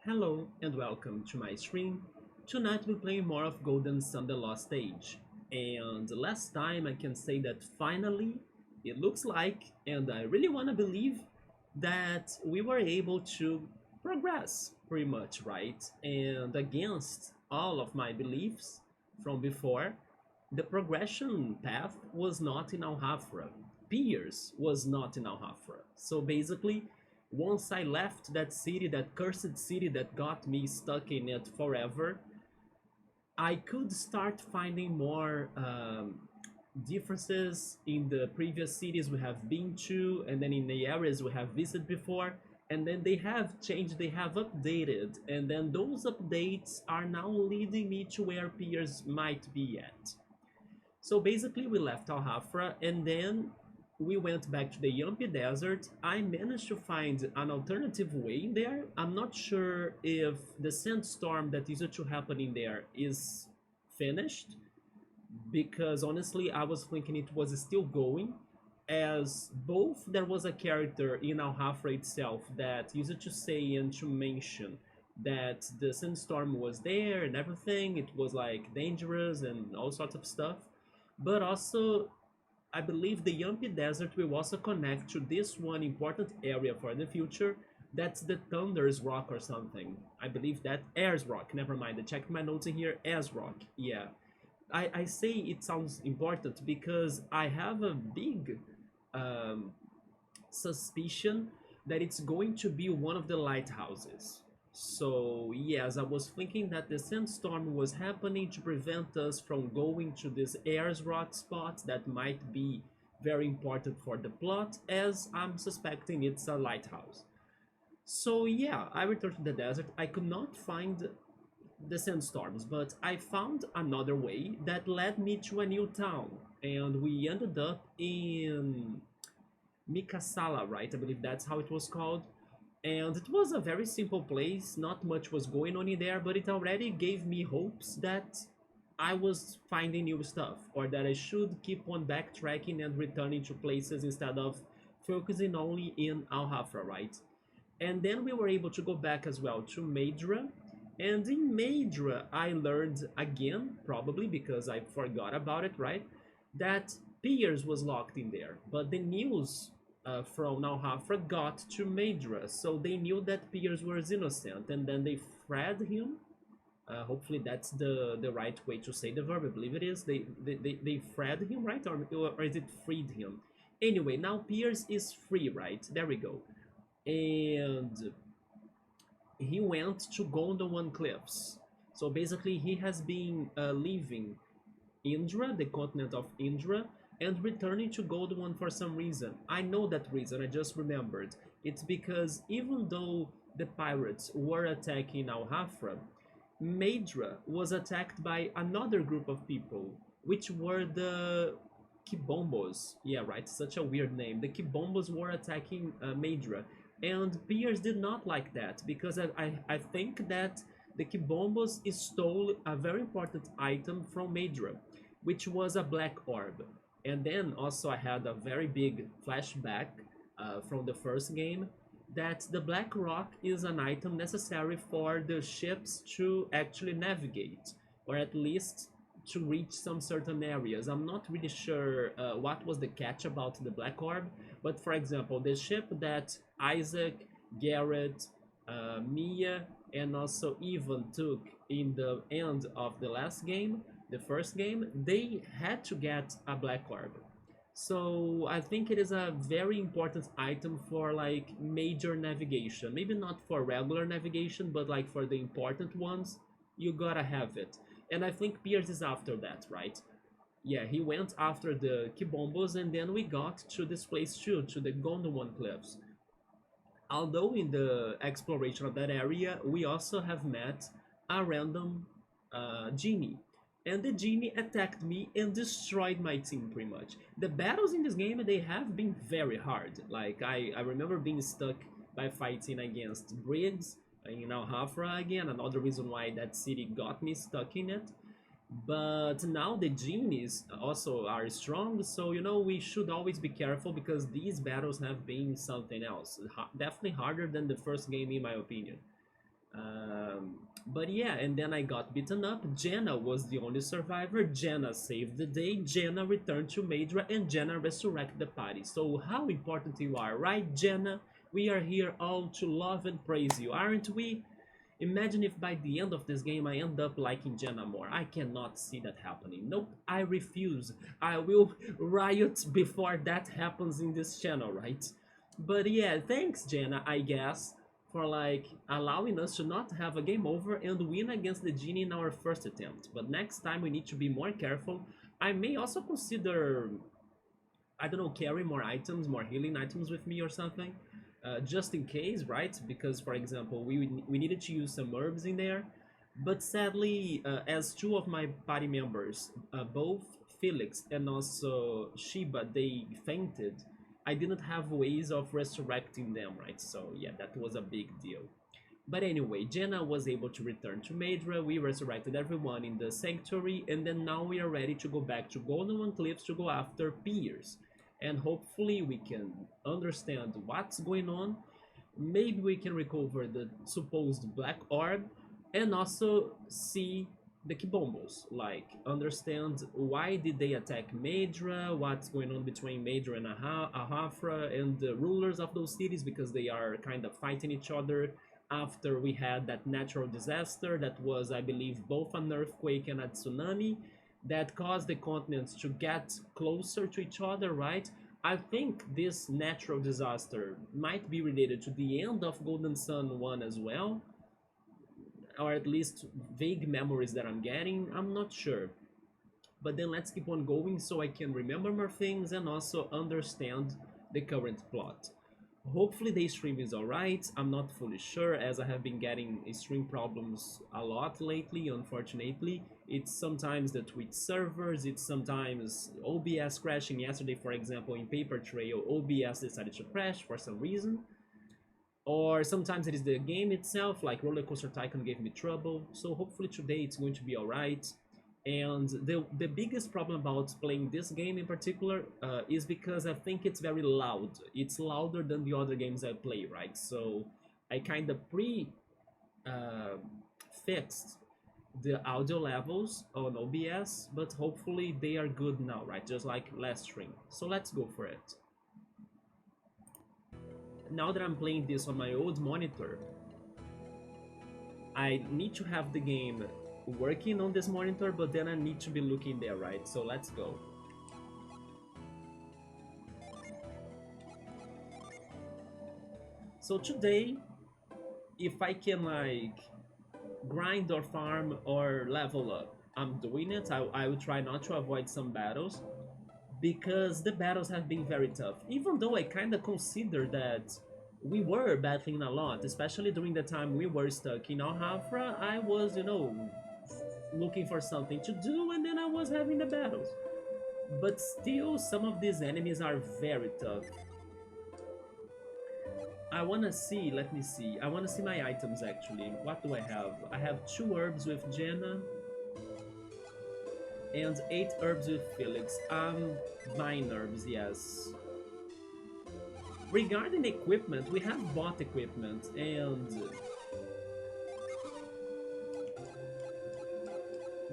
Hello and welcome to my stream. Tonight we're playing more of Golden Sun The Lost Age. And last time I can say that finally it looks like, and I really want to believe, that we were able to progress pretty much, right? And against all of my beliefs from before, the progression path was not in Al-Hafra. Piers was not in Al-Hafra. So basically, once I left that city, that cursed city that got me stuck in it forever, I could start finding more differences in the previous cities we have been to, and then in the areas we have visited before. And then they have changed, they have updated, and then those updates are now leading me to where Piers might be at. So basically, we left Al-Hafra and then we went back to the Yampi Desert. I managed to find an alternative way there. I'm not sure if the sandstorm that used to happen in there is finished, because honestly, I was thinking it was still going. As both there was a character in Al-Hafra itself that used to say and to mention that the sandstorm was there and everything, it was like dangerous and all sorts of stuff, but also I believe the Yampi Desert will also connect to this one important area for the future. That's the Thunder's Rock or something. I believe that Air's Rock. Never mind. I checked my notes in here. Air's Rock. Yeah. I say it sounds important because I have a big um, suspicion that it's going to be one of the lighthouses. So, yes, I was thinking that the sandstorm was happening to prevent us from going to this Ayers Rock spot that might be very important for the plot, as I'm suspecting it's a lighthouse. So, yeah, I returned to the desert. I could not find the sandstorms, but I found another way that led me to a new town, and we ended up in Mikasala, right? I believe that's how it was called. And it was a very simple place, not much was going on in there, but it already gave me hopes that I was finding new stuff, or that I should keep on backtracking and returning to places instead of focusing only in Al Hafra, right? And then we were able to go back as well to Madra. And in Madra, I learned again, probably because I forgot about it, right? That Piers was locked in there. But the news from Nalhafra got to Madra, so they knew that Piers was innocent, and then they freed him. Hopefully that's the right way to say the verb. I believe it is. They freed him, right? Or is it freed him? Anyway, now Piers is free, right? There we go. And he went to Gondowan Cliffs. So basically, he has been leaving Indra, the continent of Indra, and returning to Gondowan for some reason. I know that reason, I just remembered. It's because even though the pirates were attacking Al Hafra, Madra was attacked by another group of people, which were the Kibombos. Yeah, right, such a weird name. The Kibombos were attacking Madra, and Piers did not like that because I think that the Kibombos stole a very important item from Madra, which was a black orb. And then also I had a very big flashback from the first game that the black rock is an item necessary for the ships to actually navigate, or at least to reach some certain areas. I'm not really sure what was the catch about the black orb, but for example, the ship that Isaac, Garrett, Mia, and also Ivan took in the end of the last game, the first game, they had to get a black orb. So I think it is a very important item for like major navigation. Maybe not for regular navigation, but like for the important ones, you gotta have it. And I think Piers is after that, right? Yeah, he went after the Kibombos, and then we got to this place too, to the Gondowan Cliffs. Although in the exploration of that area, we also have met a random genie. And the genie attacked me and destroyed my team pretty much. The battles in this game, they have been very hard. Like, I remember being stuck by fighting against Briggs in Al Hafra again, another reason why that city got me stuck in it. But now the genies also are strong, so we should always be careful because these battles have been something else. Definitely harder than the first game, in my opinion. But yeah, and then I got beaten up. Jenna was the only survivor. Jenna saved the day. Jenna returned to Madra, and Jenna resurrected the party. So how important you are, right, Jenna? We are here all to love and praise you, aren't we? Imagine if by the end of this game I end up liking Jenna more. I cannot see that happening. Nope, I refuse. I will riot before that happens in this channel, right? But yeah, thanks Jenna, I guess, for like allowing us to not have a game over and win against the genie in our first attempt. But next time we need to be more careful. I may also consider, I don't know, carry more items, more healing items with me or something, just in case, right? Because, for example, we needed to use some herbs in there, but sadly, as two of my party members, both Felix and also Shiba, they fainted. I didn't have ways of resurrecting them, right? So yeah, that was a big deal. But anyway, Jenna was able to return to Madra, we resurrected everyone in the sanctuary, and then now we are ready to go back to Gondowan Cliffs to go after Piers. And hopefully we can understand what's going on. Maybe we can recover the supposed black orb and also see the Kibombos, like understand why did they attack Madra, what's going on between Madra and Ahafra and the rulers of those cities, because they are kind of fighting each other after we had that natural disaster that was, I believe, both an earthquake and a tsunami that caused the continents to get closer to each other, right? I think this natural disaster might be related to the end of Golden Sun 1 as well, or at least vague memories that I'm getting. I'm not sure. But then let's keep on going so I can remember more things and also understand the current plot. Hopefully the stream is alright. I'm not fully sure, as I have been getting stream problems a lot lately, unfortunately. It's sometimes the Twitch servers, it's sometimes OBS crashing. Yesterday, for example, in Paper Trail, OBS decided to crash for some reason. Or sometimes it is the game itself, like Roller Coaster Tycoon gave me trouble. So hopefully today it's going to be alright. And the biggest problem about playing this game in particular is because I think it's very loud. It's louder than the other games I play, right? So I kind of fixed the audio levels on OBS, but hopefully they are good now, right? Just like last stream. So let's go for it. Now that I'm playing this on my old monitor, I need to have the game working on this monitor, but then I need to be looking there, right? So let's go. So today, if I can like grind or farm or level up, I'm doing it. I will try not to avoid some battles, because the battles have been very tough, even though I kind of consider that we were battling a lot, especially during the time we were stuck in Alhafra. I was, you know, looking for something to do, and then I was having the battles. But still, some of these enemies are very tough. I wanna see, let me see. I wanna see my items actually. What do I have? I have 2 herbs with Jenna and 8 herbs with Felix. I'm buying herbs, yes. Regarding equipment, we have bought equipment and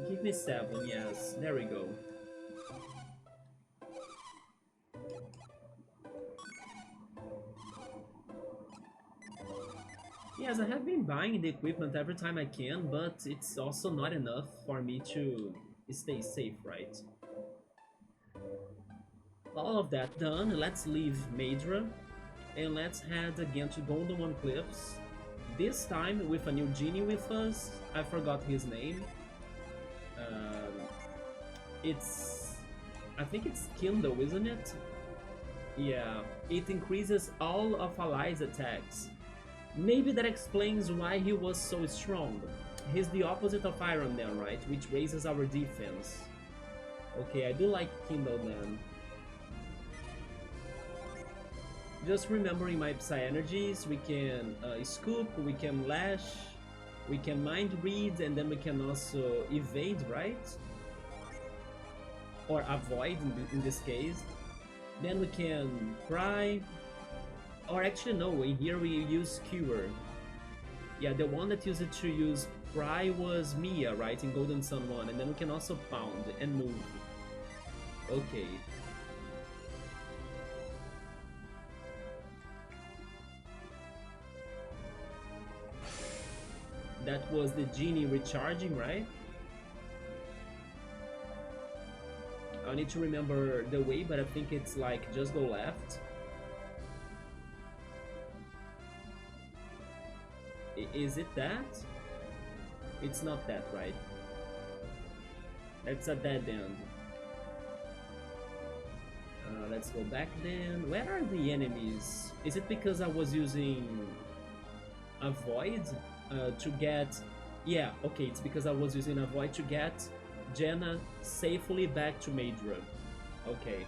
give me 7, yes, there we go. Yes, I have been buying the equipment every time I can, but it's also not enough for me to stay safe, right? All of that done, let's leave Madra and let's head again to Gondowan Cliffs. This time with a new genie with us. I forgot his name. I think it's Kindle, isn't it? Yeah, it increases all of Allies' attacks. Maybe that explains why he was so strong. He's the opposite of Iron Man, right? Which raises our defense. Okay, I do like Kindle then. Just remembering my Psy energies, we can scoop, we can lash, we can mind read, and then we can also evade, right? Or avoid in this case. Then we can cry, or actually no, in here we use cure. Yeah, the one that used to use Pry was Mia, right, in Golden Sun 1, and then we can also pound and move. Okay. That was the genie recharging, right? I need to remember the way, but I think it's like just go left. Is it that? It's not that, right? That's a dead end. Let's go back then. Where are the enemies? Is it because I was using Avoid to get... Yeah, okay, it's because I was using Avoid to get Jenna safely back to Indra. Okay.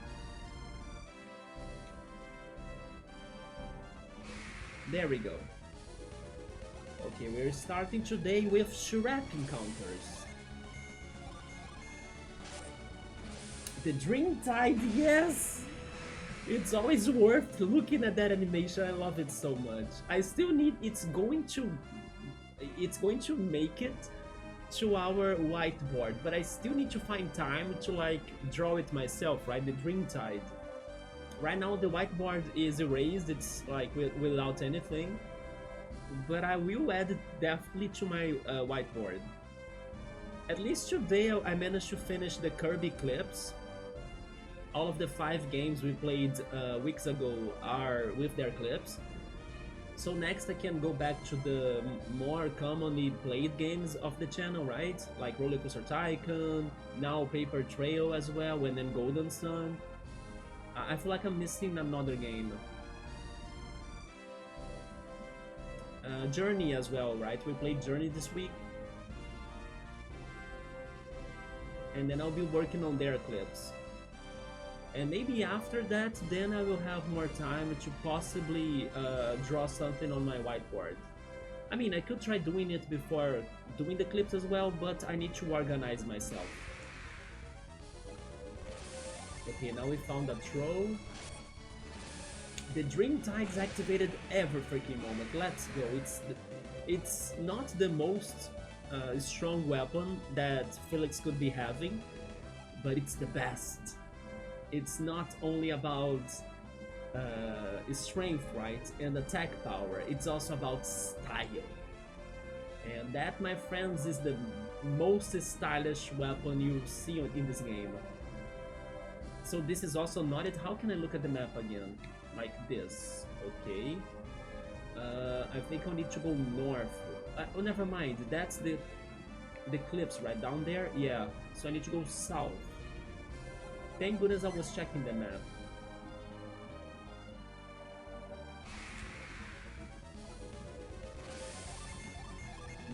There we go. Okay, we're starting today with Shrek encounters. The Dreamtide, yes! It's always worth looking at that animation. I love it so much. I still need... It's going to make it to our whiteboard, but I still need to find time to like draw it myself, right? The Dreamtide. Right now the whiteboard is erased. It's like without anything. But I will add it definitely to my whiteboard. At least today I managed to finish the Kirby clips. All of the 5 games we played weeks ago are with their clips. So next I can go back to the more commonly played games of the channel, right? Like Roller Coaster Tycoon, now Paper Trail as well, and then Golden Sun. I feel like I'm missing another game. Journey as well, right? We played Journey this week. And then I'll be working on their clips. And maybe after that, then I will have more time to possibly draw something on my whiteboard. I mean, I could try doing it before doing the clips as well, but I need to organize myself. Okay, now we found a throw. The Dreamtide's activated every freaking moment. Let's go. It's not the most strong weapon that Felix could be having, but it's the best. It's not only about strength, right, and attack power. It's also about style. And that, my friends, is the most stylish weapon you see in this game. So this is also not it. How can I look at the map again? Like this. Okay. I think I'll need to go north. Oh, never mind. That's the cliffs right down there. Yeah. So I need to go south. Thank goodness I was checking the map.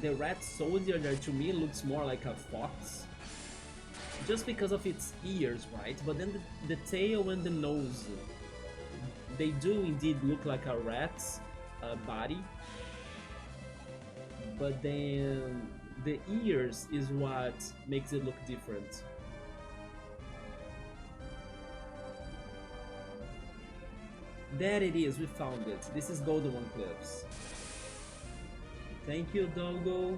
The rat soldier there to me looks more like a fox. Just because of its ears, right? But then the tail and the nose, they do indeed look like a rat's body. But then the ears is what makes it look different. There it is, we found it. This is Gondowan Cliffs. Thank you, Doggo.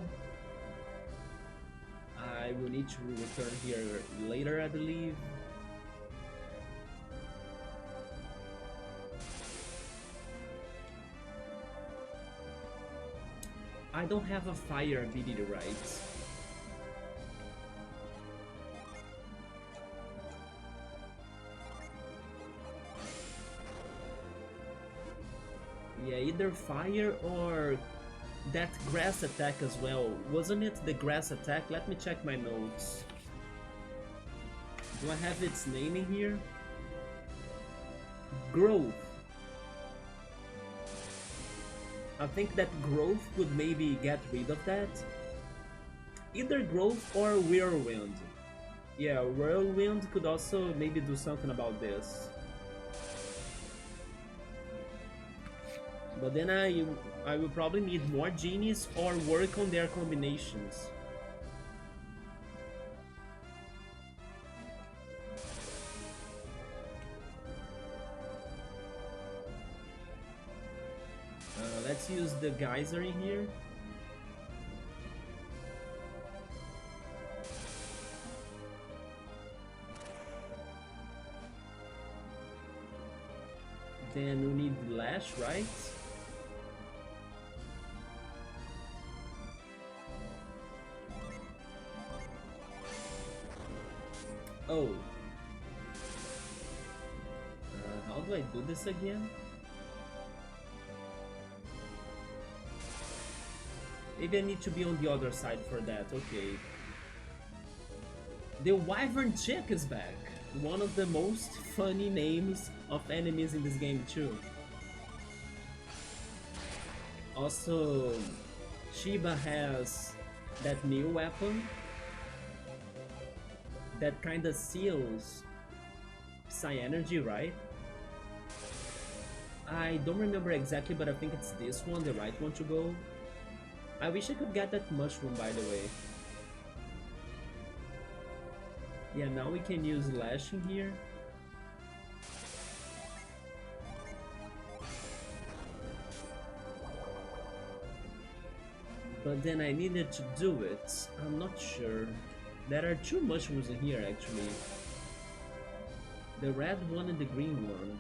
I will need to return here later, I believe. I don't have a fire ability, right? Yeah, either fire or that grass attack as well. Wasn't it the grass attack? Let me check my notes. Do I have its name in here? Growth. I think that growth could maybe get rid of that. Either growth or whirlwind. Yeah, whirlwind could also maybe do something about this. But then I will probably need more genies or work on their combinations. Let's use the geyser in here. Then we need Lash, right? Oh. How do I do this again? Maybe I need to be on the other side for that, okay. The Wyvern Chick is back! One of the most funny names of enemies in this game too. Also, Shiba has that new weapon that kinda seals Psy Energy, right? I don't remember exactly, but I think it's this one, the right one to go. I wish I could get that mushroom, by the way. Yeah, now we can use lashing here. But then I needed to do it. I'm not sure. There are two mushrooms in here, actually. The red one and the green one.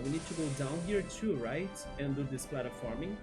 We need to go down here too, right? And do this platforming.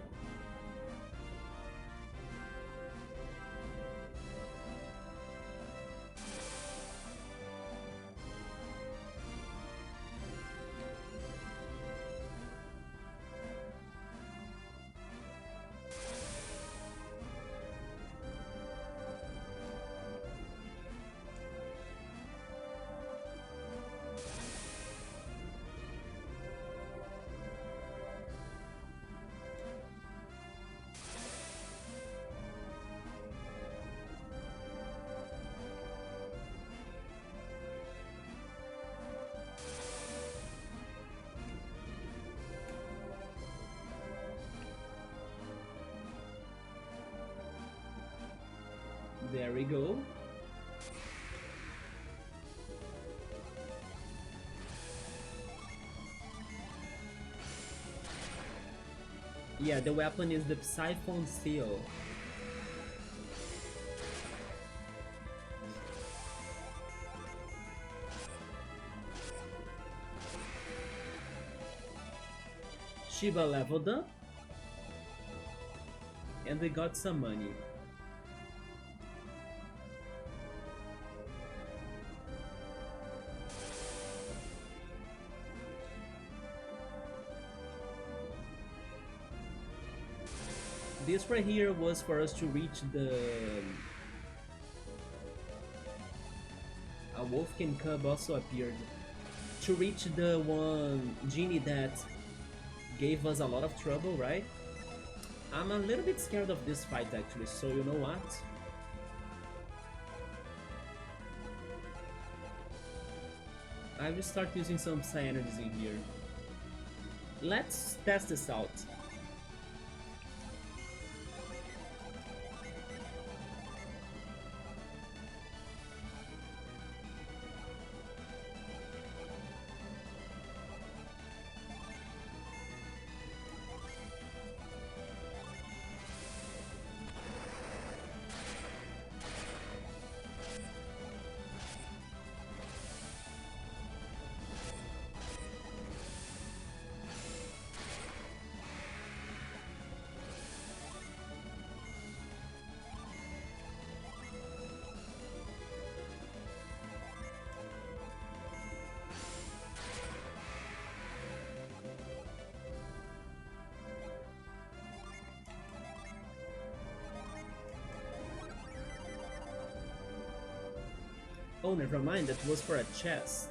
There we go. Yeah, the weapon is the Siphon Steel. Shiba leveled up. And we got some money. This right here was for us to reach the... A Wolfkin Cub also appeared. To reach the one genie that gave us a lot of trouble, right? I'm a little bit scared of this fight actually, so you know what? I will start using some Psy Energies in here. Let's test this out. Oh, never mind, that was for a chest.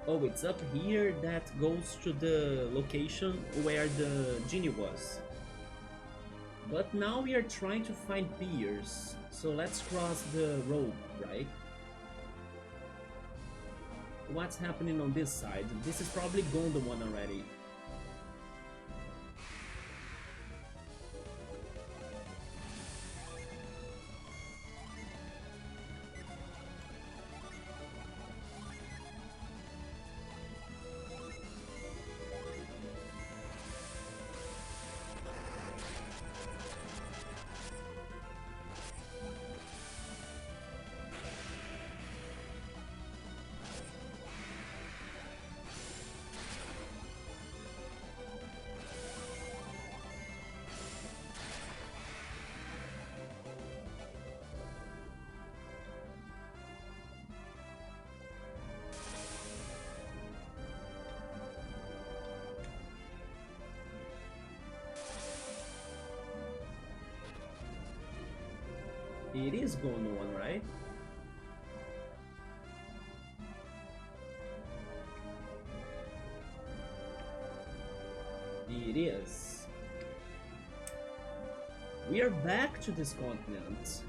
Oh, it's up here that goes to the location where the genie was. But now we are trying to find piers, so let's cross the road, right? What's happening on this side? This is probably Gondowan already. It is Gondowan, right? It is. We are back to this continent.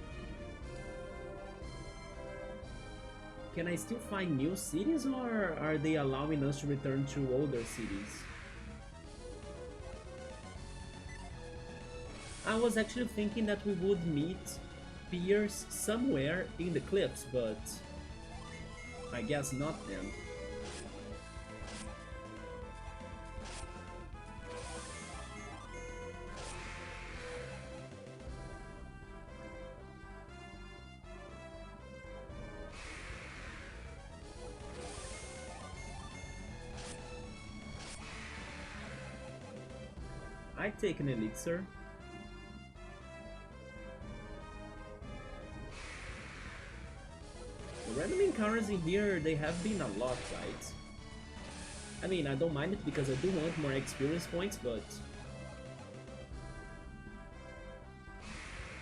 Can I still find new cities, or are they allowing us to return to older cities? I was actually thinking that we would meet peers somewhere in the cliffs, but I guess not then. I take an elixir. The random encounters in here, they have been a lot, right? I mean, I don't mind it because I do want more experience points, but...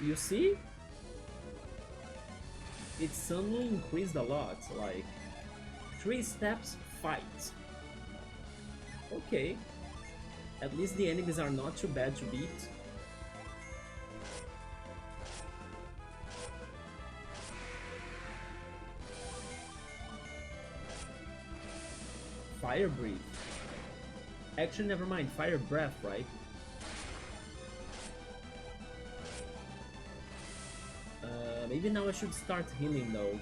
You see? It suddenly increased a lot, like... 3 steps, fight. Okay. At least the enemies are not too bad to beat. Fire breathe. Actually, never mind. Fire breath, right? Maybe now I should start healing though.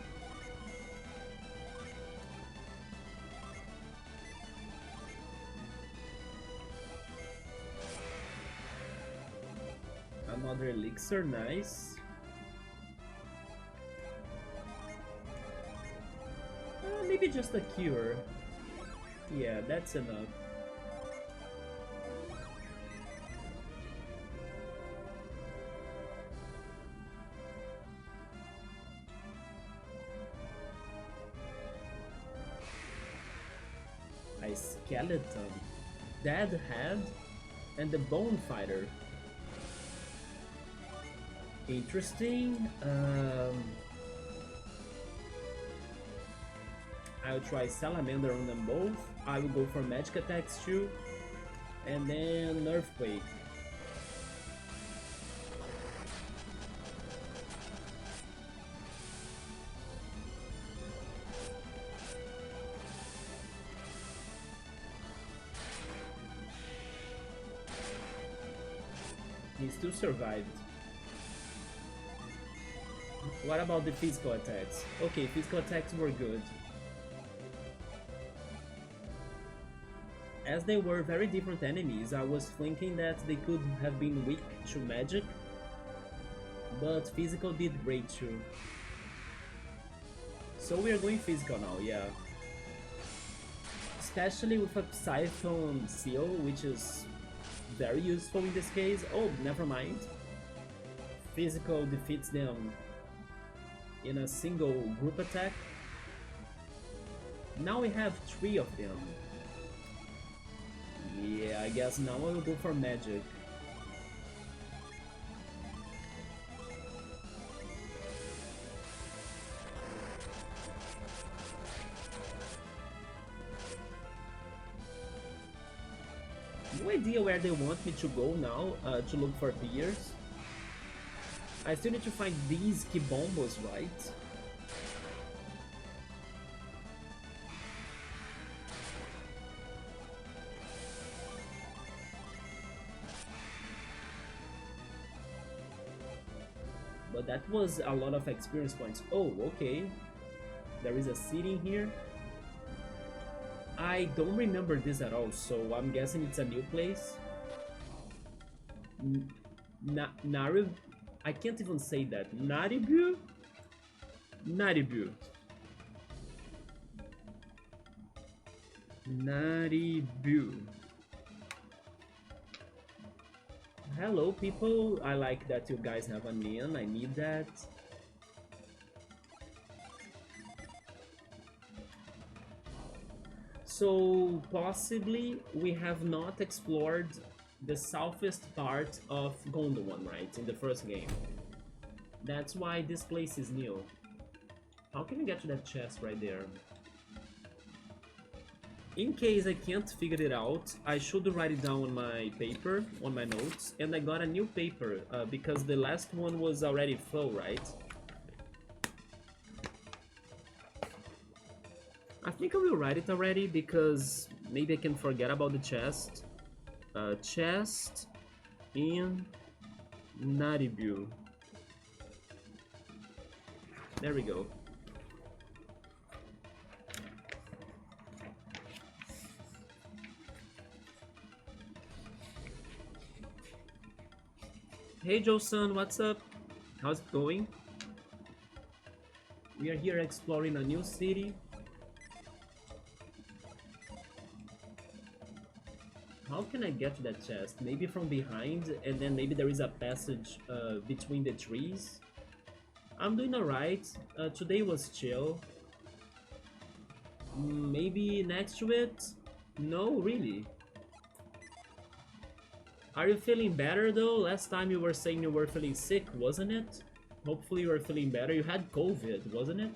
Another elixir, nice. Maybe just a cure. Yeah, that's enough. A skeleton, dead head, and the bone fighter. Interesting. I'll try Salamander on them both. I will go for magic attacks too. And then Earthquake. He still survived. What about the physical attacks? Okay, physical attacks were good. As they were very different enemies, I was thinking that they could have been weak to magic, but physical did great too. So we are going physical now, yeah. Especially with a Siphon Seal, which is very useful in this case. Oh, never mind. Physical defeats them in a single group attack. Now we have 3 of them. Yeah, I guess now I will go for magic. No idea where they want me to go now to look for peers. I still need to find these Kibombos, right? But that was a lot of experience points. Oh, okay. There is a city here. I don't remember this at all, so I'm guessing it's a new place. Naribwe? I can't even say that. Naribwe? Naribwe. Naribwe. Hello people, I like that you guys have a name, I need that. So possibly we have not explored the southest part of Gondowan, right, in the first game. That's why this place is new. How can I get to that chest right there? In case I can't figure it out, I should write it down on my paper, on my notes, and I got a new paper because the last one was already full, right? I think I will write it already because maybe I can forget about the chest. Chest in Naribwe. There we go. Hey Joe-san, what's up? How's it going? We are here exploring a new city. How can I get to that chest? Maybe from behind, and then maybe there is a passage between the trees? I'm doing alright. Today was chill. Maybe next to it? No, really. Are you feeling better though? Last time you were saying you were feeling sick, wasn't it? Hopefully you are feeling better. You had COVID, wasn't it?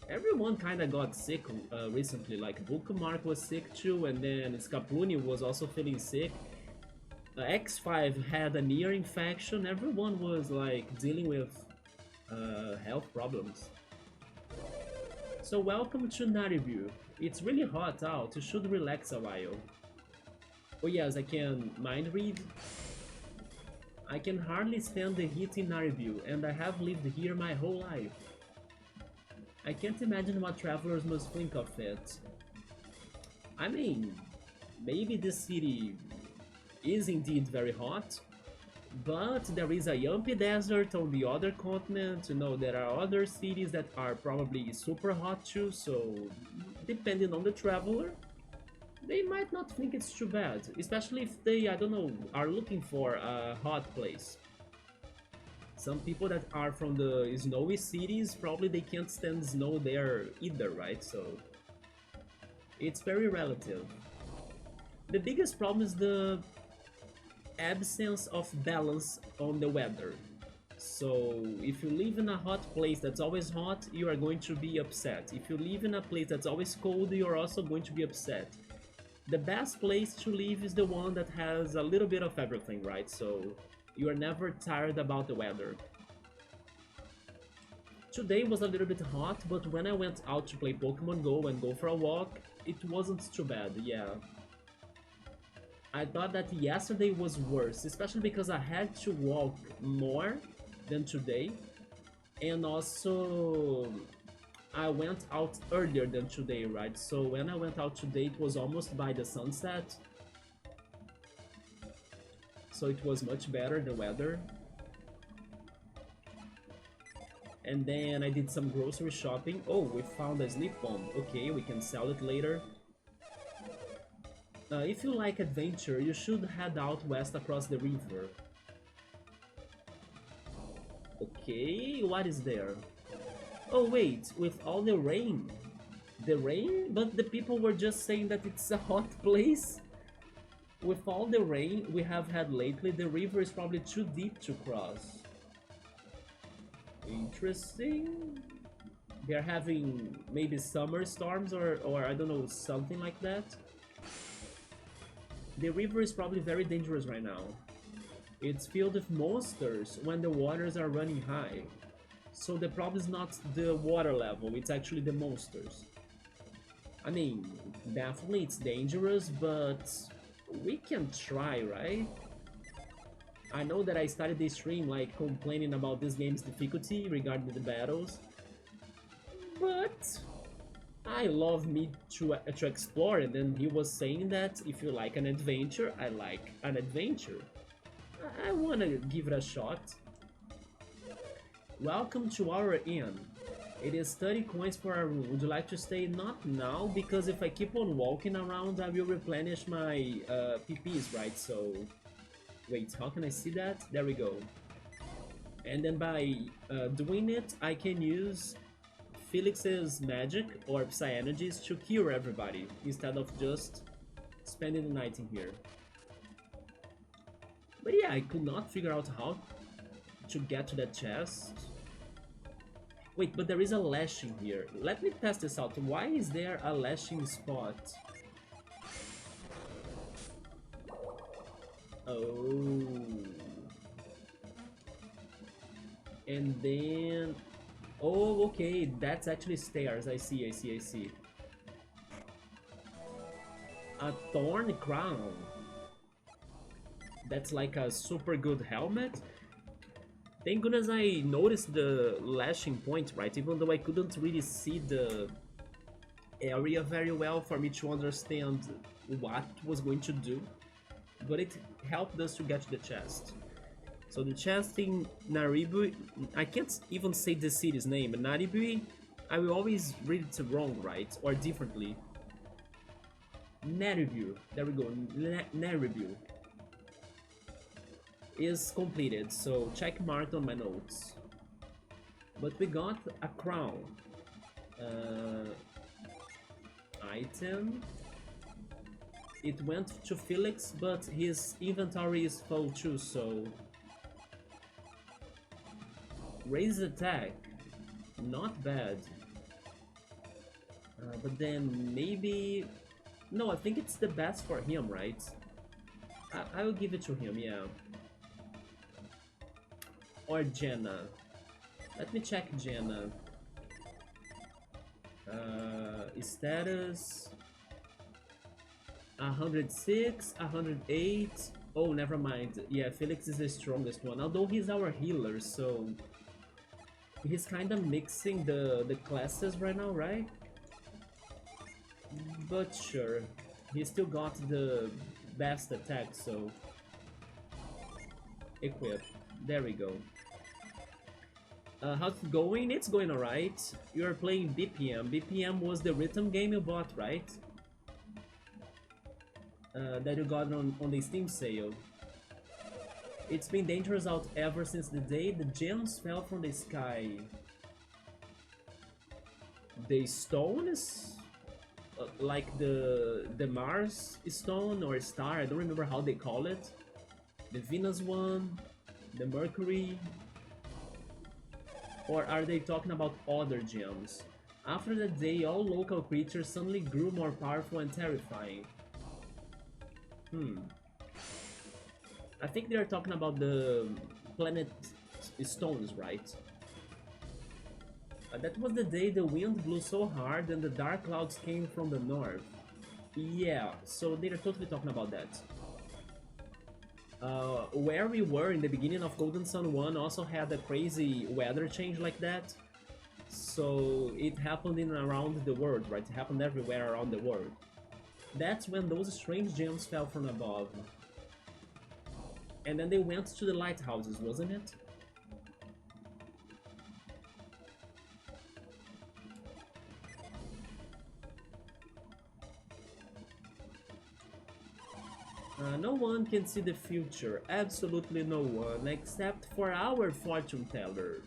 Everyone kinda got sick recently, like Bookmark was sick too, and then Scapuni was also feeling sick. X5 had an ear infection, everyone was like dealing with health problems. So welcome to Naribwe. It's really hot out, you should relax a while. Oh yes, I can mind read. I can hardly stand the heat in Naribwe, and I have lived here my whole life. I can't imagine what travelers must think of it. I mean, maybe this city is indeed very hot, but there is a Yampi desert on the other continent, you know, there are other cities that are probably super hot too, so depending on the traveler, they might not think it's too bad, especially if they, I don't know, are looking for a hot place. Some people that are from the snowy cities, probably they can't stand snow there either, right? So it's very relative. The biggest problem is the absence of balance on the weather. So if you live in a hot place that's always hot, you are going to be upset. If you live in a place that's always cold, you're also going to be upset. The best place to live is the one that has a little bit of everything, right? So you are never tired about the weather. Today was a little bit hot, but when I went out to play Pokemon Go and go for a walk, it wasn't too bad, yeah. I thought that yesterday was worse, especially because I had to walk more than today. And also, I went out earlier than today, right? So when I went out today, it was almost by the sunset. So it was much better, the weather. And then I did some grocery shopping. Oh, we found a sleep bomb. Okay, we can sell it later. If you like adventure, you should head out west across the river. Okay, what is there? Oh wait, with all the rain? The rain? But the people were just saying that it's a hot place? With all the rain we have had lately, the river is probably too deep to cross. Interesting. They're having maybe summer storms or I don't know, something like that. The river is probably very dangerous right now. It's filled with monsters when the waters are running high. So the problem is not the water level, it's actually the monsters. I mean, definitely it's dangerous, but we can try, right? I know that I started this stream like complaining about this game's difficulty regarding the battles, but I love me to explore, and then he was saying that if you like an adventure, I like an adventure. I wanna give it a shot. Welcome to our inn. It is 30 coins for a room. Would you like to stay? Not now, because if I keep on walking around, I will replenish my PPs, right? So, wait, how can I see that? There we go. And then by doing it, I can use Felix's magic or Psy energies to cure everybody, instead of just spending the night in here. But yeah, I could not figure out how to get to that chest. Wait, but there is a lashing here. Let me test this out. Why is there a lashing spot? Oh. And then... Oh, okay, that's actually stairs. I see, I see, I see. A thorn crown. That's like a super good helmet. Thank goodness I noticed the lashing point, right? Even though I couldn't really see the area very well for me to understand what was going to do. But it helped us to get to the chest. So the chest in Naribwe, I can't even say the city's name. Naribwe, I will always read it wrong, right? Or differently. Naribwe, there we go, Naribwe is completed, so check mark on my notes. But we got a crown. Item. It went to Felix, but his inventory is full too, so... Raise attack. Not bad. But then maybe... No, I think it's the best for him, right? I will give it to him, yeah. Or Jenna. Let me check Jenna. Status... 106, 108... Oh, never mind. Yeah, Felix is the strongest one. Although he's our healer, so... He's kinda mixing the classes right now, right? But sure. He still got the best attack, so... Equip. There we go. How's it going? It's going alright. You're playing BPM. BPM was the rhythm game you bought, right? That you got on the Steam sale. It's been dangerous out ever since the day the gems fell from the sky. The stones? Like the Mars stone or star, I don't remember how they call it. The Venus one, the Mercury. Or are they talking about other gems? After that day, all local creatures suddenly grew more powerful and terrifying. I think they're talking about the planet stones, right? That was the day the wind blew so hard and the dark clouds came from the north. Yeah, so they're totally talking about that. Where we were in the beginning of Golden Sun 1 also had a crazy weather change like that. So it happened in and around the world, right? It happened everywhere around the world. That's when those strange gems fell from above. And then they went to the lighthouses, wasn't it? No one can see the future, absolutely no one, except for our fortune teller.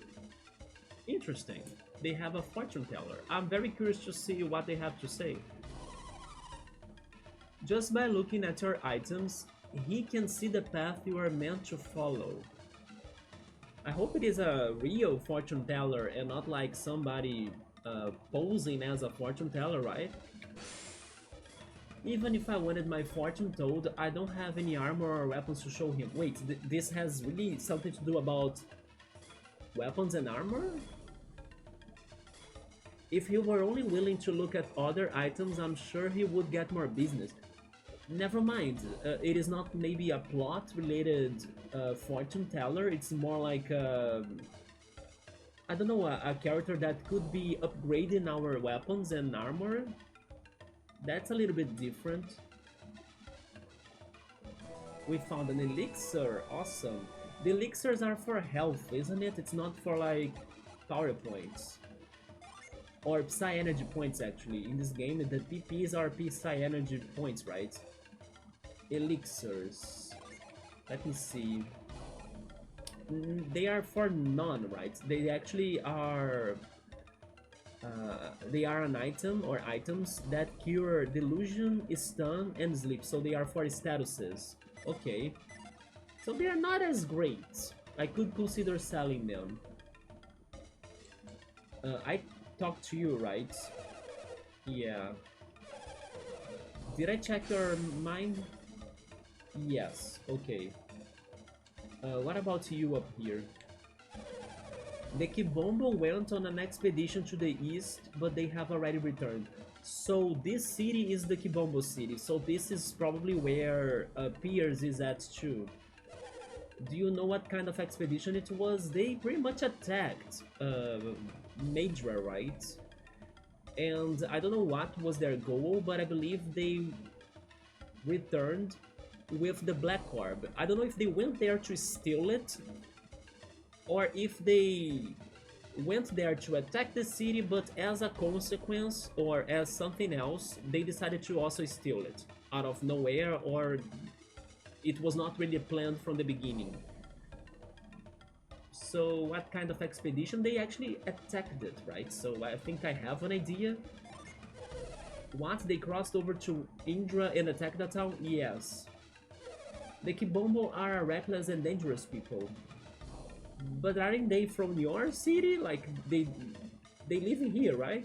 Interesting. They have a fortune teller. I'm very curious to see what they have to say. Just by looking at your items, he can see the path you are meant to follow. I hope it is a real fortune teller and not like somebody posing as a fortune teller, right? Even if I wanted my fortune told, I don't have any armor or weapons to show him. Wait, this has really something to do about weapons and armor? If he were only willing to look at other items, I'm sure he would get more business. Never mind, it is not maybe a plot-related fortune teller, it's more like I don't know, a character that could be upgrading our weapons and armor. That's a little bit different. We found an elixir, awesome. The elixirs are for health, isn't it? It's not for like power points. Or Psy Energy points actually. In this game, the PPs are Psy Energy points, right? Elixirs. Let me see. They are for none, right? They actually are... they are an item or items that cure delusion, stun, and sleep. So they are for statuses. Okay. So they are not as great. I could consider selling them. I talked to you, right? Yeah. Did I check your mind? Yes, okay. What about you up here? The Kibombo went on an expedition to the east, but they have already returned. So this city is the Kibombo city, so this is probably where Piers is at too. Do you know what kind of expedition it was? They pretty much attacked Indra, right? And I don't know what was their goal, but I believe they returned with the Black Orb. I don't know if they went there to steal it, or if they went there to attack the city, but as a consequence or as something else, they decided to also steal it out of nowhere, or it was not really planned from the beginning. So what kind of expedition? They actually attacked it, right? So I think I have an idea. What? They crossed over to Indra and attacked the town? Yes. The Kibombo are reckless and dangerous people. But aren't they from your city? Like, they live in here, right?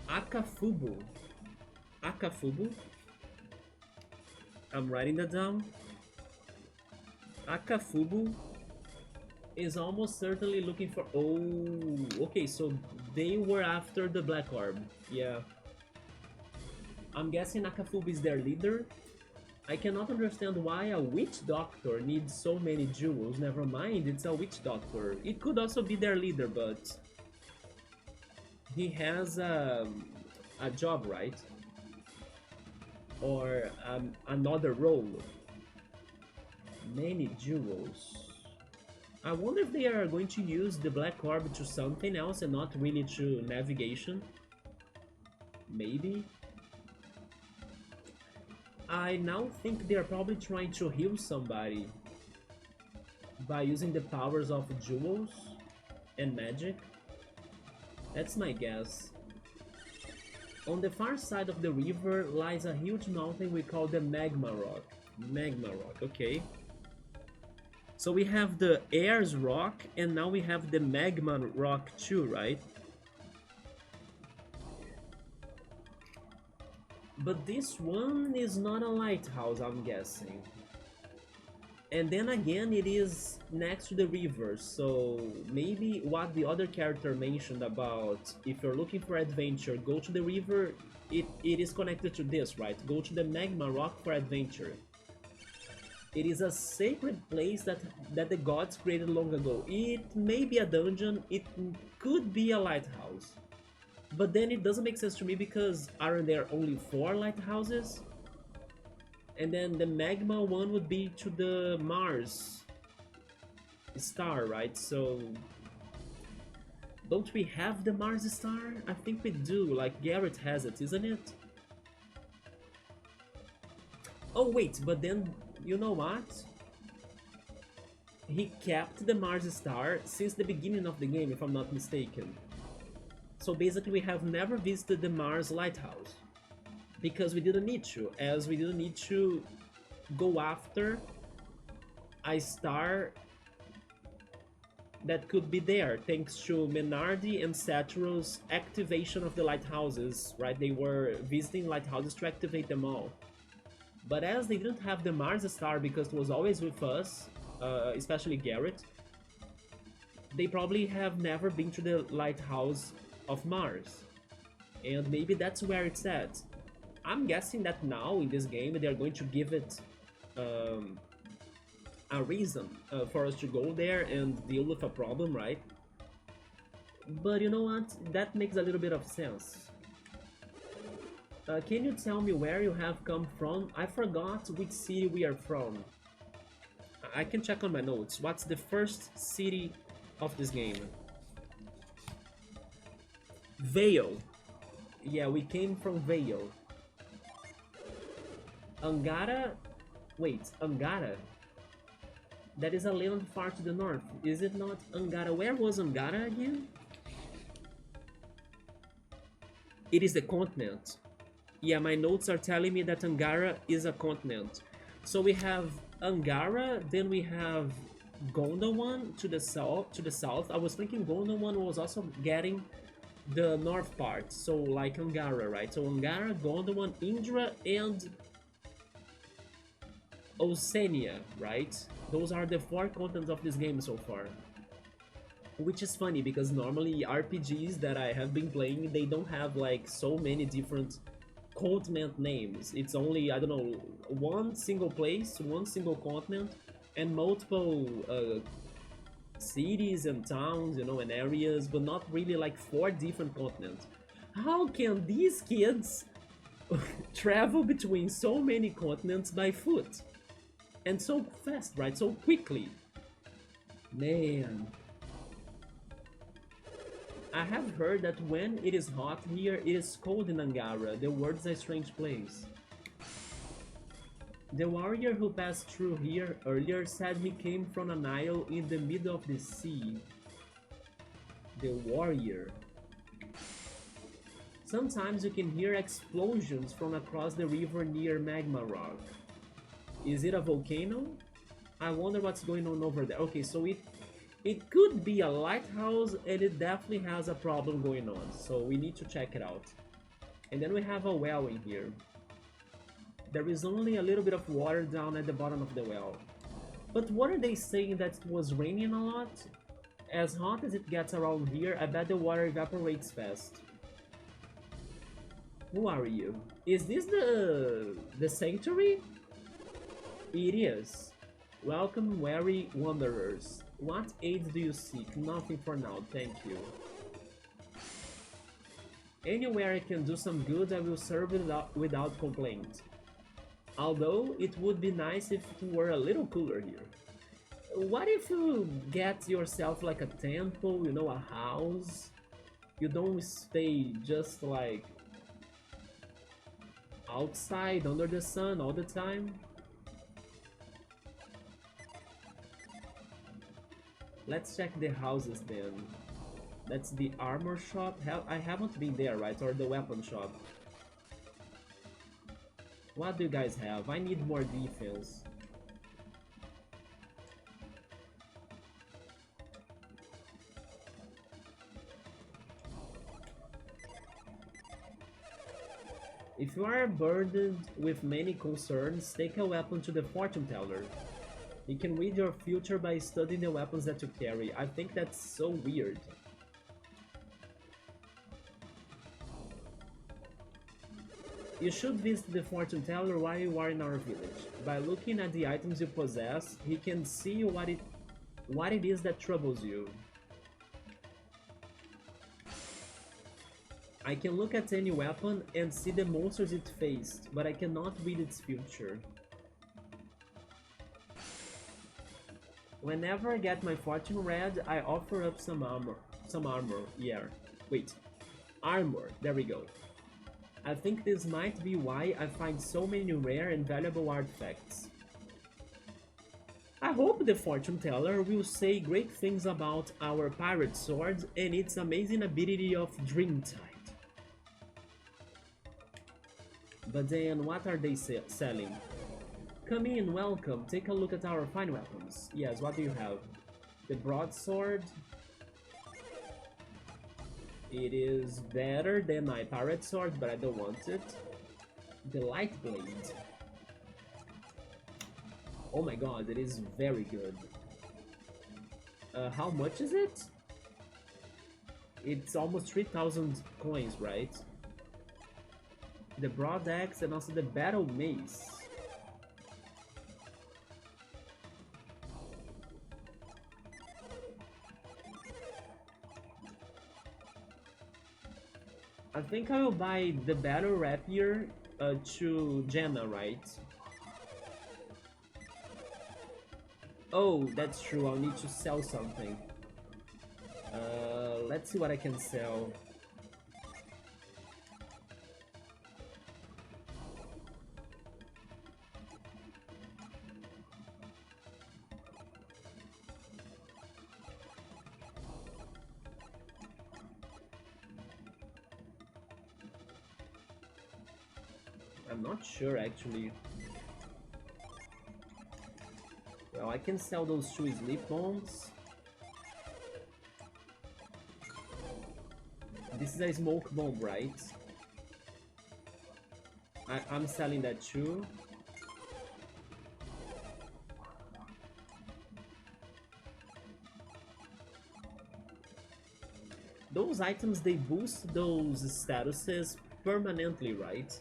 Akafubu. Akafubu? I'm writing that down. Akafubu is almost certainly looking for... Oh, okay, so they were after the Black Orb. Yeah. I'm guessing Akafubu is their leader. I cannot understand why a witch doctor needs so many jewels. Never mind, it's a witch doctor. It could also be their leader, but... he has a job, right? Or another role. Many jewels. I wonder if they are going to use the Black Orb to something else and not really to navigation. Maybe. I now think they are probably trying to heal somebody by using the powers of jewels and magic. That's my guess. On the far side of the river lies a huge mountain we call the Magma Rock. Magma Rock, okay. So we have the Air's Rock, and now we have the Magma Rock too, right? But this one is not a lighthouse, I'm guessing. And then again, it is next to the river, so maybe what the other character mentioned about if you're looking for adventure, go to the river, it is connected to this, right? Go to the Magma Rock for adventure. It is a sacred place that the gods created long ago. It may be a dungeon, it could be a lighthouse. But then it doesn't make sense to me because aren't there only 4 lighthouses? And then the magma one would be to the Mars star, right? So don't we have the Mars star? I think we do, like Garrett has it, isn't it? Oh wait, but then, you know what? He kept the Mars star since the beginning of the game, if I'm not mistaken. So basically we have never visited the Mars lighthouse. Because we didn't need to, as we didn't need to go after a star that could be there, thanks to Menardi and Saturo's activation of the lighthouses, right? They were visiting lighthouses to activate them all. But as they didn't have the Mars star because it was always with us, especially Garrett, they probably have never been to the lighthouse of Mars. And maybe that's where it's at. I'm guessing that now in this game they're going to give it a reason for us to go there and deal with a problem, right? But you know what? That makes a little bit of sense. Can you tell me where you have come from? I forgot which city we are from. I can check on my notes. What's the first city of this game? Vale. Yeah, we came from Vale. Angara? Wait, Angara? That is a land far to the north, is it not? Angara, where was Angara again? It is the continent. Yeah, my notes are telling me that Angara is a continent. So we have Angara, then we have Gondowan to the south. I was thinking Gondowan was also getting the north part, so like Angara, right? So Angara, Gondowan, Indra, and Oceania, right? Those are the four continents of this game so far. Which is funny because normally RPGs that I have been playing, they don't have like so many different continent names. It's only, I don't know, one single place, one single continent, and multiple cities and towns, you know, and areas, but not really like four different continents. How can these kids travel between so many continents by foot? And so fast, right? So quickly. Man. I have heard that when it is hot here, it is cold in Angara. The world's a strange place. The warrior who passed through here earlier said he came from an isle in the middle of the sea. The warrior. Sometimes you can hear explosions from across the river near Magma Rock. Is it a volcano? I wonder what's going on over there. Okay, so it could be a lighthouse, and it definitely has a problem going on, so we need to check it out. And then we have a well in here. There is only a little bit of water down at the bottom of the well. But what are they saying, that it was raining a lot? As hot as it gets around here, I bet the water evaporates fast. Who are you? Is this the sanctuary? It is. Welcome, weary wanderers. What aid do you seek? Nothing for now, thank you. Anywhere I can do some good, I will serve without complaint. Although, it would be nice if it were a little cooler here. What if you get yourself like a temple, you know, a house? You don't stay just like outside under the sun all the time? Let's check the houses then. That's the armor shop. I haven't been there, right? Or the weapon shop. What do you guys have? I need more defense. If you are burdened with many concerns, take a weapon to the fortune teller. He can read your future by studying the weapons that you carry. I think that's so weird. You should visit the fortune teller while you are in our village. By looking at the items you possess, he can see what it is that troubles you. I can look at any weapon and see the monsters it faced, but I cannot read its future. Whenever I get my fortune read, I offer up some armor. Yeah. Wait. Armor. There we go. I think this might be why I find so many rare and valuable artifacts. I hope the fortune teller will say great things about our pirate sword and its amazing ability of Dreamtide. But then, what are they selling? Come in, welcome, take a look at our fine weapons. Yes, what do you have? The broadsword. It is better than my pirate sword, but I don't want it. The light blade. Oh my god, it is very good. How much is it? It's almost 3,000 coins, right? The broad axe and also the battle mace. I think I will buy the battle rapier to Jenna, right? Oh, that's true, I'll need to sell something. Let's see what I can sell. I'm not sure actually. I can sell those 2 sleep bombs. This is a smoke bomb, right? I'm selling that too. Those items, they boost those statuses permanently, right?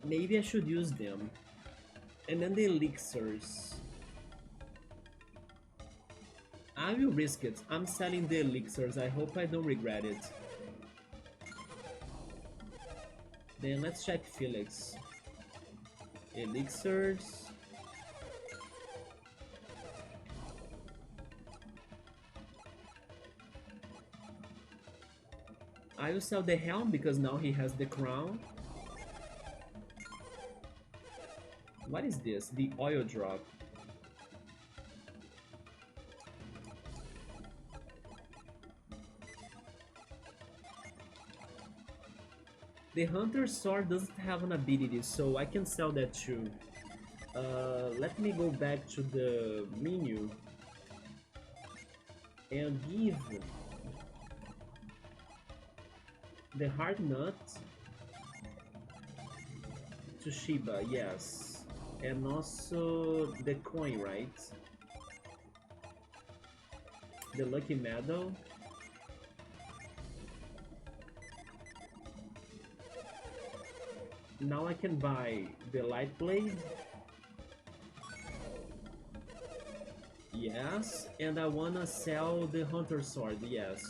Maybe I should use them. And then the elixirs. I will risk it. I'm selling the elixirs. I hope I don't regret it. Then let's check Felix. Elixirs. I will sell the helm because now he has the crown. What is this? The oil drop. The hunter's sword doesn't have an ability, so I can sell that too. Let me go back to the menu and give the hard nut to Shiba, yes, and also the coin, right? The lucky medal. Now I can buy the light blade. Yes, and I wanna sell the hunter sword, yes.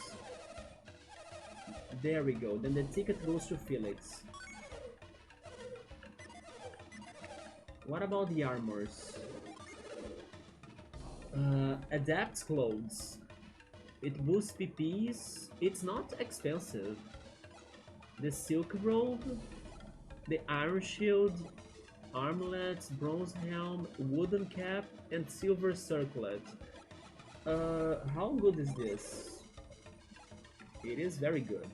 There we go, then the ticket goes to Felix. What about the armors? Adapt clothes. It boosts PPs. It's not expensive. The silk robe. The iron shield. Armlets, bronze helm, wooden cap, and silver circlet. How good is this? It is very good.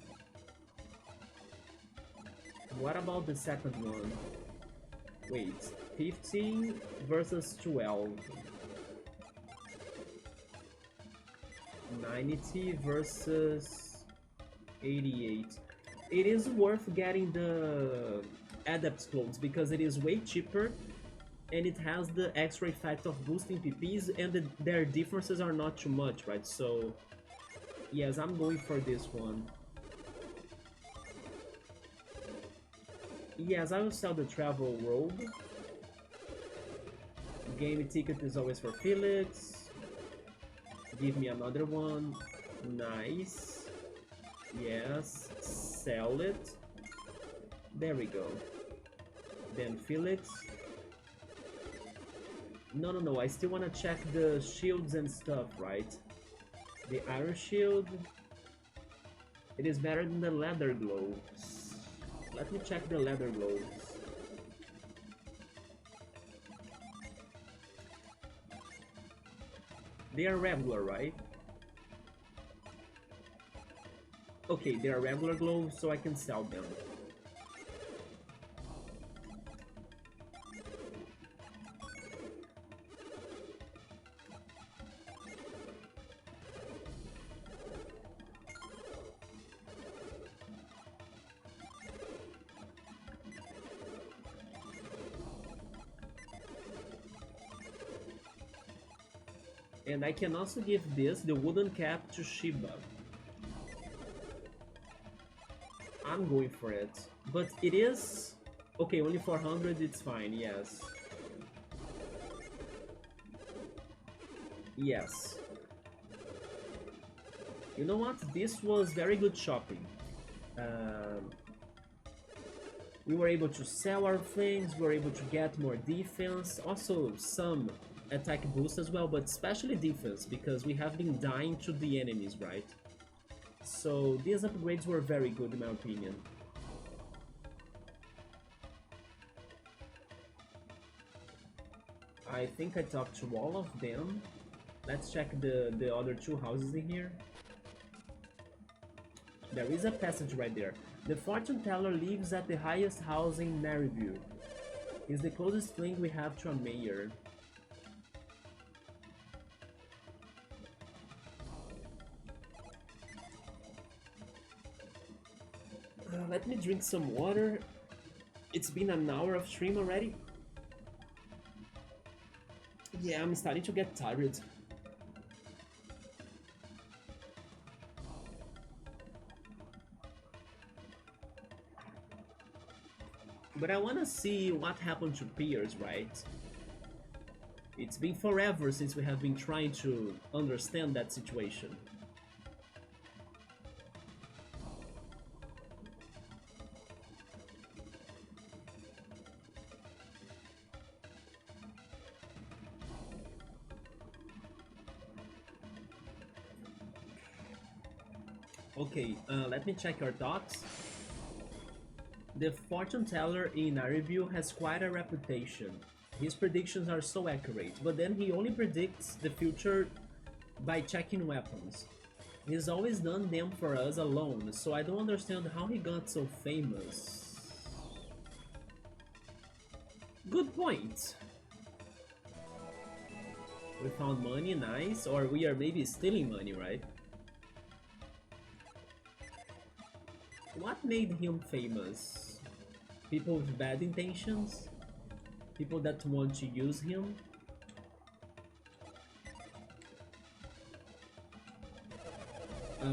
What about the second one? Wait, 15 versus 12. 90 versus 88. It is worth getting the Adept clothes because it is way cheaper and it has the extra effect of boosting PPs and their differences are not too much, right? So yes, I'm going for this one. Yes, I will sell the travel robe. Game ticket is always for Felix. Give me another one. Nice. Yes, sell it. There we go. Then Felix. No, I still want to check the shields and stuff, right? The iron shield. It is better than the leather gloves. Let me check the leather gloves. They are regular, right? Okay, they are regular gloves, so I can sell them. And I can also give this, the wooden cap, to Shiba. I'm going for it. But it is... Okay, only 400, it's fine, yes. Yes. You know what? This was very good shopping. We were able to sell our things, we were able to get more defense, also some attack boost as well, but especially defense, because we have been dying to the enemies, right? So these upgrades were very good in my opinion. I think I talked to all of them. Let's check the other two houses in here. There is a passage right there. The fortune teller lives at the highest house in Naribwe. He's the closest thing we have to a mayor. Let me drink some water. It's been an hour of stream already. Yeah, I'm starting to get tired. But I wanna see what happened to Piers, right? It's been forever since we have been trying to understand that situation. Okay, let me check your thoughts. The fortune teller in Naribwe has quite a reputation. His predictions are so accurate, but then he only predicts the future by checking weapons. He's always done them for us alone, so I don't understand how he got so famous. Good point. We found money, nice, or we are maybe stealing money, right? What made him famous? People with bad intentions? People that want to use him?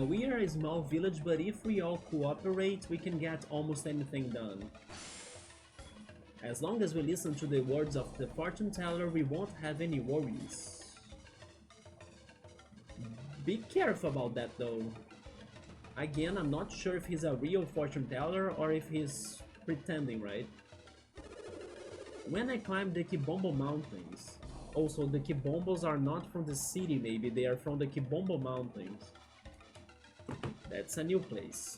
We are a small village, but if we all cooperate, we can get almost anything done. As long as we listen to the words of the fortune teller, we won't have any worries. Be careful about that though. Again, I'm not sure if he's a real fortune teller or if he's pretending, right? When I climbed the Kibombo mountains, also the Kibombos are not from the city, maybe they are from the Kibombo mountains. That's a new place.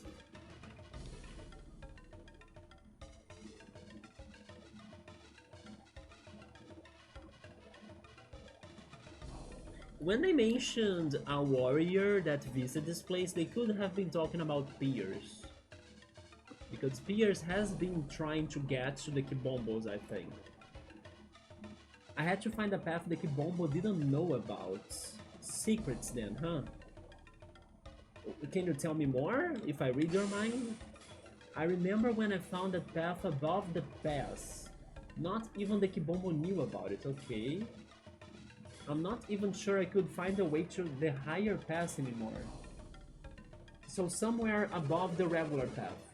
When they mentioned a warrior that visited this place, they could have been talking about Piers. Because Piers has been trying to get to the Kibombos, I think. I had to find a path the Kibombo didn't know about. Secrets then, huh? Can you tell me more, if I read your mind? I remember when I found that path above the pass. Not even the Kibombo knew about it, okay. I'm not even sure I could find a way to the higher pass anymore. So somewhere above the regular path.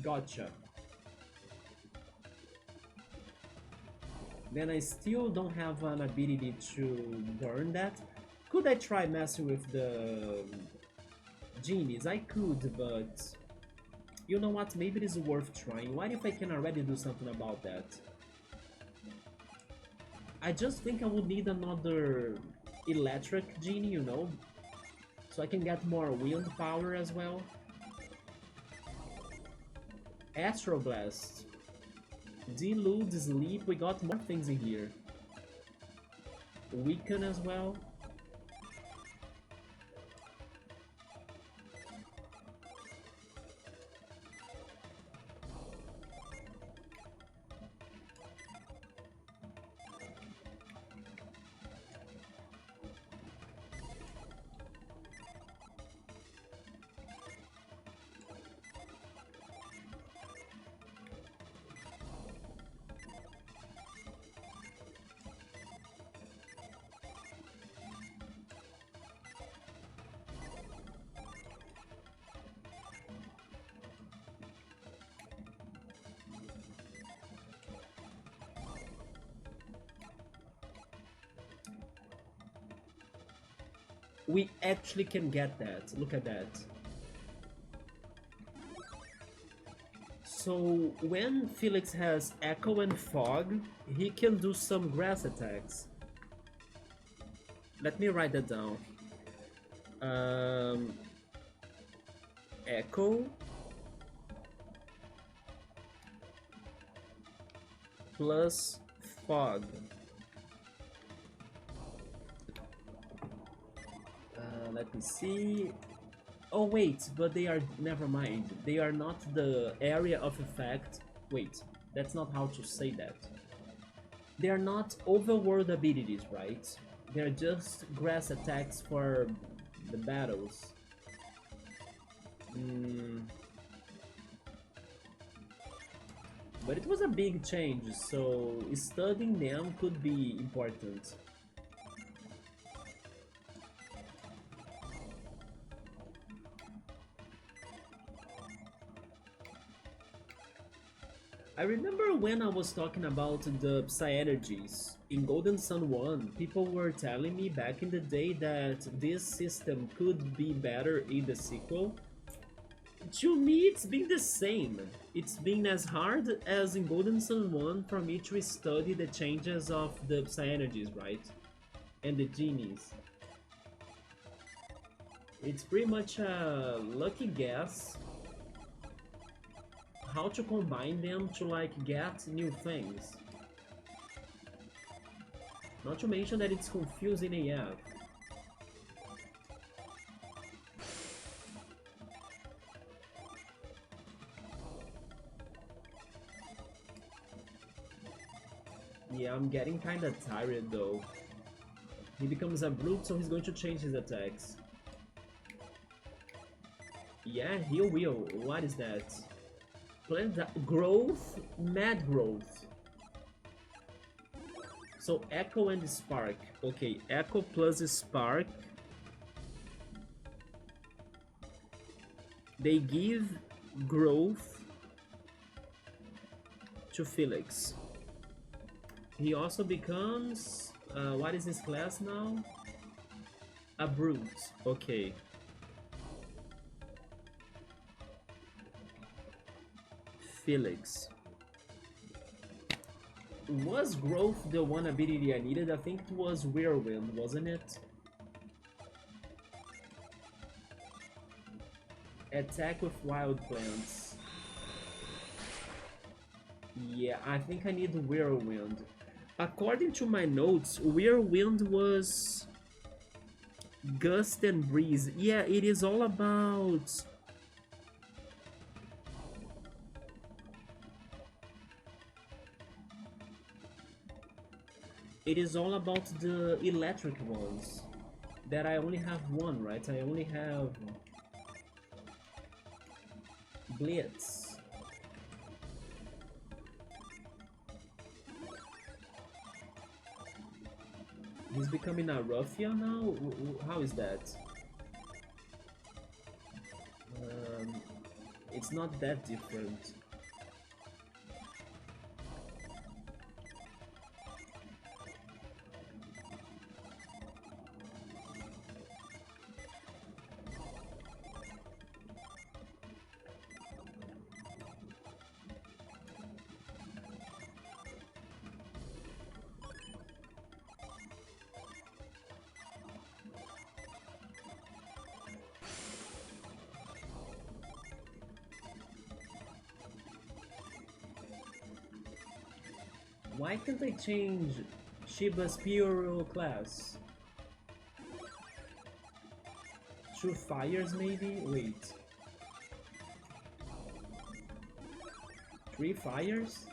Gotcha. Then I still don't have an ability to burn that. Could I try messing with the genies? I could, but you know what? Maybe it is worth trying. What if I can already do something about that? I just think I would need another electric genie, you know? So I can get more wind power as well. Astro Blast. Delude, Sleep, we got more things in here. Weaken as well. We actually can get that. Look at that. So when Felix has Echo and Fog, he can do some grass attacks. Let me write that down. Echo plus Fog. Let me see. Oh wait, but they are, never mind. They are not the area of effect. Wait, that's not how to say that. They are not overworld abilities, right? They're just grass attacks for the battles. But it was a big change, so studying them could be important. I remember when I was talking about the Psy-energies in Golden Sun 1, people were telling me back in the day that this system could be better in the sequel. To me, it's been the same. It's been as hard as in Golden Sun 1 for me to study the changes of the Psy-energies, right? And the genies. It's pretty much a lucky guess how to combine them to like get new things. Not to mention that it's confusing AF. Yeah, I'm getting kinda tired though. He becomes a brute, so he's going to change his attacks. Yeah, he will. What is that? Plant growth, mad growth. So Echo and Spark. Okay, Echo plus Spark. They give growth to Felix. He also becomes what is his class now? A brute. Okay. Felix. Was growth the one ability I needed? I think it was Whirlwind, wasn't it? Attack with wild plants. Yeah, I think I need Whirlwind. According to my notes, Whirlwind was Gust and Breeze. Yeah, it is all about... It is all about the electric ones. That I only have one, right? I only have... Blitz. He's becoming a Ruffia now? How is that? It's not that different. Why can't they change Shiba's Pyro class? 2 fires maybe? Wait. 3 fires?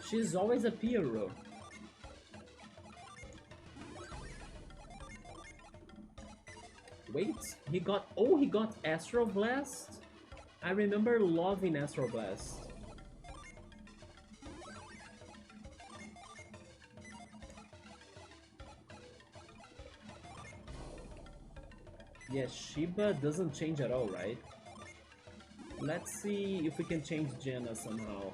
She's always a Pyro. Wait, he got... Oh, he got Astral Blast? I remember loving Astral Blast. Yeah, Shiba doesn't change at all, right? Let's see if we can change Jenna somehow.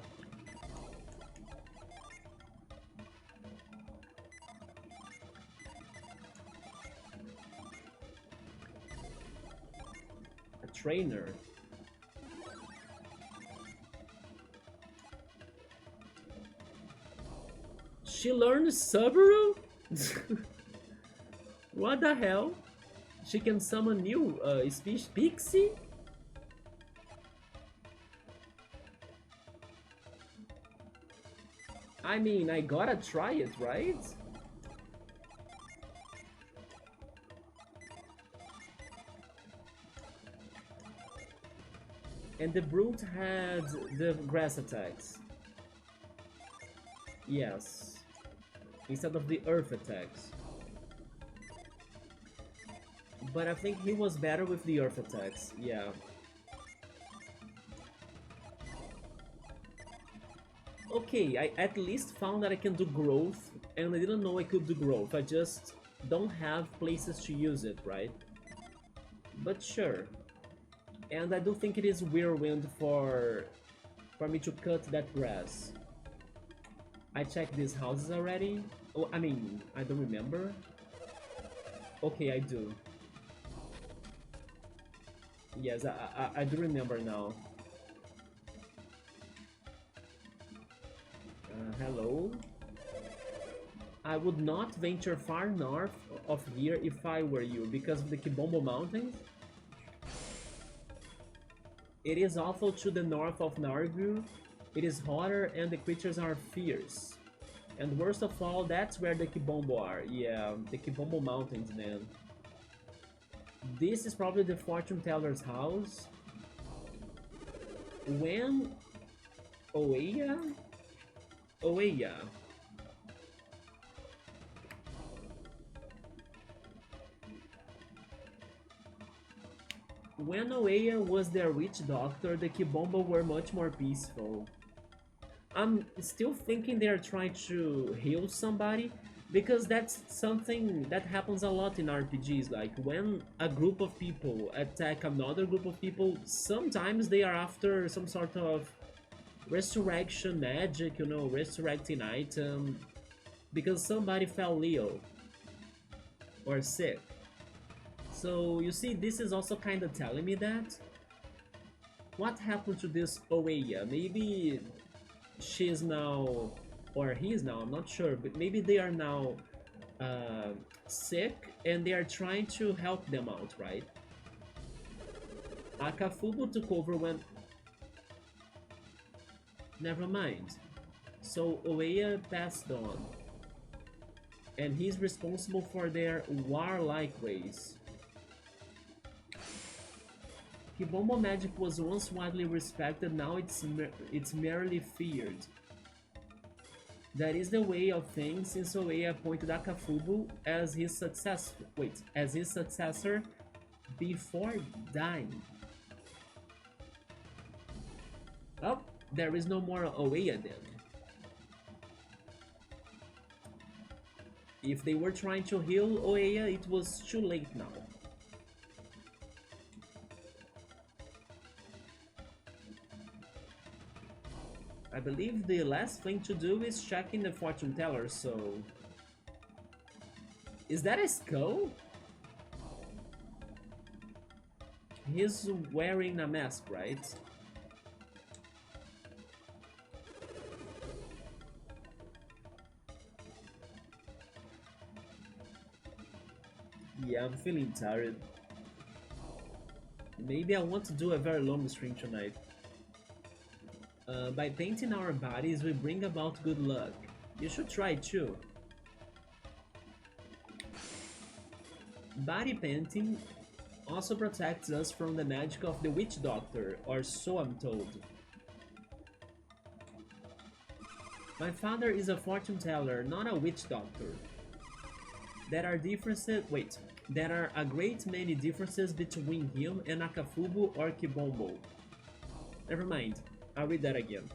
A trainer. She learned Subaru? What the hell? She can summon new species Pixie? I mean, I gotta try it, right? And the Brute had the grass attacks. Yes. Instead of the earth attacks. But I think he was better with the earth attacks, yeah. Okay, I at least found that I can do growth, and I didn't know I could do growth. I just don't have places to use it, right? But sure. And I do think it is whirlwind for me to cut that grass. I checked these houses already. Oh, I mean, I don't remember. Okay, I do. Yes, I do remember now. Hello? I would not venture far north of here if I were you, because of the Kibombo Mountains. It is awful to the north of Naribwe. It is hotter and the creatures are fierce. And worst of all, that's where the Kibombo are. Yeah, the Kibombo Mountains, man. This is probably the fortune teller's house. When Oeya? Oeya. When Oeya was their witch doctor, the Kibombo were much more peaceful. I'm still thinking they're trying to heal somebody, because that's something that happens a lot in RPGs. Like when a group of people attack another group of people, sometimes they are after some sort of resurrection magic, you know, resurrecting item, because somebody fell ill or sick. So you see, this is also kind of telling me that what happened to this Oeya? Maybe she is now, or he is now, I'm not sure, but maybe they are now sick and they are trying to help them out, right? Akafubu took over when... Never mind. So Oeya passed on, and he's responsible for their warlike ways. Kibombo magic was once widely respected, now it's merely feared. That is the way of things since Oeya appointed Akafubu as his successor before dying. Oh, there is no more Oeya then. If they were trying to heal Oeya, it was too late now. I believe the last thing to do is check in the fortune teller, so... Is that a skull? He's wearing a mask, right? Yeah, I'm feeling tired. Maybe I want to do a very long stream tonight. By painting our bodies, we bring about good luck. You should try it too. Body painting also protects us from the magic of the witch doctor, or so I'm told. My father is a fortune teller, not a witch doctor. There are a great many differences between him and Akafubu or Kibombo. Never mind. I'll read that again.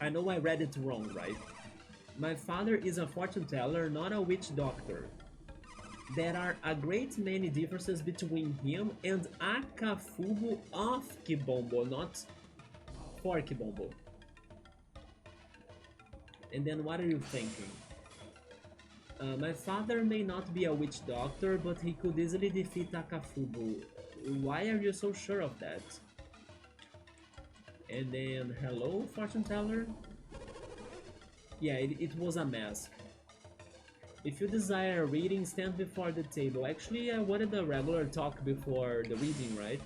I know I read it wrong, right? My father is a fortune teller, not a witch doctor. There are a great many differences between him and Akafubu of Kibombo, not for Kibombo. And then what are you thinking? My father may not be a witch doctor, but he could easily defeat Akafubu. Why are you so sure of that? And then, hello, fortune teller? Yeah, it was a mask. If you desire a reading, stand before the table. Actually, I wanted a regular talk before the reading, right?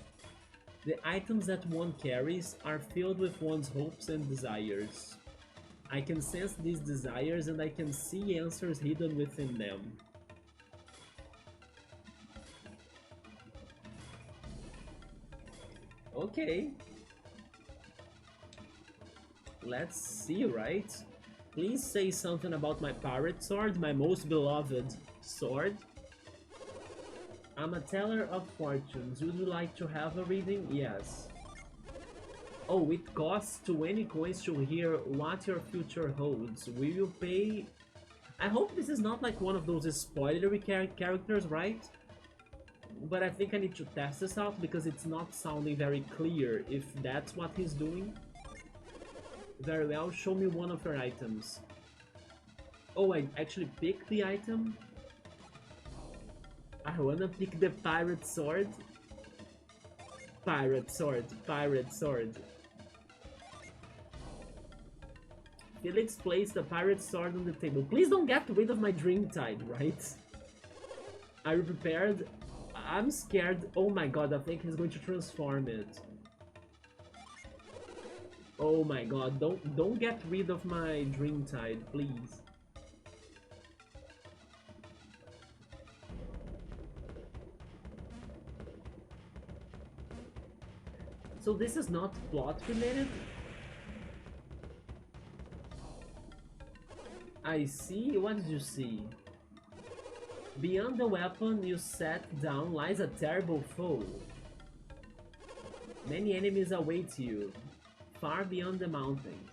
The items that one carries are filled with one's hopes and desires. I can sense these desires and I can see answers hidden within them. Okay. Let's see, right? Please say something about my pirate sword, my most beloved sword. I'm a teller of fortunes. Would you like to have a reading? Yes. Oh, it costs 20 coins to hear what your future holds. Will you pay? I hope this is not like one of those spoilery characters, right? But I think I need to test this out because it's not sounding very clear if that's what he's doing. Very well, show me one of your items. Oh, I actually picked the item? I wanna pick the pirate sword. Pirate sword, pirate sword. Felix placed the pirate sword on the table. Please don't get rid of my Dreamtide, right? Are you prepared? I'm scared. Oh my god, I think he's going to transform it. Oh my god, don't get rid of my Dreamtide, please. So this is not plot related? I see. What did you see? Beyond the weapon you set down lies a terrible foe. Many enemies await you, far beyond the mountains.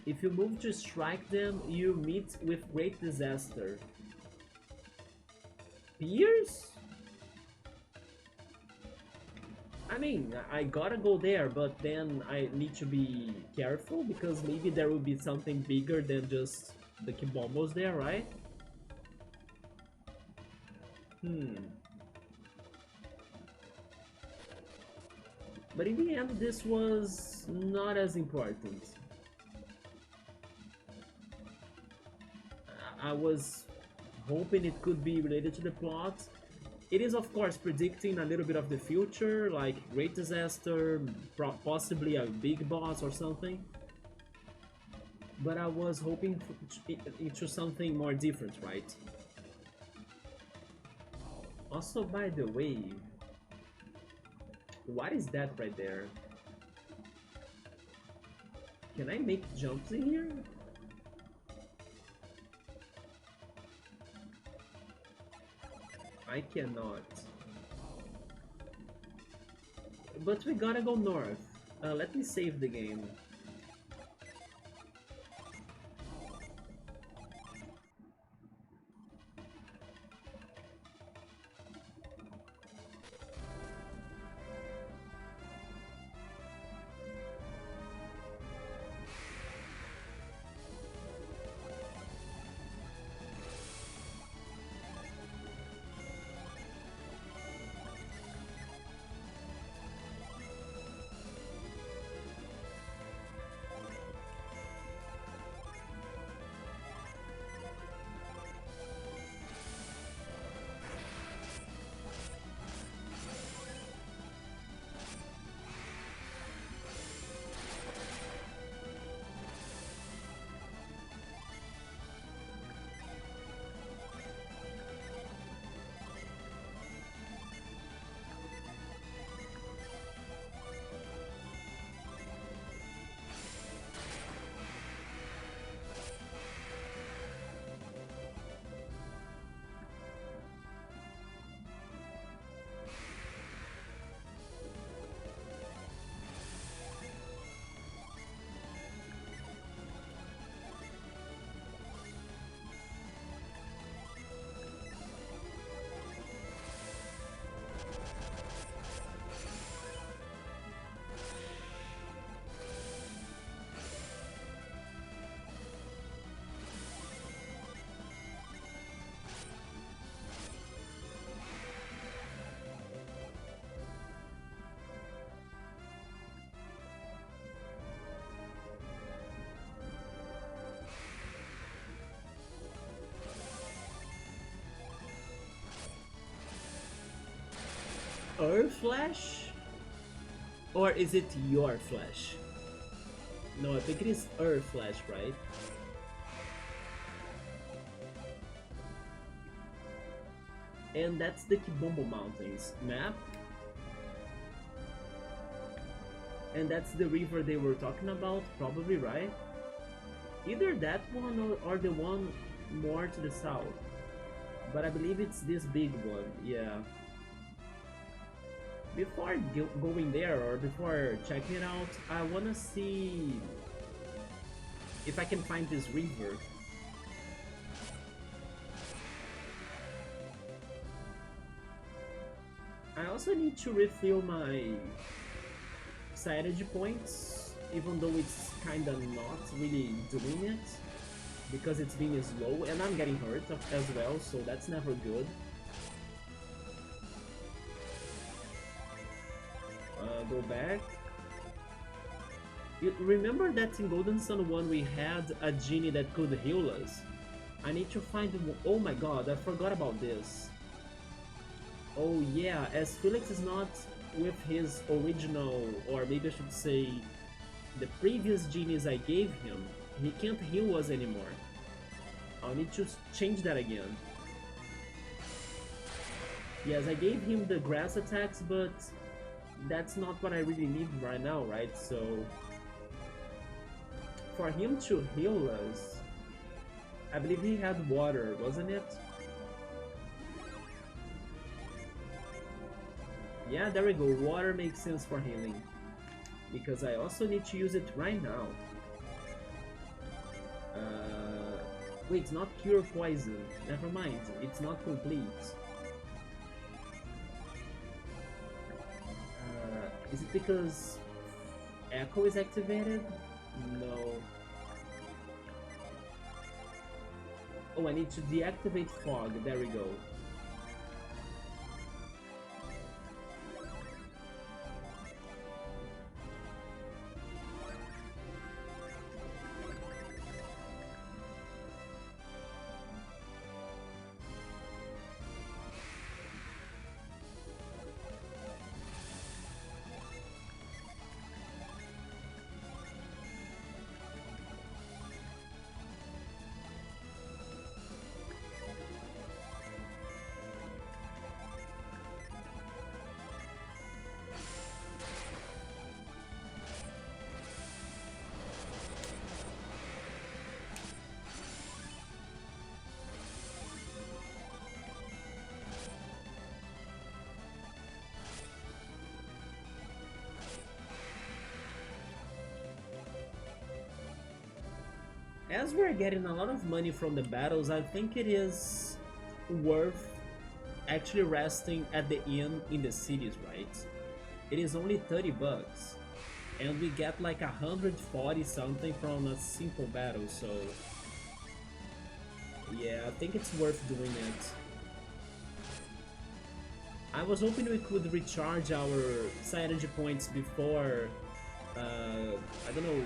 If you move to strike them, you meet with great disaster. Pierce? I mean, I gotta go there, but then I need to be careful because maybe there will be something bigger than just the Kibombos there, right? But in the end, this was not as important. I was hoping it could be related to the plot. It is, of course, predicting a little bit of the future, like great disaster, possibly a big boss or something. But I was hoping into something more different, right? Also, by the way, what is that right there? Can I make jumps in here? I cannot. But we gotta go north. Let me save the game. Our flesh? Or is it your flesh? No, I think it is our flesh, right? And that's the Kibombo Mountains map. And that's the river they were talking about, probably, right? Either that one or the one more to the south. But I believe it's this big one, yeah. Before going there or before checking it out, I wanna see if I can find this river. I also need to refill my strategy points, even though it's kinda not really doing it, because it's being slow and I'm getting hurt as well, so that's never good. Go back. Remember that in Golden Sun 1 we had a genie that could heal us? I need to find... Oh my god, I forgot about this. Oh yeah, as Felix is not with his original, or maybe I should say the previous genies I gave him, he can't heal us anymore. I'll need to change that again. Yes, I gave him the grass attacks, but that's not what I really need right now, right? So for him to heal us, I believe he had water, wasn't it? Yeah, there we go. Water makes sense for healing, because I also need to use it right now. Wait, not cure poison. Never mind, it's not complete. Is it because Echo is activated? No. Oh, I need to deactivate Fog. There we go. As we're getting a lot of money from the battles, I think it is worth actually resting at the inn in the cities, right? It is only 30 bucks, and we get like 140 something from a simple battle, so yeah, I think it's worth doing it. I was hoping we could recharge our synergy points before, I don't know,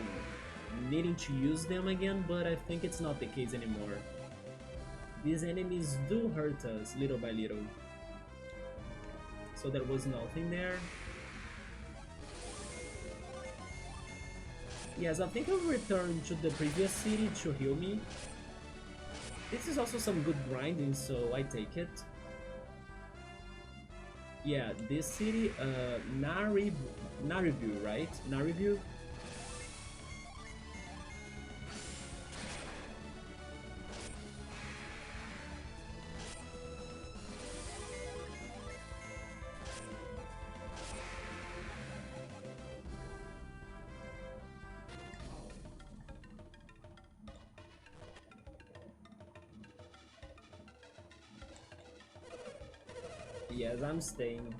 needing to use them again, but I think it's not the case anymore. These enemies do hurt us little by little. So there was nothing there. Yes, I think I'll return to the previous city to heal me. This is also some good grinding, so I take it. Yeah, this city, Naribwe, right? Naribwe? Yes, I'm staying.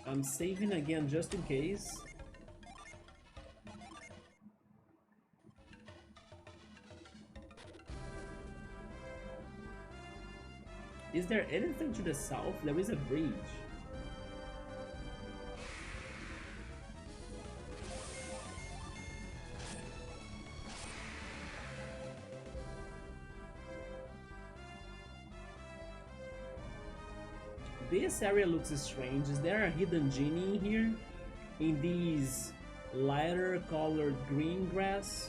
I'm saving again just in case. Is there anything to the south? There is a bridge. This area looks strange. Is there a hidden genie here? In these lighter colored green grass?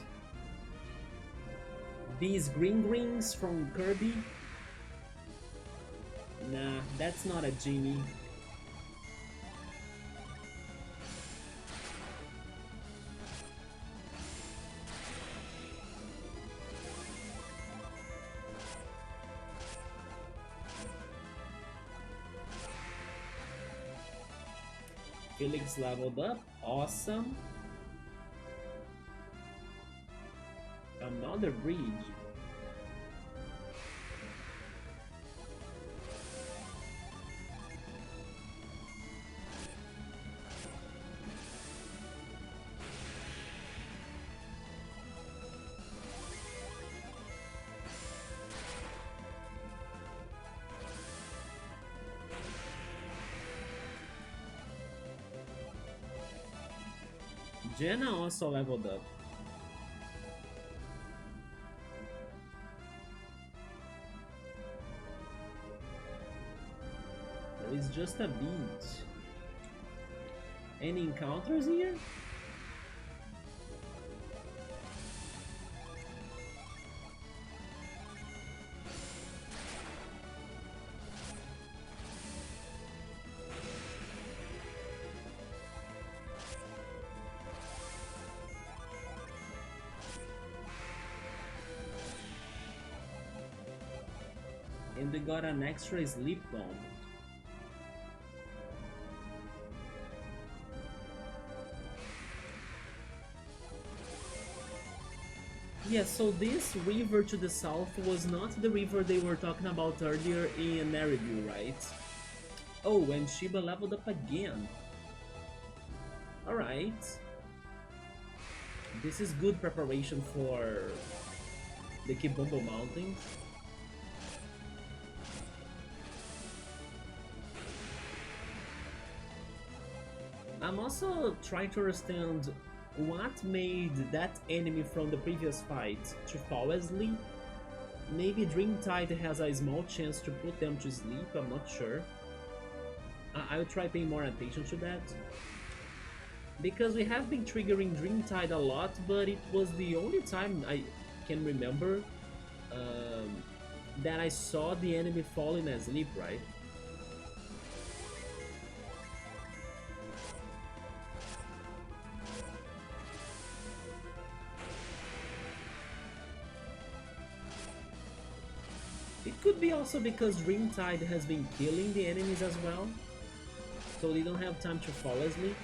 These green greens from Kirby? Nah, that's not a genie. Felix leveled up. Awesome. Another bridge. Jenna also leveled up. There is just a beach. Any encounters here? And we got an extra sleep bomb. Yeah, so this river to the south was not the river they were talking about earlier in Naribwe, right? Oh, and Shiba leveled up again. Alright. This is good preparation for the Kibombo Mountains. I'm also trying to understand what made that enemy from the previous fight to fall asleep. Maybe Dreamtide has a small chance to put them to sleep, I'm not sure. I'll try paying more attention to that. Because we have been triggering Dreamtide a lot, but it was the only time I can remember that I saw the enemy falling asleep, right? It could be also because Dreamtide has been killing the enemies as well, so they don't have time to fall asleep.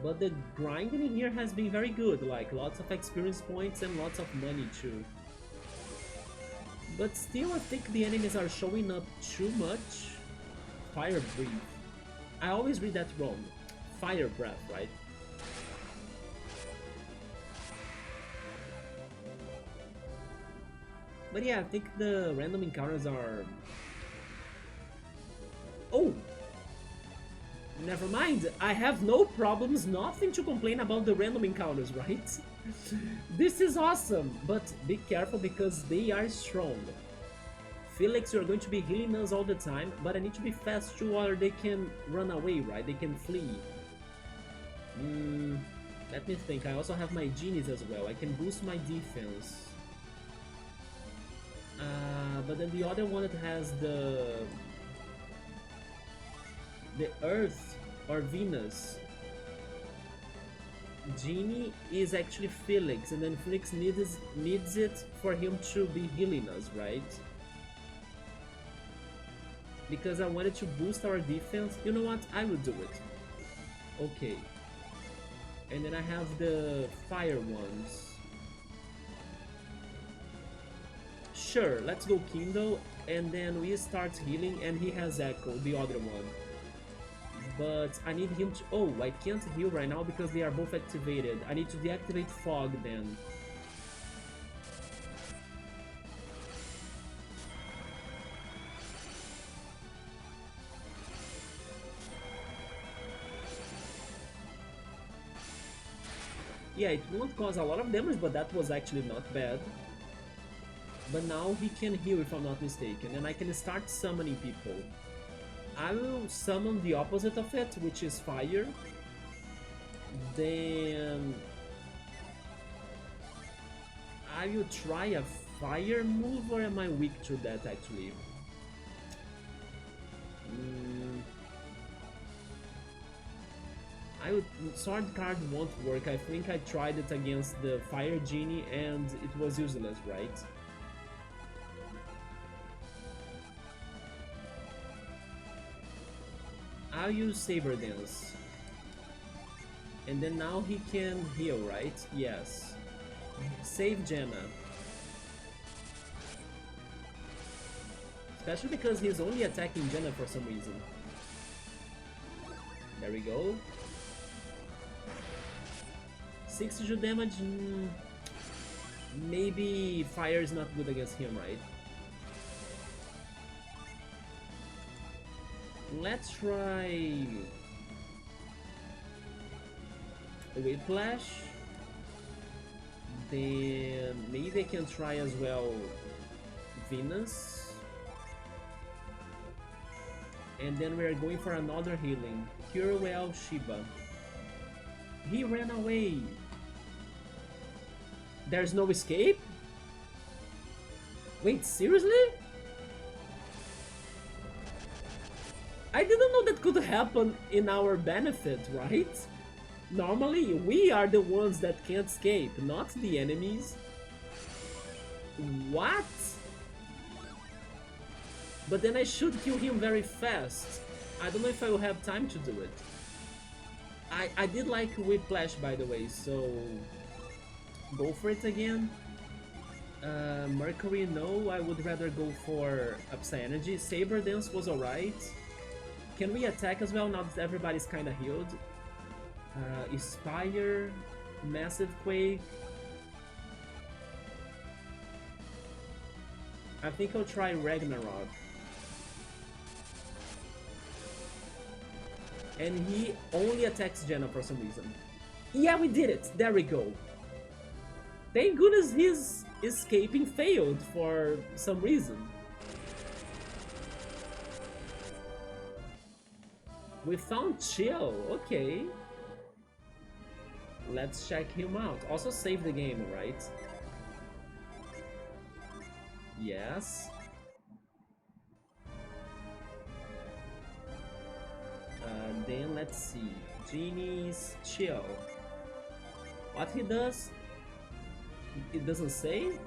But the grinding here has been very good, like lots of experience points and lots of money too. But still, I think the enemies are showing up too much. Fire breath. I always read that wrong. Fire breath, right? But yeah, I think the random encounters are... Oh! Never mind, I have no problems, nothing to complain about the random encounters, right? This is awesome, but be careful because they are strong. Felix, you're going to be healing us all the time, but I need to be fast too or they can run away, right? They can flee. Let me think, I also have my genies as well, I can boost my defense. But then the other one that has the Earth or Venus genie is actually Felix, and then Felix needs it for him to be healing us, right? Because I wanted to boost our defense. You know what? I will do it. Okay. And then I have the fire ones. Sure, let's go Kindle, and then we start healing, and he has Echo, the other one. But I need him to... Oh, I can't heal right now because they are both activated. I need to deactivate Fog then. Yeah, it won't cause a lot of damage, but that was actually not bad. But now he can heal if I'm not mistaken, and I can start summoning people. I will summon the opposite of it, which is fire. Then I will try a fire move, or am I weak to that actually? Sword card won't work. I think I tried it against the fire genie and it was useless, right? I'll use Saber Dance. And then now he can heal, right? Yes. Save Jenna. Especially because he's only attacking Jenna for some reason. There we go. 60 damage. Maybe fire is not good against him, right? Let's try Whiplash. Then maybe I can try as well Venus. And then we're going for another healing. Cure well Shiba. He ran away. There's no escape? Wait, seriously? I didn't know that could happen in our benefit, right? Normally, we are the ones that can't escape, not the enemies. What? But then I should kill him very fast. I don't know if I will have time to do it. I did like Whiplash, by the way, so go for it again. Mercury, no, I would rather go for Upside Energy. Saber Dance was alright. Can we attack as well now that everybody's kinda healed? Inspire, Massive Quake. I think I'll try Ragnarok. And he only attacks Jenna for some reason. Yeah, we did it! There we go. Thank goodness his escaping failed for some reason. We found Chill, okay. Let's check him out. Also save the game, right? Yes. Then let's see. Genie's Chill. What he does? It doesn't say?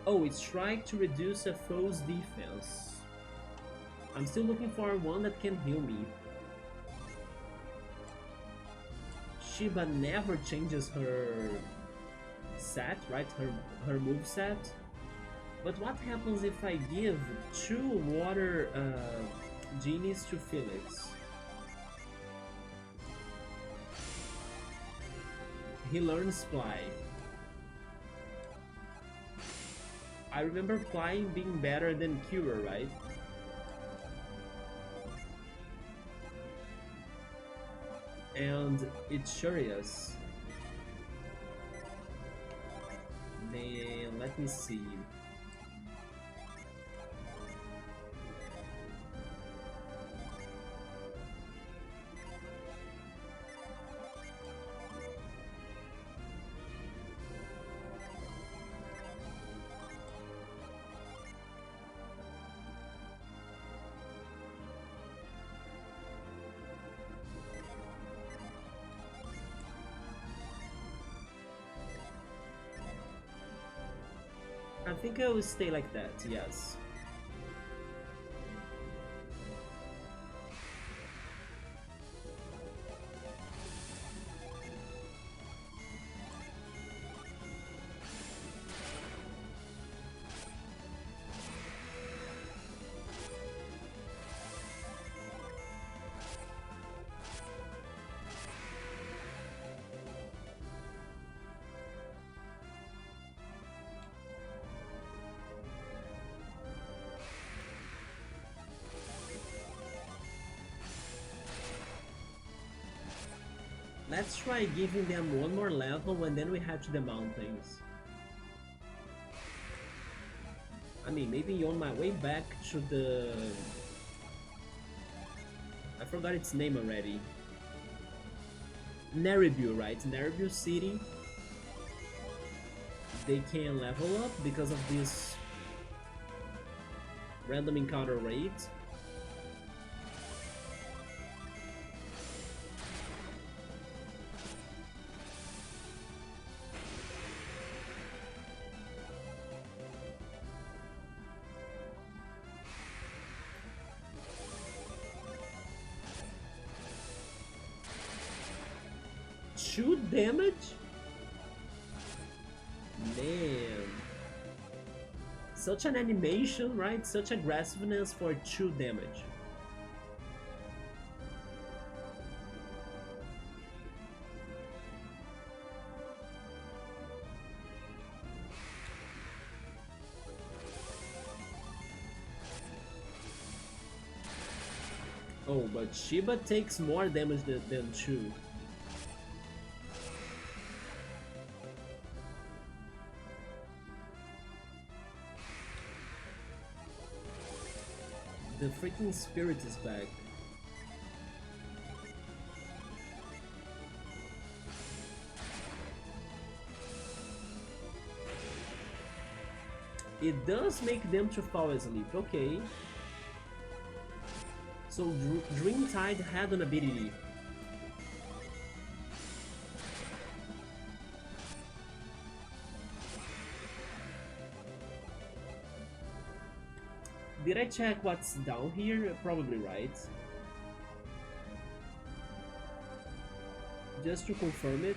Oh, it's Strike to reduce a foe's defense. I'm still looking for one that can heal me. Shiba never changes her set, right? Her move set. But what happens if I give 2 water genies to Felix? He learns Fly. I remember Flying being better than Cure, right? And it sure is. Then let me see. I think I will stay like that, yes. Let's try giving them one more level and then we head to the mountains. I mean, maybe on my way back to the... I forgot its name already. Naribwe, right? Naribwe City. They can level up because of this random encounter rate. 2 damage? Man. Such an animation, right? Such aggressiveness for 2 damage. Oh, but Shiba takes more damage than 2. The freaking spirit is back. It does make them to fall asleep, okay. So Dreamtide had an ability. Did I check what's down here? Probably right. Just to confirm it.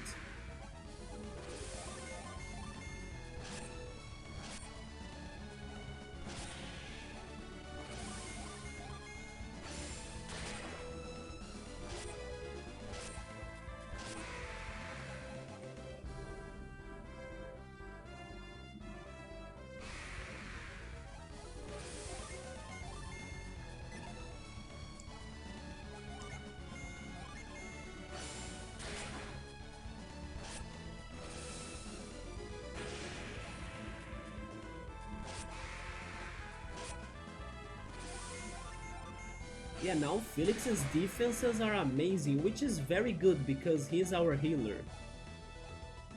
Yeah, now Felix's defenses are amazing, which is very good because he's our healer.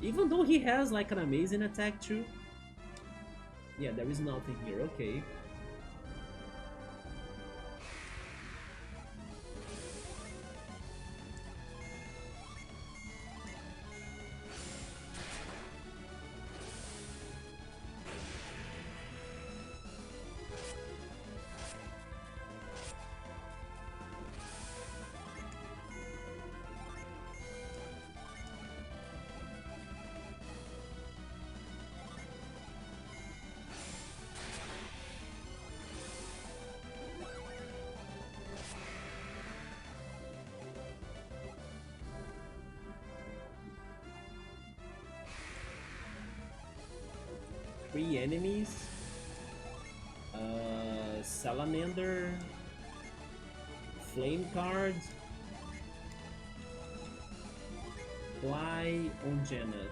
Even though he has like an amazing attack too. Yeah, there is nothing here, okay. Three enemies. Salamander. Flame card. Fly on Janet.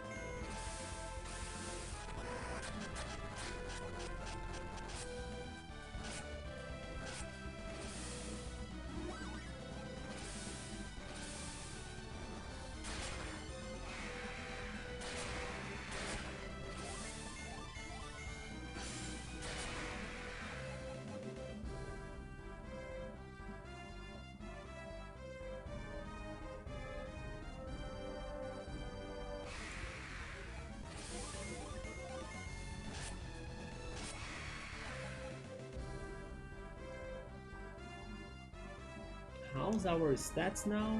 How's our stats now?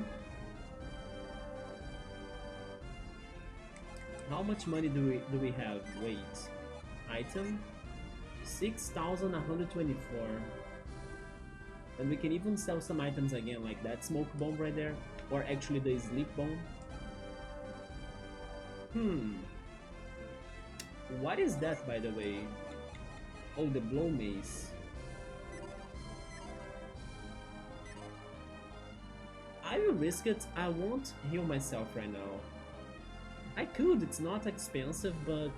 How much money do we have? Wait. Item? 6,124. And we can even sell some items again, like that smoke bomb right there. Or actually the sleep bomb. What is that, by the way? Oh, the blow mace. I will risk it. I won't heal myself right now. I could, it's not expensive, but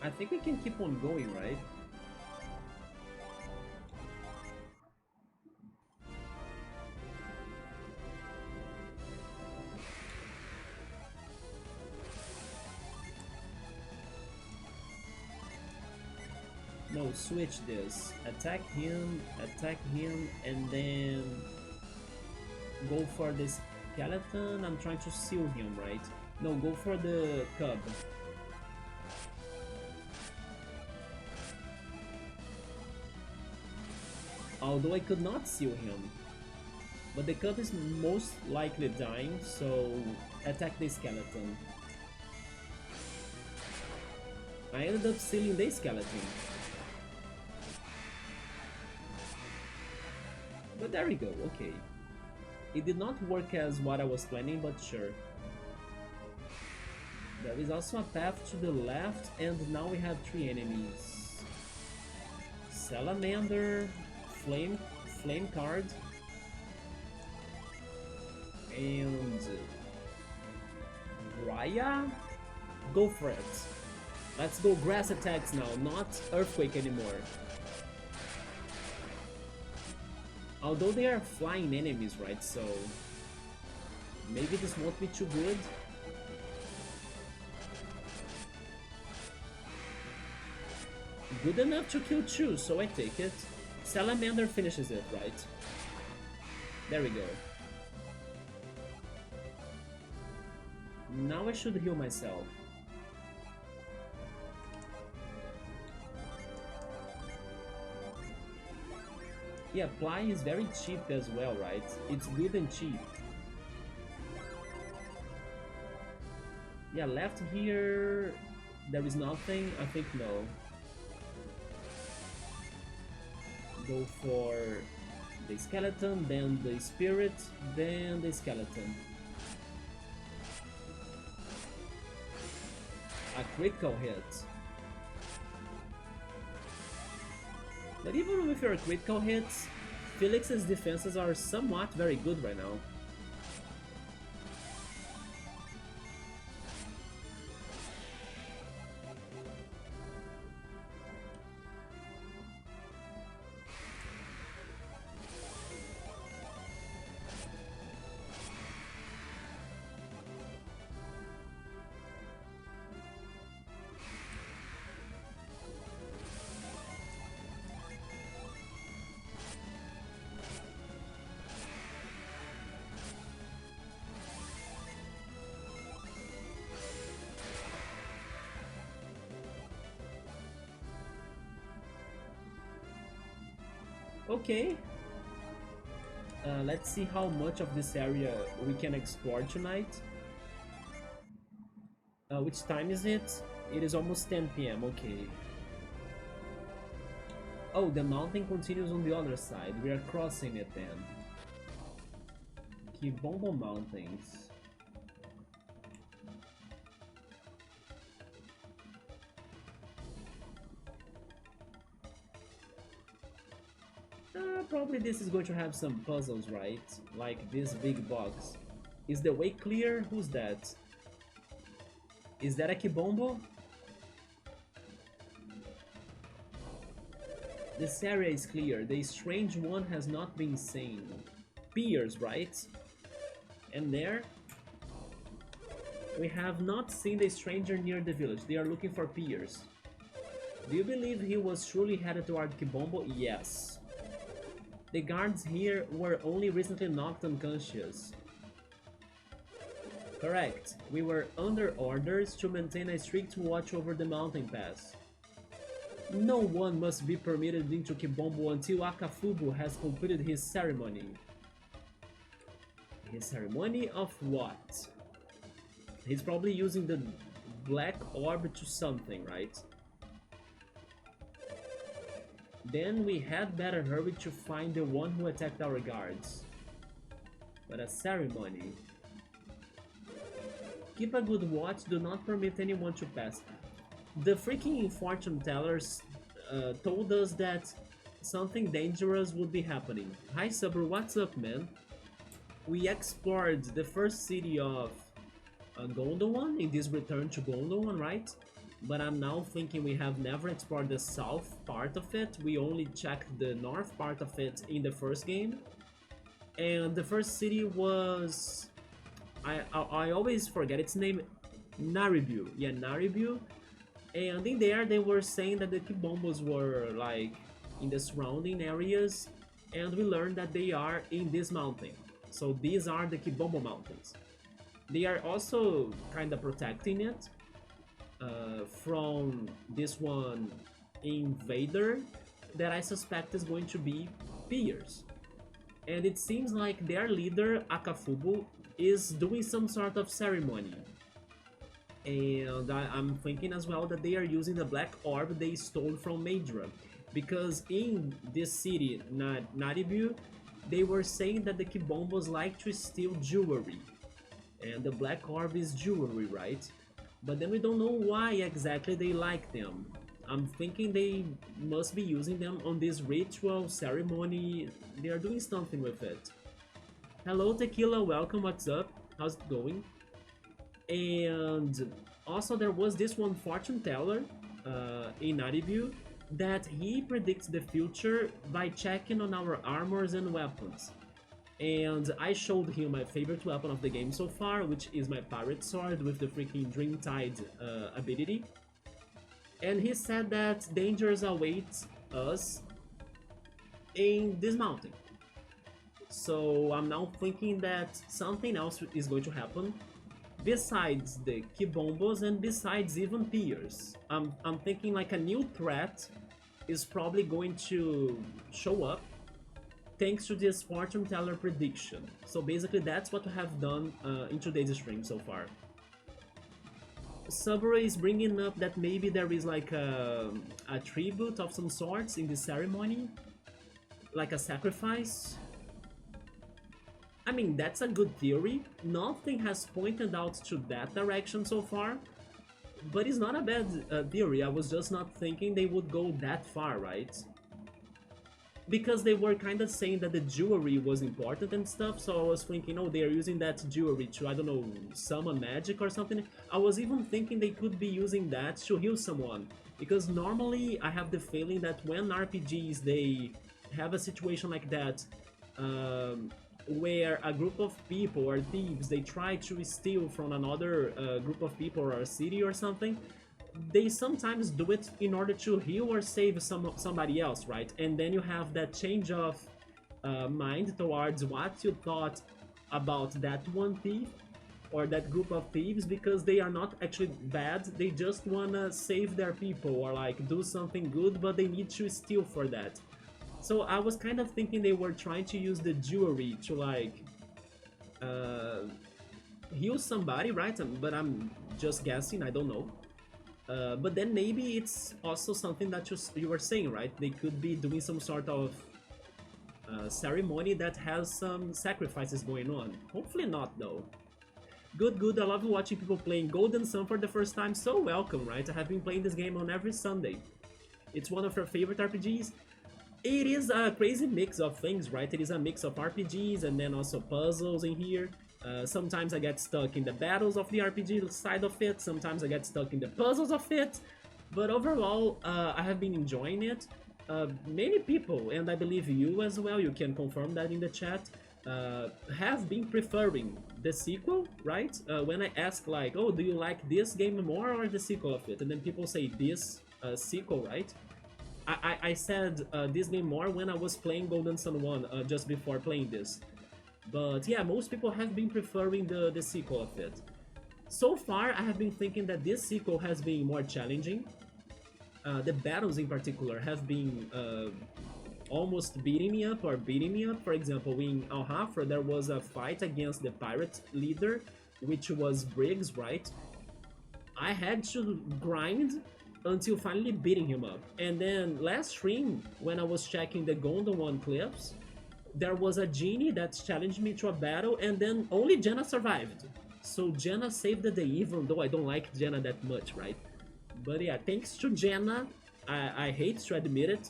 I think we can keep on going, right? No, switch this. Attack him, and then go for the skeleton. I'm trying to seal him, right? No, go for the cub. Although I could not seal him. But the cut is most likely dying, so attack the skeleton. I ended up sealing the skeleton. But there we go, okay. It did not work as what I was planning, but sure. There is also a path to the left, and now we have 3 enemies. Salamander, Flame card, and Riot? Go for it. Let's go grass attacks now, not earthquake anymore. Although they are flying enemies, right, so maybe this won't be too good. Good enough to kill 2, so I take it. Salamander finishes it, right? There we go. Now I should heal myself. Yeah, Ply is very cheap as well, right? It's good and cheap. Yeah, left here, there is nothing. I think no. Go for the skeleton, then the spirit, then the skeleton. A critical hit. But even with your critical hits, Felix's defenses are somewhat very good right now. Okay. Let's see how much of this area we can explore tonight. Which time is it? It is almost 10 p.m. Okay. Oh, the mountain continues on the other side. We are crossing it then. Kibombo Mountains. Probably this is going to have some puzzles, right? Like this big box. Is the way clear? Who's that? Is that a Kibombo? This area is clear. The strange one has not been seen. Piers, right? And there? We have not seen the stranger near the village. They are looking for Piers. Do you believe he was truly headed toward Kibombo? Yes. The guards here were only recently knocked unconscious. Correct. We were under orders to maintain a strict watch over the mountain pass. No one must be permitted into Kibombo until Akafubu has completed his ceremony. His ceremony of what? He's probably using the black orb to something, right? Then we had better hurry to find the one who attacked our guards. But a ceremony. Keep a good watch, do not permit anyone to pass. The freaking fortune tellers told us that something dangerous would be happening. Hi Subber, what's up, man? We explored the first city of Gondowan in this return to Gondowan, right? But I'm now thinking we have never explored the south part of it. We only checked the north part of it in the first game. And the first city was... I always forget its name. Naribwe. Yeah, Naribwe. And in there they were saying that the Kibombos were like in the surrounding areas. And we learned that they are in this mountain. So these are the Kibombo mountains. They are also kind of protecting it. From this one invader that I suspect is going to be Piers. and it seems like their leader, Akafubu, is doing some sort of ceremony. And I'm thinking as well that they are using the black orb they stole from Indra, because in this city, Naribwe, they were saying that the Kibombos like to steal jewelry, and the black orb is jewelry, right? But then we don't know why exactly they like them. I'm thinking they must be using them on this ritual ceremony. They are doing something with it. Hello Tequila, welcome, what's up? How's it going? And also there was this one fortune teller in Naribwe that he predicts the future by checking on our armors and weapons. And I showed him my favorite weapon of the game so far, which is my pirate sword with the freaking Dreamtide ability. And he said that dangers await us in this mountain. So I'm now thinking that something else is going to happen besides the Kibombos and besides even Piers. I'm thinking like a new threat is probably going to show up thanks to this fortune teller prediction. So basically that's what we have done in today's stream so far. Subway is bringing up that maybe there is like a tribute of some sorts in this ceremony, like a sacrifice. I mean, that's a good theory. Nothing has pointed out to that direction so far, but it's not a bad theory. I was just not thinking they would go that far, right? Because they were kind of saying that the jewelry was important and stuff, so I was thinking, oh, they are using that jewelry to, I don't know, summon magic or something. I was even thinking they could be using that to heal someone, because normally I have the feeling that when RPGs, they have a situation like that, where a group of people or thieves, they try to steal from another group of people or a city or something, they sometimes do it in order to heal or save somebody else, right? And then you have that change of mind towards what you thought about that one thief or that group of thieves, because they are not actually bad, they just wanna save their people or like do something good, but they need to steal for that. So I was kind of thinking they were trying to use the jewelry to like heal somebody, right? But I'm just guessing, I don't know. But then maybe it's also something that you were saying, right? They could be doing some sort of ceremony that has some sacrifices going on. Hopefully not, though. Good, I love watching people playing Golden Sun for the first time. So welcome, right? I have been playing this game on every Sunday. It's one of your favorite RPGs. It is a crazy mix of things, right? It is a mix of RPGs and then also puzzles in here. Sometimes I get stuck in the battles of the RPG side of it, sometimes I get stuck in the puzzles of it, but overall I have been enjoying it. Many people, and I believe you as well, you can confirm that in the chat, have been preferring the sequel, right? When I ask like, oh, do you like this game more or the sequel of it? And then people say this sequel, right? I said this game more when I was playing Golden Sun 1 just before playing this. But yeah, most people have been preferring the sequel of it. So far, I have been thinking that this sequel has been more challenging. The battles in particular have been almost beating me up or beating me up. For example, in Al-Hafra, there was a fight against the pirate leader, which was Briggs, right? I had to grind until finally beating him up. And then last stream, when I was checking the Gondowan Cliffs, there was a genie that challenged me to a battle, and then only Jenna survived. So Jenna saved the day, even though I don't like Jenna that much, right? But yeah, thanks to Jenna, I hate to admit it,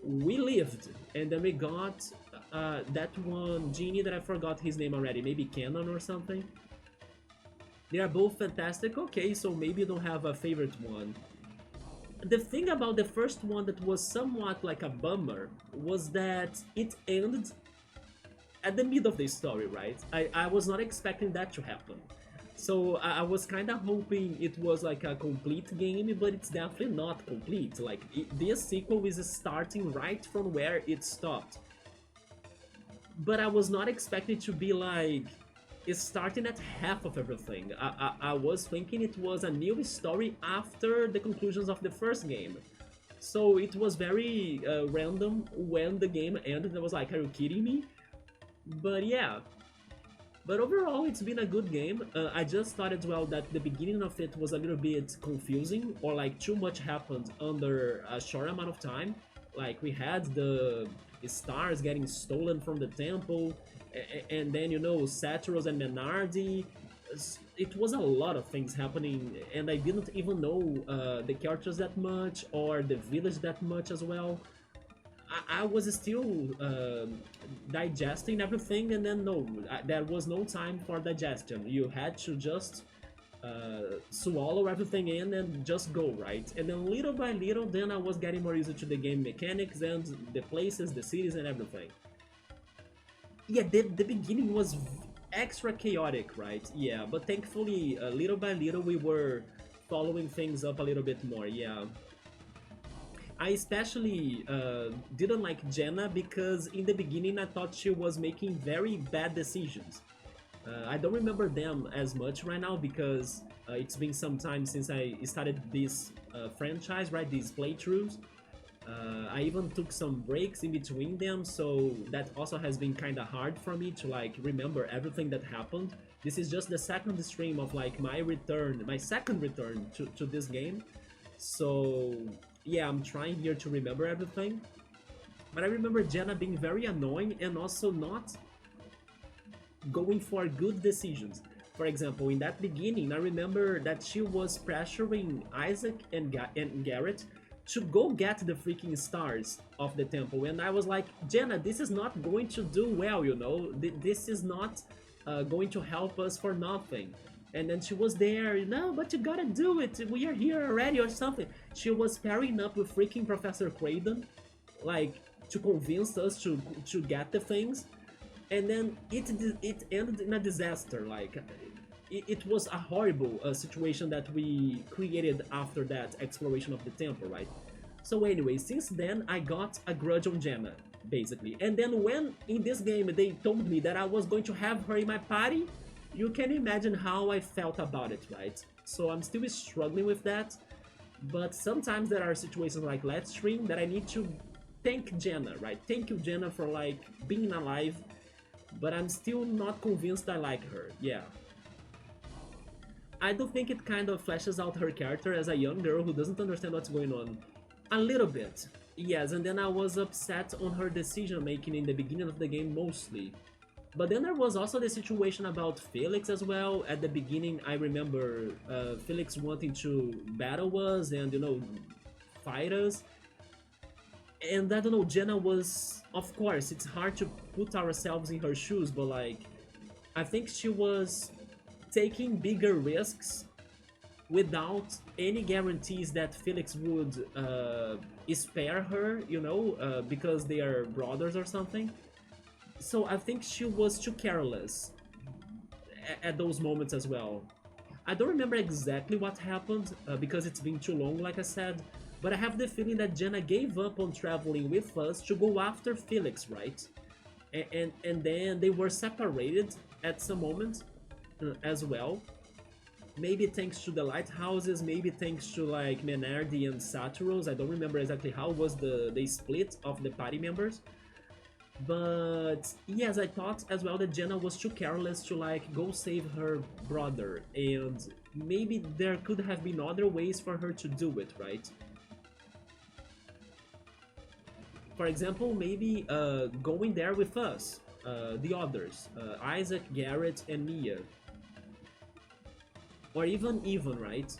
we lived. And then we got that one genie that I forgot his name already, maybe Canon or something. They are both fantastic. Okay, so maybe you don't have a favorite one. The thing about the first one that was somewhat like a bummer was that it ended at the mid of the story, right? I was not expecting that to happen. So I was kind of hoping it was like a complete game, but it's definitely not complete. Like, this sequel is starting right from where it stopped. But I was not expecting to be like, it's starting at half of everything. I was thinking it was a new story after the conclusions of the first game. So it was very random when the game ended. I was like, are you kidding me? But yeah, but overall, it's been a good game. I just thought as well that the beginning of it was a little bit confusing, or like too much happened under a short amount of time. Like we had the stars getting stolen from the temple, and then Saturos and Menardi. It was a lot of things happening, and I didn't even know the characters that much or the village that much as well. I was still digesting everything, and then no, there was no time for digestion. You had to just swallow everything in and just go, right? And then little by little, then I was getting more used to the game mechanics and the places, the cities, and everything. Yeah, the beginning was extra chaotic, right? Yeah, but thankfully, little by little, we were following things up a little bit more. Yeah. I especially didn't like Jenna because in the beginning I thought she was making very bad decisions. I don't remember them as much right now because it's been some time since I started this franchise, right? These playthroughs. I even took some breaks in between them, so that also has been kind of hard for me to like remember everything that happened. This is just the second stream of like my return, my second return to this game. So yeah, I'm trying here to remember everything. But I remember Jenna being very annoying and also not going for good decisions. For example, in that beginning, I remember that she was pressuring Isaac and Garrett to go get the freaking stars of the temple. And I was like, Jenna, this is not going to do well, you know? This is not going to help us for nothing. And then she was there, no, but you gotta do it. We are here already or something. She was pairing up with freaking Professor Craydon, like to convince us to get the things, and then it ended in a disaster. Like it was a horrible situation that we created after that exploration of the temple, right? So anyway, since then I got a grudge on Gemma, basically. And then when in this game they told me that I was going to have her in my party, you can imagine how I felt about it, right? So I'm still struggling with that, but sometimes there are situations like Let's Stream that I need to thank Jenna, right? Thank you, Jenna, for like being alive, but I'm still not convinced I like her. Yeah. I do think it kind of fleshes out her character as a young girl who doesn't understand what's going on. A little bit. Yes, and then I was upset on her decision making in the beginning of the game mostly. But then there was also the situation about Felix as well. At the beginning, I remember Felix wanting to battle us and, fight us. And I don't know, Jenna was, of course, it's hard to put ourselves in her shoes, but like, I think she was taking bigger risks without any guarantees that Felix would spare her, because they are brothers or something. So I think she was too careless at those moments as well. I don't remember exactly what happened because it's been too long, like I said, but I have the feeling that Jenna gave up on traveling with us to go after Felix, right? And then they were separated at some moment as well. Maybe thanks to the lighthouses, maybe thanks to like Menardi and Saturos. I don't remember exactly how was the split of the party members. But yes, I thought as well that Jenna was too careless to like go save her brother, and maybe there could have been other ways for her to do it, right? For example, maybe going there with us, the others, Isaac, Garrett, and Mia. Or even, right?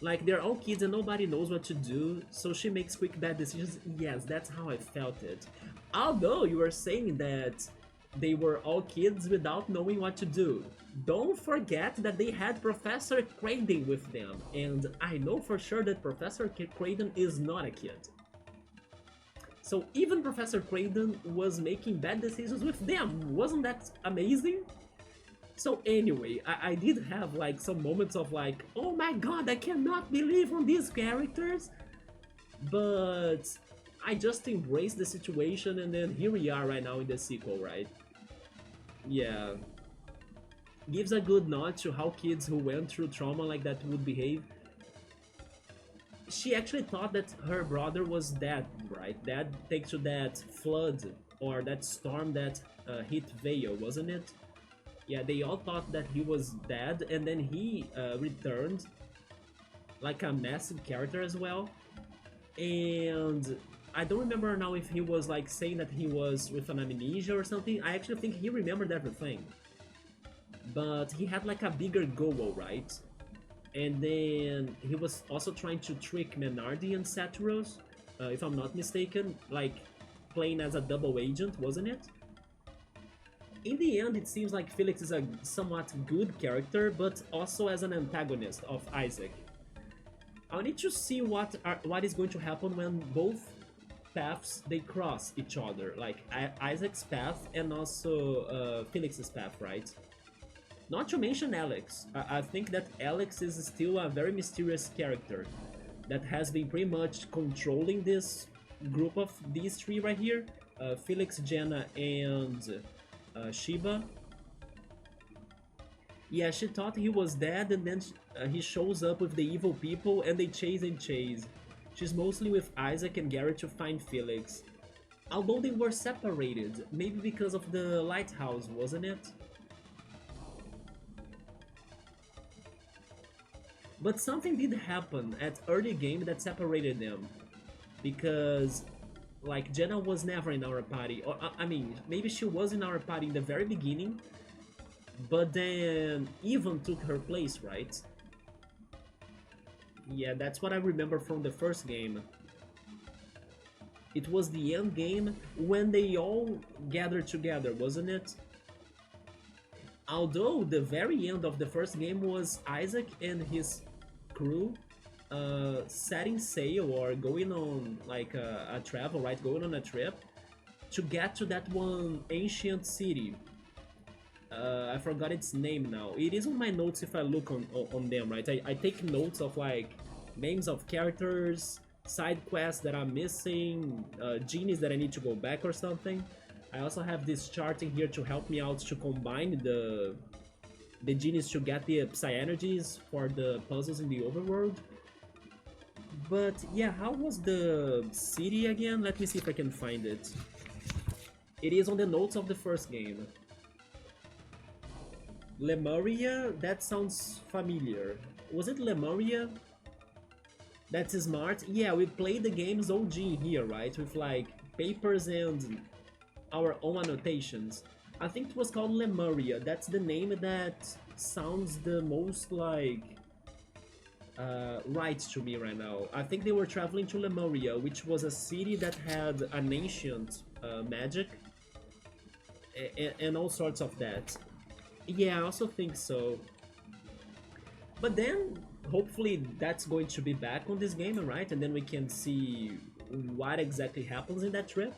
Like, they're all kids and nobody knows what to do, so she makes quick bad decisions. Yes, that's how I felt it. Although you were saying that they were all kids without knowing what to do. Don't forget that they had Professor Craydon with them, and I know for sure that Professor Craydon is not a kid. So even Professor Craydon was making bad decisions with them. Wasn't that amazing? So anyway, I did have like some moments of like, oh my god, I cannot believe on these characters, but I just embraced the situation, and then here we are right now in the sequel, right? Yeah. Gives a good nod to how kids who went through trauma like that would behave. She actually thought that her brother was dead, right? Dead thanks to that flood or that storm that hit Vale, wasn't it? Yeah, they all thought that he was dead, and then he returned like a massive character as well. And I don't remember now if he was like saying that he was with an amnesia or something. I actually think he remembered everything, but he had like a bigger goal, right? And then he was also trying to trick Menardi and Saturos, if I'm not mistaken, like playing as a double agent, wasn't it? In the end, it seems like Felix is a somewhat good character, but also as an antagonist of Isaac. I need to see what is going to happen when both paths they cross each other, like Isaac's path and also Felix's path, right? Not to mention Alex. I think that Alex is still a very mysterious character that has been pretty much controlling this group of these three right here, Felix, Jenna, and Shiba. Yeah, she thought he was dead, and then he shows up with the evil people, and they chase and chase. She's mostly with Isaac and Gary to find Felix. Although they were separated, maybe because of the lighthouse, wasn't it? But something did happen at early game that separated them, because like Jenna was never in our party, or I mean, maybe she was in our party in the very beginning, but then Ivan took her place, right? Yeah, that's what I remember from the first game. It was the end game when they all gathered together, wasn't it? Although the very end of the first game was Isaac and his crew setting sail or going on like a travel, right? Going on a trip to get to that one ancient city. I forgot its name now. It is on my notes if I look on them, right? I take notes of like names of characters, side quests that I'm missing, genies that I need to go back or something. I also have this chart in here to help me out to combine the genies to get the Psy-energies for the puzzles in the overworld. But yeah, how was the city again? Let me see if I can find it. It is on the notes of the first game. Lemuria? That sounds familiar. Was it Lemuria? That's smart. Yeah, we played the game's OG here, right? With like papers and our own annotations. I think it was called Lemuria. That's the name that sounds the most like right to me right now. I think they were traveling to Lemuria, which was a city that had an ancient magic and all sorts of that. Yeah, I also think so. But then, hopefully that's going to be back on this game, right? And then we can see what exactly happens in that trip.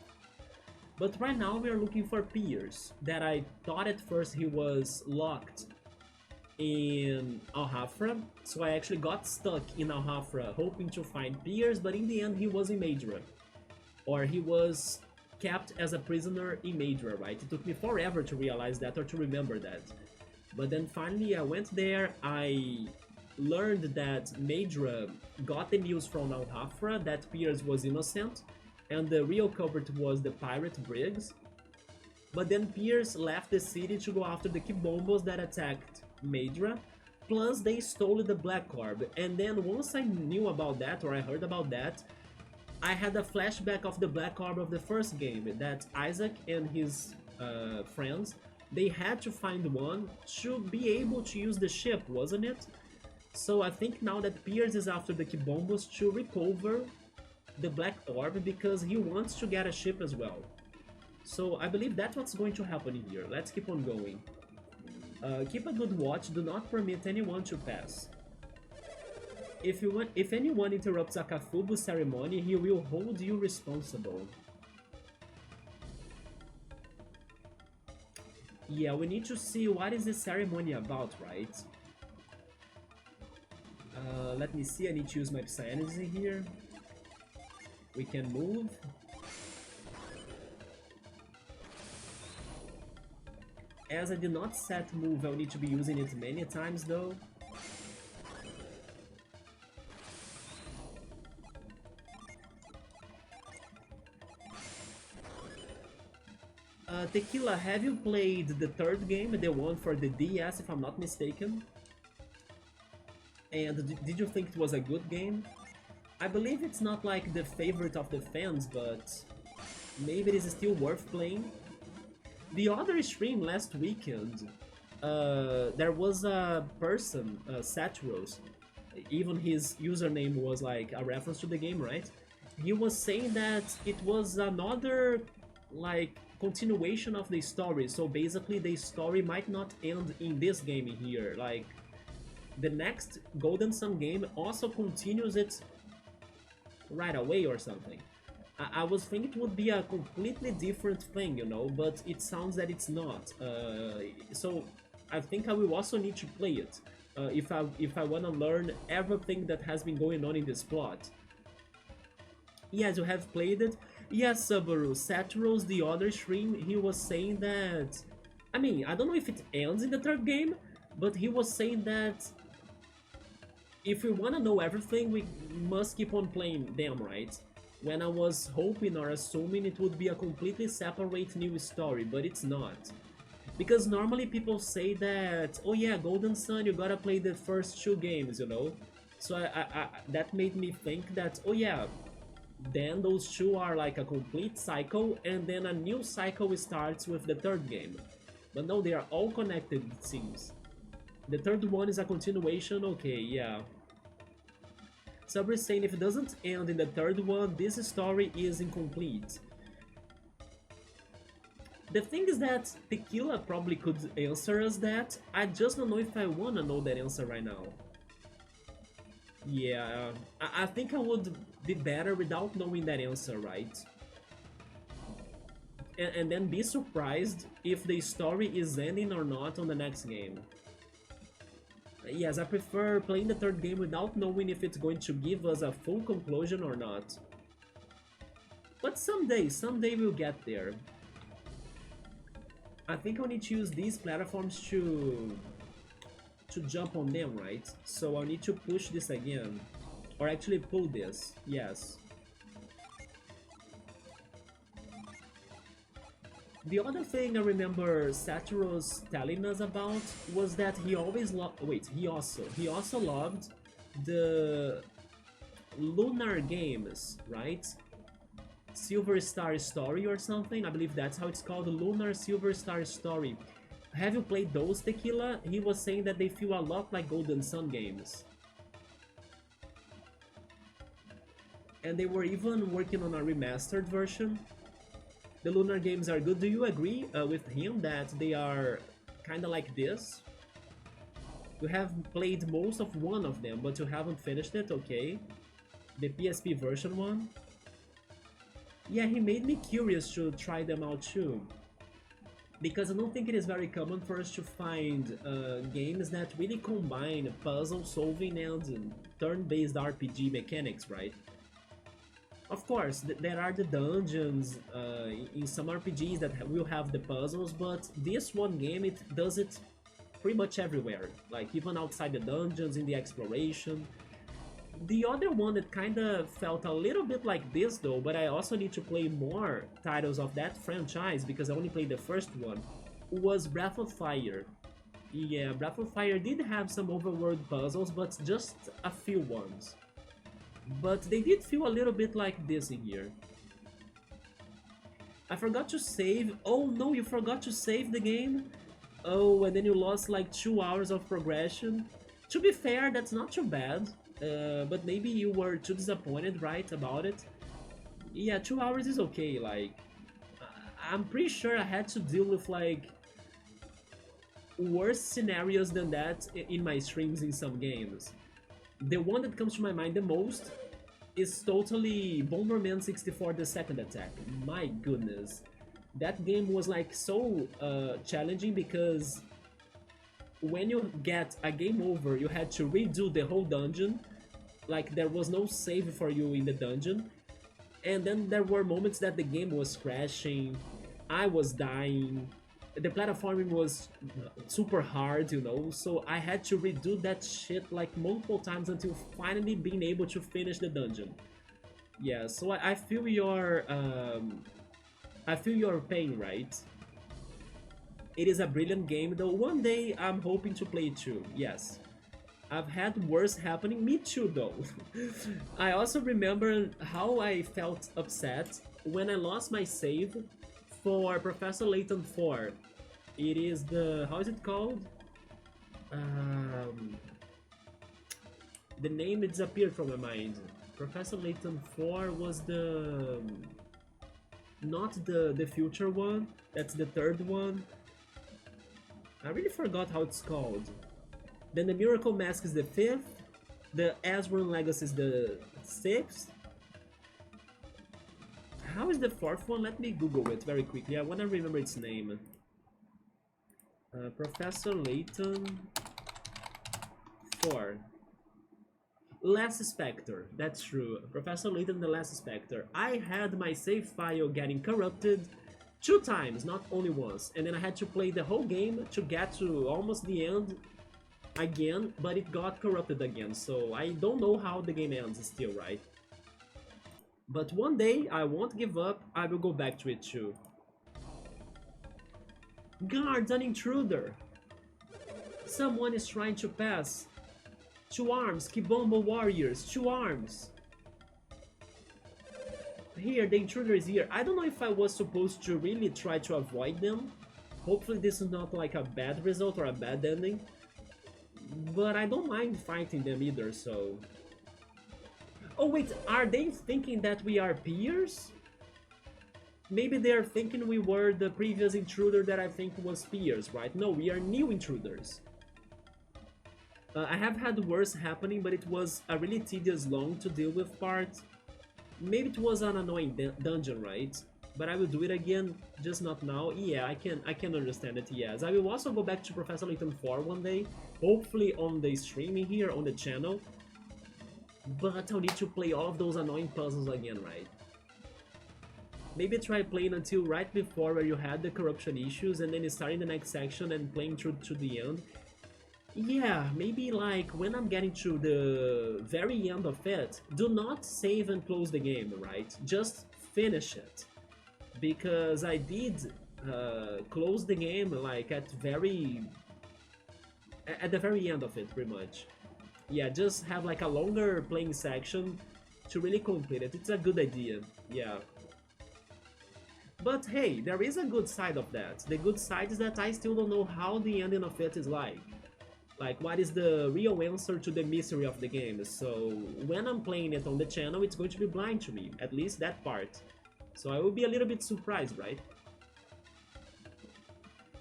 But right now we are looking for Piers, that I thought at first he was locked in Al-Hafra, so I actually got stuck in Al-Hafra hoping to find Piers, but in the end he was in Madra. Or he was kept as a prisoner in Madra, right? It took me forever to realize that or to remember that. But then finally I went there, I learned that Madra got the news from Al-Hafra that Piers was innocent, and the real culprit was the pirate Briggs. But then Piers left the city to go after the Kibombos that attacked Madra, plus they stole the Black Orb. And then once I knew about that, or I heard about that, I had a flashback of the Black Orb of the first game, that Isaac and his friends, they had to find one to be able to use the ship, wasn't it? So I think now that Piers is after the Kibombos to recover the Black Orb because he wants to get a ship as well. So I believe that's what's going to happen here. Let's keep on going. Keep a good watch, do not permit anyone to pass. If anyone interrupts a Kafubu ceremony, he will hold you responsible. Yeah, we need to see what is the ceremony about, right? Let me see, I need to use my Psy-energy here. We can move. As I did not set move, I'll need to be using it many times though. Tequila, have you played the third game, the one for the DS, if I'm not mistaken? And did you think it was a good game? I believe it's not like the favorite of the fans, but maybe it is still worth playing. The other stream last weekend, there was a person, Satros, even his username was like a reference to the game, right? He was saying that it was another like continuation of the story, so basically the story might not end in this game here, like the next Golden Sun game also continues it right away or something. I was thinking it would be a completely different thing, you know, but it sounds that it's not. So I think I will also need to play it if I want to learn everything that has been going on in this plot. Yes, you have played it. Yes, Subaru. Saturos, the other stream, he was saying that. I mean, I don't know if it ends in the third game, but he was saying that if we want to know everything, we must keep on playing them, right? When I was hoping or assuming it would be a completely separate new story, but it's not. Because normally people say that, oh yeah, Golden Sun, you gotta play the first two games, you know? So that made me think that, oh yeah, then those two are like a complete cycle, and then a new cycle starts with the third game. But no, they are all connected, it seems. The third one is a continuation, okay, yeah. Sabri is saying if it doesn't end in the third one, this story is incomplete. The thing is that Tequila probably could answer us that. I just don't know if I wanna know that answer right now. Yeah, I think I would be better without knowing that answer, right? And then be surprised if the story is ending or not on the next game. Yes, I prefer playing the third game without knowing if it's going to give us a full conclusion or not. But someday we'll get there. I think I'll need to use these platforms to jump on them, right? So I'll need to push this again. Or actually pull this, yes. The other thing I remember Saturos telling us about was that he always loved. Wait, he also loved the lunar games, right? Silver Star Story or something. I believe that's how it's called, Lunar Silver Star Story. Have you played those, Tequila? He was saying that they feel a lot like Golden Sun games. And they were even working on a remastered version. The Lunar games are good. Do you agree with him that they are kind of like this? You have played most of one of them, but you haven't finished it, okay? The PSP version one? Yeah, he made me curious to try them out too. Because I don't think it is very common for us to find games that really combine puzzle solving and turn-based RPG mechanics, right? Of course, there are the dungeons in some RPGs that will have the puzzles, but this one game, it does it pretty much everywhere, like even outside the dungeons, in the exploration. The other one that kinda felt a little bit like this though, but I also need to play more titles of that franchise because I only played the first one, was Breath of Fire. Yeah, Breath of Fire did have some overworld puzzles, but just a few ones. But they did feel a little bit like this in here. I forgot to save. Oh no, you forgot to save the game? Oh, and then you lost like 2 hours of progression. To be fair, that's not too bad. But maybe you were too disappointed, right, about it? Yeah, 2 hours is okay, like... I'm pretty sure I had to deal with like... worse scenarios than that in my streams in some games. The one that comes to my mind the most is totally Bomberman 64 The Second Attack. My goodness. That game was like so challenging because when you get a game over, you had to redo the whole dungeon. Like there was no save for you in the dungeon. And then there were moments that the game was crashing, I was dying, the platforming was super hard, you know, so I had to redo that shit like multiple times until finally being able to finish the dungeon. Yeah, so I feel your pain, right? It is a brilliant game, though one day I'm hoping to play it too, yes. I've had worse happening, me too though. I also remember how I felt upset when I lost my save for Professor Layton 4. It is the, how is it called? The name disappeared from my mind. Professor Layton 4 was the... not the future one, that's the third one. I really forgot how it's called. Then the Miracle Mask is the 5th, the Azron Legacy is the 6th. How is the 4th one? Let me Google it very quickly, I want to remember its name. Professor Layton 4. Last Spectre, that's true. Professor Layton the Last Spectre. I had my save file getting corrupted 2 times, not only once. And then I had to play the whole game to get to almost the end again, but it got corrupted again. So I don't know how the game ends still, right? But one day, I won't give up, I will go back to it too. Guards, an intruder! Someone is trying to pass. 2 arms, Kibombo warriors, 2 arms. Here, the intruder is here. I don't know if I was supposed to really try to avoid them. Hopefully this is not like a bad result or a bad ending. But I don't mind fighting them either, so... Oh wait, are they thinking that we are peers? Maybe they're thinking we were the previous intruder that I think was peers, right? No, we are new intruders. I have had worse happening, but it was a really tedious, long to deal with part. Maybe it was an annoying dungeon, right? But I will do it again, just not now. Yeah, I can understand it, yes. I will also go back to Professor Layton 4 one day, hopefully on the streaming here, on the channel. But I'll need to play all of those annoying puzzles again, right? Maybe try playing until right before where you had the corruption issues, and then you start in the next section and playing through to the end. Yeah, maybe like when I'm getting to the very end of it, do not save and close the game, right? Just finish it. Because I did close the game like at the very end of it, pretty much. Yeah, just have like a longer playing section to really complete it. It's a good idea, yeah. But hey, there is a good side of that. The good side is that I still don't know how the ending of it is like. Like, what is the real answer to the mystery of the game? So, when I'm playing it on the channel, it's going to be blind to me, at least that part. So I will be a little bit surprised, right?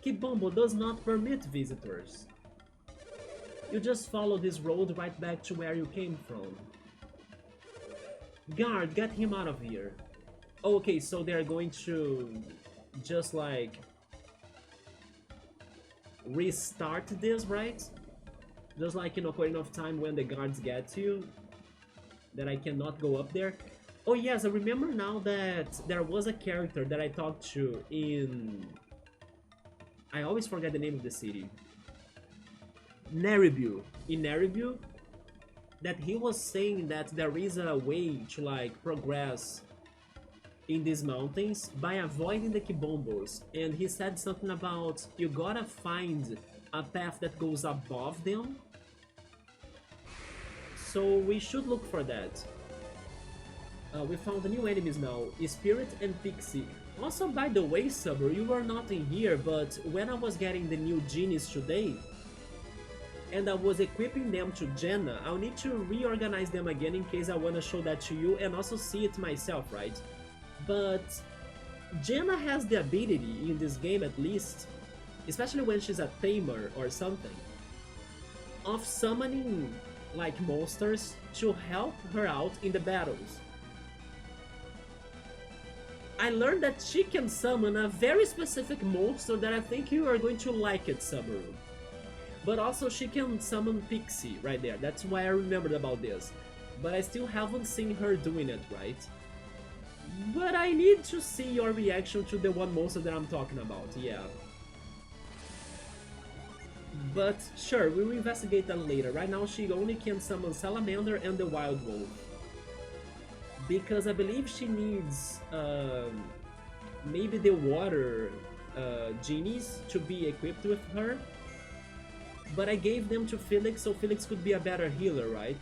Kibombo does not permit visitors. You just follow this road right back to where you came from. Guard, get him out of here. Okay, so they're going to just like restart this, right? Just like in Ocarina of Time when the guards get to you, that I cannot go up there. Oh yes, I remember now that there was a character that I talked to in... I always forget the name of the city. Naribwe. In Naribwe, that he was saying that there is a way to like progress in these mountains by avoiding the Kibombos, and he said something about you gotta find a path that goes above them, so we should look for that. We found the new enemies now, Spirit and Pixie. Also, by the way, Subber, you were not in here, but when I was getting the new genies today, and I was equipping them to Jenna, I'll need to reorganize them again in case I want to show that to you and also see it myself, right? But Jenna has the ability, in this game at least, especially when she's a tamer or something, of summoning like monsters to help her out in the battles. I learned that she can summon a very specific monster that I think you are going to like it, Subaru. But also she can summon Pixie right there, that's why I remembered about this. But I still haven't seen her doing it, right? But I need to see your reaction to the one monster that I'm talking about, yeah. But sure, we will investigate that later. Right now she only can summon Salamander and the Wild Wolf. Because I believe she needs maybe the water genies to be equipped with her, but I gave them to Felix so Felix could be a better healer, right?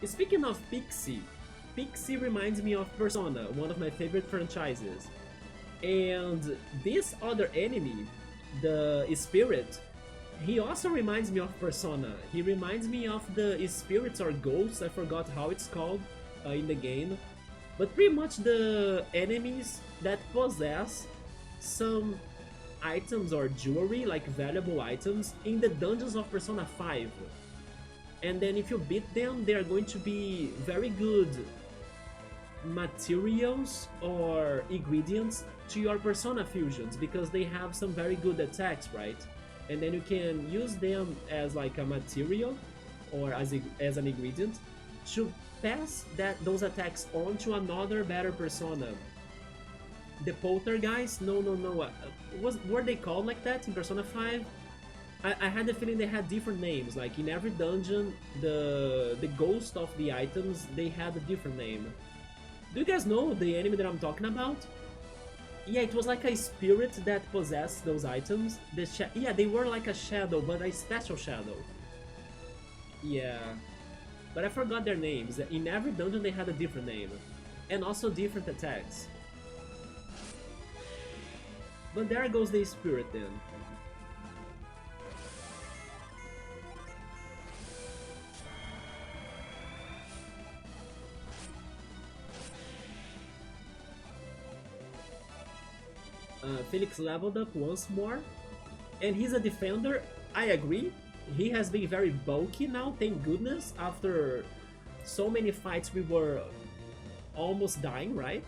Speaking of Pixie, Pixie reminds me of Persona, one of my favorite franchises. And this other enemy, the Spirit, he also reminds me of Persona. He reminds me of the spirits or ghosts, I forgot how it's called in the game. But pretty much the enemies that possess some items or jewelry, like valuable items, in the dungeons of Persona 5. And then if you beat them, they are going to be very good materials or ingredients to your Persona fusions because they have some very good attacks, right? And then you can use them as like a material or as an ingredient to pass those attacks on to another better Persona. The Poltergeist? No. Were they called like that in Persona 5? I had the feeling they had different names. Like in every dungeon, the ghost of the items, they had a different name. Do you guys know the enemy that I'm talking about? Yeah, it was like a spirit that possessed those items. Yeah, they were like a shadow, but a special shadow. Yeah, but I forgot their names. In every dungeon they had a different name. And also different attacks. But there goes the spirit then. Felix leveled up once more, and he's a defender. I agree. He has been very bulky now, thank goodness. After so many fights, we were almost dying, right?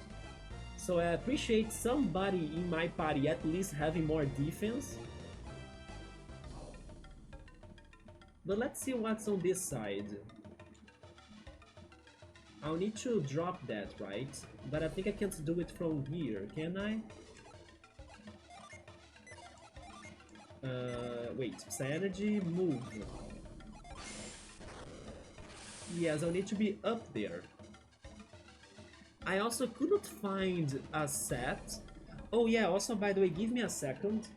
So I appreciate somebody in my party at least having more defense. But let's see what's on this side. I'll need to drop that, right? But I think I can't do it from here, can I? Wait, Psynergy, move. Yes, I'll need to be up there. I also couldn't find a set. Oh yeah, also by the way, give me a second.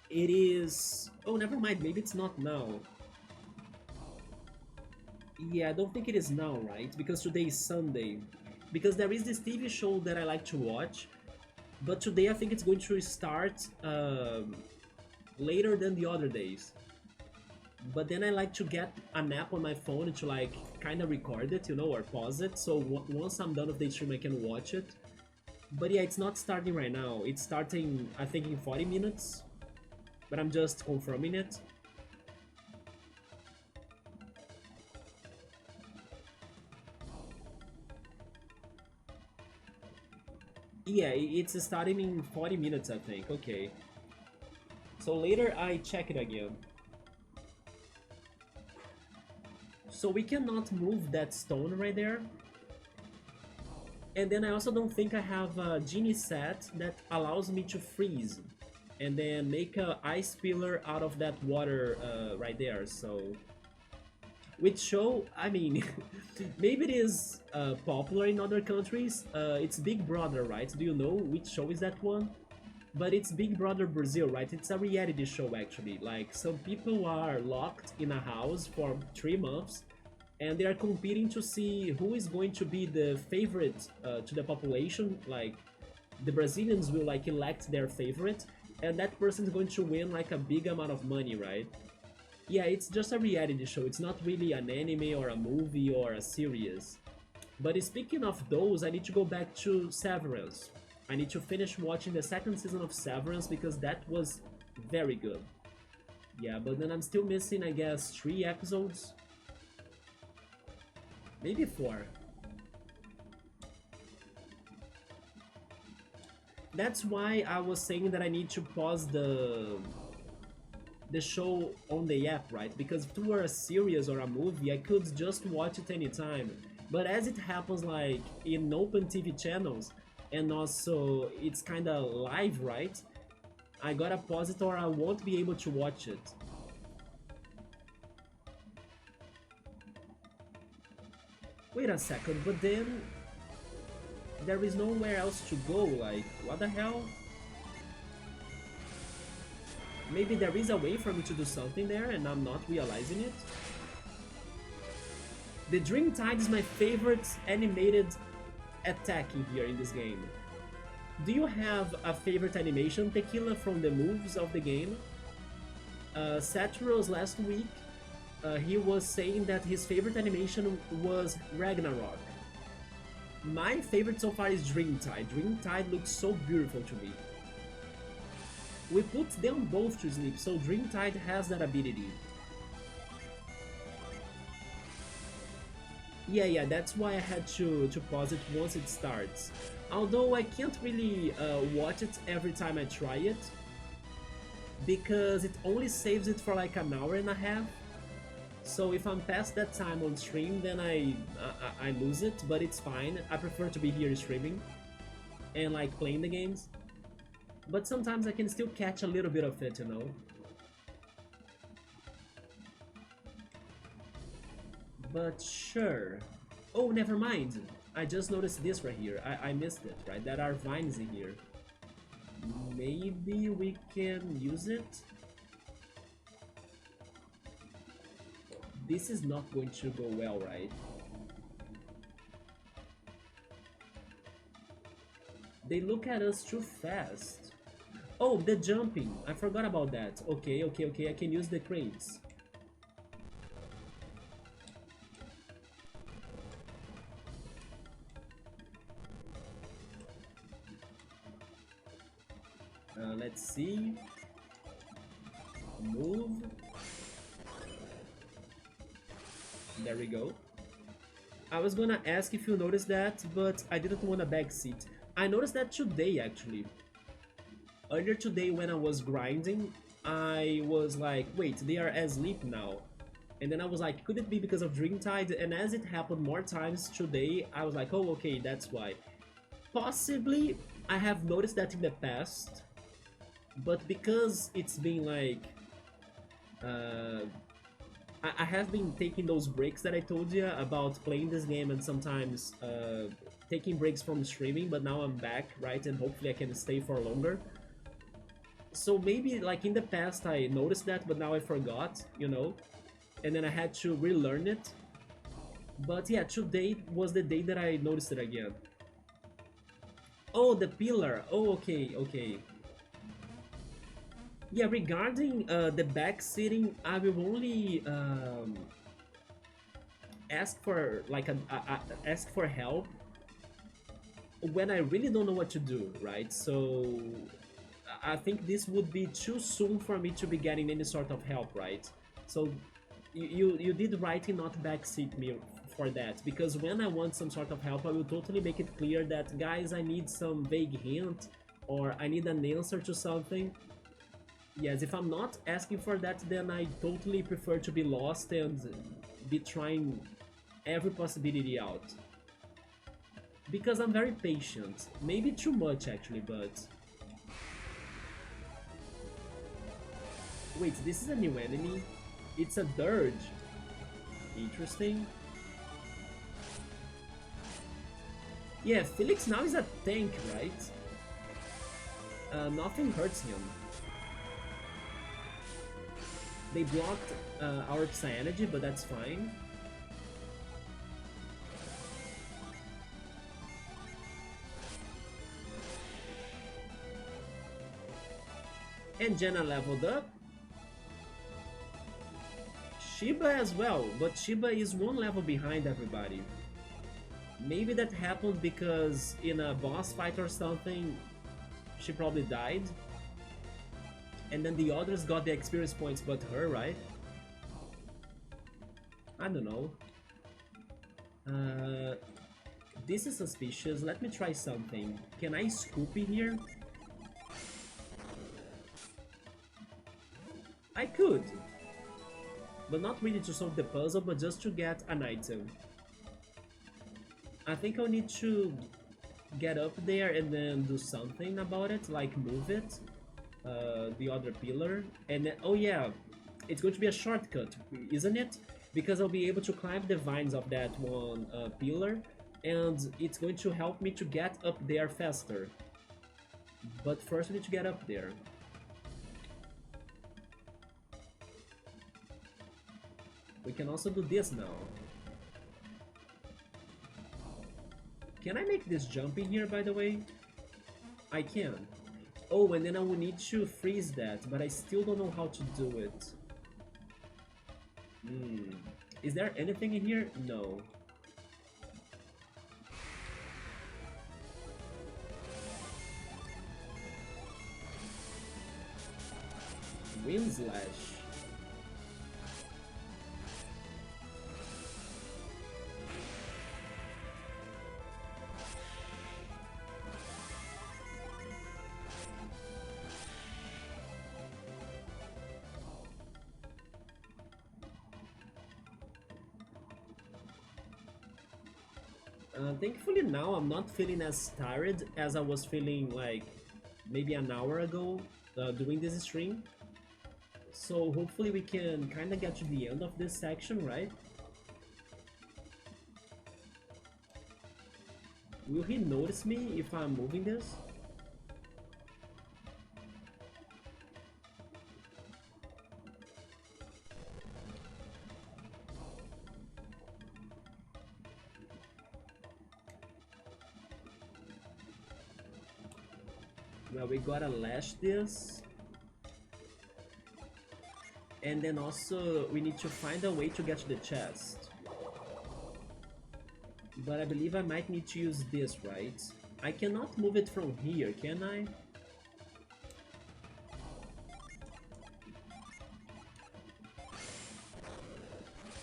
It is... Oh, never mind, maybe it's not now. Yeah, I don't think it is now, right? Because today is Sunday. Because there is this TV show that I like to watch, but today I think it's going to start later than the other days. But then I like to get a nap on my phone to like kind of record it, you know, or pause it. So once I'm done with the stream, I can watch it. But yeah, it's not starting right now. It's starting, I think, in 40 minutes. But I'm just confirming it. Yeah, it's starting in 40 minutes, I think. Okay. So later I check it again. So we cannot move that stone right there. And then I also don't think I have a genie set that allows me to freeze and then make a ice pillar out of that water right there. So which show, I mean, maybe it is popular in other countries. It's Big Brother, right? Do you know which show is that one? But it's Big Brother Brazil, right? It's a reality show actually. Like some people are locked in a house for 3 months and they are competing to see who is going to be the favorite to the population. Like the Brazilians will like elect their favorite and that person is going to win like a big amount of money, right? Yeah, it's just a reality show. It's not really an anime or a movie or a series. But speaking of those, I need to go back to Severance. I need to finish watching the 2nd season of Severance because that was very good. Yeah, but then I'm still missing, I guess, 3 episodes. Maybe 4. That's why I was saying that I need to pause the show on the app, right? Because if it were a series or a movie, I could just watch it anytime. But as it happens like in open TV channels, and also it's kinda live, right? I gotta pause it or I won't be able to watch it. Wait a second, but then there is nowhere else to go, like, what the hell? Maybe there is a way for me to do something there and I'm not realizing it? The Dreamtide is my favorite animated attack in here in this game. Do you have a favorite animation, Tequila, from the moves of the game? Saturos last week, he was saying that his favorite animation was Ragnarok. My favorite so far is Dreamtide. Dreamtide looks so beautiful to me. We put them both to sleep, so Dreamtide has that ability. Yeah, that's why I had to pause it once it starts. Although I can't really watch it every time I try it, because it only saves it for like an hour and a half. So if I'm past that time on stream, then I lose it, but it's fine. I prefer to be here streaming and like playing the games. But sometimes I can still catch a little bit of it, you know. But sure. Oh, never mind. I just noticed this right here. I missed it, right? There are vines in here. Maybe we can use it? This is not going to go well, right? They look at us too fast. Oh, the jumping. I forgot about that. Okay. I can use the crates. Let's see. Move. There we go. I was gonna ask if you noticed that, but I didn't want a backseat. I noticed that today, actually. Earlier today when I was grinding, I was like, wait, they are asleep now. And then I was like, could it be because of Dreamtide? And as it happened more times today, I was like, oh, okay, that's why. Possibly, I have noticed that in the past, but because it's been like... I have been taking those breaks that I told you about playing this game and sometimes taking breaks from streaming, but now I'm back, right? And hopefully I can stay for longer. So maybe like in the past I noticed that, but now I forgot, you know? And then I had to relearn it. But yeah, today was the day that I noticed it again. Oh, the pillar. Oh, okay. Yeah, regarding the backseating, I will only ask for like ask for help when I really don't know what to do, right? So I think this would be too soon for me to be getting any sort of help, right? So you did right in not backseat me for that, because when I want some sort of help, I will totally make it clear that, guys, I need some vague hint or I need an answer to something. Yes, if I'm not asking for that, then I totally prefer to be lost and be trying every possibility out. Because I'm very patient. Maybe too much, actually, but... Wait, this is a new enemy? It's a dirge. Interesting. Yeah, Felix now is a tank, right? Nothing hurts him. They blocked our Psy energy, but that's fine. And Jenna leveled up. Shiba as well, but Shiba is one level behind everybody. Maybe that happened because in a boss fight or something, she probably died. And then the others got the experience points but her, right? I don't know. This is suspicious. Let me try something. Can I scoop in here? I could. But not really to solve the puzzle, but just to get an item. I think I'll need to get up there and then do something about it, like move it. The other pillar, and then, oh yeah, it's going to be a shortcut, isn't it? because I'll be able to climb the vines of that one pillar, and it's going to help me to get up there faster. But first we need to get up there. We can also do this now. Can I make this jump in here, by the way? I can. Oh, and then I will need to freeze that, but I still don't know how to do it. Is there anything in here? No. Wind Slash. Thankfully now I'm not feeling as tired as I was feeling like maybe an hour ago doing this stream. So hopefully we can kind of get to the end of this section, right? Will he notice me if I'm moving this? Well, we gotta lash this. And then also we need to find a way to get to the chest. But I believe I might need to use this, right? I cannot move it from here, can I?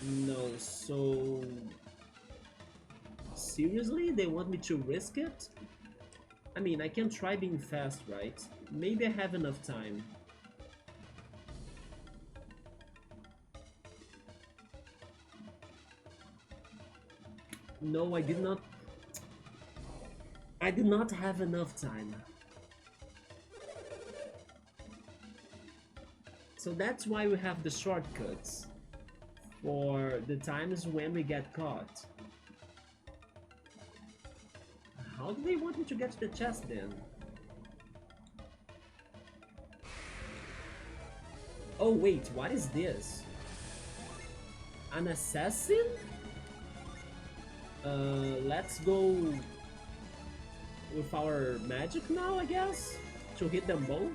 No, so... Seriously? They want me to risk it? I mean, I can try being fast, right? Maybe I have enough time. No, I did not have enough time. So that's why we have the shortcuts for the times when we get caught. How do they want me to get to the chest then? Oh wait, what is this? An assassin? Let's go with our magic now, I guess, to hit them both.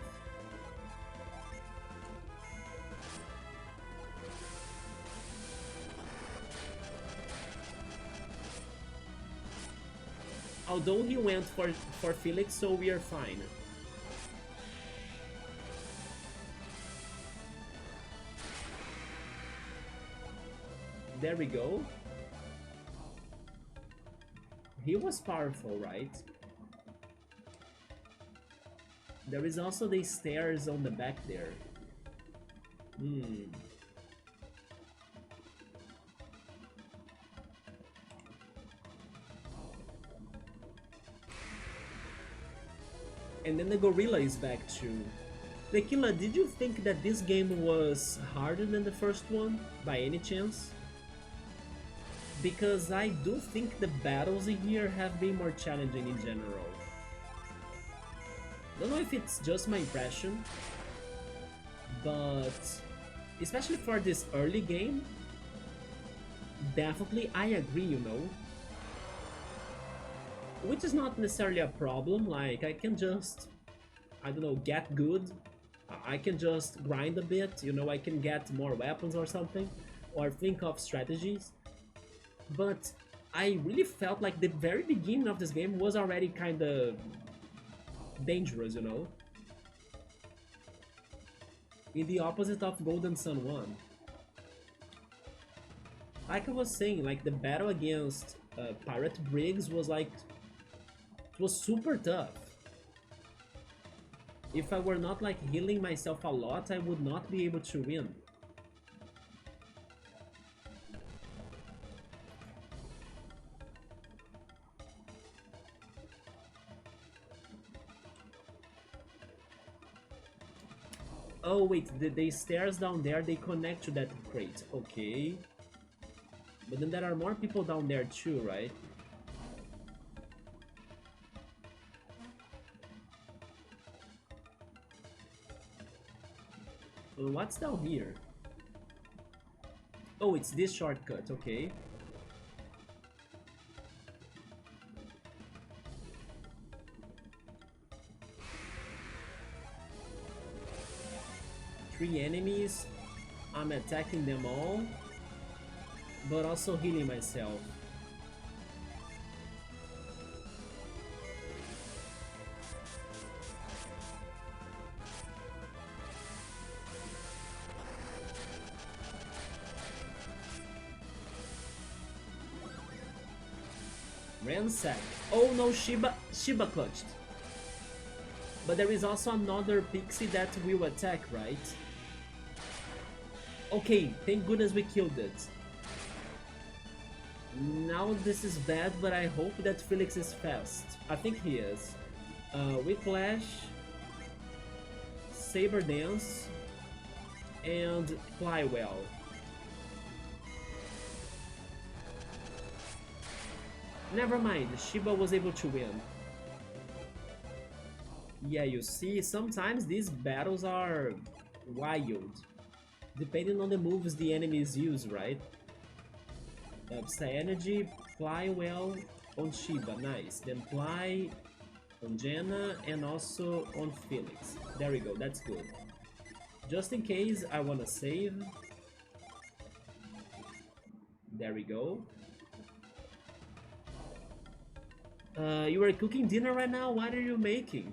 Although he went for Felix, so we are fine. There we go. He was powerful, right? There is also the stairs on the back there. And then the gorilla is back too. Tequila, did you think that this game was harder than the first one, by any chance? Because I do think the battles in here have been more challenging in general. Don't know if it's just my impression, but especially for this early game, definitely I agree, you know. Which is not necessarily a problem, like I can just, I don't know, get good. I can just grind a bit, you know, I can get more weapons or something, or think of strategies. But I really felt like the very beginning of this game was already kind of dangerous, you know? In the opposite of Golden Sun 1. Like I was saying, like the battle against Pirate Briggs was like, it was super tough. If I were not like healing myself a lot, I would not be able to win. Oh wait, the stairs down there, they connect to that crate. Okay. But then there are more people down there too, right? What's down here? Oh, it's this shortcut, okay. Three enemies. I'm attacking them all, but also healing myself. Ransack. Oh no, Shiba clutched. But there is also another pixie that will attack, right? Okay, thank goodness we killed it. Now this is bad, but I hope that Felix is fast. I think he is. Whiplash, Saber Dance, and Fly Well. Never mind, Shiba was able to win. Yeah, you see, sometimes these battles are wild, depending on the moves the enemies use, right? Psy Energy, Fly Well on Shiba, nice. Then Fly on Jenna and also on Felix. There we go, that's good. Just in case I wanna save. There we go. You are cooking dinner right now? What are you making?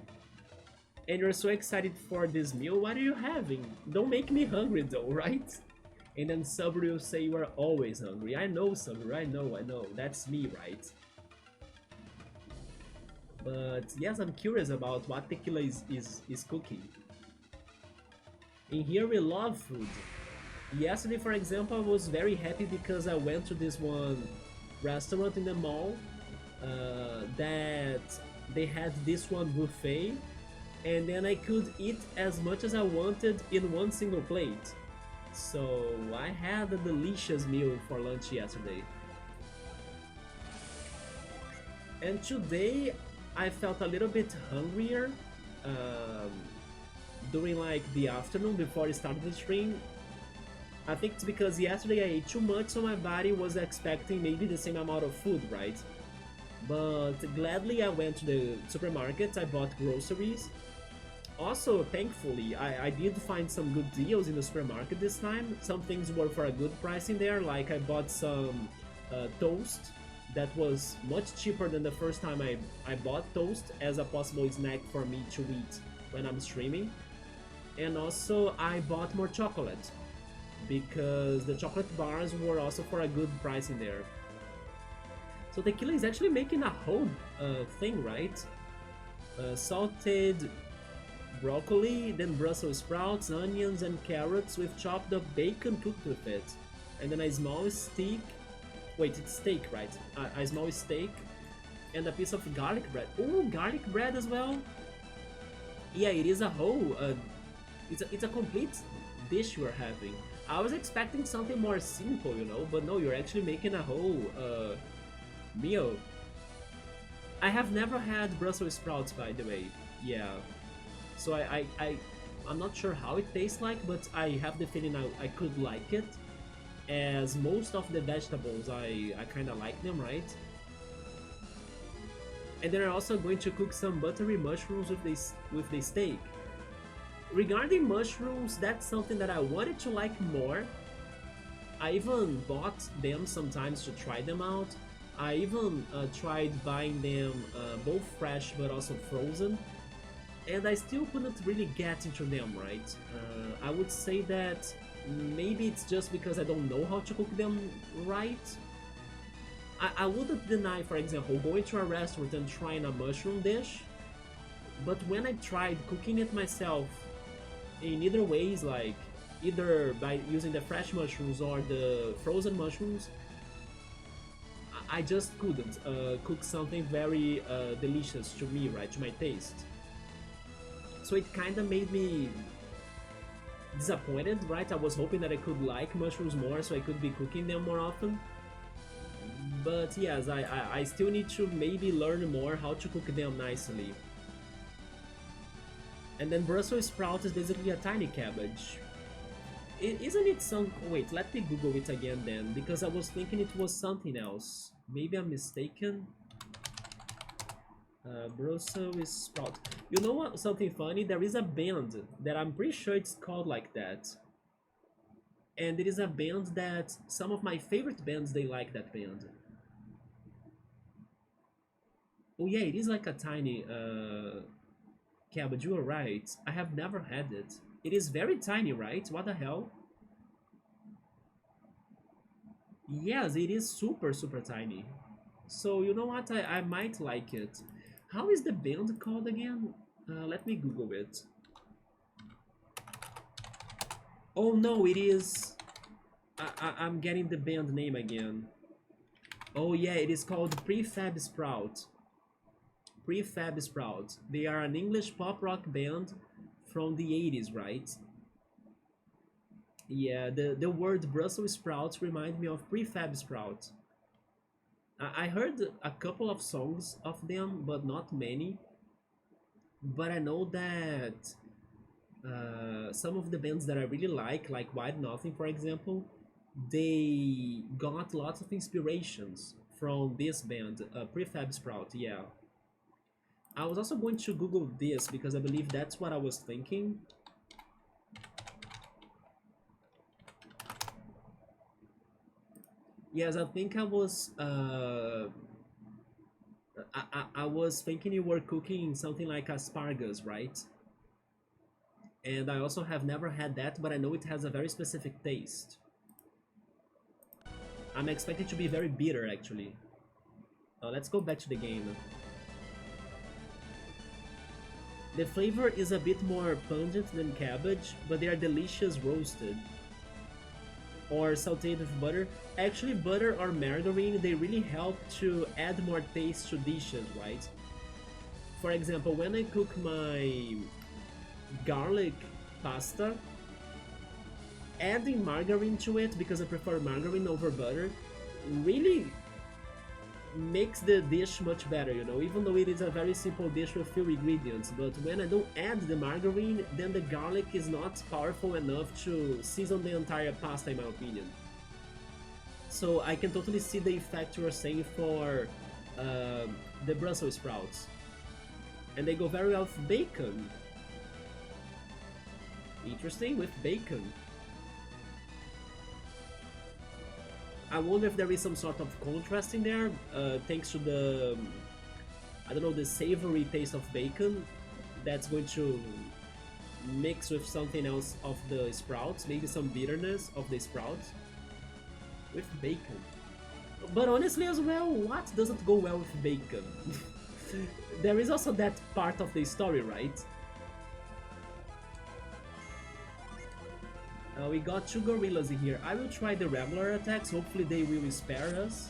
And you're so excited for this meal? What are you having? Don't make me hungry though, right? And then Sabri will say you are always hungry. I know, Sabri, I know. That's me, right? But yes, I'm curious about what Tequila is cooking. In here we love food. Yesterday, for example, I was very happy because I went to this one restaurant in the mall that they had this one buffet, and then I could eat as much as I wanted in one single plate. So I had a delicious meal for lunch yesterday. And today I felt a little bit hungrier during like the afternoon before I started the stream. I think it's because yesterday I ate too much, so my body was expecting maybe the same amount of food, right? But gladly I went to the supermarket, I bought groceries. Also, thankfully, I did find some good deals in the supermarket this time. Some things were for a good price in there, like I bought some toast that was much cheaper than the first time I bought toast as a possible snack for me to eat when I'm streaming. And also I bought more chocolate because the chocolate bars were also for a good price in there. So Tequila is actually making a whole thing, right? Salted broccoli, then Brussels sprouts, onions, and carrots with chopped up bacon cooked with it. And then a small steak. Wait, it's steak, right? A small steak and a piece of garlic bread. Oh, garlic bread as well? Yeah, it is a whole... it's a complete dish we're having. I was expecting something more simple, you know, but no, you're actually making a whole meal. I have never had Brussels sprouts, by the way. Yeah. So I'm not sure how it tastes like, but I have the feeling I could like it. As most of the vegetables, I kind of like them, right? And then I'm also going to cook some buttery mushrooms with the steak. Regarding mushrooms, that's something that I wanted to like more. I even bought them sometimes to try them out. I even tried buying them both fresh but also frozen. And I still couldn't really get into them, right? I would say that maybe it's just because I don't know how to cook them right. I wouldn't deny, for example, going to a restaurant and trying a mushroom dish. But when I tried cooking it myself, in either ways, like either by using the fresh mushrooms or the frozen mushrooms, I just couldn't cook something very delicious to me, right, to my taste. So it kind of made me disappointed, right? I was hoping that I could like mushrooms more so I could be cooking them more often. But yes, I still need to maybe learn more how to cook them nicely. And then Brussels sprout is basically a tiny cabbage. Isn't it some... Wait, let me Google it again then, because I was thinking it was something else. Maybe I'm mistaken. Brussels sprout. You know what? Something funny? There is a band that I'm pretty sure it's called like that. And it is a band that some of my favorite bands, they like that band. Oh yeah, it is like a tiny cabbage. You are right. I have never had it. It is very tiny, right? What the hell? Yes, it is super, super tiny. So you know what? I might like it. How is the band called again? Let me Google it. Oh no, it is... I'm getting the band name again. Oh yeah, it is called Prefab Sprout. Prefab Sprout. They are an English pop rock band from the 80s, right? Yeah, the word Brussels sprouts remind me of Prefab Sprout. I heard a couple of songs of them, but not many. But I know that some of the bands that I really like White Nothing, for example, they got lots of inspirations from this band, Prefab Sprout. Yeah, I was also going to Google this because I believe that's what I was thinking. Yes, I think I was I was thinking you were cooking something like asparagus, right? And I also have never had that, but I know it has a very specific taste. I'm expecting to be very bitter, actually. Let's go back to the game. The flavor is a bit more pungent than cabbage, but they are delicious roasted. Or sauteed with butter. Actually, butter or margarine, they really help to add more taste to dishes, right? For example, when I cook my garlic pasta, adding margarine to it, because I prefer margarine over butter, really makes the dish much better, you know, even though it is a very simple dish with few ingredients. But when I don't add the margarine, then the garlic is not powerful enough to season the entire pasta, in my opinion. So I can totally see the effect you're saying for the Brussels sprouts. And they go very well with bacon. Interesting, with bacon. I wonder if there is some sort of contrast in there, thanks to the, I don't know, the savory taste of bacon that's going to mix with something else of the sprouts, maybe some bitterness of the sprouts with bacon. But honestly as well, what doesn't go well with bacon? There is also that part of the story, right? We got 2 gorillas in here. I will try the regular attacks, hopefully they will spare us.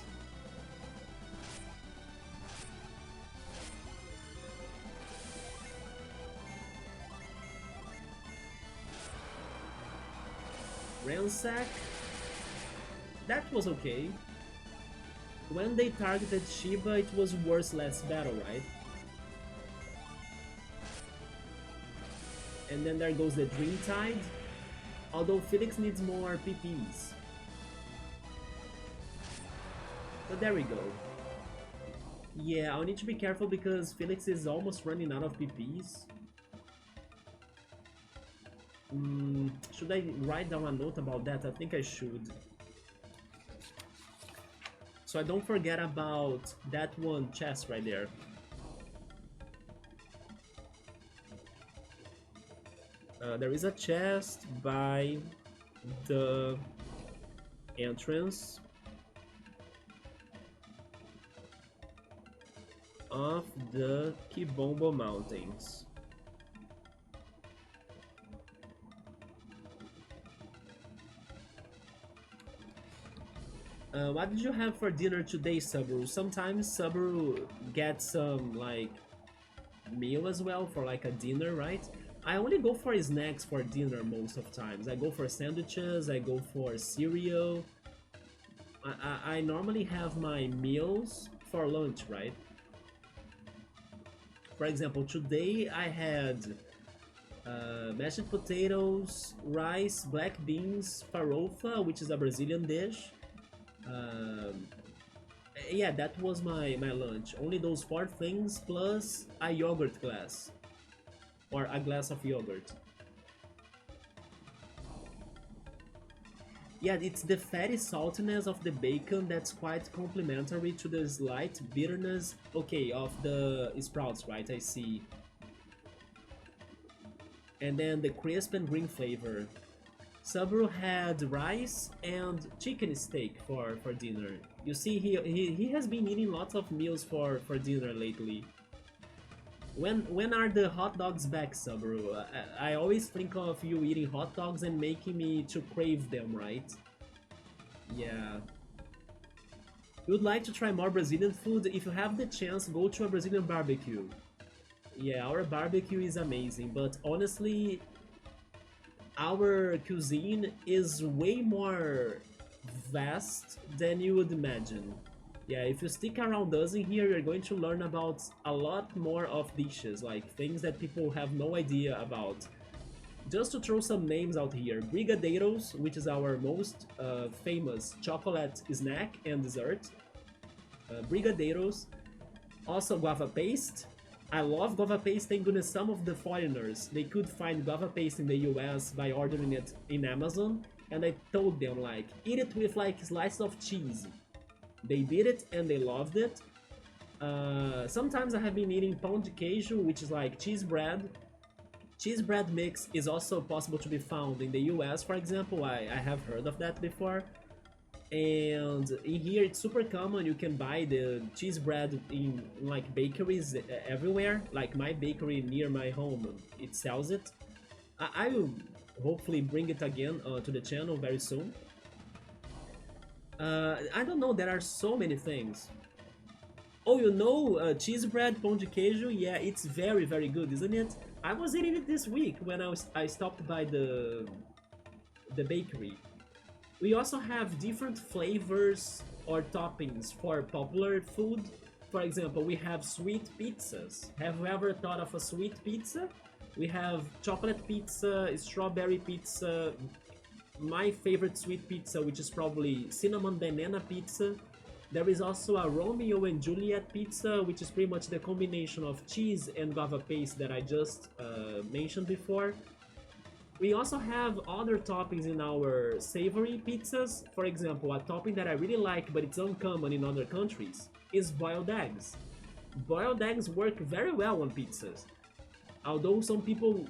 Ransack. That was okay. When they targeted Shiba, it was worse last battle, right? And then there goes the Dreamtide. Although Felix needs more PPs. But there we go. Yeah, I'll need to be careful because Felix is almost running out of PPs. Should I write down a note about that? I think I should. So I don't forget about that one chest right there. There is a chest by the entrance of the Kibombo Mountains. What did you have for dinner today, Subaru? Sometimes Subaru gets some like meal as well for like a dinner, right? I only go for snacks for dinner most of times. I go for sandwiches, I go for cereal. I normally have my meals for lunch, right? For example, today I had mashed potatoes, rice, black beans, farofa, which is a Brazilian dish. Um, yeah, that was my lunch. Only those four things plus a yogurt glass or a glass of yogurt. Yeah, it's the fatty saltiness of the bacon that's quite complementary to the slight bitterness, okay, of the sprouts, right? I see. And then the crisp and green flavor. Saburo had rice and chicken steak for dinner. You see, he has been eating lots of meals for dinner lately. When are the hot dogs back, Saburo? I always think of you eating hot dogs and making me to crave them, right? Yeah. You would like to try more Brazilian food? If you have the chance, go to a Brazilian barbecue. Yeah, our barbecue is amazing, but honestly, our cuisine is way more vast than you would imagine. Yeah, if you stick around us in here, you're going to learn about a lot more of dishes, like things that people have no idea about. Just to throw some names out here, Brigadeiros, which is our most famous chocolate snack and dessert. Brigadeiros. Also guava paste. I love guava paste, thank goodness some of the foreigners, they could find guava paste in the US by ordering it in Amazon, and I told them like, eat it with like slices of cheese. They did it and they loved it. Sometimes I have been eating pão de queijo, which is like cheese bread. Cheese bread mix is also possible to be found in the US, for example. I have heard of that before. And in here it's super common, you can buy the cheese bread in like bakeries everywhere. Like my bakery near my home, it sells it. I will hopefully bring it again to the channel very soon. I don't know, there are so many things. Oh, you know, cheese bread, pão de queijo, yeah, it's very, very good, isn't it? I was eating it this week when I stopped by the bakery. We also have different flavors or toppings for popular food. For example, we have sweet pizzas. Have you ever thought of a sweet pizza? We have chocolate pizza, strawberry pizza, my favorite sweet pizza, which is probably cinnamon banana pizza. There is also a Romeo and Juliet pizza, which is pretty much the combination of cheese and guava paste that I just mentioned before. We also have other toppings in our savory pizzas. For example, a topping that I really like but it's uncommon in other countries is boiled eggs. Boiled eggs work very well on pizzas. Although some people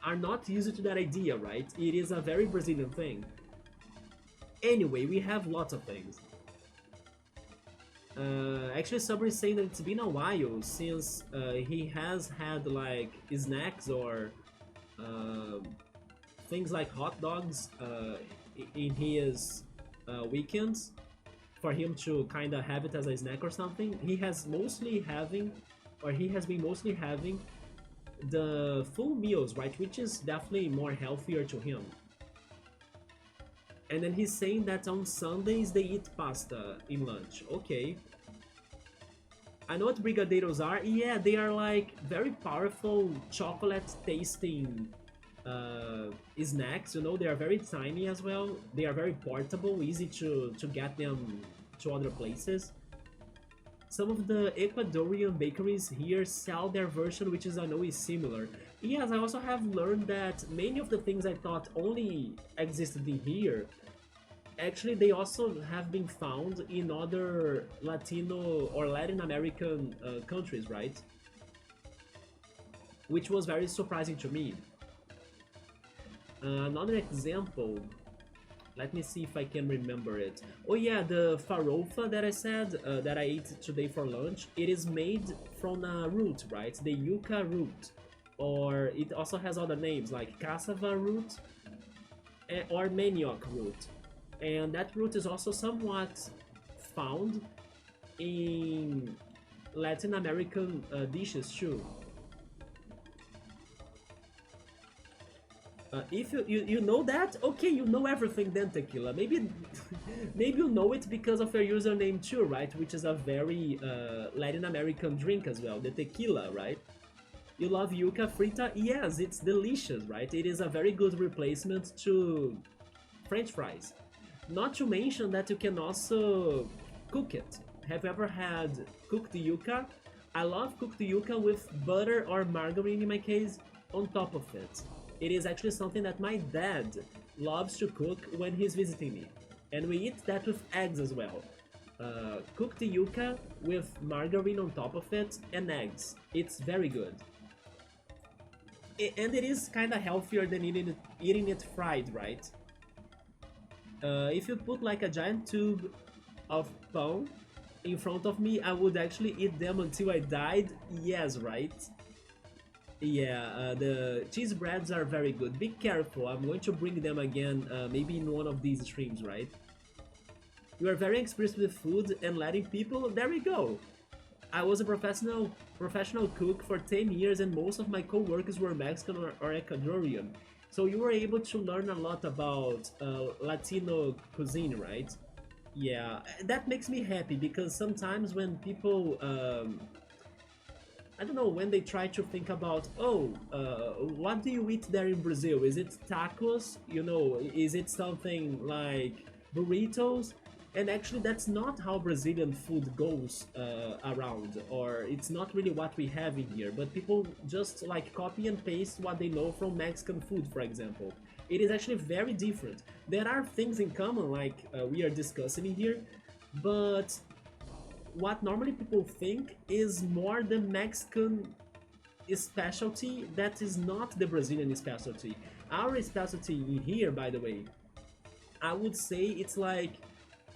are not used to that idea, right? It is a very Brazilian thing. Anyway, we have lots of things. Actually, Sabri is saying that it's been a while since he has had like snacks or uh, things like hot dogs in his weekends for him to kind of have it as a snack or something. He has mostly having, or he has been mostly having the full meals, right? Which is definitely more healthier to him. And then he's saying that on Sundays they eat pasta in lunch. Okay. I know what brigadeiros are. Yeah, they are like very powerful chocolate tasting snacks. You know, they are very tiny as well. They are very portable, easy to get them to other places. Some of the Ecuadorian bakeries here sell their version, which is I know is similar. Yes, I also have learned that many of the things I thought only existed in here, actually they also have been found in other Latino or Latin American countries, right? Which was very surprising to me. Another example, let me see if I can remember it. Oh yeah, the farofa that I said that I ate today for lunch, it is made from a root, right? The yucca root. Or it also has other names like cassava root or manioc root. And that root is also somewhat found in Latin American dishes too. If you know that, okay, you know everything then, Tequila. Maybe maybe you know it because of your username too, right? Which is a very Latin American drink as well, the tequila, right? You love yuca frita? Yes, it's delicious, right? It is a very good replacement to French fries. Not to mention that you can also cook it. Have you ever had cooked yuca? I love cooked yuca with butter or margarine in my case on top of it. It is actually something that my dad loves to cook when he's visiting me. And we eat that with eggs as well. Cooked yuca with margarine on top of it and eggs. It's very good. And it is kind of healthier than eating it fried, right? If you put like a giant tube of pão in front of me, I would actually eat them until I died. Yes, right? Yeah, the cheese breads are very good. Be careful, I'm going to bring them again, maybe in one of these streams, right? You are very experienced with food and letting people. There we go. I was a professional cook for 10 years, and most of my co-workers were Mexican or Ecuadorian. So you were able to learn a lot about Latino cuisine, right? Yeah, that makes me happy because sometimes when people, I don't know, when they try to think about, oh, what do you eat there in Brazil? Is it tacos? You know, is it something like burritos? And actually, that's not how Brazilian food goes around, or it's not really what we have in here. But people just like copy and paste what they know from Mexican food, for example. It is actually very different. There are things in common, like we are discussing in here, but what normally people think is more the Mexican specialty that is not the Brazilian specialty. Our specialty in here, by the way, I would say it's like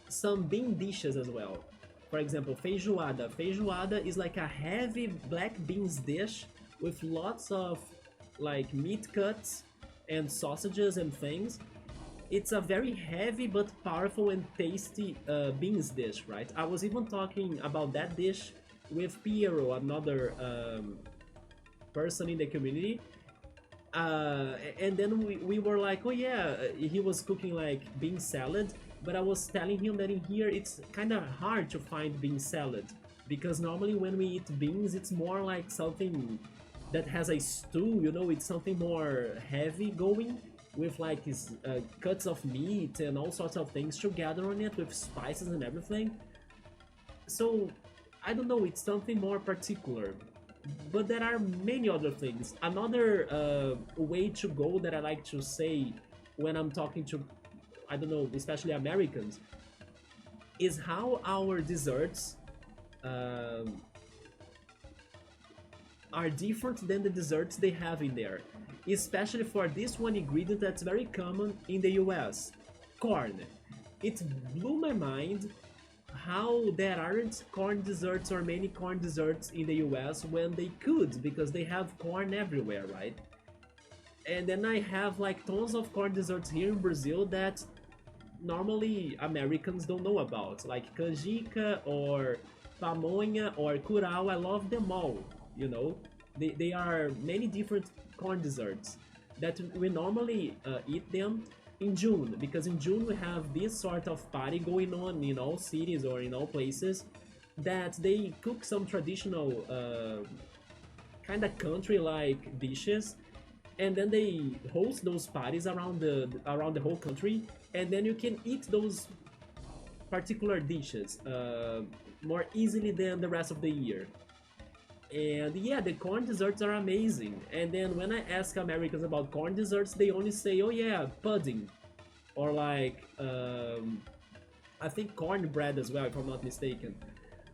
some bean dishes as well. For example, feijoada. Feijoada is like a heavy black beans dish with lots of like meat cuts and sausages and things. It's a very heavy but powerful and tasty beans dish, right? I was even talking about that dish with Piero, another person in the community. And then we were like, oh yeah, he was cooking like bean salad, but I was telling him that in here it's kind of hard to find bean salad because normally when we eat beans, it's more like something that has a stew, you know, it's something more heavy going with like his cuts of meat and all sorts of things together on it with spices and everything. So I don't know, it's something more particular. But there are many other things. Another way to go that I like to say when I'm talking to, I don't know, especially Americans, is how our desserts are different than the desserts they have in there. Especially for this one ingredient that's very common in the US, corn. It blew my mind how there aren't corn desserts or many corn desserts in the US when they could, because they have corn everywhere, right? And then I have like tons of corn desserts here in Brazil that normally Americans don't know about, like canjica or pamonha or curau. I love them all, you know? They are many different corn desserts that we normally eat them in June, because in June we have this sort of party going on in all cities or in all places that they cook some traditional kind of country-like dishes, and then they host those parties around the whole country, and then you can eat those particular dishes more easily than the rest of the year. And yeah, the corn desserts are amazing. And then when I ask Americans about corn desserts, they only say, oh yeah, pudding. Or like, I think cornbread as well, if I'm not mistaken.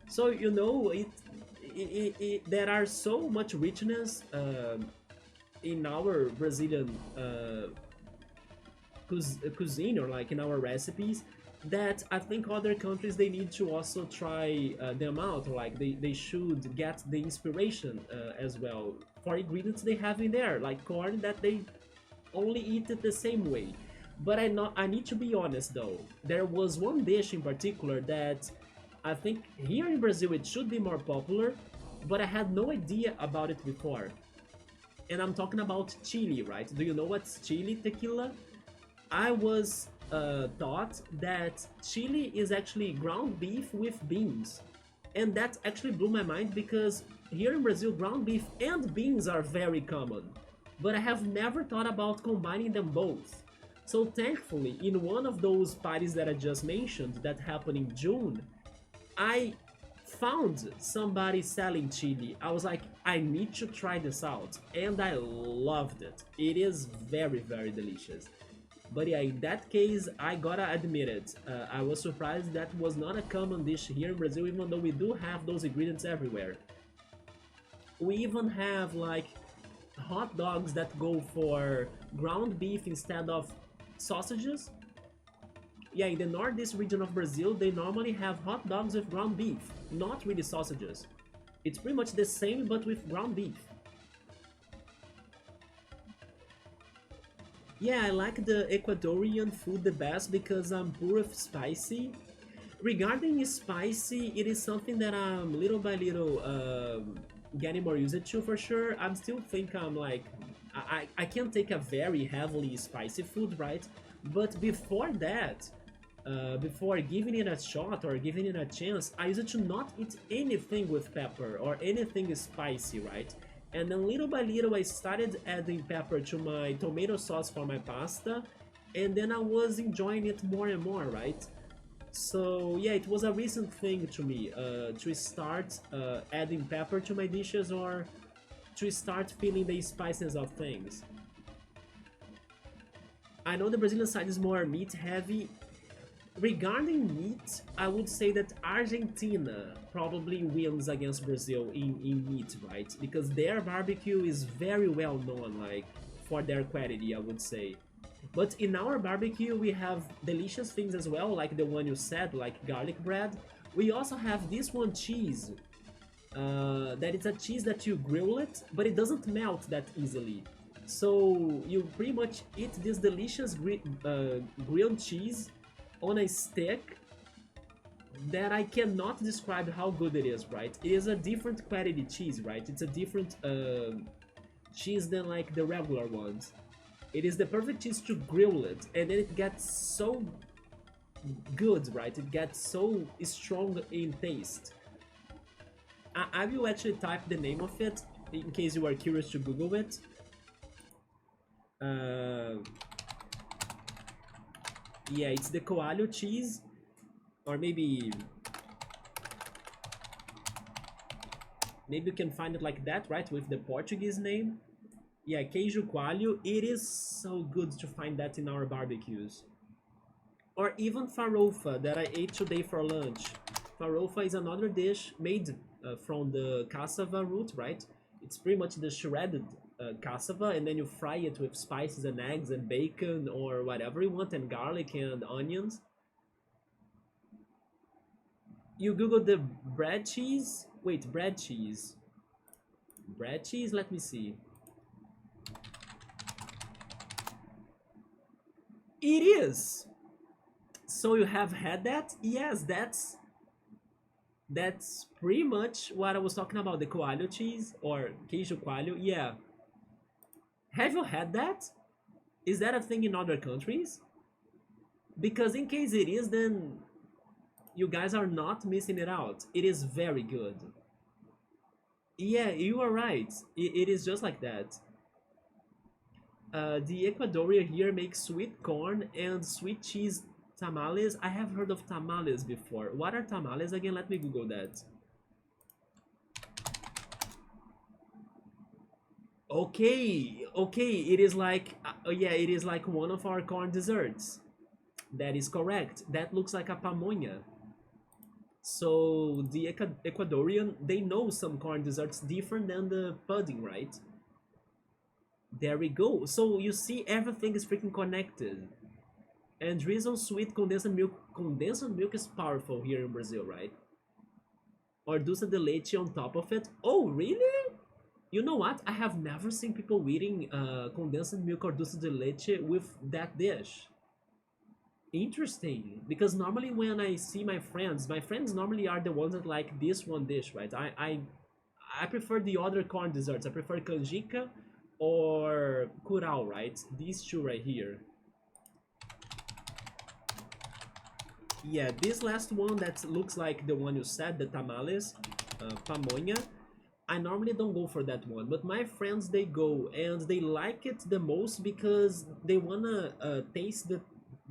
So, you know, there are so much richness in our Brazilian cuisine, or like in our recipes, that I think other countries, they need to also try them out, or like they should get the inspiration as well for ingredients they have in there, like corn that they only eat it the same way. But I need to be honest though, there was one dish in particular that I think here in Brazil it should be more popular, but I had no idea about it before. and I'm talking about chili, right? Do you know what's chili tequila? I was taught that chili is actually ground beef with beans. And that actually blew my mind because here in Brazil, ground beef and beans are very common. But I have never thought about combining them both. So thankfully, in one of those parties that I just mentioned that happened in June, I found somebody selling chili. I was like, I need to try this out. And I loved it. It is very, very delicious. But yeah, in that case, I gotta admit it. I was surprised that was not a common dish here in Brazil, even though we do have those ingredients everywhere. We even have like hot dogs that go for ground beef instead of sausages. Yeah, in the northeast region of Brazil, they normally have hot dogs with ground beef, not really sausages. It's pretty much the same, but with ground beef. Yeah, I like the Ecuadorian food the best because I'm poor of spicy. Regarding spicy, it is something that I'm little by little getting more used to for sure. I'm still think I'm like, I can take a very heavily spicy food, right? But before that, before giving it a shot or giving it a chance, I used to not eat anything with pepper or anything spicy, right? And then little by little I started adding pepper to my tomato sauce for my pasta, and then I was enjoying it more and more, right? So yeah, it was a recent thing to me to start adding pepper to my dishes or to start feeling the spiciness of things. I know the Brazilian side is more meat heavy. Regarding meat, I would say that Argentina probably wins against Brazil in meat, right? Because their barbecue is very well known, like, for their quality, I would say. But in our barbecue, we have delicious things as well, like the one you said, like garlic bread. We also have this one cheese, that it's a cheese that you grill it, but it doesn't melt that easily. So you pretty much eat this delicious grilled cheese on a stick that I cannot describe how good it is, right? It is a different quality cheese, right? It's a different cheese than like the regular ones. It is the perfect cheese to grill it, and then it gets so good, right? It gets so strong in taste. I will actually type the name of it in case you are curious to Google it. Uh, yeah, it's the coalho cheese, or maybe you can find it like that, right? With the Portuguese name. Yeah, queijo coalho. It is so good to find that in our barbecues. Or even farofa that I ate today for lunch. Farofa is another dish made from the cassava root, right? It's pretty much the shredded cassava, and then you fry it with spices and eggs and bacon or whatever you want, and garlic and onions. You Google the bread cheese. Wait, bread cheese. Bread cheese? Let me see. It is! So you have had that? Yes, that's pretty much what I was talking about, the coalho cheese or queijo coalho. Yeah. Have you had that? Is that a thing in other countries? Because in case it is, then you guys are not missing it out. It is very good. Yeah, you are right. It is just like that. The Ecuadorian here makes sweet corn and sweet cheese tamales. I have heard of tamales before. What are tamales again? Let me Google that. Okay, okay, it is like, yeah, it is like one of our corn desserts. That is correct. That looks like a pamonha. So the Ecuadorian, they know some corn desserts different than the pudding, right? There we go. So you see, everything is freaking connected. And drizzle sweet condensed milk. Condensed milk is powerful here in Brazil, right? Or dulce de leche on top of it. Oh, really? You know what? I have never seen people eating condensed milk or dulce de leche with that dish. Interesting, because normally when I see my friends normally are the ones that like this one dish, right? I prefer the other corn desserts. I prefer canjica or curau, right? These two right here. Yeah, this last one that looks like the one you said, the tamales, pamonha. I normally don't go for that one, but my friends they go and they like it the most because they wanna taste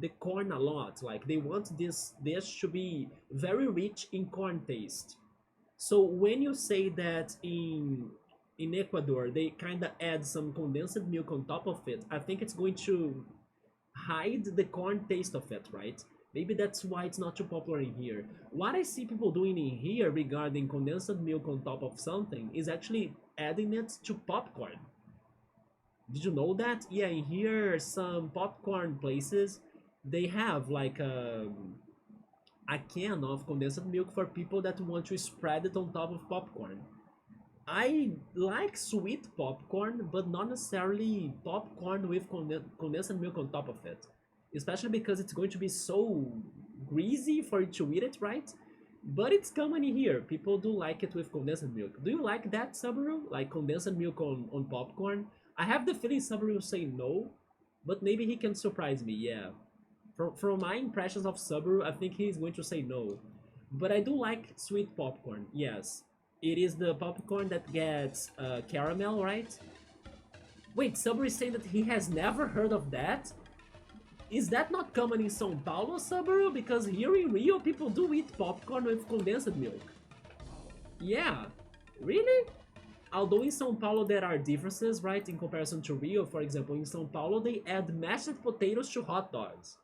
the corn a lot. Like they want this dish to be very rich in corn taste. So when you say that in Ecuador they kind of add some condensed milk on top of it, I think it's going to hide the corn taste of it, right? Maybe that's why it's not too popular in here. What I see people doing in here regarding condensed milk on top of something is actually adding it to popcorn. Did you know that? Yeah, in here, some popcorn places, they have like a can of condensed milk for people that want to spread it on top of popcorn. I like sweet popcorn, but not necessarily popcorn with condensed milk on top of it. Especially because it's going to be so greasy for you to eat it, right? But it's common in here. People do like it with condensed milk. Do you like that, Subaru? Like condensed milk on popcorn? I have the feeling Subaru will say no, but maybe he can surprise me, yeah. From my impressions of Subaru, I think he's going to say no. But I do like sweet popcorn, yes. It is the popcorn that gets caramel, right? Wait, Subaru is saying that he has never heard of that? Is that not common in São Paulo, Subaru? Because here in Rio, people do eat popcorn with condensed milk. Yeah, really? Although in São Paulo there are differences, right, in comparison to Rio. For example, in São Paulo they add mashed potatoes to hot dogs.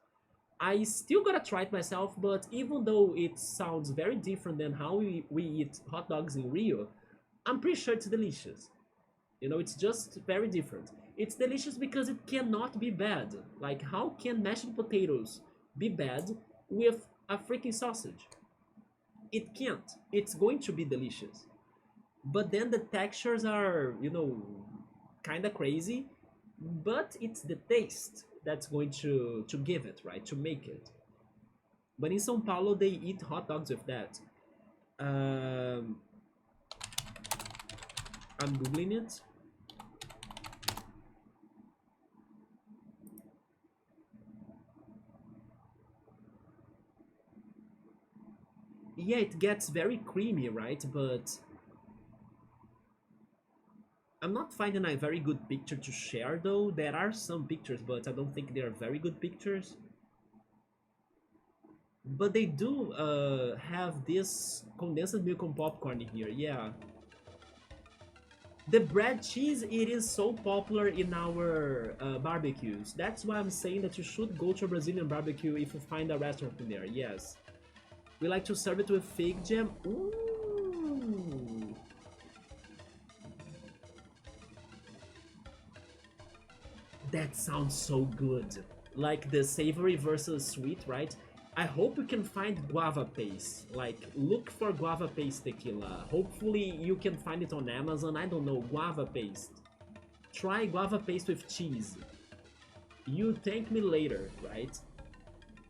I still gotta try it myself, but even though it sounds very different than how we eat hot dogs in Rio, I'm pretty sure it's delicious. You know, it's just very different. It's delicious because it cannot be bad. Like, how can mashed potatoes be bad with a freaking sausage? It can't. It's going to be delicious. But then the textures are, you know, kind of crazy. But it's the taste that's going to give it, right? To make it. But in São Paulo, they eat hot dogs with that. Um, I'm googling it. Yeah, it gets very creamy, right? But I'm not finding a very good picture to share though. There are some pictures, but I don't think they are very good pictures. But they do have this condensed milk and popcorn in here, yeah. The bread cheese, it is so popular in our barbecues. That's why I'm saying that you should go to a Brazilian barbecue if you find a restaurant in there, yes. We like to serve it with fig jam. Ooh. That sounds so good. Like the savory versus sweet, right? I hope you can find guava paste. Like, look for guava paste tequila. Hopefully you can find it on Amazon. I don't know, guava paste. Try guava paste with cheese. You thank me later, right?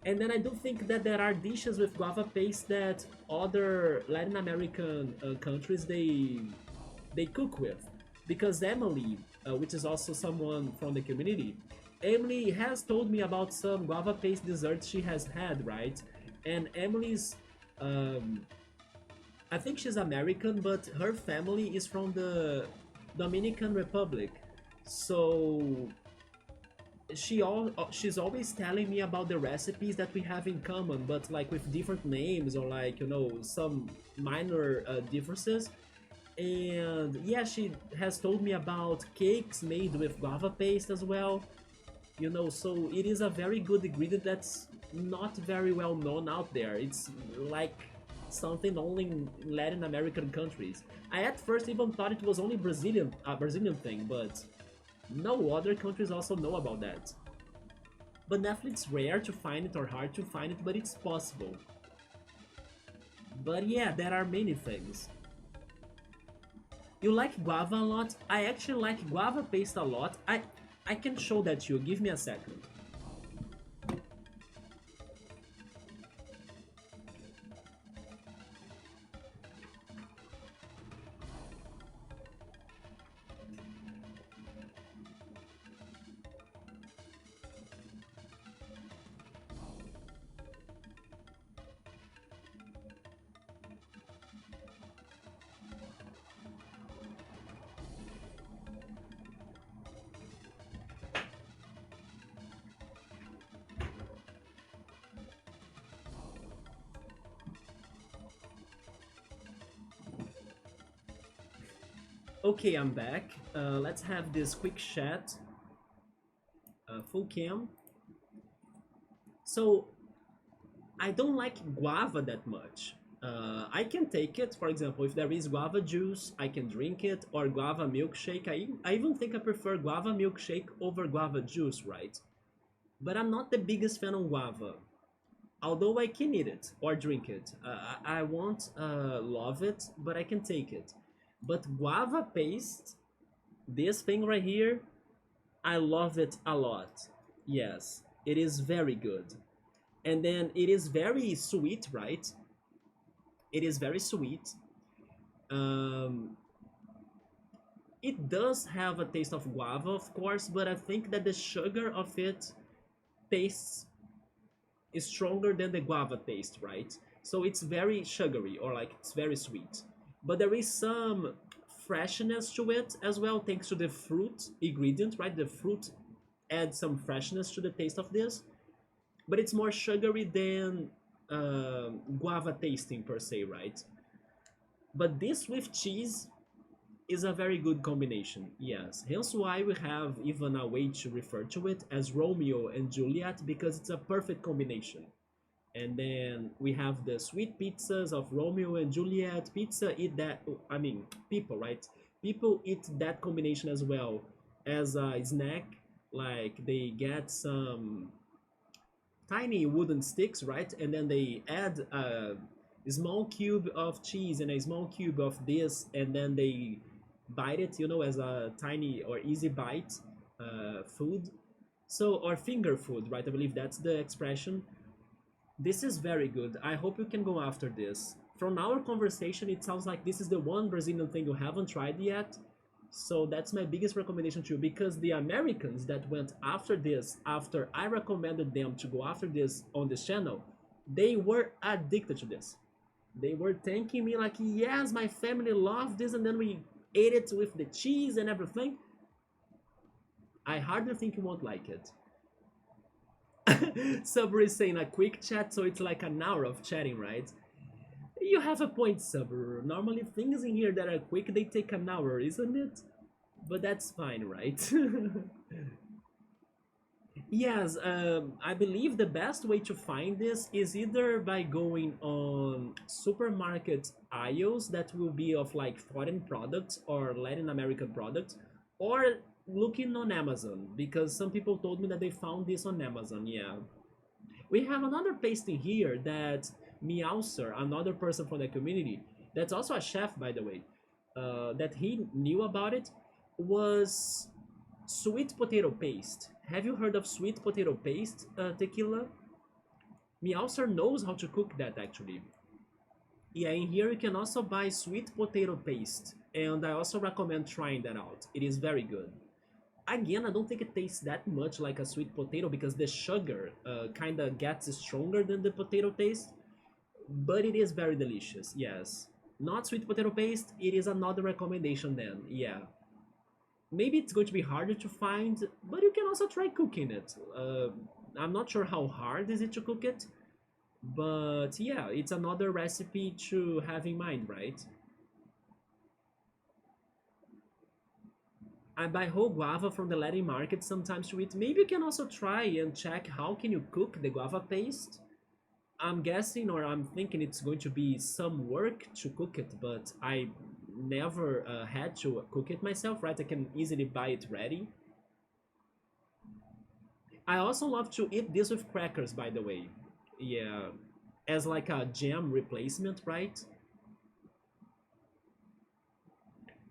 And then I do think that there are dishes with guava paste that other Latin American countries they cook with, because Emily, which is also someone from the community, Emily has told me about some guava paste desserts she has had, right? And Emily's, I think she's American, but her family is from the Dominican Republic, so she's always telling me about the recipes that we have in common, but like with different names or like, you know, some minor differences. And yeah, she has told me about cakes made with guava paste as well, you know, so it is a very good ingredient that's not very well known out there. It's like something only in Latin American countries. I at first even thought it was only Brazilian thing, but no, other countries also know about that. But definitely it's rare to find it or hard to find it, but it's possible. But yeah, there are many things. You like guava a lot? I actually like guava paste a lot. I can show that to you. Give me a second. Okay, I'm back. Let's have this quick chat. Full cam. So I don't like guava that much. I can take it, for example, if there is guava juice, I can drink it, or guava milkshake. I even think I prefer guava milkshake over guava juice, right? But I'm not the biggest fan of guava. Although I can eat it or drink it. I won't love it, but I can take it. But guava paste, this thing right here, I love it a lot. Yes, it is very good. And then it is very sweet, right? It is very sweet. Um, it does have a taste of guava, of course, but I think that the sugar of it tastes is stronger than the guava taste, right? So it's very sugary or like it's very sweet. But there is some freshness to it as well, thanks to the fruit ingredient, right? The fruit adds some freshness to the taste of this, but it's more sugary than guava tasting per se, right? But this with cheese is a very good combination, yes. Hence why we have even a way to refer to it as Romeo and Juliet because it's a perfect combination. And then we have the sweet pizzas of Romeo and Juliet. Pizza eat that, I mean, people, right? People eat that combination as well as a snack. Like they get some tiny wooden sticks, right? And then they add a small cube of cheese and a small cube of this, and then they bite it, as a tiny or easy bite food. So, or finger food, right? I believe that's the expression. This is very good. I hope you can go after this. From our conversation, it sounds like this is the one Brazilian thing you haven't tried yet. So that's my biggest recommendation to you because the Americans that went after this, after I recommended them to go after this on this channel, they were addicted to this. They were thanking me like, yes, my family loved this, and then we ate it with the cheese and everything. I hardly think you won't like it. Sabri is saying a quick chat, so it's like an hour of chatting, right? You have a point, Sabri. Normally things in here that are quick, they take an hour, isn't it? But that's fine, right? Yes, I believe the best way to find this is either by going on supermarket aisles that will be of like foreign products or Latin American products, or looking on Amazon because some people told me that they found this on Amazon. Yeah, we have another pasting here that Meowser, another person from the community, that's also a chef by the way, that he knew about it was sweet potato paste. Have you heard of sweet potato paste, tequila? Meowser knows how to cook that actually. Yeah, in here you can also buy sweet potato paste, and I also recommend trying that out. It is very good. Again, I don't think it tastes that much like a sweet potato because the sugar kind of gets stronger than the potato taste, but it is very delicious, yes. Not sweet potato paste, it is another recommendation then, yeah. Maybe it's going to be harder to find, but you can also try cooking it. I'm not sure how hard is it to cook it, but yeah, it's another recipe to have in mind, right? I buy whole guava from the Latin market sometimes to eat. Maybe you can also try and check how can you cook the guava paste. I'm guessing or I'm thinking it's going to be some work to cook it, but I never had to cook it myself, right? I can easily buy it ready. I also love to eat this with crackers, by the way. Yeah, as like a jam replacement, right?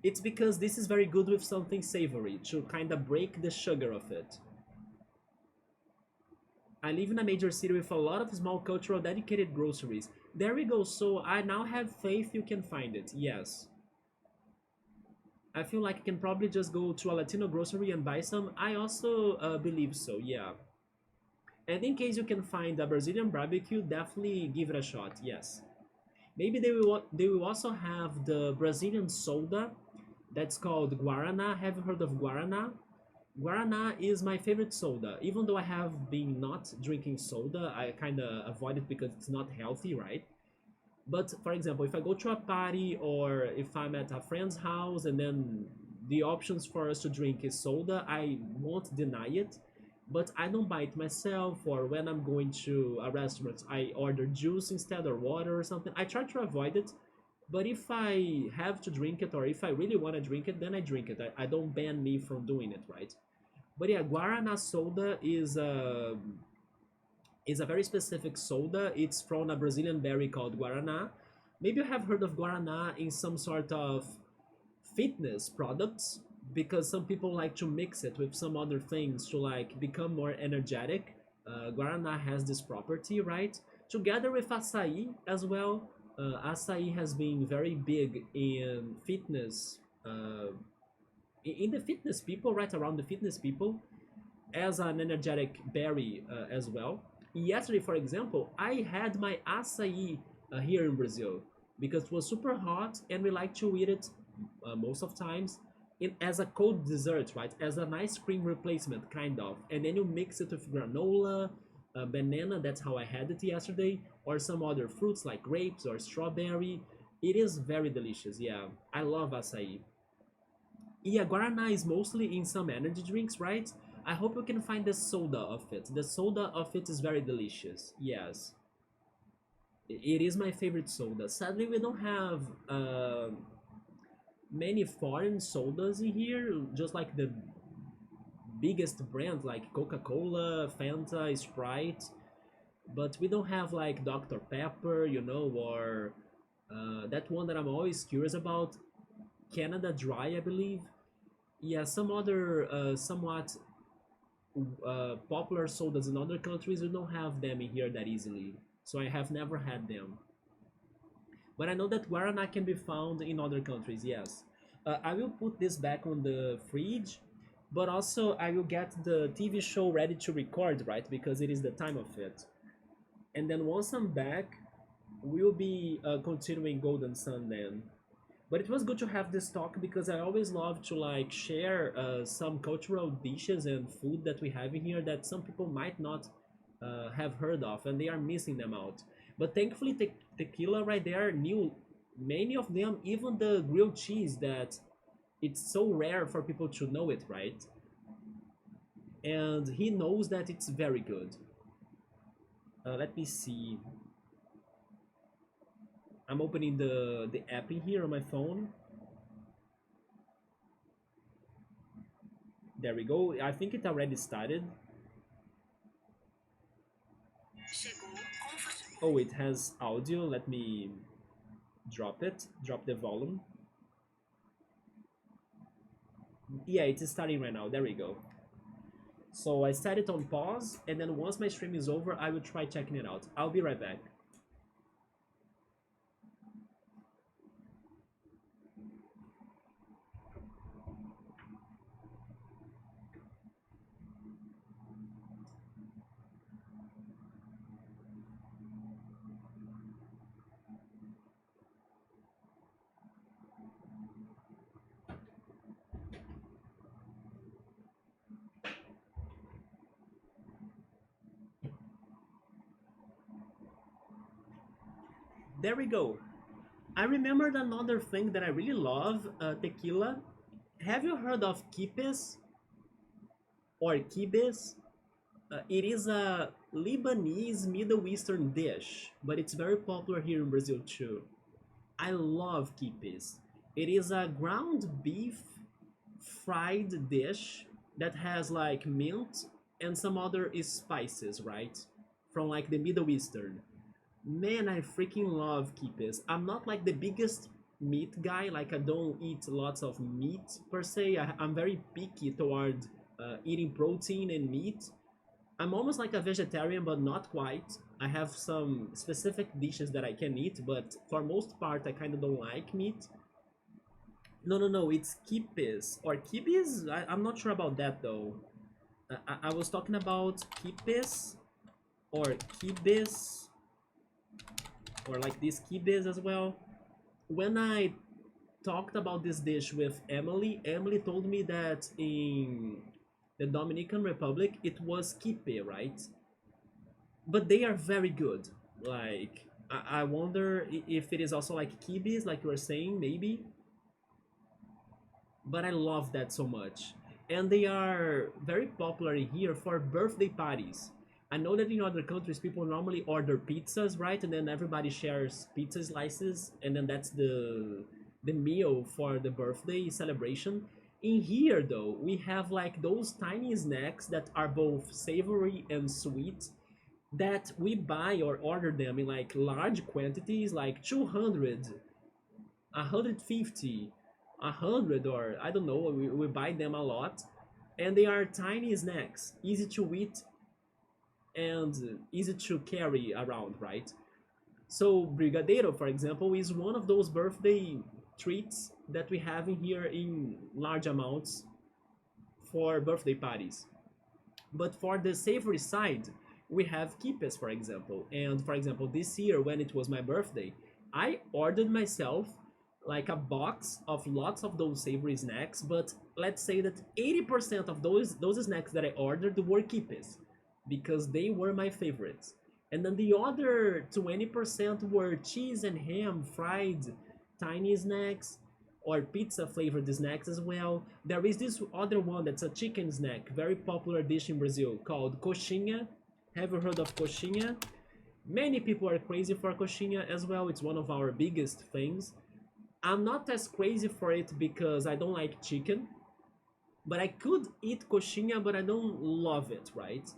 It's because this is very good with something savory to kind of break the sugar of it. I live in a major city with a lot of small cultural dedicated groceries. There we go, so I now have faith you can find it, yes. I feel like I can probably just go to a Latino grocery and buy some. I also believe so, yeah. And in case you can find a Brazilian barbecue, definitely give it a shot, yes. Maybe they will also have the Brazilian soda that's called Guaraná. Have you heard of Guaraná? Guaraná is my favorite soda. Even though I have been not drinking soda, I kind of avoid it because it's not healthy, right? But for example, if I go to a party or if I'm at a friend's house and then the options for us to drink is soda, I won't deny it. But I don't buy it myself, or when I'm going to a restaurant, I order juice instead or water or something. I try to avoid it, but if I have to drink it or if I really want to drink it, then I drink it. I don't ban me from doing it, right? But yeah, Guarana soda is a very specific soda. It's from a Brazilian berry called Guaraná. Maybe you have heard of Guaraná in some sort of fitness products because some people like to mix it with some other things to like become more energetic. Guaraná has this property, right? Together with açaí as well. Açaí has been very big in fitness, in the fitness people, right around the fitness people, as an energetic berry as well. Yesterday, for example, I had my açaí here in Brazil because it was super hot and we like to eat it most of times as a cold dessert, right? As an ice cream replacement, kind of. And then you mix it with granola, banana, that's how I had it yesterday, or some other fruits like grapes or strawberry. It is very delicious, yeah. I love açaí. Yeah, guarana is mostly in some energy drinks, right? I hope you can find the soda of it. The soda of it is very delicious. Yes, it is my favorite soda. Sadly, we don't have many foreign sodas in here. Just like the biggest brands like Coca-Cola, Fanta, Sprite, but we don't have like Dr. Pepper, or that one that I'm always curious about, Canada Dry, I believe. Yeah, some other somewhat popular sodas in other countries, we don't have them in here that easily. So I have never had them. But I know that guarana can be found in other countries, yes. I will put this back on the fridge, but also I will get the TV show ready to record, right? Because it is the time of it. And then once I'm back, we'll be continuing Golden Sun then. But it was good to have this talk because I always love to like share some cultural dishes and food that we have in here that some people might not have heard of and they are missing them out. But thankfully, tequila right there knew many of them, even the grilled cheese that it's so rare for people to know it, right? And he knows that it's very good. Let me see. I'm opening the app in here on my phone. There we go. I think it already started. Oh, it has audio. Let me drop it. Drop the volume. Yeah, it's starting right now. There we go. So I set it on pause, and then once my stream is over, I will try checking it out. I'll be right back. There we go. I remembered another thing that I really love, tequila. Have you heard of kipes or kibes? It is a Lebanese Middle Eastern dish, but it's very popular here in Brazil too. I love kipes. It is a ground beef fried dish that has like mint and some other spices, right? From like the Middle Eastern. Man, I freaking love kipes. I'm not like the biggest meat guy, like I don't eat lots of meat per se. I'm very picky toward eating protein and meat. I'm almost like a vegetarian, but not quite. I have some specific dishes that I can eat, but for most part, I kind of don't like meat. No, no, no, it's kipes or kibis. I'm not sure about that though. I was talking about kipes or kibis or like these kibes as well. When I talked about this dish with Emily, Emily told me that in the Dominican Republic it was kipe, right? But they are very good. Like I wonder if it is also like kibis, like you were saying, maybe. But I love that so much. And they are very popular here for birthday parties. I know that in other countries people normally order pizzas, right? And then everybody shares pizza slices, and then that's the meal for the birthday celebration. In here though, we have like those tiny snacks that are both savory and sweet that we buy or order them in like large quantities, like 200, 150, 100, or I don't know, we buy them a lot. And they are tiny snacks, easy to eat and easy to carry around, right? So Brigadeiro, for example, is one of those birthday treats that we have in here in large amounts for birthday parties. But for the savory side, we have kipes, for example. And for example, this year when it was my birthday, I ordered myself like a box of lots of those savory snacks. But let's say that 80% of those snacks that I ordered were kipes because they were my favorites. And then the other 20% were cheese and ham fried tiny snacks or pizza flavored snacks as well. There is this other one that's a chicken snack, very popular dish in Brazil called coxinha. Have you heard of coxinha? Many people are crazy for coxinha as well. It's one of our biggest things. I'm not as crazy for it because I don't like chicken, but I could eat coxinha, but I don't love it, right?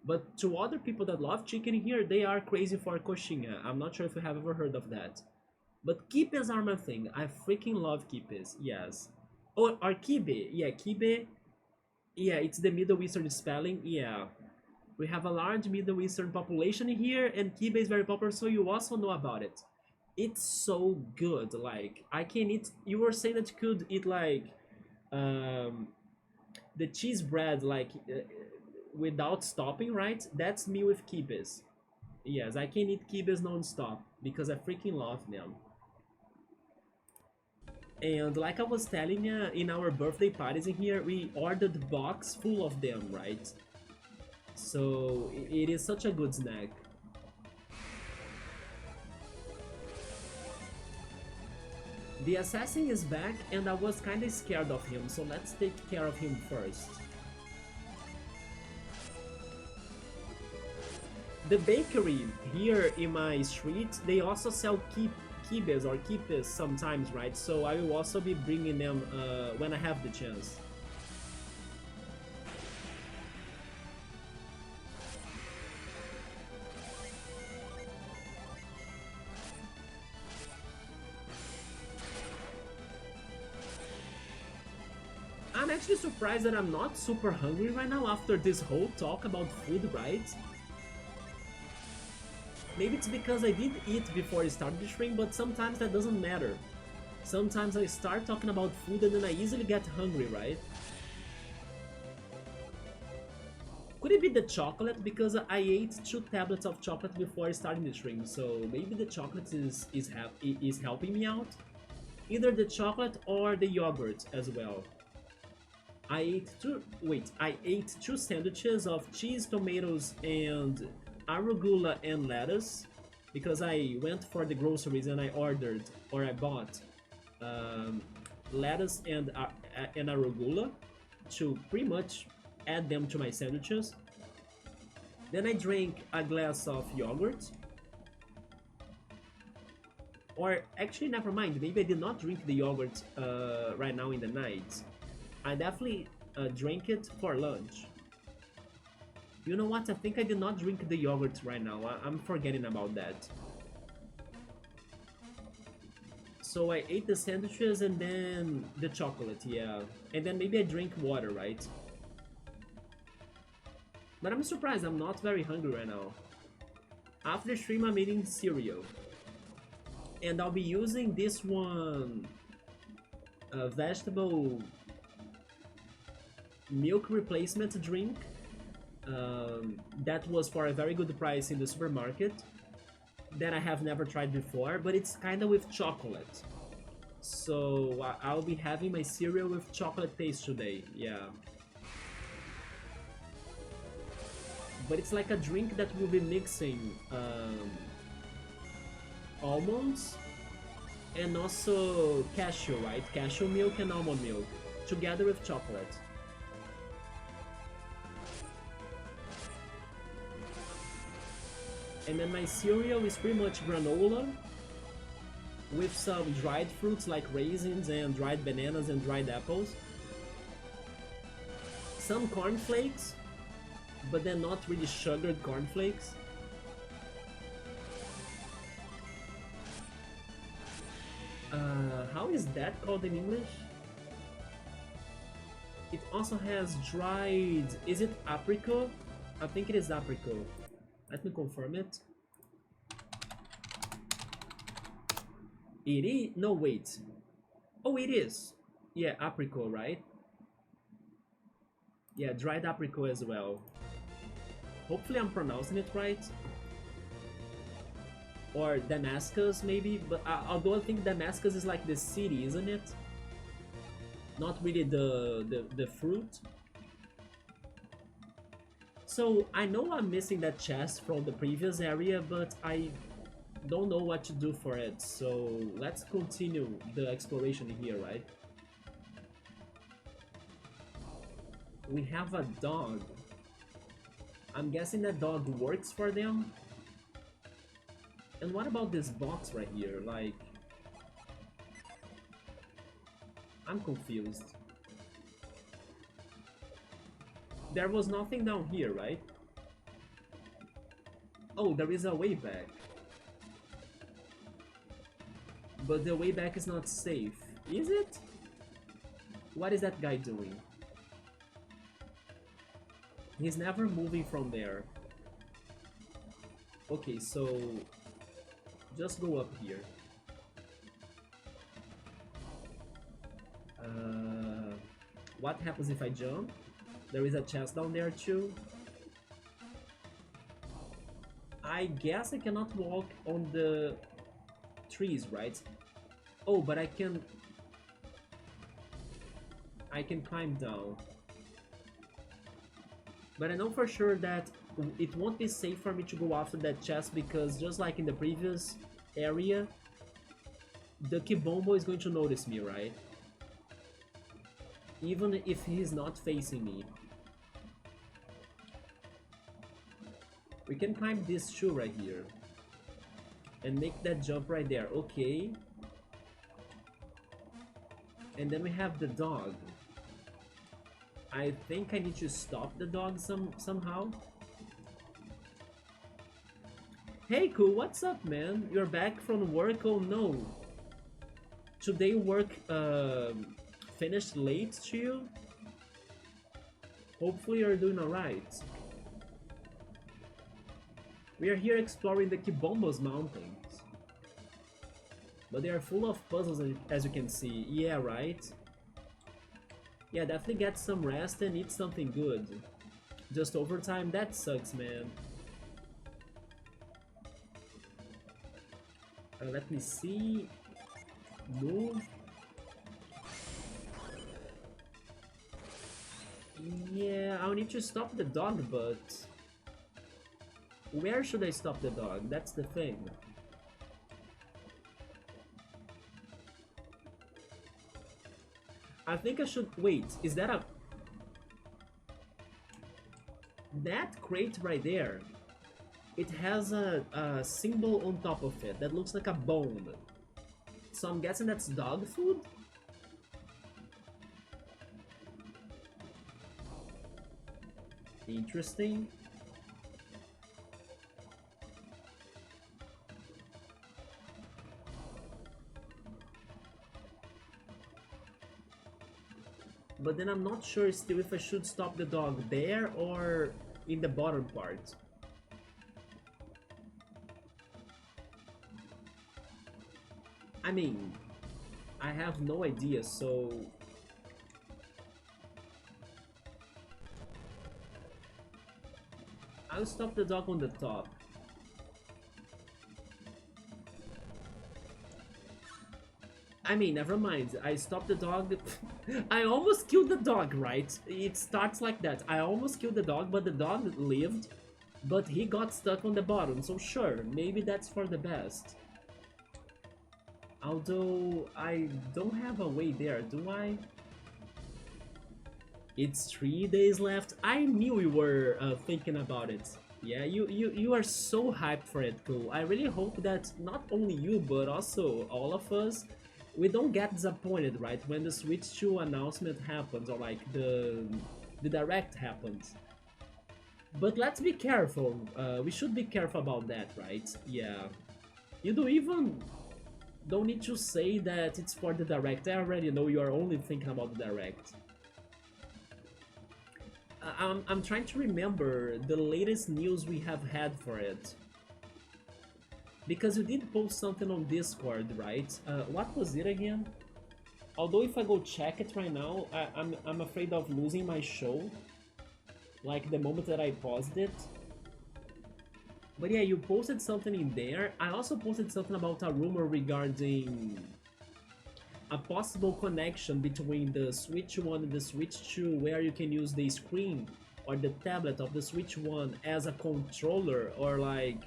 But to other people that love chicken here, they are crazy for coxinha. I'm not sure if you have ever heard of that. But kipes are my thing. I freaking love kipes. Yes. Oh, or kibe. Yeah, kibe. Yeah, it's the Middle Eastern spelling. Yeah. We have a large Middle Eastern population here, and kibe is very popular, so you also know about it. It's so good. Like, I can eat. You were saying that you could eat, like, um, the cheese bread, like, without stopping, right? That's me with kibes. Yes, I can eat kibes non-stop because I freaking love them. And like I was telling you, in our birthday parties in here, we ordered box full of them, right? So it is such a good snack. The assassin is back and I was kinda scared of him, so let's take care of him first. The bakery here in my street, they also sell kibes or kipes sometimes, right? So I will also be bringing them when I have the chance. I'm actually surprised that I'm not super hungry right now after this whole talk about food, right? Maybe it's because I did eat before I started the stream, but sometimes that doesn't matter. Sometimes I start talking about food and then I easily get hungry, right? Could it be the chocolate? Because I ate 2 tablets of chocolate before starting the stream, so maybe the chocolate is helping me out. Either the chocolate or the yogurt as well. I ate 2 sandwiches of cheese, tomatoes, and arugula and lettuce because I went for the groceries and I ordered or I bought lettuce and arugula to pretty much add them to my sandwiches. Then I drank a glass of yogurt. Or actually, never mind. Maybe I did not drink the yogurt right now in the night. I definitely drank it for lunch. You know what? I think I did not drink the yogurt right now. I'm forgetting about that. So I ate the sandwiches and then the chocolate, yeah. And then maybe I drink water, right? But I'm surprised, I'm not very hungry right now. After stream, I'm eating cereal. And I'll be using this one vegetable milk replacement drink that was for a very good price in the supermarket that I have never tried before, but it's kind of with chocolate. So I'll be having my cereal with chocolate taste today, yeah. But it's like a drink that will be mixing almonds and also cashew, right? Cashew milk and almond milk together with chocolate. And then my cereal is pretty much granola with some dried fruits like raisins and dried bananas and dried apples. Some cornflakes, but they're not really sugared cornflakes. How is that called in English? It also has dried... Is it apricot? I think it is apricot. Let me confirm it. It is... No, wait. Oh, it is. Yeah, apricot, right? Yeah, dried apricot as well. Hopefully I'm pronouncing it right. Or Damascus, maybe. But although I think Damascus is like the city, isn't it? Not really the fruit. So I know I'm missing that chest from the previous area, but I don't know what to do for it. So let's continue the exploration here, right? We have a dog. I'm guessing that dog works for them. And what about this box right here? Like, I'm confused. There was nothing down here, right? Oh, there is a way back. But the way back is not safe. Is it? What is that guy doing? He's never moving from there. Okay, so just go up here. What happens if I jump? There is a chest down there too. I guess I cannot walk on the trees, right? Oh, but I can climb down. But I know for sure that it won't be safe for me to go after that chest because just like in the previous area, the Kibombo is going to notice me, right? Even if he's not facing me. We can climb this tree right here. And make that jump right there, okay. And then we have the dog. I think I need to stop the dog somehow. Hey, cool, what's up, man? You're back from work? Oh no. Today work finished late to you? Hopefully you're doing alright. We are here exploring the Kibombo's mountains. But they are full of puzzles as you can see. Yeah, right? Yeah, definitely get some rest and eat something good. Just overtime, that sucks, man. Let me see. Move. Yeah, I'll need to stop the dog, but... Where should I stop the dog? That's the thing. I think I should... Wait, is that a... That crate right there, it has a symbol on top of it that looks like a bone. So I'm guessing that's dog food? Interesting. But then I'm not sure still if I should stop the dog there or in the bottom part. I mean, I have no idea, so... I'll stop the dog on the top. I mean, never mind. I stopped the dog. I almost killed the dog, right? It starts like that. I almost killed the dog, but the dog lived. But he got stuck on the bottom, so sure, maybe that's for the best. Although I don't have a way there, do I? It's 3 days left. I knew you were thinking about it. Yeah, you are so hyped for it, cool. I really hope that not only you, but also all of us, we don't get disappointed, right? When the Switch 2 announcement happens, or like the direct happens. But let's be careful. We should be careful about that, right? Yeah. You don't need to say that it's for the direct. I already know you are only thinking about the direct. I'm trying to remember the latest news we have had for it. Because you did post something on Discord, right? What was it again? Although if I go check it right now, I'm afraid of losing my show. Like the moment that I paused it. But yeah, you posted something in there. I also posted something about a rumor regarding a possible connection between the Switch 1 and the Switch 2, where you can use the screen or the tablet of the Switch 1 as a controller, or like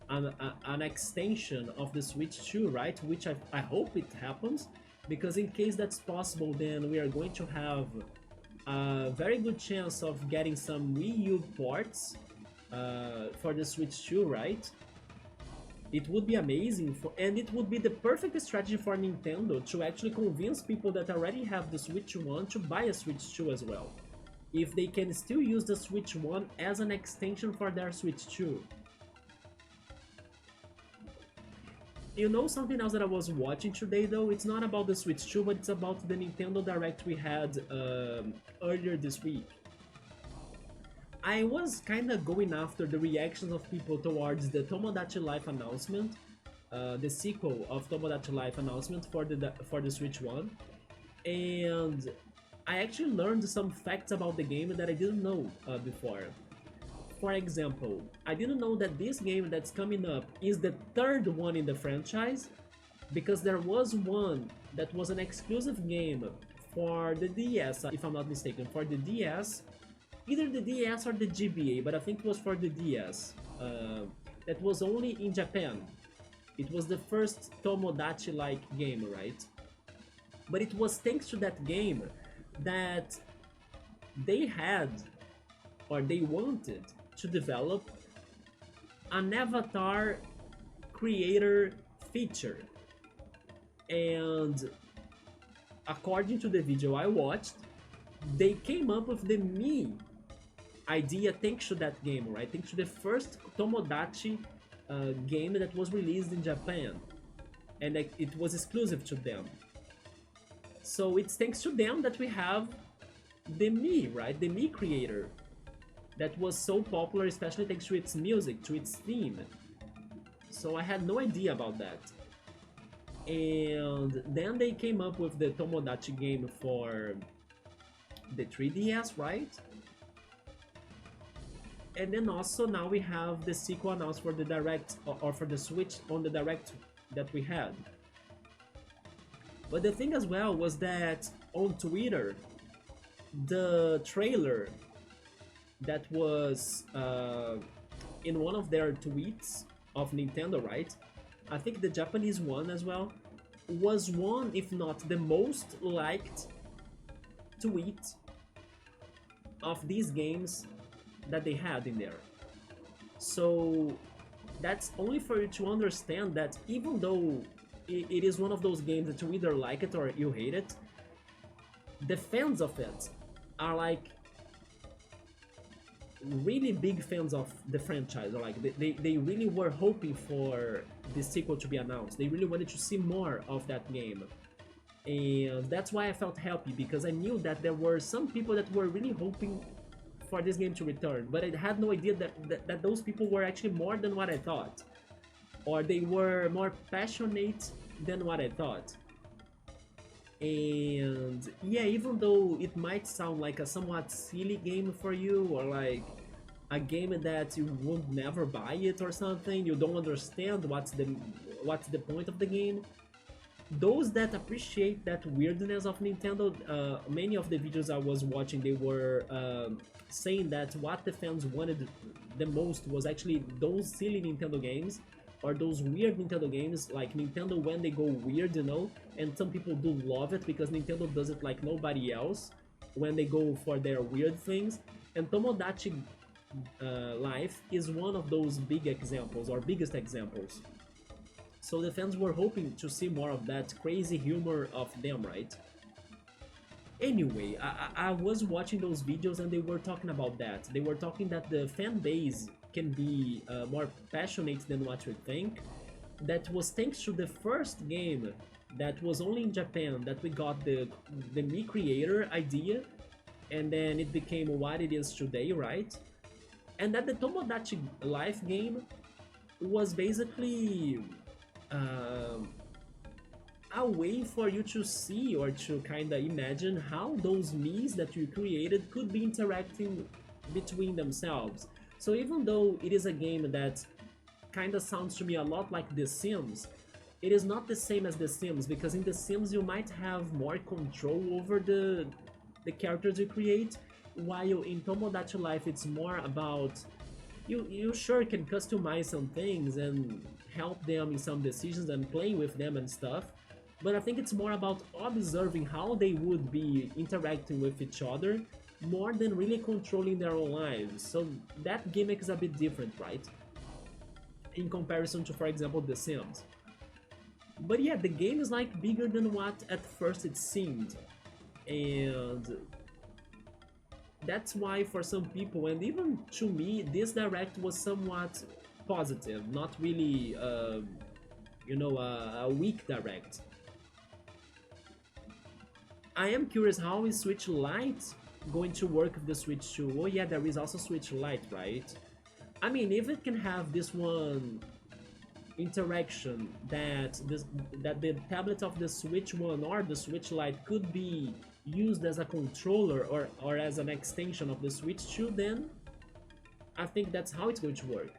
an extension of the Switch 2, right? Which I hope it happens, because in case that's possible, then we are going to have a very good chance of getting some Wii U ports for the Switch 2, right? It would be amazing, and it would be the perfect strategy for Nintendo to actually convince people that already have the Switch 1 to buy a Switch 2 as well, if they can still use the Switch 1 as an extension for their Switch 2. You know something else that I was watching today though? It's not about the Switch 2, but it's about the Nintendo Direct we had earlier this week. I was kinda going after the reactions of people towards the Tomodachi Life announcement, the sequel of Tomodachi Life announcement for the Switch 1, and I actually learned some facts about the game that I didn't know before. For example, I didn't know that this game that's coming up is the third one in the franchise, because there was one that was an exclusive game for the DS, if I'm not mistaken, for the DS, either the DS or the GBA, but I think it was for the DS, that was only in Japan. It was the first Tomodachi-like game, right? But it was thanks to that game that they had, or they wanted, to develop an avatar creator feature. And according to the video I watched, they came up with the Me idea thanks to that game, right? Thanks to the first Tomodachi game that was released in Japan, and it was exclusive to them. So it's thanks to them that we have the Me, right? The Me creator that was so popular, especially thanks to its music, to its theme. So I had no idea about that. And then they came up with the Tomodachi game for the 3DS, right? And then also now we have the sequel announced for the Direct, or for the Switch on the Direct that we had. But the thing as well was that on Twitter, the trailer that was in one of their tweets of Nintendo, right? I think the Japanese one as well, was one, if not the most liked tweet of these games that they had in there. So that's only for you to understand that even though it is one of those games that you either like it or you hate it, the fans of it are like really big fans of the franchise, or like they really were hoping for the sequel to be announced. They really wanted to see more of that game, and that's why I felt happy, because I knew that there were some people that were really hoping for this game to return, but I had no idea that those people were actually more than what I thought, or they were more passionate than what I thought. And yeah, even though it might sound like a somewhat silly game for you, or like a game that you would never buy it or something, you don't understand what's the point of the game, those that appreciate that weirdness of Nintendo, many of the videos I was watching, they were saying that what the fans wanted the most was actually those silly Nintendo games, or those weird Nintendo games, like Nintendo when they go weird, you know, and some people do love it because Nintendo does it like nobody else when they go for their weird things. And Tomodachi Life is one of those big examples, or biggest examples. So the fans were hoping to see more of that crazy humor of them, right? Anyway, I was watching those videos and they were talking about that. They were talking that the fan base can be more passionate than what you think. That was thanks to the first game that was only in Japan that we got the Me Creator idea, and then it became what it is today, right? And that the Tomodachi Life game was basically a way for you to see or to kind of imagine how those Miis that you created could be interacting between themselves. So even though it is a game that kind of sounds to me a lot like The Sims, it is not the same as The Sims, because in The Sims you might have more control over the characters you create, while in Tomodachi Life it's more about you sure can customize some things and help them in some decisions and play with them and stuff, but I think it's more about observing how they would be interacting with each other more than really controlling their own lives. So that gimmick is a bit different, right? In comparison to, for example, The Sims. But yeah, the game is like bigger than what at first it seemed. And that's why for some people, and even to me, this direct was somewhat positive, not really, you know, a weak direct. I am curious, how is Switch Lite going to work with the Switch 2? Oh yeah, there is also Switch Lite, right? I mean, if it can have this one interaction that the tablet of the Switch 1 or the Switch Lite could be used as a controller or as an extension of the Switch 2, then I think that's how it's going to work.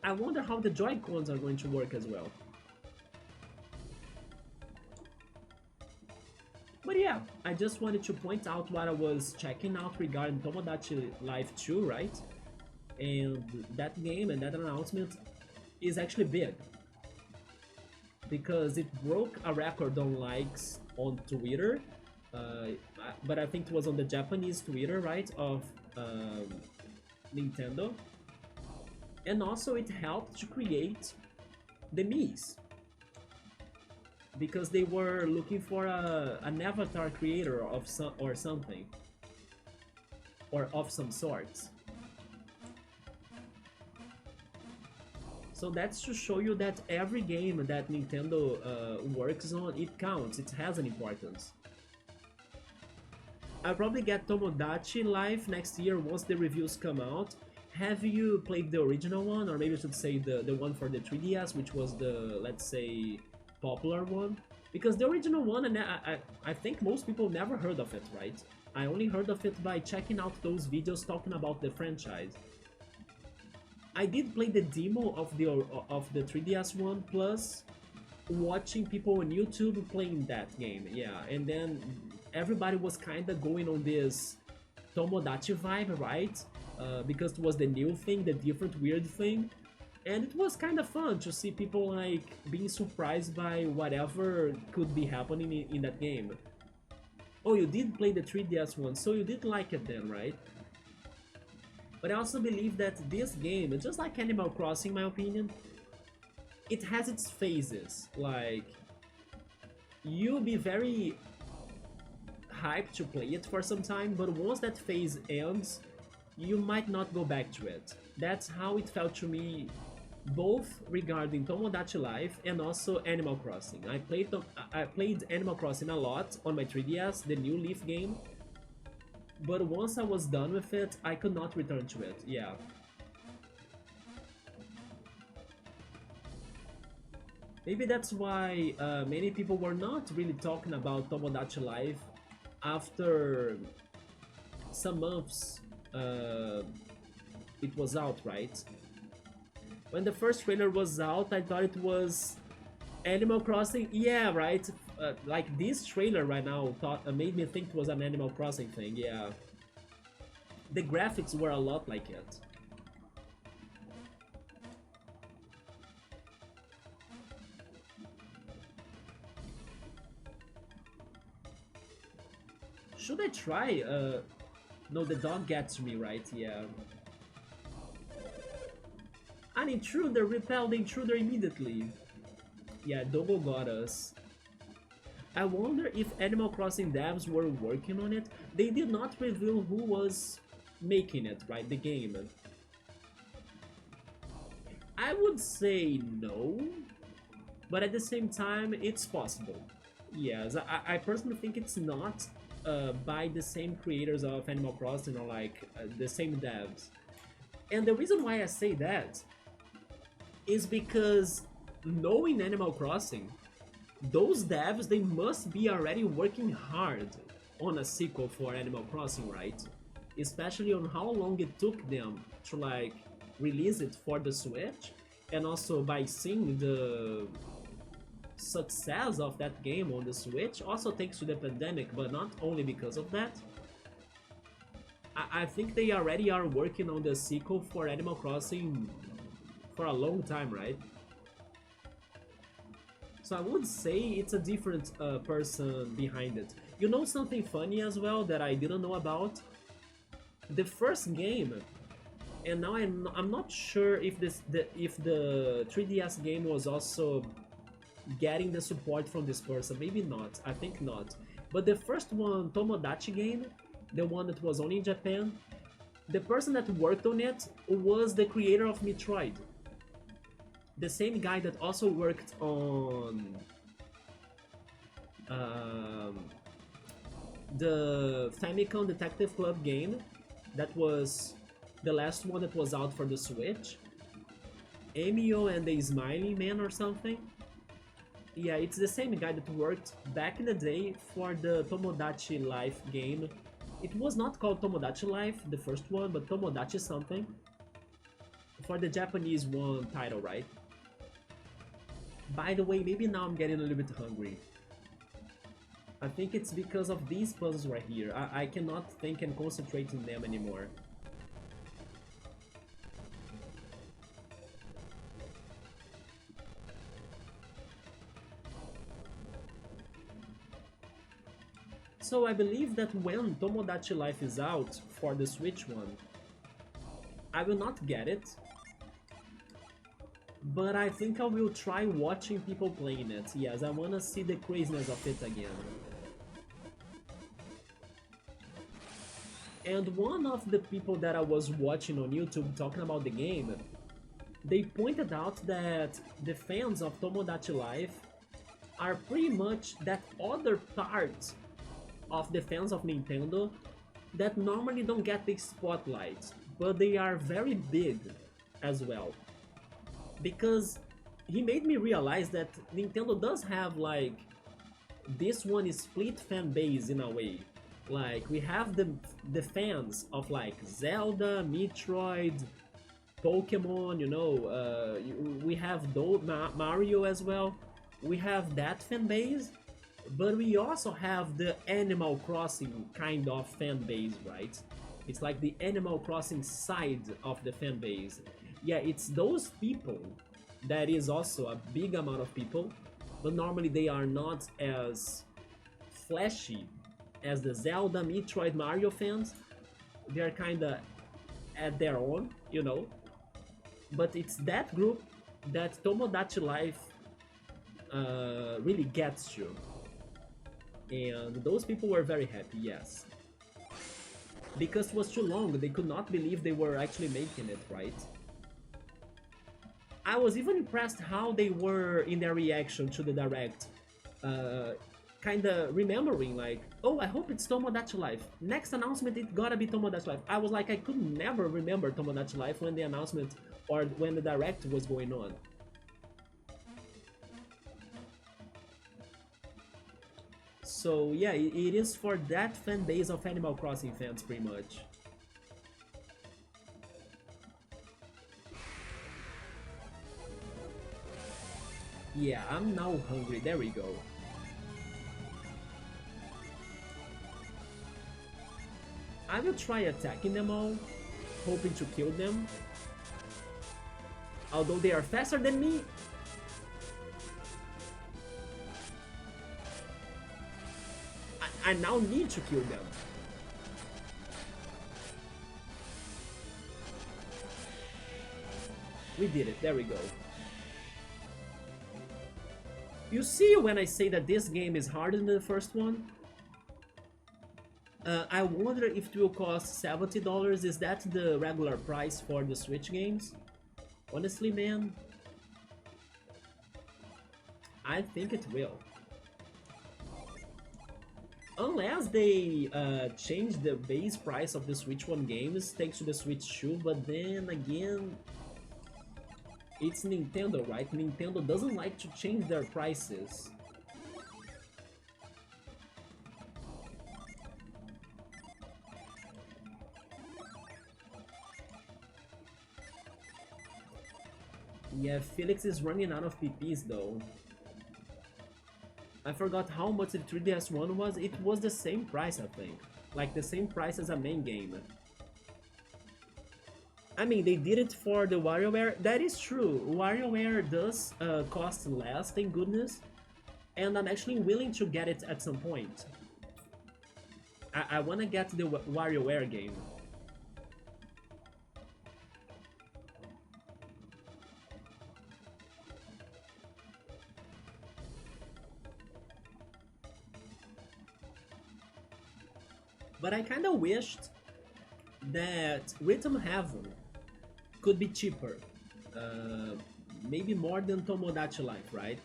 I wonder how the Joy-Cons are going to work as well. But yeah, I just wanted to point out what I was checking out regarding Tomodachi Life 2, right? And that game and that announcement is actually big, because it broke a record on likes on Twitter, but I think it was on the Japanese Twitter, right, of Nintendo. And also it helped to create the Miis, because they were looking for an avatar creator of something, or of some sorts. So that's to show you that every game that Nintendo works on, it counts, it has an importance. I'll probably get Tomodachi Life next year once the reviews come out. Have you played the original one, or maybe I should say the one for the 3DS, which was the, let's say, popular one? Because the original one, and I think most people never heard of it, right? I only heard of it by checking out those videos talking about the franchise. I did play the demo of the 3DS one, plus watching people on YouTube playing that game, yeah. And then everybody was kind of going on this Tomodachi vibe, right? Because it was the new thing, the different weird thing. And it was kind of fun to see people like being surprised by whatever could be happening in that game. Oh, you did play the 3DS one, so you did like it then, right? But I also believe that this game, just like Animal Crossing in my opinion, it has its phases. Like, you'll be very hyped to play it for some time, but once that phase ends, you might not go back to it. That's how it felt to me, both regarding Tomodachi Life and also Animal Crossing. I played Animal Crossing a lot on my 3DS, the new Leaf game, but once I was done with it, I could not return to it, yeah. Maybe that's why many people were not really talking about Tomodachi Life after some months it was out, right? When the first trailer was out, I thought it was Animal Crossing, yeah, right? Like this trailer right now made me think it was an Animal Crossing thing, yeah. The graphics were a lot like it. Should I try? No, the dog gets me, right? Yeah. An intruder! Repel the intruder immediately! Yeah, Dogo got us. I wonder if Animal Crossing devs were working on it. They did not reveal who was making it, right? The game. I would say no, but at the same time, it's possible. Yes, I personally think it's not by the same creators of Animal Crossing or like the same devs. And the reason why I say that is because knowing Animal Crossing, those devs, they must be already working hard on a sequel for Animal Crossing, right? Especially on how long it took them to like release it for the Switch, and also by seeing the success of that game on the Switch, also thanks to the pandemic, but not only because of that. I think they already are working on the sequel for Animal Crossing for a long time, right? So I would say it's a different person behind it. You know something funny as well that I didn't know about? The first game, and now I'm not sure if if the 3DS game was also getting the support from this person. Maybe not. I think not. But the first one, Tomodachi game, the one that was only in Japan, the person that worked on it was the creator of Metroid. The same guy that also worked on the Famicom Detective Club game, that was the last one that was out for the Switch. Emio and the Smiling Man or something. Yeah, it's the same guy that worked back in the day for the Tomodachi Life game. It was not called Tomodachi Life, the first one, but Tomodachi something. For the Japanese one title, right? By the way, maybe now I'm getting a little bit hungry. I think it's because of these puzzles right here. I cannot think and concentrate in them anymore. So I believe that when Tomodachi Life is out for the Switch one, I will not get it, but I think I will try watching people playing it. Yes, I wanna see the craziness of it again. And one of the people that I was watching on YouTube talking about the game, they pointed out that the fans of Tomodachi Life are pretty much that other part of the fans of Nintendo that normally don't get the spotlight, but they are very big as well. Because he made me realize that Nintendo does have like this one is split fan base in a way. Like we have the fans of like Zelda, Metroid, Pokemon, you know, we have Mario as well. We have that fan base, but we also have the Animal Crossing kind of fan base, right? It's like the Animal Crossing side of the fan base. Yeah, it's those people that is also a big amount of people, but normally they are not as flashy as the Zelda, Metroid, Mario fans. They're kinda at their own, you know. But it's that group that Tomodachi Life really gets you. And those people were very happy, yes. Because it was too long, they could not believe they were actually making it, right? I was even impressed how they were in their reaction to the direct. Kinda remembering like, oh, I hope it's Tomodachi Life. Next announcement, it gotta be Tomodachi Life. I was like, I could never remember Tomodachi Life when the announcement or when the direct was going on. So yeah, it is for that fan base of Animal Crossing fans, pretty much. Yeah, I'm now hungry. There we go. I will try attacking them all, hoping to kill them. Although they are faster than me. I now need to kill them. We did it, there we go. You see when I say that this game is harder than the first one? I wonder if it will cost $70. Is that the regular price for the Switch games? Honestly, man, I think it will. Unless they change the base price of the Switch 1 games thanks to the Switch 2, but then again, it's Nintendo, right? Nintendo doesn't like to change their prices. Yeah, Felix is running out of PPs though. I forgot how much the 3DS one was. It was the same price, I think. Like the same price as a main game. I mean, they did it for the WarioWare. That is true. WarioWare does cost less, thank goodness. And I'm actually willing to get it at some point. I wanna get the WarioWare game. But I kinda wished that Rhythm Heaven could be cheaper. Maybe more than Tomodachi Life, right?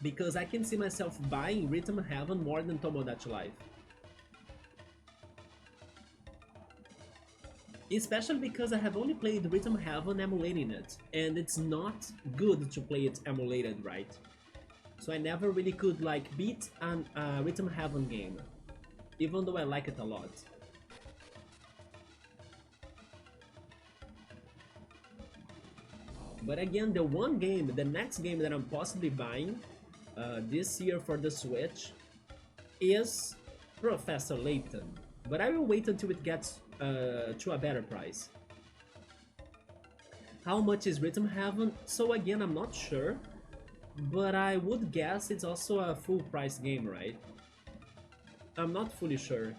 Because I can see myself buying Rhythm Heaven more than Tomodachi Life. Especially because I have only played Rhythm Heaven emulating it, and it's not good to play it emulated, right? So I never really could like beat a Rhythm Heaven game, even though I like it a lot. But again, the next game that I'm possibly buying this year for the Switch is Professor Layton. But I will wait until it gets to a better price. How much is Rhythm Heaven? So again, I'm not sure, but I would guess it's also a full price game, right? I'm not fully sure.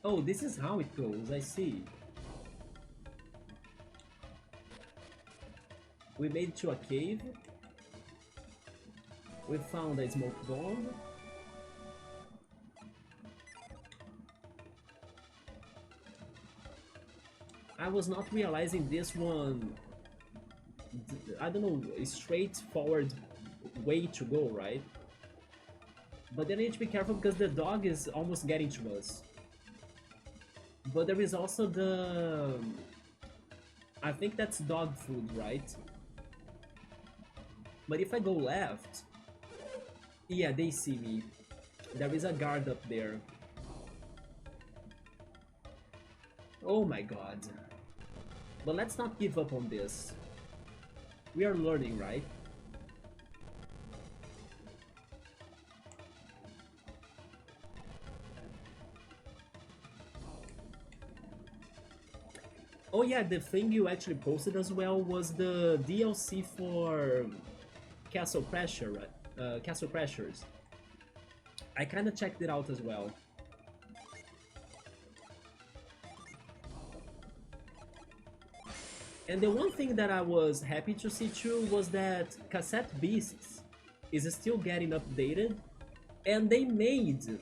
Oh, this is how it goes, I see. We made it to a cave. We found a smoke bomb. I was not realizing this one, I don't know, a straightforward way to go, right? But then I need to be careful because the dog is almost getting to us. But there is also the... I think that's dog food, right? But if I go left... Yeah, they see me. There is a guard up there. Oh my god. But let's not give up on this. We are learning, right? Oh yeah, the thing you actually posted as well was the DLC for Castle Pressure, Castle Pressures. I kinda checked it out as well. And the one thing that I was happy to see too was that Cassette Beasts is still getting updated, and they made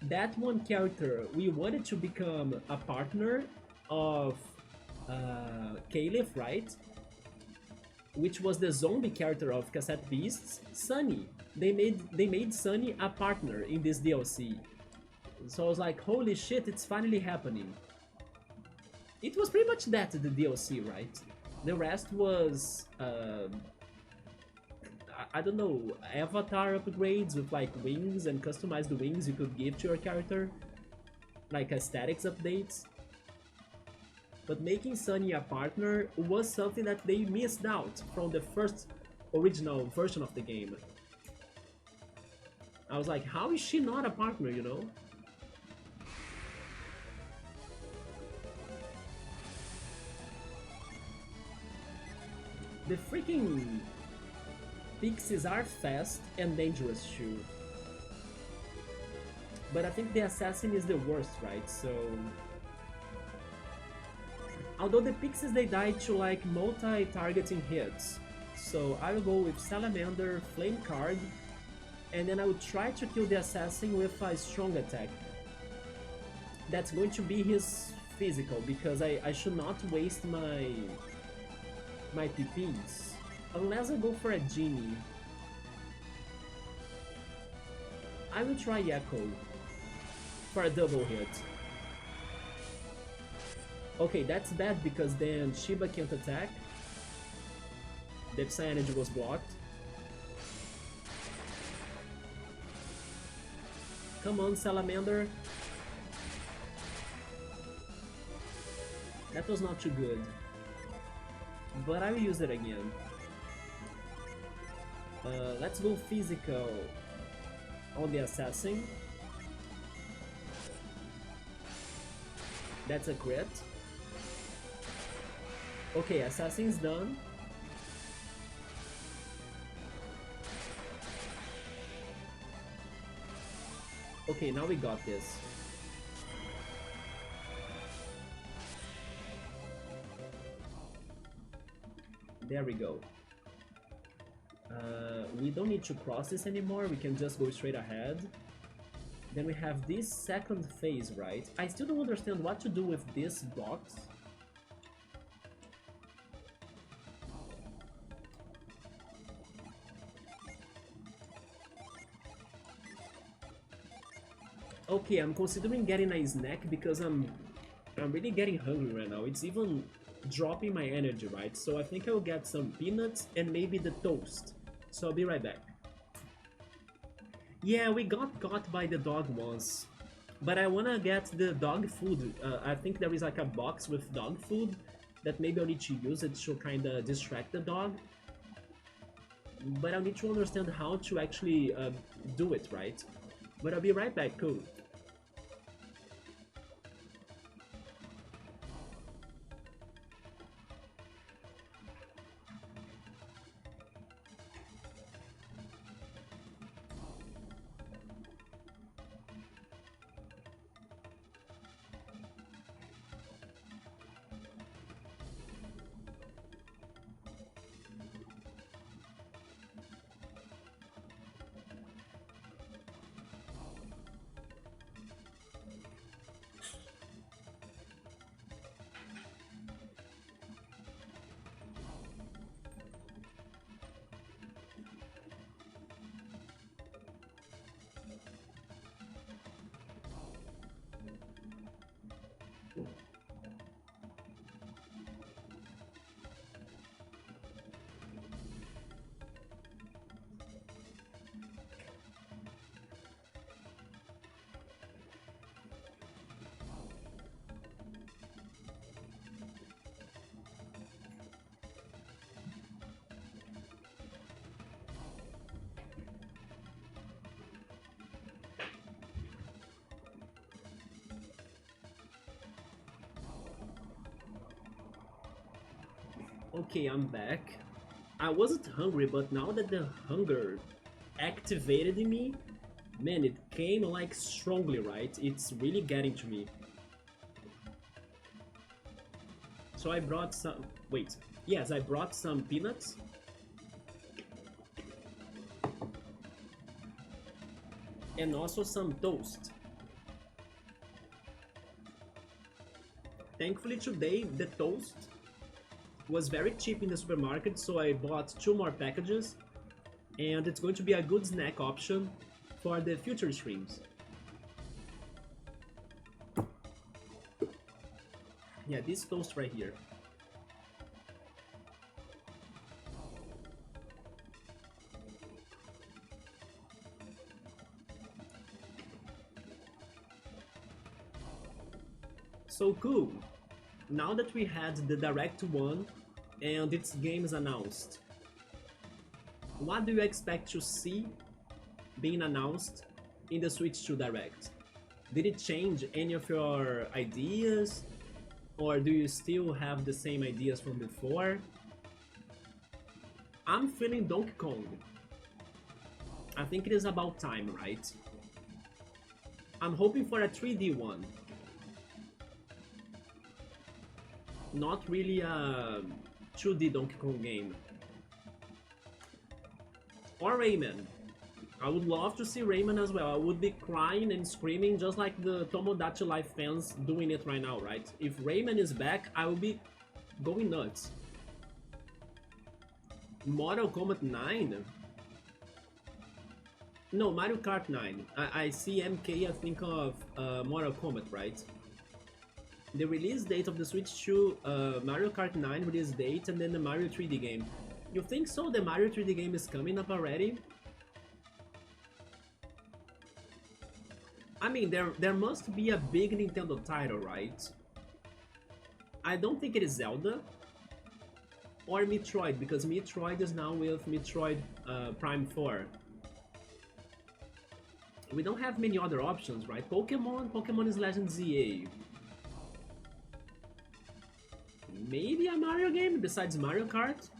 that one character we wanted to become a partner of Caliph, right? Which was the zombie character of Cassette Beasts, Sunny. They made Sunny a partner in this DLC. So I was like, holy shit, it's finally happening. It was pretty much that, the DLC, right? The rest was, I don't know, avatar upgrades with like wings and customized wings you could give to your character. Like aesthetics updates. But making Sunny a partner was something that they missed out from the first original version of the game. I was like, how is she not a partner, you know? The freaking pixies are fast and dangerous too. But I think the assassin is the worst, right? So... Although the pixies, they die to like multi-targeting hits. So I will go with Salamander, Flame card, and then I will try to kill the assassin with a strong attack. That's going to be his physical, because I should not waste my PPs. Unless I go for a genie. I will try Echo for a double hit. Okay, that's bad because then Shiba can't attack. The Psy Energy was blocked. Come on, Salamander. That was not too good. But I will use it again. Let's go physical on the assassin. That's a crit. Okay, assassin's done. Okay, now we got this. There we go. We don't need to cross this anymore, we can just go straight ahead. Then we have this second phase, right? I still don't understand what to do with this box. Okay, I'm considering getting a snack because I'm really getting hungry right now. It's even dropping my energy, right? So I think I will get some peanuts and maybe the toast. So I'll be right back. Yeah, we got caught by the dog once. But I wanna get the dog food. I think there is like a box with dog food that maybe I'll need to use it to kinda distract the dog. But I'll need to understand how to actually do it, right? But I'll be right back, cool. Okay, I'm back. I wasn't hungry, but now that the hunger activated in me, man, it came like strongly, right? It's really getting to me. So I brought some... Wait. Yes, I brought some peanuts. And also some toast. Thankfully today, the toast was very cheap in the supermarket, so I bought 2 more packages, and it's going to be a good snack option for the future streams. Yeah, this toast right here. So cool. Now that we had the direct one and its games announced, what do you expect to see being announced in the Switch 2 Direct? Did it change any of your ideas? Or do you still have the same ideas from before? I'm feeling Donkey Kong. I think it is about time, right? I'm hoping for a 3D one. Not really a 2D Donkey Kong game. Or Rayman. I would love to see Rayman as well. I would be crying and screaming just like the Tomodachi Life fans doing it right now, right? If Rayman is back, I will be going nuts. Mortal Kombat 9? No, Mario Kart 9. I see MK, I think of Mortal Kombat, right? The release date of the Switch 2, Mario Kart 9 release date, and then the Mario 3D game. You think so? The Mario 3D game is coming up already? I mean, there must be a big Nintendo title, right? I don't think it is Zelda or Metroid, because Metroid is now with Metroid Prime 4. We don't have many other options, right? Pokemon is Legend ZA. Maybe a Mario game besides Mario Kart?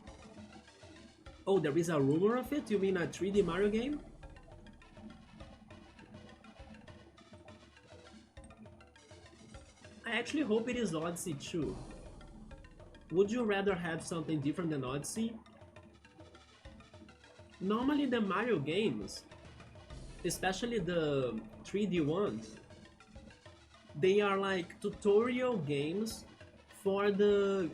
Oh, there is a rumor of it? You mean a 3D Mario game? I actually hope it is Odyssey 2. Would you rather have something different than Odyssey? Normally the Mario games, especially the 3D ones, they are like tutorial games for the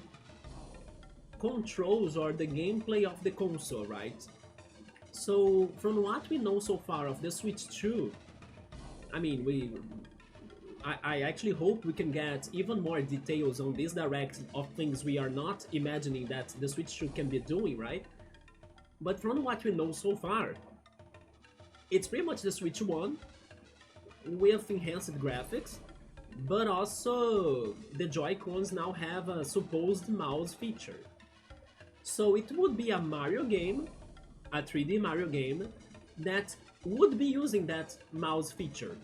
controls or the gameplay of the console, right? So from what we know so far of the Switch 2, I mean, I actually hope we can get even more details on this direct of things we are not imagining that the Switch 2 can be doing, right? But from what we know so far, it's pretty much the Switch 1 with enhanced graphics, but also the Joy-Cons now have a supposed mouse feature. So it would be a Mario game, a 3D Mario game, that would be using that mouse feature.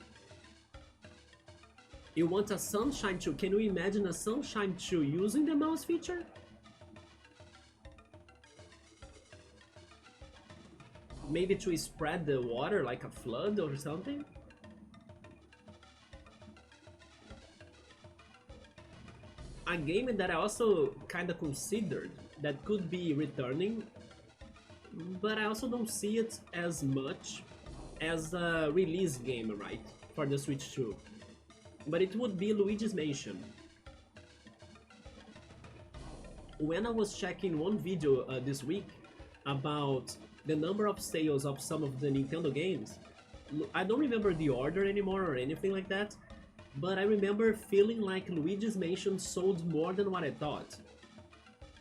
You want a Sunshine 2? Can you imagine a Sunshine 2 using the mouse feature? Maybe to spread the water like a flood or something? A game that I also kinda considered that could be returning, but I also don't see it as much as a release game, right, for the Switch 2. But it would be Luigi's Mansion. When I was checking one video this week about the number of sales of some of the Nintendo games, I don't remember the order anymore or anything like that, but I remember feeling like Luigi's Mansion sold more than what I thought.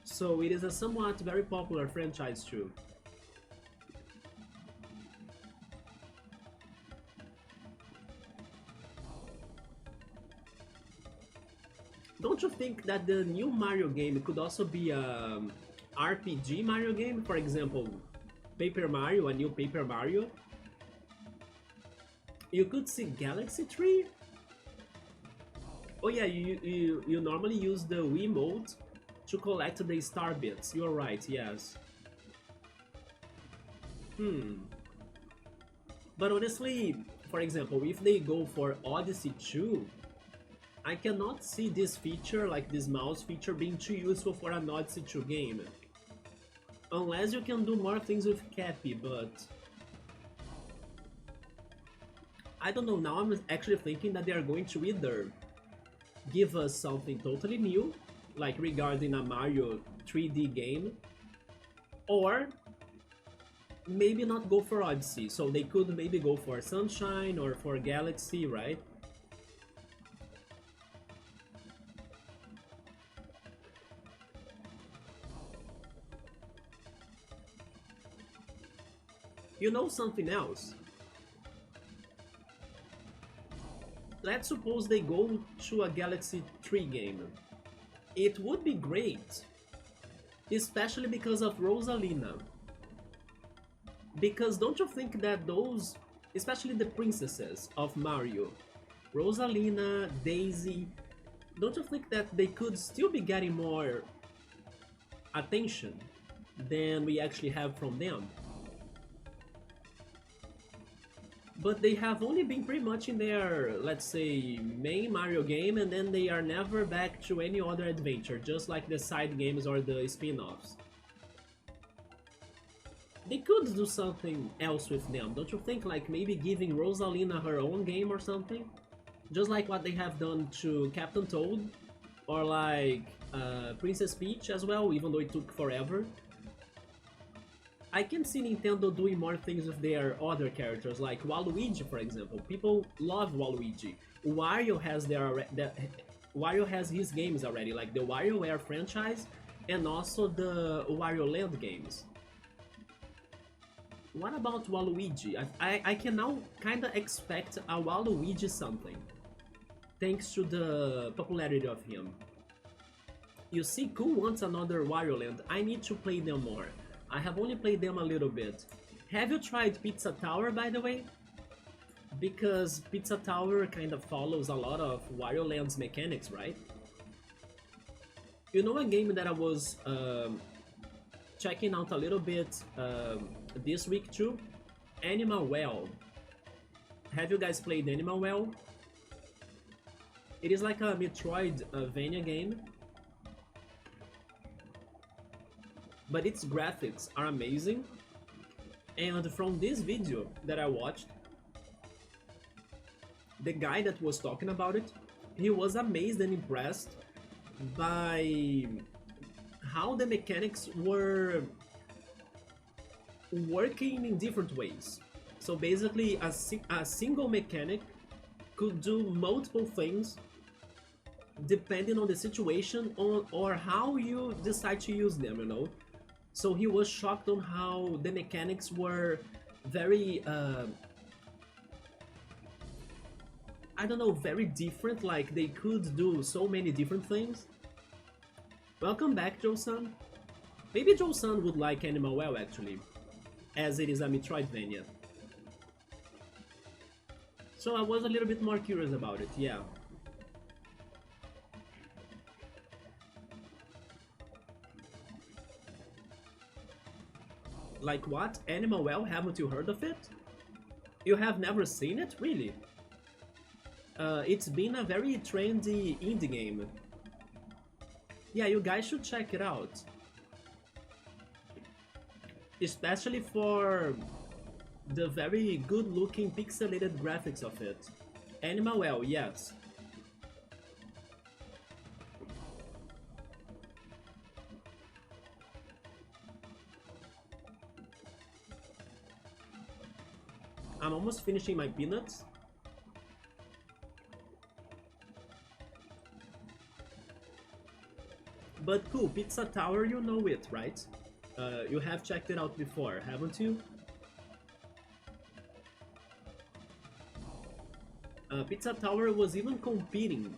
So it is a somewhat very popular franchise too. Don't you think that the new Mario game could also be a RPG Mario game? For example, Paper Mario, a new Paper Mario? You could see Galaxy Tree? Oh yeah, you normally use the Wiimote to collect the star bits. You're right, yes. But honestly, for example, if they go for Odyssey 2, I cannot see this feature, like this mouse feature, being too useful for an Odyssey 2 game. Unless you can do more things with Cappy, but... I don't know, now I'm actually thinking that they are going to either give us something totally new, like regarding a Mario 3D game, or maybe not go for Odyssey, so they could maybe go for Sunshine or for Galaxy, right? You know something else? Let's suppose they go to a Galaxy 3 game. It would be great, especially because of Rosalina. Because don't you think that those especially the princesses of Mario, Rosalina, Daisy. Don't you think that they could still be getting more attention than we actually have from them? But they have only been pretty much in their, let's say, main Mario game, and then they are never back to any other adventure, just like the side games or the spin-offs. They could do something else with them, don't you think? Like maybe giving Rosalina her own game or something? Just like what they have done to Captain Toad, or like Princess Peach as well, even though it took forever. I can see Nintendo doing more things with their other characters, like Waluigi, for example. People love Waluigi. Wario has his games already, like the WarioWare franchise and also the Wario Land games. What about Waluigi? I can now kinda expect a Waluigi something, thanks to the popularity of him. You see, Cool wants another Wario Land. I need to play them more. I have only played them a little bit. Have you tried Pizza Tower, by the way? Because Pizza Tower kind of follows a lot of Wario Land's mechanics, right? You know a game that I was checking out a little bit this week too? Animal Well. Have you guys played Animal Well? It is like a Metroidvania game, but its graphics are amazing. And from this video that I watched, the guy that was talking about it, he was amazed and impressed by how the mechanics were working in different ways. So basically a single mechanic could do multiple things depending on the situation or how you decide to use them, you know? So he was shocked on how the mechanics were very, I don't know, very different, like they could do so many different things. Welcome back, Joe-san. Maybe Joe-san would like Animal Well, actually, as it is a Metroidvania. So I was a little bit more curious about it, yeah. Like what? Animal Well? Haven't you heard of it? You have never seen it? Really? It's been a very trendy indie game. Yeah, you guys should check it out. Especially for the very good-looking pixelated graphics of it. Animal Well, yes. I'm almost finishing my peanuts. But cool, Pizza Tower, you know it, right? You have checked it out before, haven't you? Pizza Tower was even competing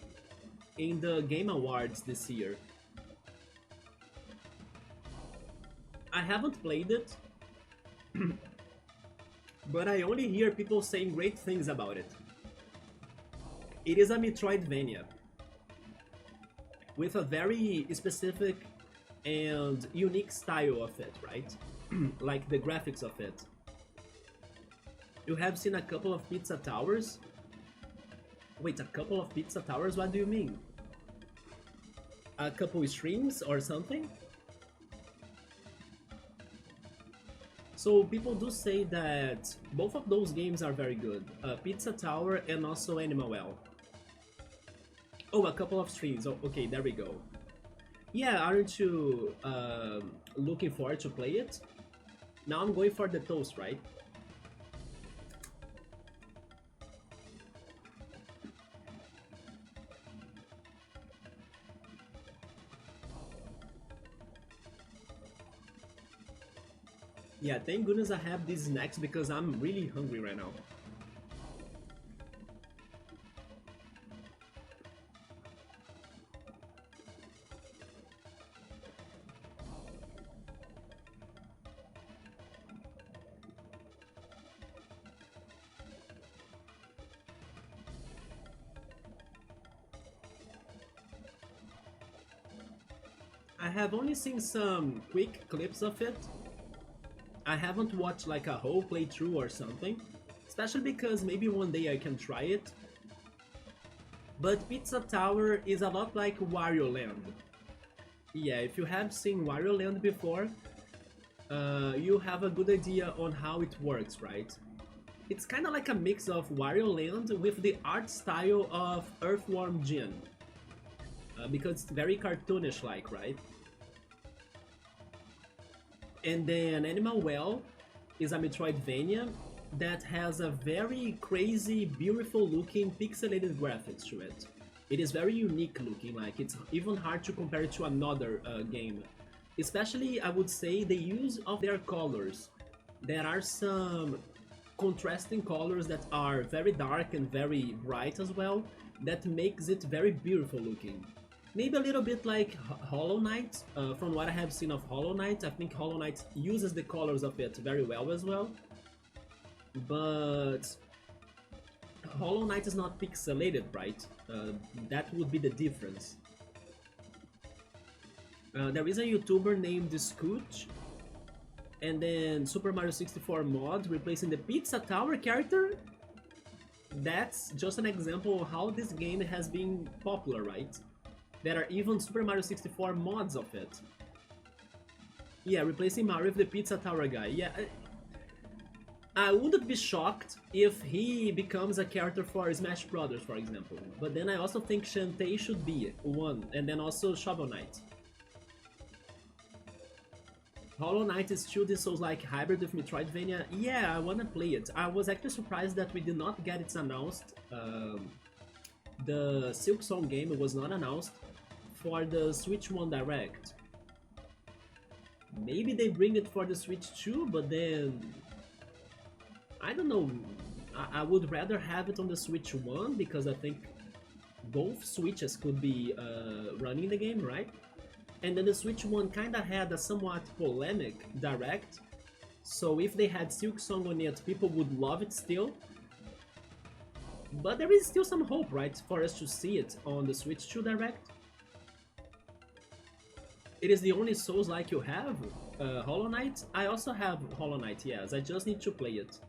in the Game Awards this year. I haven't played it, but I only hear people saying great things about it. It is a Metroidvania with a very specific and unique style of it, right? Like the graphics of it. You have seen a couple of Pizza Towers? Wait, a couple of Pizza Towers? What do you mean? A couple streams or something? So people do say that both of those games are very good. Pizza Tower and also Animal Well. Oh, a couple of streams. Oh, okay, there we go. Yeah, aren't you looking forward to play it? Now I'm going for the toast, right? Yeah, thank goodness I have these snacks because I'm really hungry right now. have only seen some quick clips of it. I haven't watched like a whole playthrough or something, especially because maybe one day I can try it. But Pizza Tower is a lot like Wario Land. Yeah, if you have seen Wario Land before, you have a good idea on how it works, right? It's kind of like a mix of Wario Land with the art style of Earthworm Jim. Because it's very cartoonish like, right? And then Animal Well is a Metroidvania that has a very crazy, beautiful looking pixelated graphics to it. It is very unique looking, like it's even hard to compare it to another game. Especially, I would say, the use of their colors. There are some contrasting colors that are very dark and very bright as well, that makes it very beautiful looking. Maybe a little bit like Hollow Knight, from what I have seen of Hollow Knight. I think Hollow Knight uses the colors of it very well as well. But Hollow Knight is not pixelated, right? That would be the difference. There is a YouTuber named Scooch, and then Super Mario 64 mod replacing the Pizza Tower character. That's just an example of how this game has been popular, right? There are even Super Mario 64 mods of it. Yeah, replacing Mario with the Pizza Tower guy. Yeah, I wouldn't be shocked if he becomes a character for Smash Brothers, for example. But then I also think Shantae should be one, and then also Shovel Knight. Hollow Knight is still this Souls-like hybrid with Metroidvania. Yeah, I wanna play it. I was actually surprised that we did not get it announced. The Silk Song game was not announced for the Switch 1 Direct. Maybe they bring it for the Switch 2, but then... I don't know. I would rather have it on the Switch 1 because I think both Switches could be running the game, right? And then the Switch 1 kinda had a somewhat polemic Direct, so if they had Silk Song on it, people would love it still. But there is still some hope, right, for us to see it on the Switch 2 Direct. It is the only Souls-like you have, Hollow Knight. I also have Hollow Knight, yes, I just need to play it.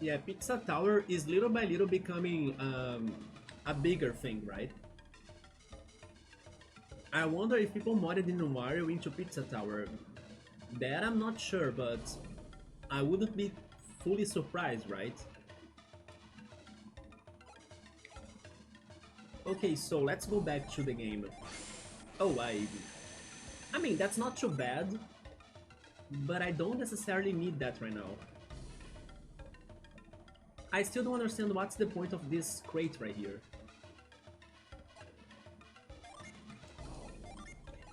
Yeah, Pizza Tower is little by little becoming a bigger thing, right? I wonder if people modded in Wario into Pizza Tower. That I'm not sure, but I wouldn't be fully surprised, right? Okay, so let's go back to the game. Oh, I mean, that's not too bad, but I don't necessarily need that right now. I still don't understand what's the point of this crate right here.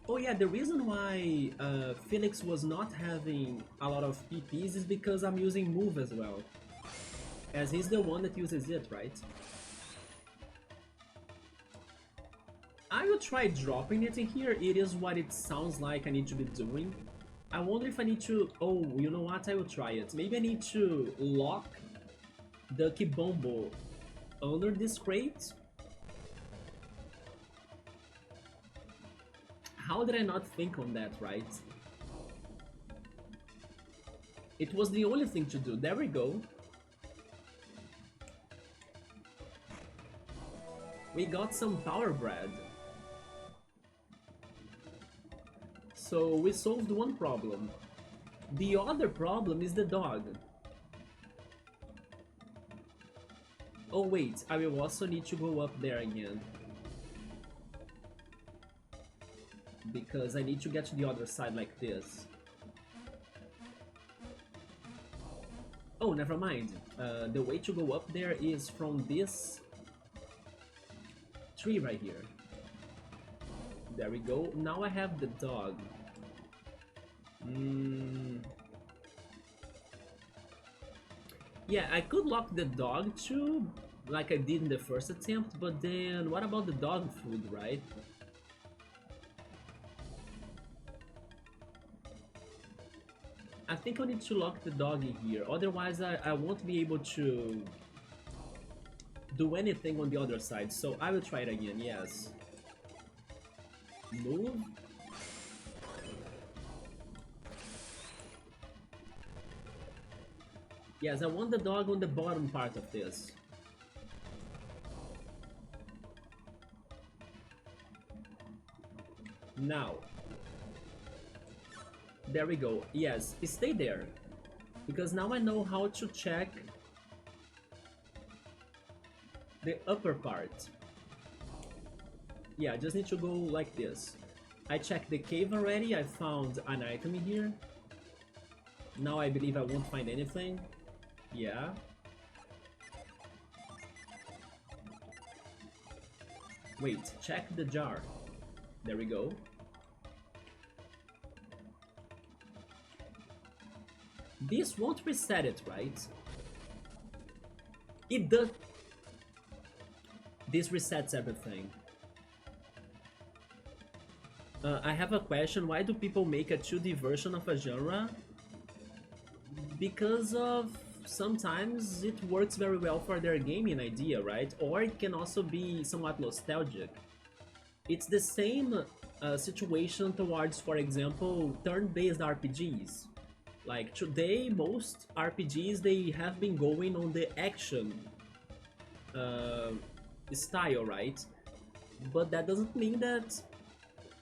Oh yeah, the reason why Felix was not having a lot of PPs is because I'm using Move as well. As he's the one that uses it, right? I will try dropping it in here. It is what it sounds like I need to be doing. I wonder if I need to... Oh, you know what? I will try it. Maybe I need to lock the Kibombo under this crate. How did I not think on that, right? It was the only thing to do. There we go. We got some power bread. So we solved one problem. The other problem is the dog. Oh wait, I will also need to go up there again. Because I need to get to the other side like this. Oh, never mind. The way to go up there is from this tree right here. There we go. Now I have the dog. Yeah, I could lock the dog too, like I did in the first attempt, but then what about the dog food, right? I think I need to lock the dog in here, otherwise I won't be able to do anything on the other side, so I will try it again, yes. Move. Yes, I want the dog on the bottom part of this. Now. There we go. Yes, stay there. Because now I know how to check the upper part. Yeah, I just need to go like this. I checked the cave already, I found an item here. Now I believe I won't find anything. Yeah. Wait, check the jar. There we go. This won't reset it, right? It does. This resets everything. I have a question. Why do people make a 2D version of a genre? Because of sometimes it works very well for their gaming idea, right? Or it can also be somewhat nostalgic. It's the same situation towards, for example, turn-based RPGs. Like today, most RPGs, they have been going on the action style, right? But that doesn't mean that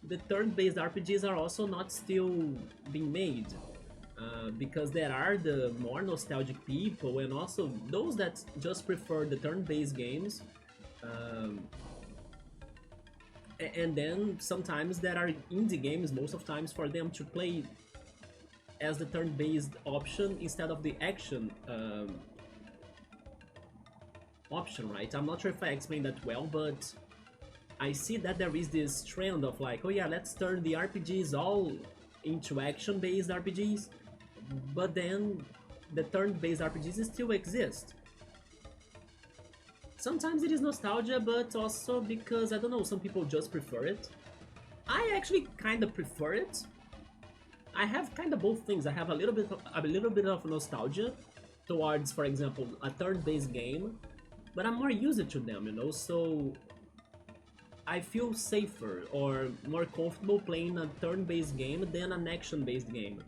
the turn-based RPGs are also not still being made. Because there are the more nostalgic people and also those that just prefer the turn-based games. And then sometimes there are indie games, most of times, for them to play as the turn-based option instead of the action option, right? I'm not sure if I explained that well, but I see that there is this trend of like, oh yeah, let's turn the RPGs all into action-based RPGs, but then the turn-based RPGs still exist. Sometimes it is nostalgia, but also because, I don't know, some people just prefer it. I actually kind of prefer it. I have kind of both things. I have a little bit of nostalgia towards, for example, a turn-based game, but I'm more used to them, you know, so I feel safer or more comfortable playing a turn-based game than an action-based game.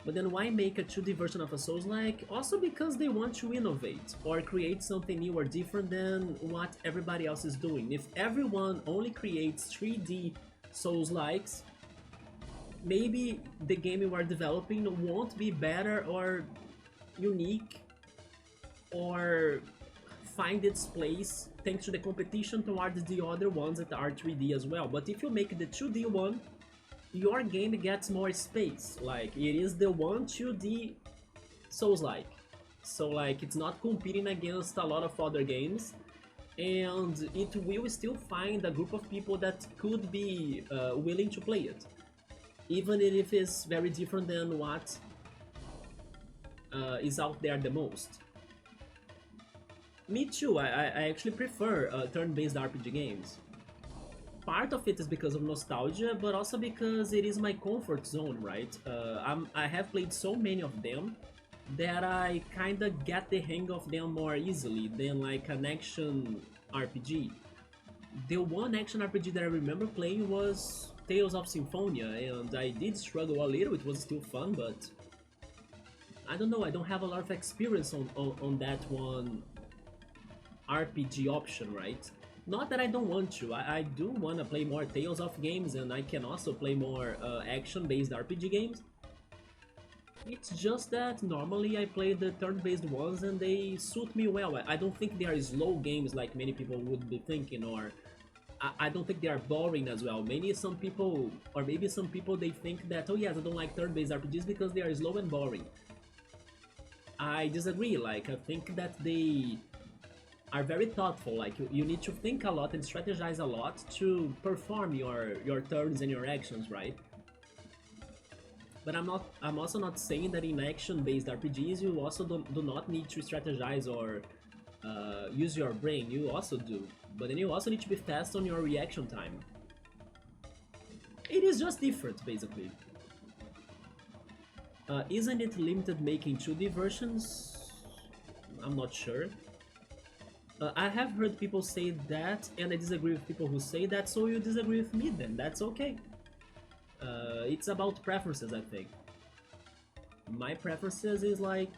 But then why make a 2D version of a Souls-like? Also because they want to innovate or create something new or different than what everybody else is doing. If everyone only creates 3D Souls-likes, maybe the game you are developing won't be better or unique or find its place thanks to the competition towards the other ones that are 3D as well. But if you make the 2D one, your game gets more space. Like, it is the one 2D Souls-like. So like, it's not competing against a lot of other games, and it will still find a group of people that could be willing to play it, even if it's very different than what is out there the most. Me too, I actually prefer turn-based RPG games. Part of it is because of nostalgia, but also because it is my comfort zone, right? I have played so many of them that I kinda get the hang of them more easily than like an action RPG. The one action RPG that I remember playing was Tales of Symphonia, and I did struggle a little. It was still fun, but I don't know, I don't have a lot of experience on that one RPG option, right? Not that I don't want to, I do want to play more Tales of games, and I can also play more action-based RPG games. It's just that normally I play the turn-based ones and they suit me well. I don't think they are slow games like many people would be thinking, or I don't think they are boring as well. Maybe some people, they think that, oh yes, I don't like turn-based RPGs because they are slow and boring. I disagree. Like, I think that they are very thoughtful. Like, you need to think a lot and strategize a lot to perform your turns and your actions, right? But I'm also not saying that in action-based RPGs you also do not need to strategize or use your brain. You also do, but then you also need to be fast on your reaction time. It is just different, basically. Isn't it limited making 2D versions? I'm not sure. I have heard people say that, and I disagree with people who say that, so you disagree with me then, that's okay. It's about preferences, I think. My preferences is like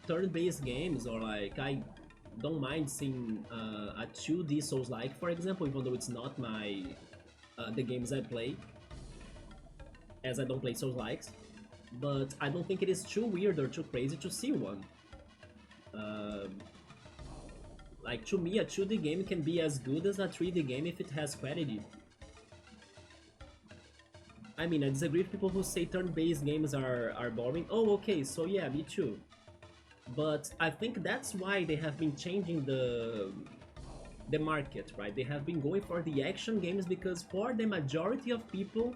turn-based games, or like I don't mind seeing a 2D Souls-like, for example, even though it's not my the games I play, as I don't play Souls-likes. But I don't think it is too weird or too crazy to see one. Like, to me, a 2D game can be as good as a 3D game if it has quality. I mean, I disagree with people who say turn-based games are boring. Oh, okay, so yeah, me too. But I think that's why they have been changing the market, right? They have been going for the action games because for the majority of people,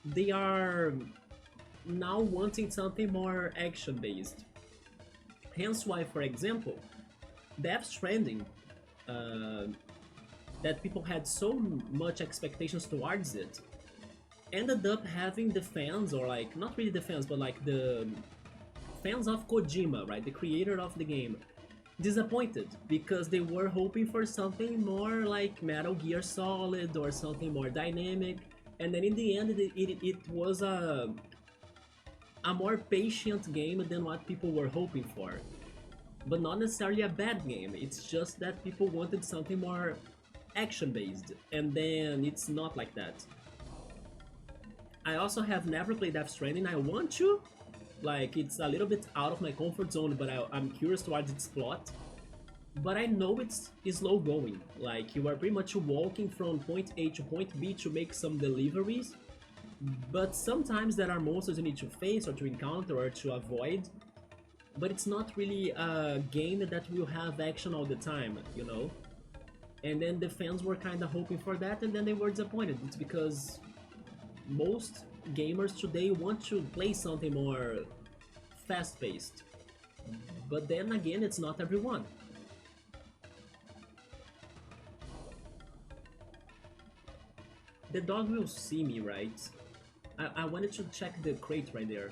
they are now wanting something more action-based. Hence why, for example, Death Stranding, that people had so much expectations towards it, ended up having the fans, or like, not really the fans, but like the fans of Kojima, right, the creator of the game, disappointed because they were hoping for something more like Metal Gear Solid or something more dynamic, and then in the end it was a more patient game than what people were hoping for. But not necessarily a bad game, it's just that people wanted something more action-based, and then it's not like that. I also have never played Death Stranding. I want to. Like, it's a little bit out of my comfort zone, but I'm curious towards its plot. But I know it's slow going. Like, you are pretty much walking from point A to point B to make some deliveries. But sometimes there are monsters you need to face or to encounter or to avoid. But it's not really a game that will have action all the time, you know? And then the fans were kind of hoping for that, and then they were disappointed. It's because most gamers today want to play something more fast-paced. But then again, it's not everyone. The dog will see me, right? I wanted to check the crate right there.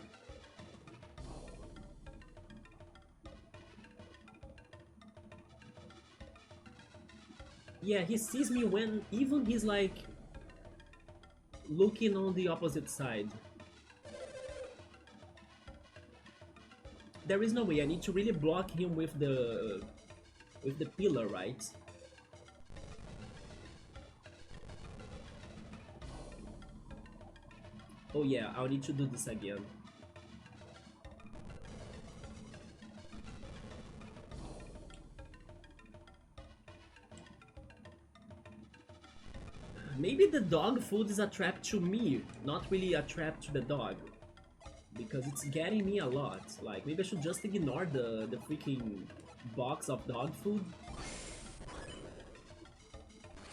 Yeah, he sees me when even he's like looking on the opposite side. There is no way, I need to really block him with the pillar, right? Oh yeah, I'll need to do this again. Maybe the dog food is a trap to me, not really a trap to the dog. Because it's getting me a lot. Like, maybe I should just ignore the freaking box of dog food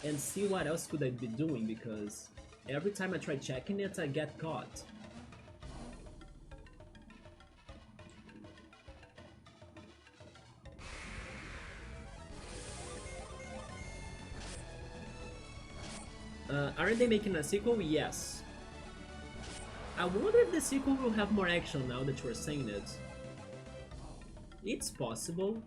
and see what else could I be doing, because every time I try checking it, I get caught. Aren't they making a sequel? Yes. I wonder if the sequel will have more action now that you're saying it. It's possible.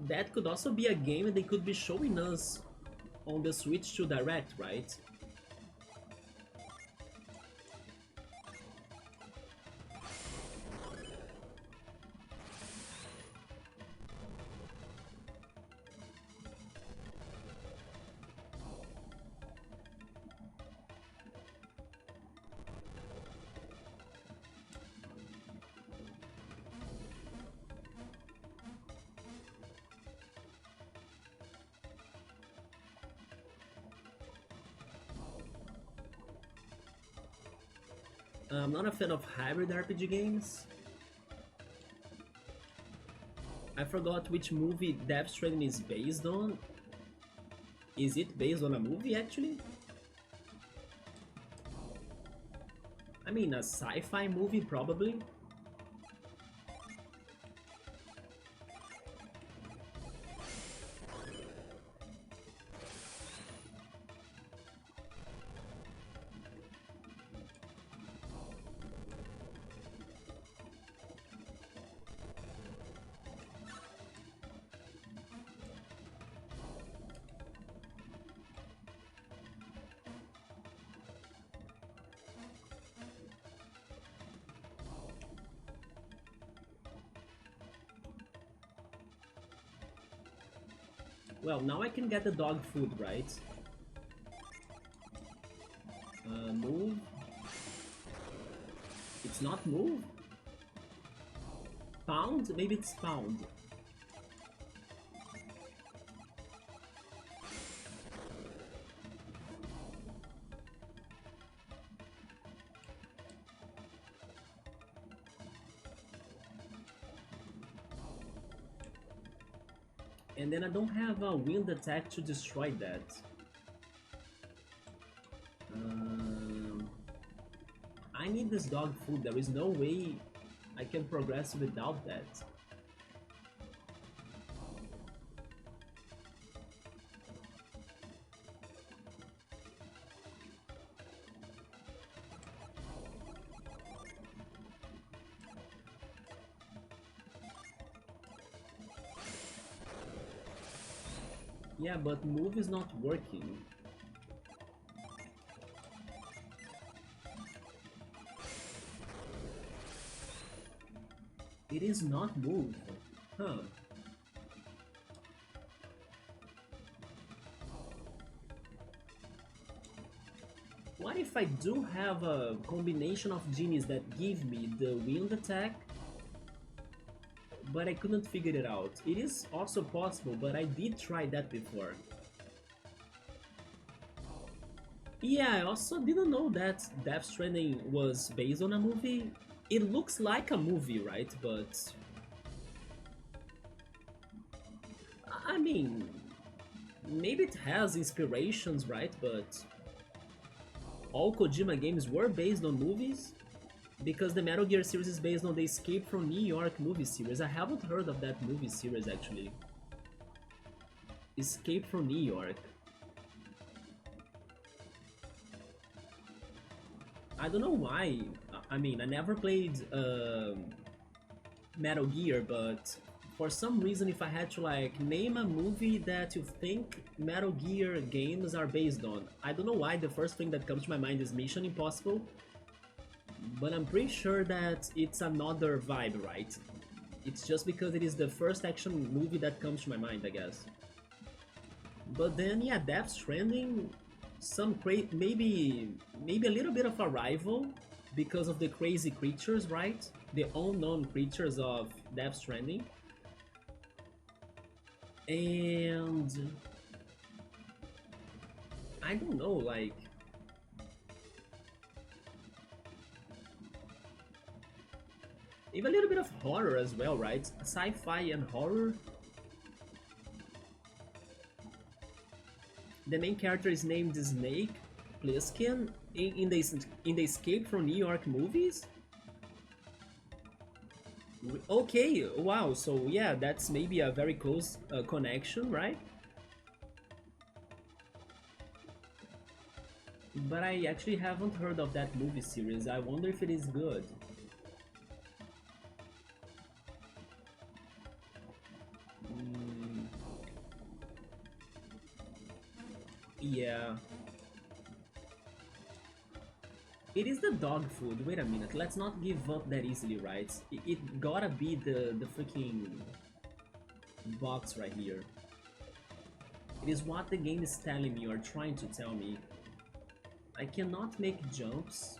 That could also be a game they could be showing us on the Switch to Direct, right? I'm not a fan of hybrid RPG games. I forgot which movie Death Stranding is based on. Is it based on a movie actually? I mean, a sci-fi movie probably. Well, now I can get the dog food, right? Move. It's not move? Pound? Maybe it's pound. And then I don't have a wind attack to destroy that. I need this dog food. There is no way I can progress without that. Yeah, but move is not working. It is not move. Huh. What if I do have a combination of genies that give me the wind attack, but I couldn't figure it out? It is also possible, but I did try that before. Yeah, I also didn't know that Death Stranding was based on a movie. It looks like a movie, right? But I mean, maybe it has inspirations, right? But all Kojima games were based on movies, because the Metal Gear series is based on the Escape from New York movie series. I haven't heard of that movie series actually. Escape from New York. I don't know why. I mean, I never played Metal Gear, but for some reason, if I had to like name a movie that you think Metal Gear games are based on, I don't know why the first thing that comes to my mind is Mission Impossible, but I'm pretty sure that it's another vibe, right? It's just because it is the first action movie that comes to my mind, I guess. But then, yeah, Death Stranding, maybe a little bit of a rival because of the crazy creatures, right? The unknown creatures of Death Stranding. And I don't know, like maybe a little bit of horror as well, right? Sci-fi and horror. The main character is named Snake Plissken in the Escape from New York movies. Okay, wow. So yeah, that's maybe a very close connection, right? But I actually haven't heard of that movie series. I wonder if it is good. Mm, yeah. It is the dog food. Wait a minute. Let's not give up that easily, right? It gotta be the freaking box right here. It is what the game is telling me or trying to tell me. I cannot make jumps.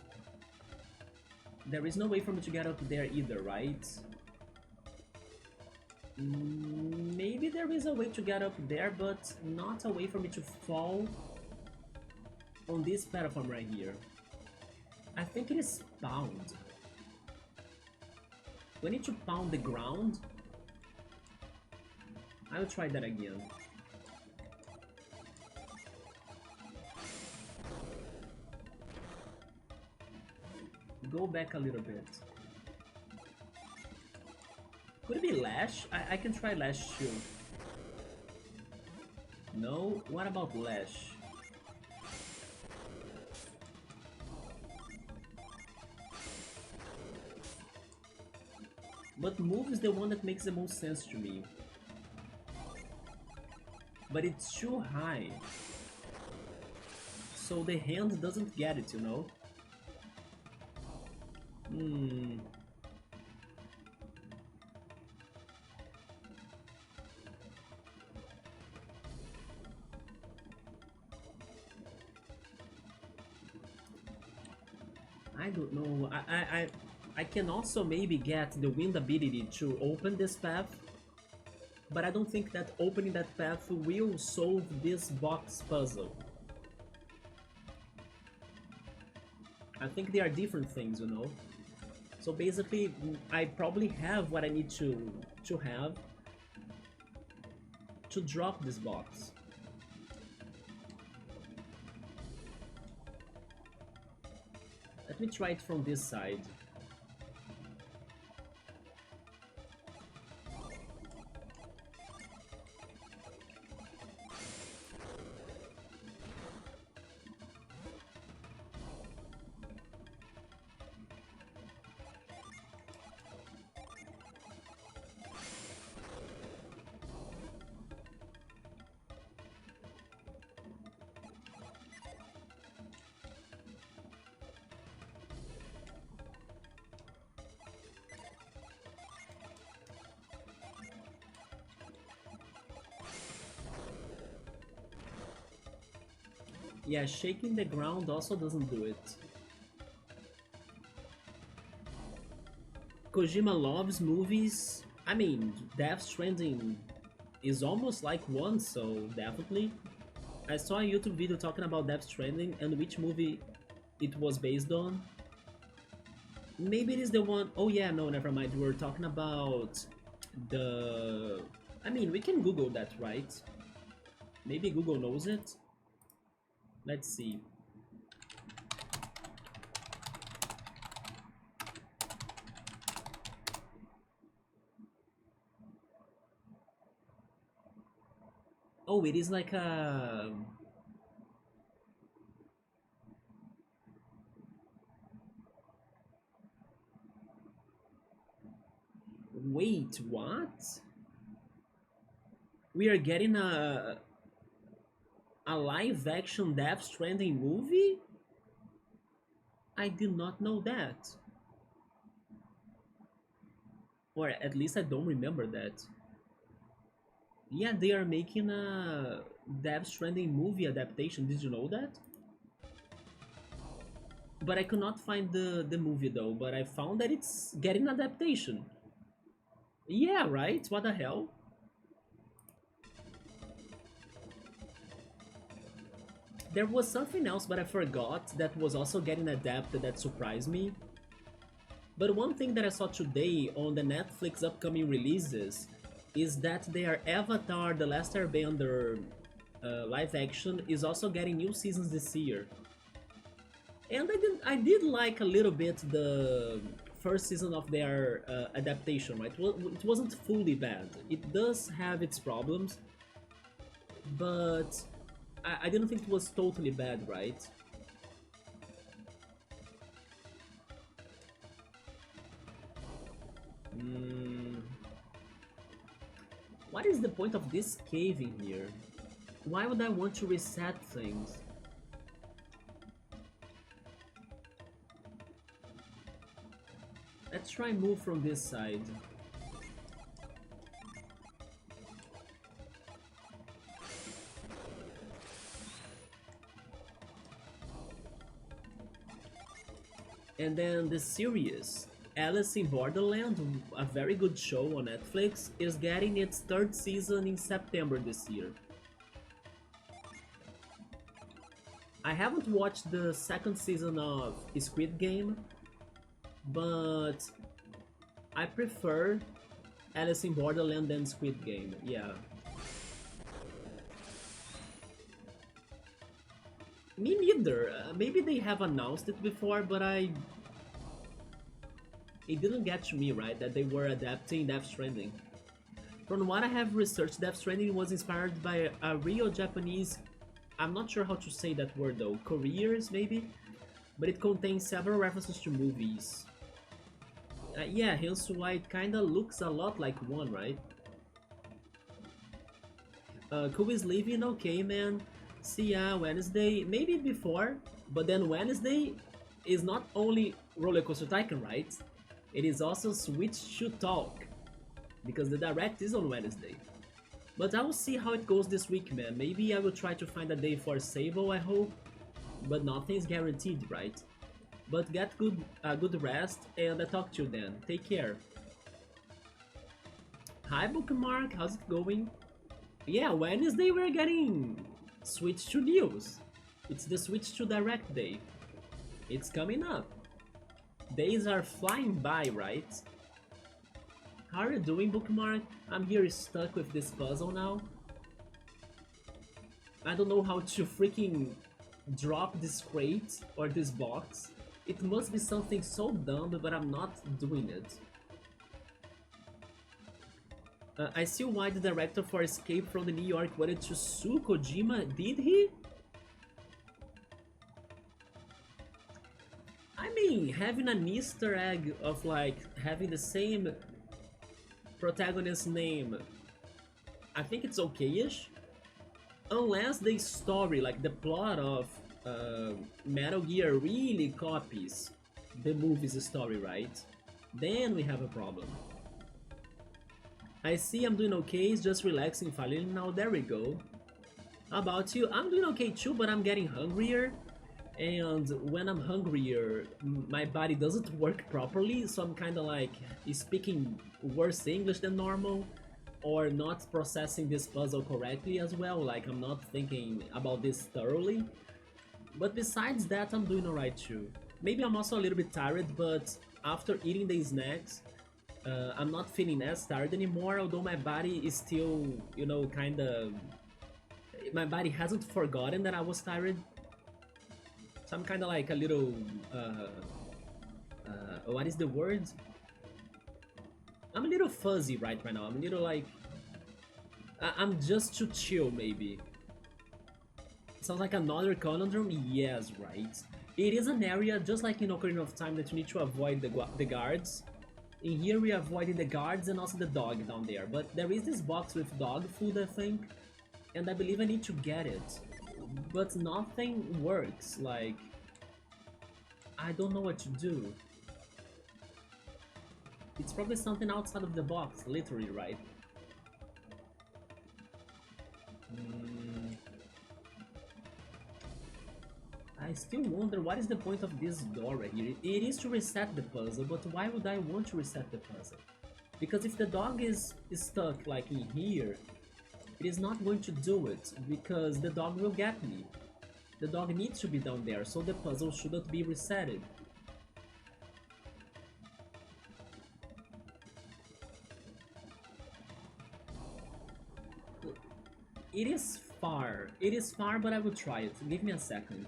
There is no way for me to get up there either, right? Maybe there is a way to get up there, but not a way for me to fall on this platform right here. I think it is pound. We need to pound the ground. I'll try that again. Go back a little bit. Could it be lash? I can try lash too. No? What about lash? But move is the one that makes the most sense to me. But it's too high. So the hand doesn't get it, you know? I don't know. I can also maybe get the wind ability to open this path, but I don't think that opening that path will solve this box puzzle. I think they are different things, you know? So basically, I probably have what I need to have to drop this box. Let me try it from this side. Yeah, shaking the ground also doesn't do it. Kojima loves movies. I mean, Death Stranding is almost like one, so definitely. I saw a YouTube video talking about Death Stranding and which movie it was based on. Maybe it is the one... Oh yeah, no, never mind. We're talking about the... I mean, we can Google that, right? Maybe Google knows it. Let's see. Oh, it is like a... Wait, what? We are getting a live-action Death Stranding movie? I did not know that. Or at least I don't remember that. Yeah, they are making a Death Stranding movie adaptation. Did you know that? But I could not find the movie though, but I found that it's getting adaptation. Yeah, right? What the hell? There was something else, but I forgot, that was also getting adapted that surprised me. But one thing that I saw today on the Netflix upcoming releases is that their Avatar The Last Airbender live action is also getting new seasons this year. And I did like a little bit the first season of their adaptation, right? It wasn't fully bad. It does have its problems, but I didn't think it was totally bad, right? What is the point of this cave in here? Why would I want to reset things? Let's try and move from this side. And then the series Alice in Borderland, a very good show on Netflix, is getting its third season in September this year. I haven't watched the second season of Squid Game, but I prefer Alice in Borderland than Squid Game, yeah. Me neither. Maybe they have announced it before, but it didn't get to me, right, that they were adapting Death Stranding. From what I have researched, Death Stranding was inspired by a real Japanese, I'm not sure how to say that word though, careers maybe? But it contains several references to movies. Yeah, hence why it kinda looks a lot like one, right? Who is leaving? Okay, man. See ya Wednesday, maybe before, but then Wednesday is not only Roller Coaster Tycoon, right? It is also Switch to Talk, because the direct is on Wednesday. But I will see how it goes this week, man. Maybe I will try to find a day for Sable, I hope, but nothing's guaranteed, right? But get good rest, and I talk to you then. Take care. Hi, Bookmark. How's it going? Yeah, Wednesday we're getting Switch to news. It's the Switch to Direct day. It's coming up. Days are flying by, right? How are you doing, Bookmark? I'm here stuck with this puzzle now. I don't know how to freaking drop this crate or this box. It must be something so dumb, but I'm not doing it. I see why the director for Escape from the New York wanted to sue Kojima, did he? I mean, having an Easter egg of like having the same protagonist name, I think it's okay-ish. Unless the story, like the plot of Metal Gear really copies the movie's story, right? Then we have a problem. I see I'm doing okay, it's just relaxing finally now, there we go. How about you? I'm doing okay too, but I'm getting hungrier. And when I'm hungrier, my body doesn't work properly, so I'm kinda like speaking worse English than normal, or not processing this puzzle correctly as well, like I'm not thinking about this thoroughly. But besides that, I'm doing alright too. Maybe I'm also a little bit tired, but after eating the snacks, I'm not feeling as tired anymore, although my body is still, you know, kinda... My body hasn't forgotten that I was tired. So I'm kinda like a little... what is the word? I'm a little fuzzy right now, I'm a little like... I'm just too chill, maybe. Sounds like another conundrum? Yes, right. It is an area, just like in Ocarina of Time, that you need to avoid the guards. In here we are avoiding the guards and also the dog down there, but there is this box with dog food, I think, and I believe I need to get it. But nothing works, like... I don't know what to do. It's probably something outside of the box, literally, right? I still wonder what is the point of this door right here. It is to reset the puzzle, but why would I want to reset the puzzle? Because if the dog is stuck like in here, it is not going to do it, because the dog will get me. The dog needs to be down there, so the puzzle shouldn't be resetted. It is far, but I will try it. Give me a second.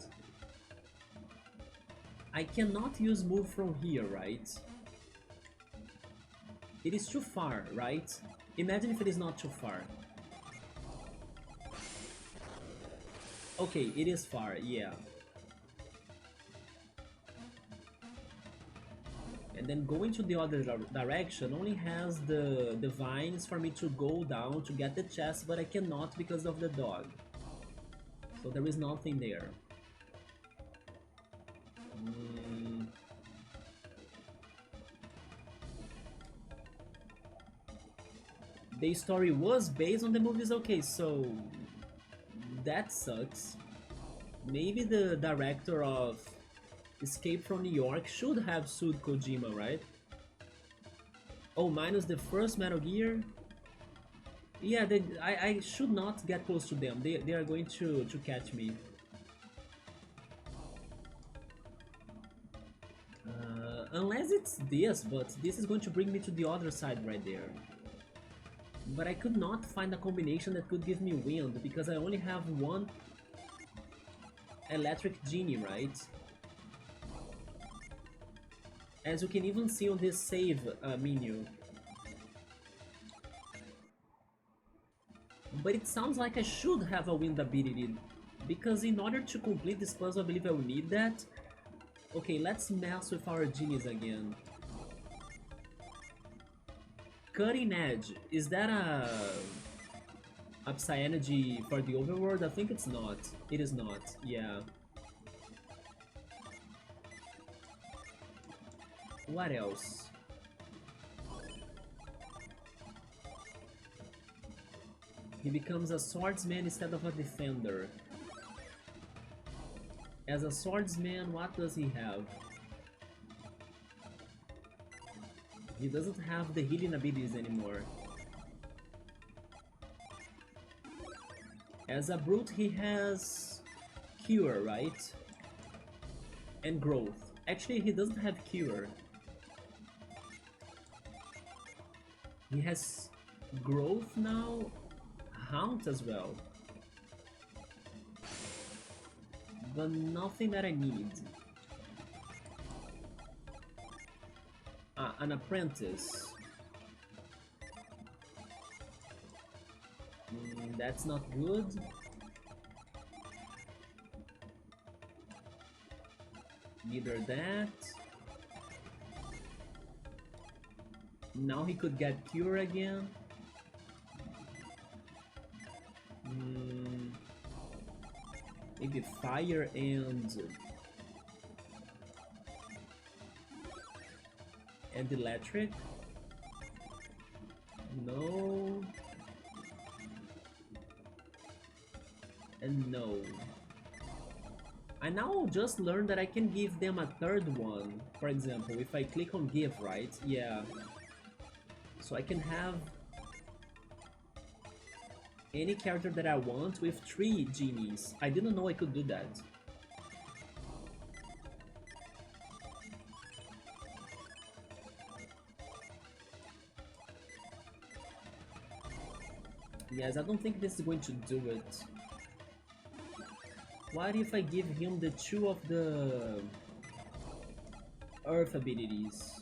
I cannot use move from here, right? It is too far, right? Imagine if it is not too far. Okay, it is far, yeah. And then going to the other direction only has the vines for me to go down to get the chest, but I cannot because of the dog. So there is nothing there. The story was based on the movies, okay, so that sucks. Maybe the director of Escape from New York should have sued Kojima, right? Oh, minus the first Metal Gear? Yeah, I should not get close to them. They are going to catch me. Unless it's this, but this is going to bring me to the other side right there. But I could not find a combination that could give me wind, because I only have one electric genie, right? As you can even see on this save menu. But it sounds like I should have a wind ability, because in order to complete this puzzle I believe I will need that. Okay, let's mess with our genies again. Cutting Edge, is that a Psy energy for the overworld? I think it's not. It is not, yeah. What else? He becomes a swordsman instead of a defender. As a swordsman, what does he have? He doesn't have the healing abilities anymore. As a brute, he has cure, right? And growth. Actually, he doesn't have cure. He has growth now, haunt as well. But nothing that I need. An apprentice. That's not good. Neither that. Now he could get cure again. Maybe fire and electric. No. And no. I now just learned that I can give them a third one. For example, if I click on give, right? Yeah. So I can have any character that I want with 3 genies. I didn't know I could do that. Yes, I don't think this is going to do it. What if I give him the 2 of the Earth abilities?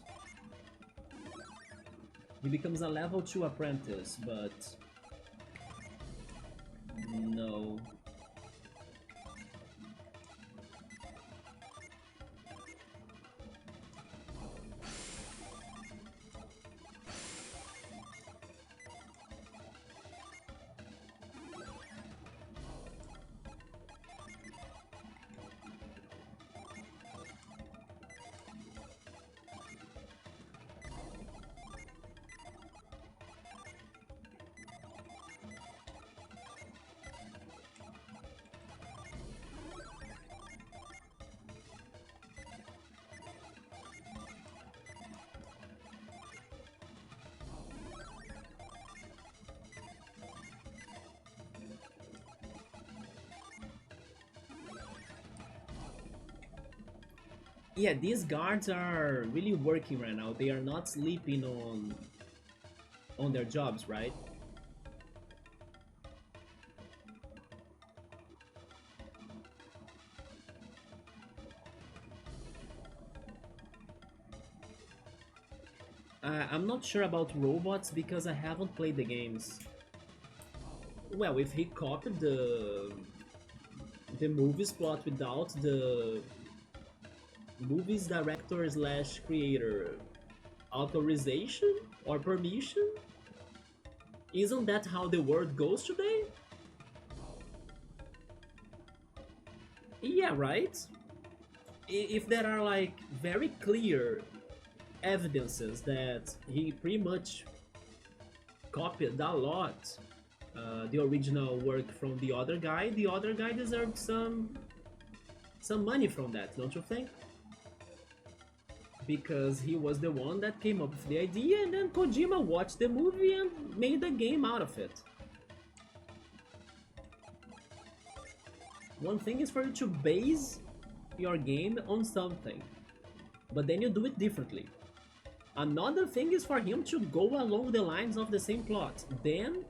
He becomes a level 2 apprentice, but no. Yeah, these guards are really working right now. They are not sleeping on their jobs, right? I'm not sure about robots because I haven't played the games. Well, if he copied the movie's plot without the movie's director slash creator authorization or permission? Isn't that how the world goes today? Yeah, right? If there are like very clear evidences that he pretty much copied a lot the original work from the other guy deserved some money from that, don't you think? Because he was the one that came up with the idea, and then Kojima watched the movie and made a game out of it. One thing is for you to base your game on something. but then you do it differently. Another thing is for him to go along the lines of the same plot. Then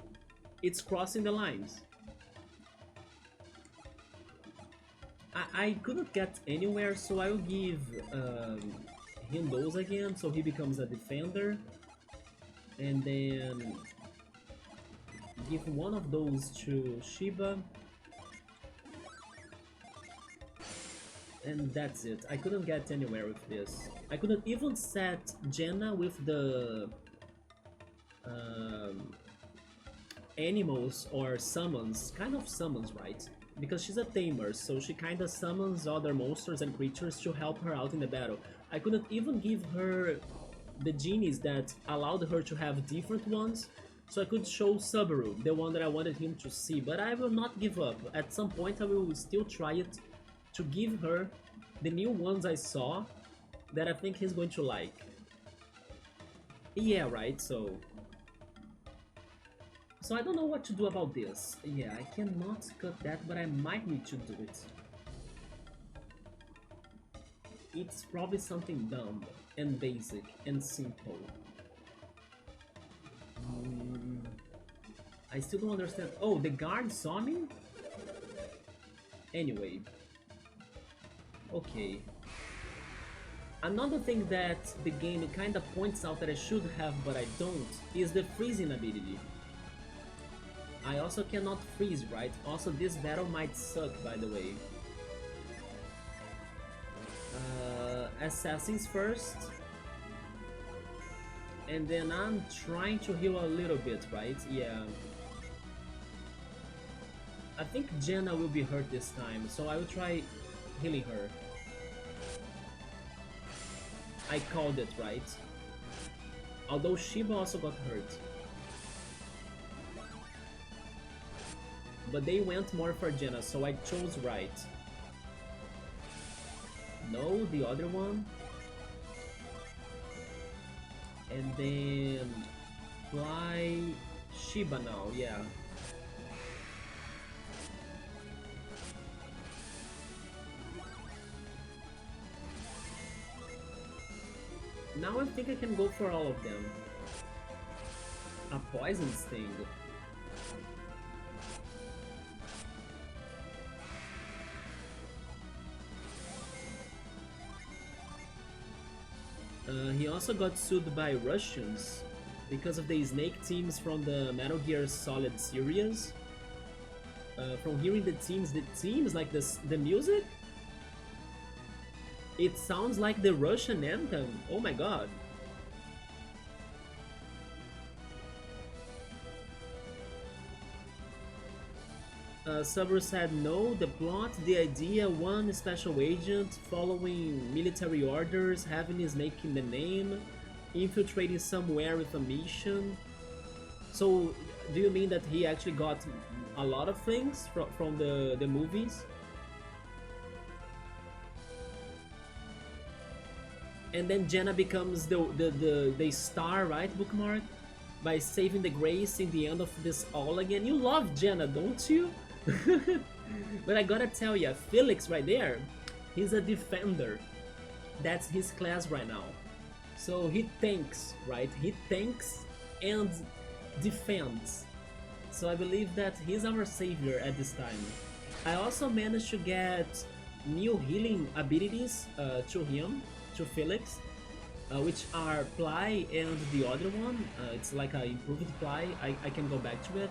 it's crossing the lines. I couldn't get anywhere, so I'll give him those again, so he becomes a defender. And then give one of those to Shiba. And that's it. I couldn't get anywhere with this. I couldn't even set Jenna with the animals or summons. Kind of summons, right? Because she's a tamer, so she kinda summons other monsters and creatures to help her out in the battle. I couldn't even give her the genies that allowed her to have different ones, so I could show Subaru, the one that I wanted him to see, but I will not give up. At some point I will still try it to give her the new ones I saw that I think he's going to like. Yeah, right, so I don't know what to do about this. Yeah, I cannot cut that, but I might need to do it. It's probably something dumb and basic and simple. I still don't understand. Oh, the guard saw me? Anyway. Okay. Another thing that the game kind of points out that I should have but I don't is the freezing ability. I also cannot freeze, right? Also, this battle might suck, by the way. Assassins first. And then I'm trying to heal a little bit, right? Yeah. I think Jenna will be hurt this time, so I will try healing her. I called it, right? Although Shiba also got hurt. But they went more for Jenna, so I chose right. No, the other one. And then fly Shiba now, yeah. Now I think I can go for all of them. A poison sting. He also got sued by Russians because of the snake teams from the Metal Gear Solid series. From hearing the teams like this, the music, it sounds like the Russian anthem. Oh my god. Subaru said no, the plot, the idea, one special agent following military orders, having his snake in the name, infiltrating somewhere with a mission. So, do you mean that he actually got a lot of things from the movies? And then Jenna becomes the star, right, Bookmark? By saving the Grace in the end of this all again. You love Jenna, don't you? But I gotta tell ya, Felix right there, he's a defender. That's his class right now. So he tanks, right? He tanks and defends. So I believe that he's our savior at this time. I also managed to get new healing abilities to him, to Felix, which are Ply and the other one. It's like an improved Ply. I can go back to it.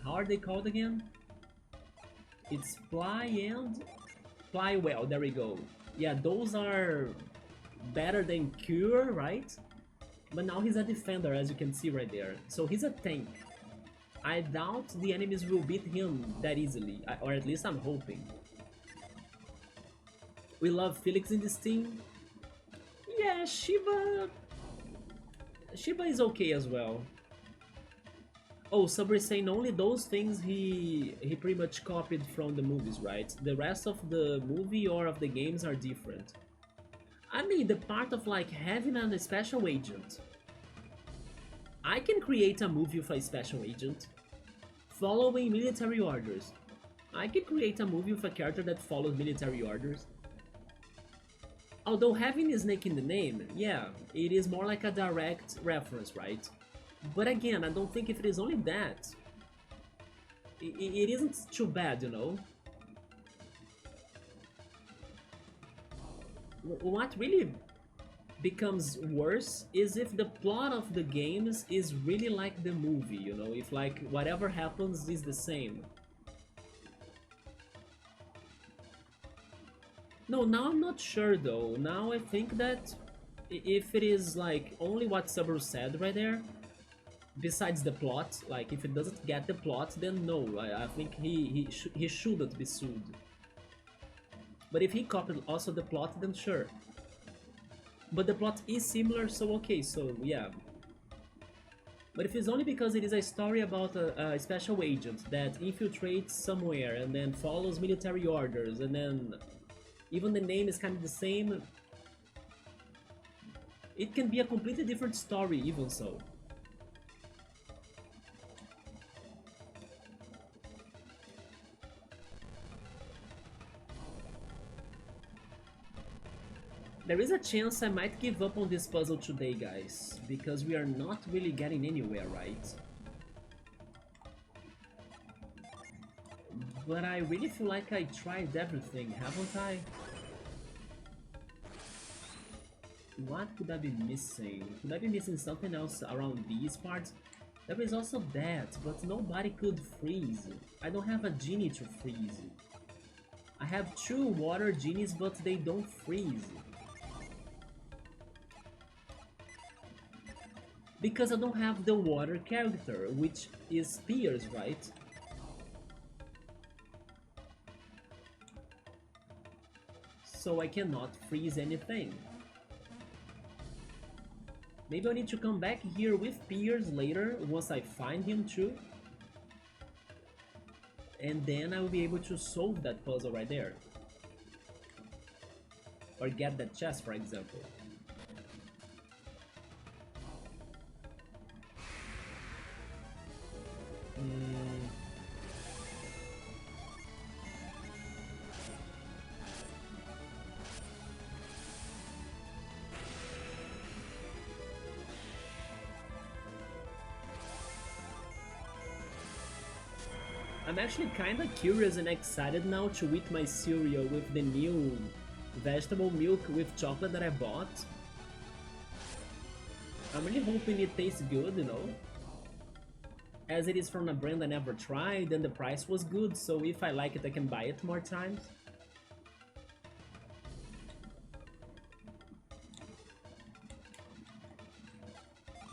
How are they called again? It's Ply and Ply Well, there we go. Yeah, those are better than Cure, right? But now he's a defender, as you can see right there. So he's a tank. I doubt the enemies will beat him that easily, or at least I'm hoping. We love Felix in this team. Yeah, Shiba is okay as well. Oh, Subway is saying only those things he pretty much copied from the movies, right? The rest of the movie or of the games are different. I mean, the part of like having a special agent. I can create a movie with a special agent following military orders. I can create a movie with a character that follows military orders. Although having a snake in the name, yeah, it is more like a direct reference, right? But again, I don't think if it is only that, it isn't too bad, you know? What really becomes worse is if the plot of the games is really like the movie, you know? If like whatever happens is the same. No, now I'm not sure though. Now I think that if it is like only what Subaru said right there, besides the plot, like if it doesn't get the plot, then no, I think he shouldn't be sued. But if he copied also the plot, then sure. But the plot is similar, so okay, so yeah. But if it's only because it is a story about a special agent that infiltrates somewhere and then follows military orders, and then even the name is kind of the same, it can be a completely different story even so. There is a chance I might give up on this puzzle today, guys, because we are not really getting anywhere, right? But I really feel like I tried everything, haven't I? What could I be missing? Could I be missing something else around these parts? There is also that, but nobody could freeze. I don't have a genie to freeze. I have two water genies, but they don't freeze. Because I don't have the water character, which is Piers, right? So I cannot freeze anything. Maybe I need to come back here with Piers later, once I find him too. And then I will be able to solve that puzzle right there. Or get that chest, for example. I'm actually kinda curious and excited now to eat my cereal with the new vegetable milk with chocolate that I bought. I'm really hoping it tastes good, you know? As it is from a brand I never tried and the price was good, so if I like it I can buy it more times.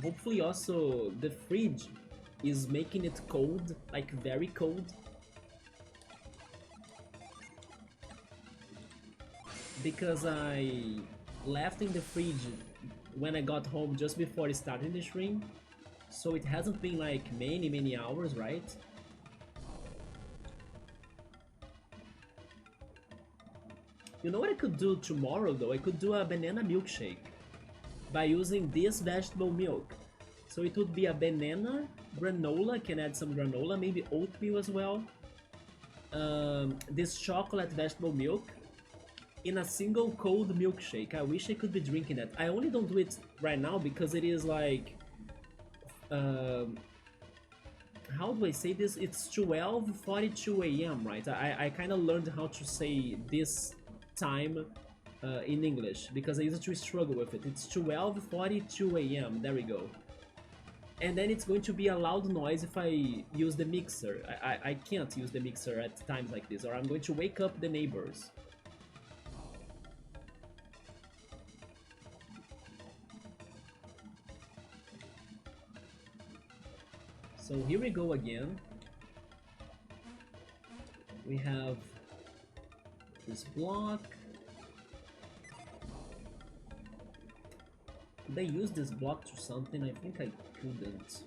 Hopefully also the fridge is making it cold, like very cold. Because I left in the fridge when I got home just before starting the stream, so it hasn't been like many hours, right? You know what I could do tomorrow though? I could do a banana milkshake by using this vegetable milk. So it would be a banana, granola, can add some granola, maybe oatmeal as well. This chocolate vegetable milk in a single cold milkshake. I wish I could be drinking that. I only don't do it right now because it is like... how do I say this? It's 12:42 a.m., right? I kind of learned how to say this time in English because I used to struggle with it. It's 12:42 a.m. There we go. And then it's going to be a loud noise if I use the mixer. I can't use the mixer at times like this, or I'm going to wake up the neighbors. So here we go again. We have this block. Could I use this block to something? I think I couldn't.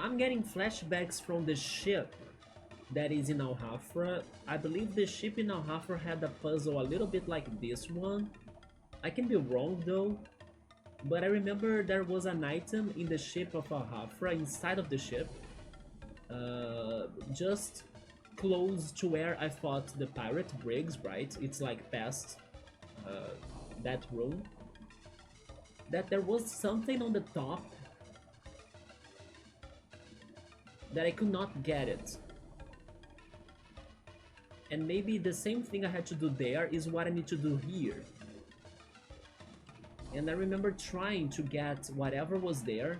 I'm getting flashbacks from the ship that is in Al-Hafra. I believe the ship in Al-Hafra had a puzzle a little bit like this one. I can be wrong though, but I remember there was an item in the ship of Al-Hafra, inside of the ship, just close to where I fought the pirate brigs, right? It's like past that room. That there was something on the top that I could not get it. And maybe the same thing I had to do there is what I need to do here. And I remember trying to get whatever was there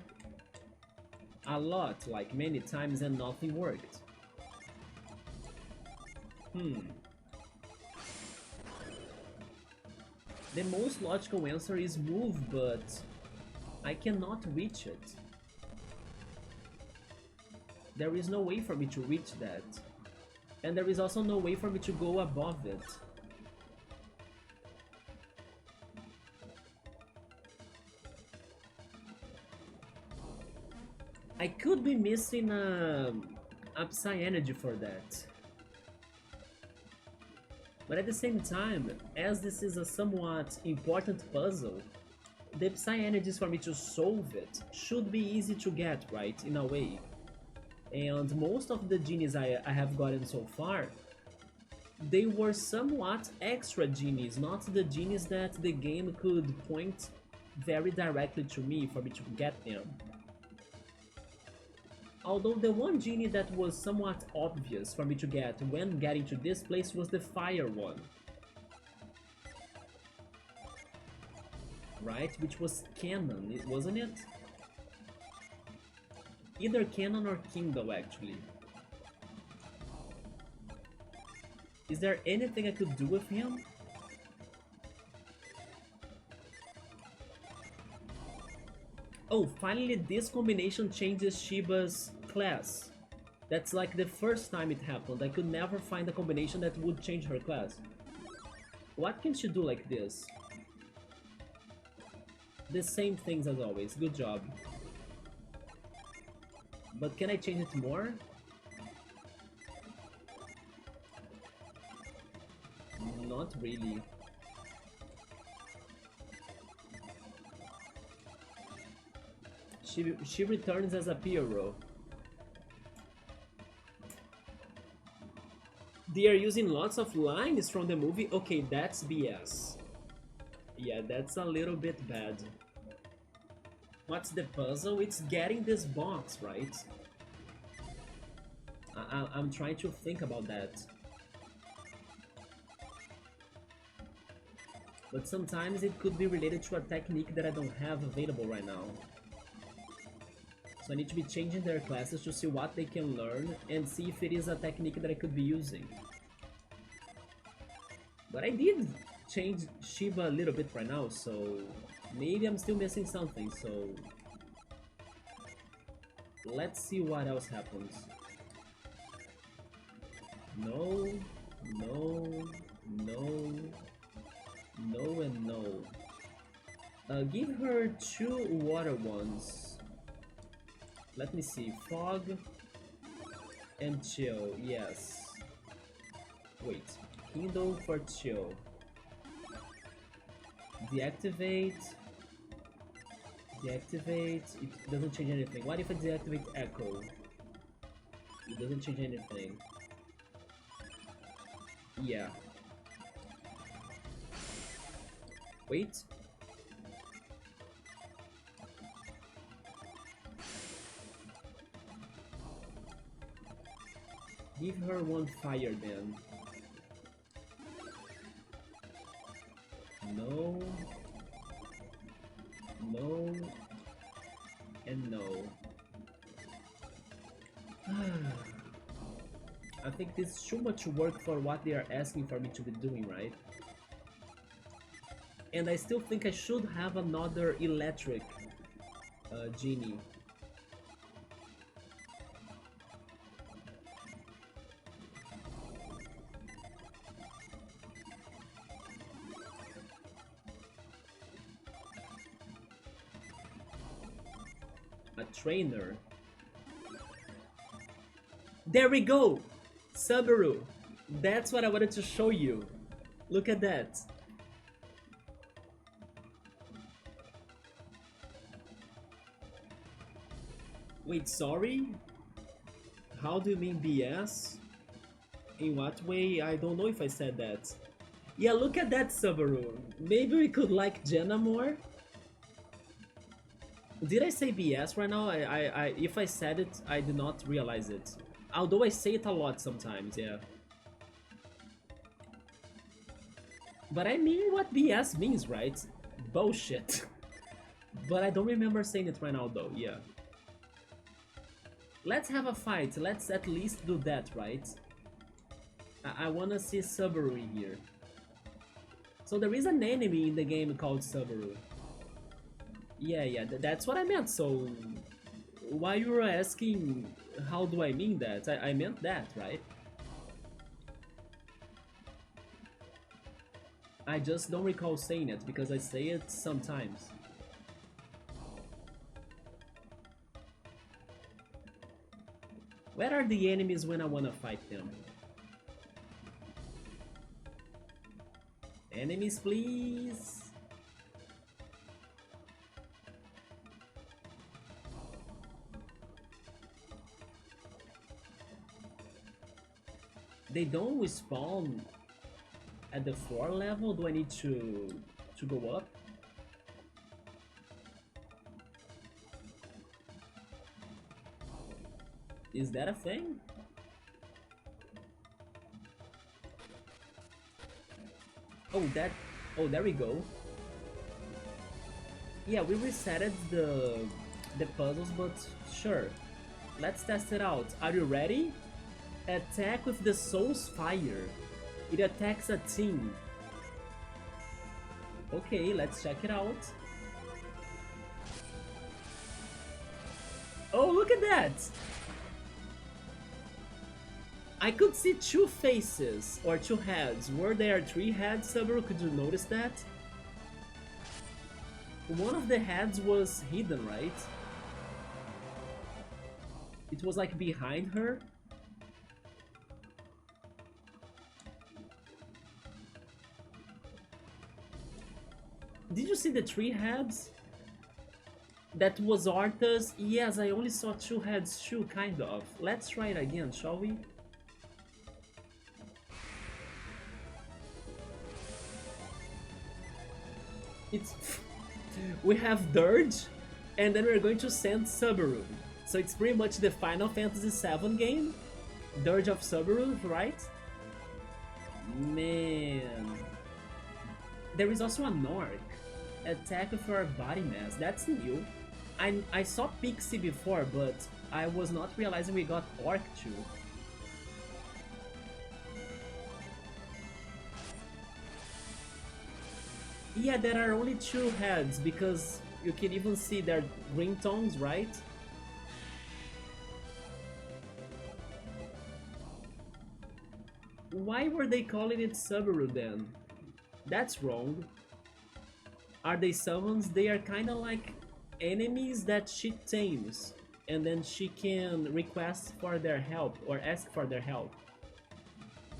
a lot, like many times, and nothing worked. The most logical answer is move, but I cannot reach it. There is no way for me to reach that. And there is also no way for me to go above it. I could be missing a Psy energy for that. But at the same time, as this is a somewhat important puzzle, the Psy energies for me to solve it should be easy to get, right, in a way. And most of the genies I have gotten so far, they were somewhat extra genies, not the genies that the game could point very directly to me for me to get them. Although the one genie that was somewhat obvious for me to get when getting to this place was the fire one. Right? Which was canon, wasn't it? Either canon or Kingdom, actually. Is there anything I could do with him? Oh, finally this combination changes Shiba's class. That's like the first time it happened. I could never find a combination that would change her class. What can she do like this? The same things as always. Good job. But can I change it more? Not really. She returns as a Pyro. They are using lots of lines from the movie? Okay, that's BS. Yeah, that's a little bit bad. What's the puzzle? It's getting this box, right? I'm trying to think about that. But sometimes it could be related to a technique that I don't have available right now. So I need to be changing their classes to see what they can learn and see if it is a technique that I could be using. But I did change Shiva a little bit right now, so maybe I'm still missing something, so let's see what else happens. No, no, no, no and no. Give her 2 water ones. Let me see, fog and chill, yes. Wait, kindle for chill. Deactivate. Deactivate, it doesn't change anything. What if I deactivate echo? It doesn't change anything. Yeah. Wait. Give her 1 fire then. No. No. And no. I think this is too much work for what they are asking for me to be doing, right? And I still think I should have another electric genie. A trainer. There we go! Subaru. That's what I wanted to show you. Look at that. Wait, sorry? How do you mean BS? In what way? I don't know if I said that. Yeah, look at that, Subaru. Maybe we could like Jenna more? Did I say BS right now? If I said it, I did not realize it. Although I say it a lot sometimes, yeah. But I mean what BS means, right? Bullshit. But I don't remember saying it right now though, yeah. Let's have a fight. Let's at least do that, right? I wanna see Subaru in here. So there is an enemy in the game called Subaru. Yeah, that's what I meant. So why you were asking how do I mean that? I meant that, right? I just don't recall saying it because I say it sometimes. Where are the enemies when I wanna fight them? Enemies, please! They don't respawn at the floor level? Do I need to go up? Is that a thing? Oh, that... Oh, there we go. Yeah, we resetted the puzzles, but sure. Let's test it out. Are you ready? Attack with the Soul's Fire. It attacks a team. Okay, let's check it out. Oh, look at that! I could see two faces, or two heads. Were there three heads, Subaru? Could you notice that? One of the heads was hidden, right? It was like behind her. Did you see the three heads? That was Arthas. Yes, I only saw two heads too, kind of. Let's try it again, shall we? It's... we have Dirge, and then we're going to send Subaru. So it's pretty much the Final Fantasy VII game. Dirge of Subaru, right? Man. There is also a Nork. Attack with our body mass. That's new. I saw Pixie before, but I was not realizing we got Orc too. Yeah, there are only two heads because you can even see their ringtones, right? Why were they calling it Subaru then? That's wrong. Are they summons? They are kinda like enemies that she tames, and then she can request for their help or ask for their help.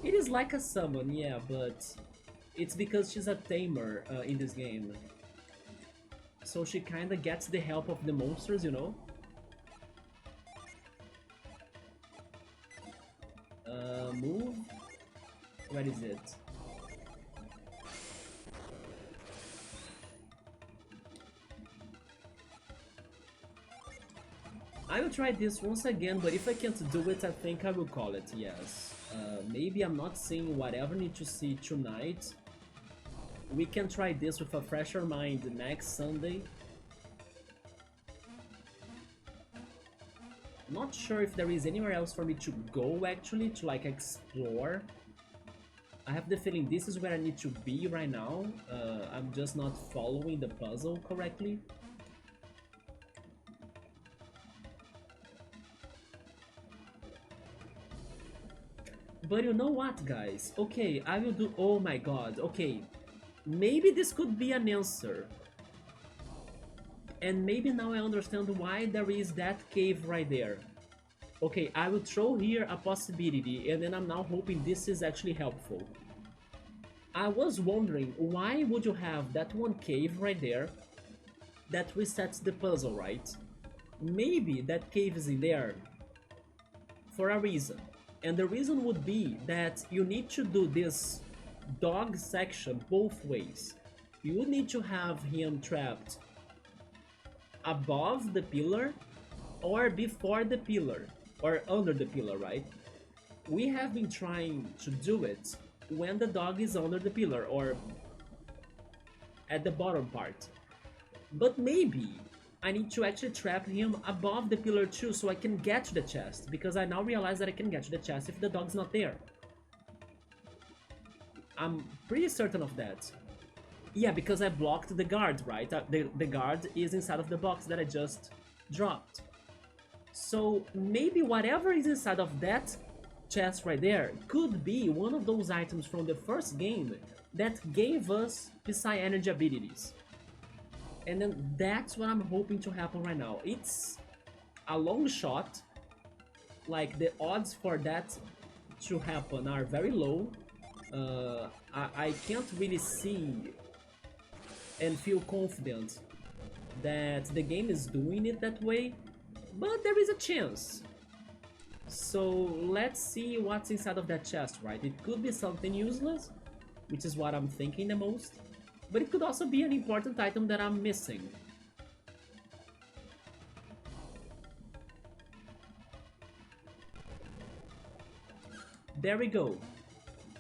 It is like a summon, yeah, but it's because she's a tamer in this game. So she kinda gets the help of the monsters, you know? Move? Where is it? I will try this once again, but if I can't do it, I think I will call it, yes. Maybe I'm not seeing whatever I need to see tonight. We can try this with a fresher mind next Sunday. Not sure if there is anywhere else for me to go actually, to like explore. I have the feeling this is where I need to be right now. I'm just not following the puzzle correctly. But you know what, guys? Okay, I will do... Oh my god, okay. Maybe this could be an answer. And maybe now I understand why there is that cave right there. Okay, I will throw here a possibility, and then I'm now hoping this is actually helpful. I was wondering, why would you have that one cave right there that resets the puzzle, right? Maybe that cave is in there for a reason. And the reason would be that you need to do this dog section both ways. You would need to have him trapped above the pillar or before the pillar or under the pillar, right? We have been trying to do it when the dog is under the pillar or at the bottom part. But maybe I need to actually trap him above the pillar too so I can get to the chest, because I now realize that I can get to the chest if the dog's not there. I'm pretty certain of that. Yeah, because I blocked the guard, right? The guard is inside of the box that I just dropped. So maybe whatever is inside of that chest right there could be one of those items from the first game that gave us Psy Energy abilities. And then that's what I'm hoping to happen right now. It's a long shot, like the odds for that to happen are very low. I can't really see and feel confident that the game is doing it that way, but there is a chance. So let's see what's inside of that chest, right? It could be something useless, which is what I'm thinking the most, but it could also be an important item that I'm missing. There we go.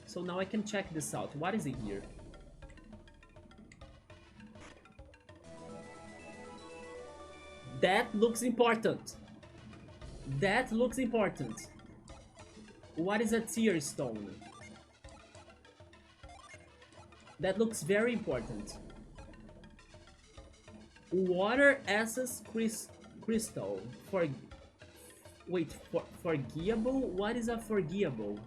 So now I can check this out. What is in here? That looks important. That looks important. What is a tear stone? That looks very important. Water essence crystal. Forgettable? What is a forgettable?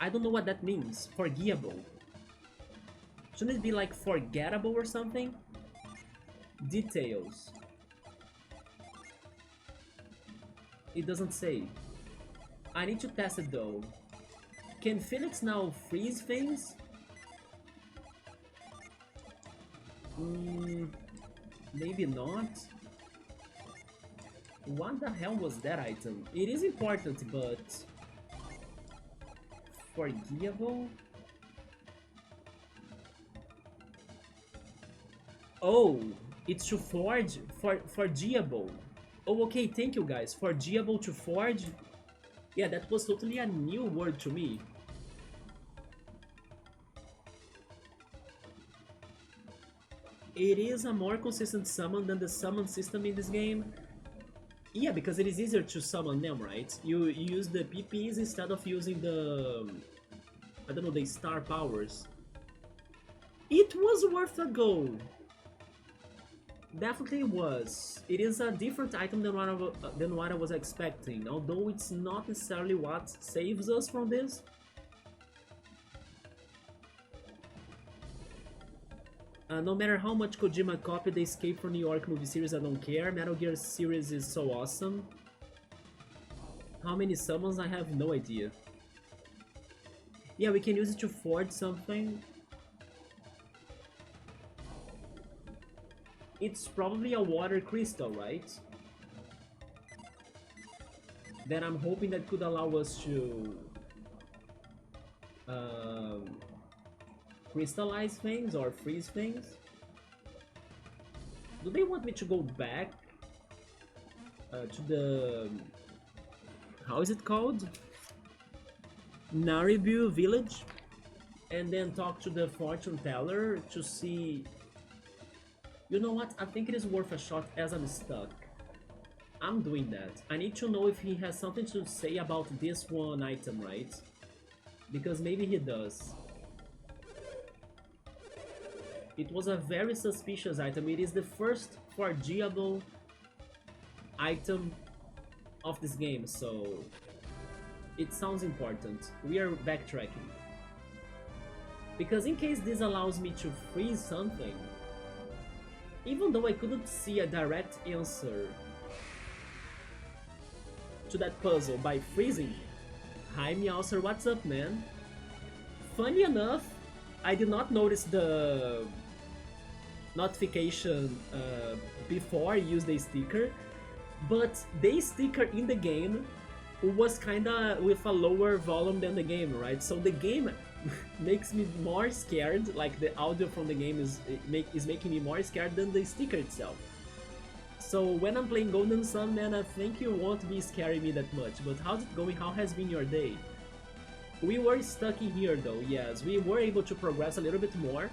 I don't know what that means. Forgettable. Shouldn't it be like forgettable or something? Details. It doesn't say. I need to test it though. Can Felix now freeze things? Maybe not. What the hell was that item? It is important, but forgettable? Oh, it's to forge. Forgettable. Oh, okay, thank you guys. Forgettable to forge. Yeah, that was totally a new word to me. It is a more consistent summon than the summon system in this game. Yeah, because it is easier to summon them, right? You use the PPs instead of using the... I don't know, the star powers. It was worth a go. Definitely was. It is a different item than what I was expecting, although it's not necessarily what saves us from this. No matter how much Kojima copied the Escape from New York movie series, I don't care. Metal Gear series is so awesome. How many summons? I have no idea. Yeah, we can use it to forge something. It's probably a water crystal, right? Then I'm hoping that could allow us to crystallize things or freeze things. Do they want me to go back to the... how is it called? Naribwe village? And then talk to the fortune teller to see... You know what? I think it is worth a shot as I'm stuck. I'm doing that. I need to know if he has something to say about this one item, right? Because maybe he does. It was a very suspicious item. It is the first forgettable item of this game, so it sounds important. We are backtracking. Because in case this allows me to freeze something, even though I couldn't see a direct answer to that puzzle by freezing. Hi Meowser, what's up, man? Funny enough, I did not notice the notification before I used the sticker, but the sticker in the game was kinda with a lower volume than the game, right? So the game makes me more scared, like the audio from the game is making me more scared than the sticker itself. So when I'm playing Golden Sun, man, I think you won't be scaring me that much. But how's it going? How has been your day? We were stuck in here though, yes. We were able to progress a little bit more,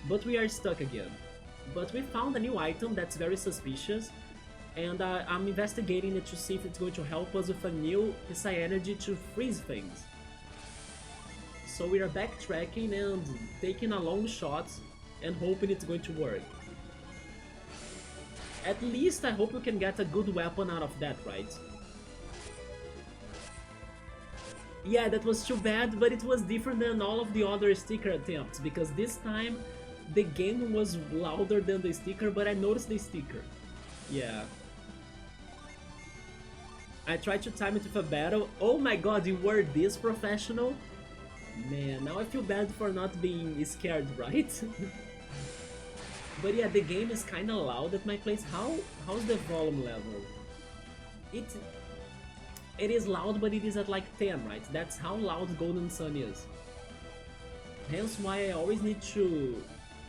but we are stuck again. But we found a new item that's very suspicious, and I'm investigating it to see if it's going to help us with a new Psy Energy to freeze things. So we are backtracking and taking a long shot and hoping it's going to work. At least I hope we can get a good weapon out of that, right? Yeah, that was too bad, but it was different than all of the other sticker attempts, because this time the game was louder than the sticker, but I noticed the sticker. Yeah. I tried to time it with a battle. Oh my god, you were this professional? Man, now I feel bad for not being scared, right? But yeah, the game is kinda loud at my place. How's the volume level? It is loud, but it is at like 10, right? That's how loud Golden Sun is. Hence why I always need to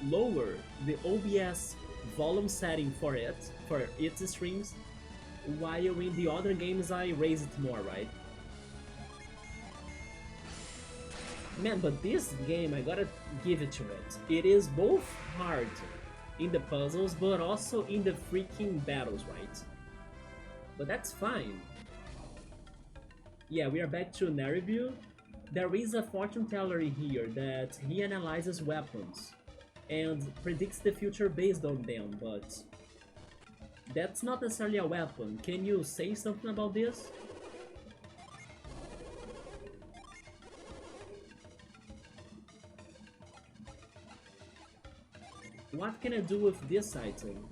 lower the OBS volume setting for its streams, while in the other games I raise it more, right? Man, but this game, I gotta give it to it. It is both hard in the puzzles, but also in the freaking battles, right? But that's fine. Yeah, we are back to Naribwe. There is a fortune teller here that he analyzes weapons and predicts the future based on them, but that's not necessarily a weapon. Can you say something about this? What can I do with this item?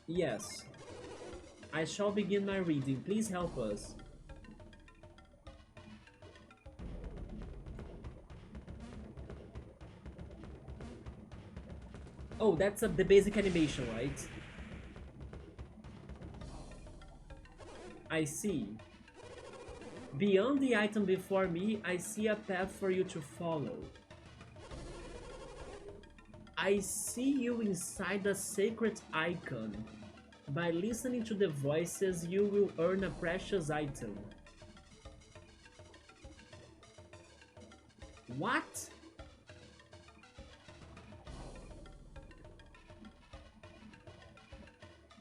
Yes. I shall begin my reading. Please help us. Oh, that's the basic animation, right? I see. Beyond the item before me, I see a path for you to follow. I see you inside a sacred icon. By listening to the voices, you will earn a precious item. What?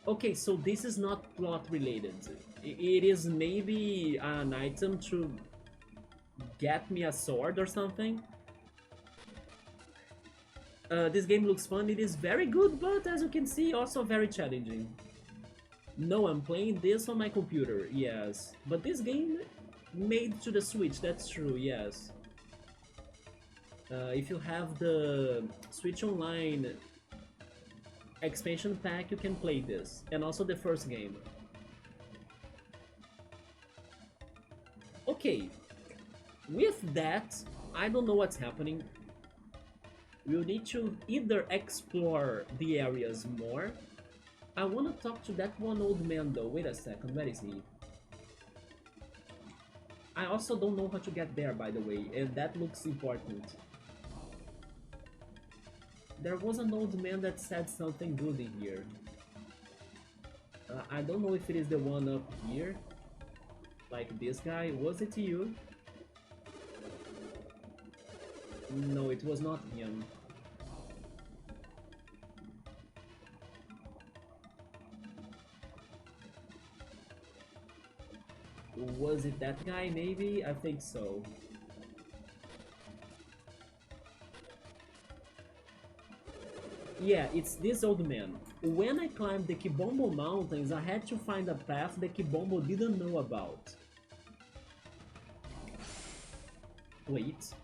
Okay, so this is not plot related. It is maybe an item to get me a sword or something. This game looks fun. It is very good, but as you can see, also very challenging. No, I'm playing this on my computer, yes. But this game made to the Switch, that's true, yes. If you have the Switch Online expansion pack, you can play this. And also the first game. Okay, with that, I don't know what's happening. We'll need to either explore the areas more. I want to talk to that one old man though. Wait a second, where is he? I also don't know how to get there, by the way, and that looks important. There was an old man that said something good in here. I don't know if it is the one up here. Like this guy. Was it you? No, it was not him. Was it that guy, maybe? I think so. Yeah, it's this old man. When I climbed the Kibombo mountains, I had to find a path the Kibombo didn't know about. Wait.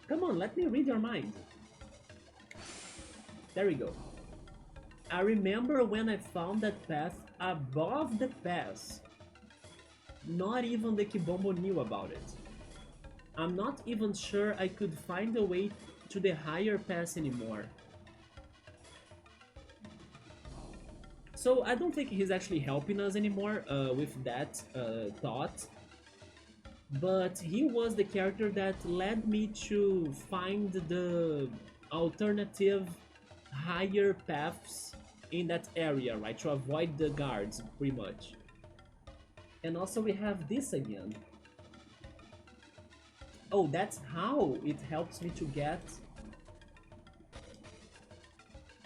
Come on, let me read your mind. There we go. I remember when I found that path above the pass. Not even the Kibombo knew about it. I'm not even sure I could find a way to the higher pass anymore. So I don't think he's actually helping us anymore with that thought. But he was the character that led me to find the alternative higher paths in that area, right? To avoid the guards, pretty much. And also we have this again. Oh, that's how it helps me to get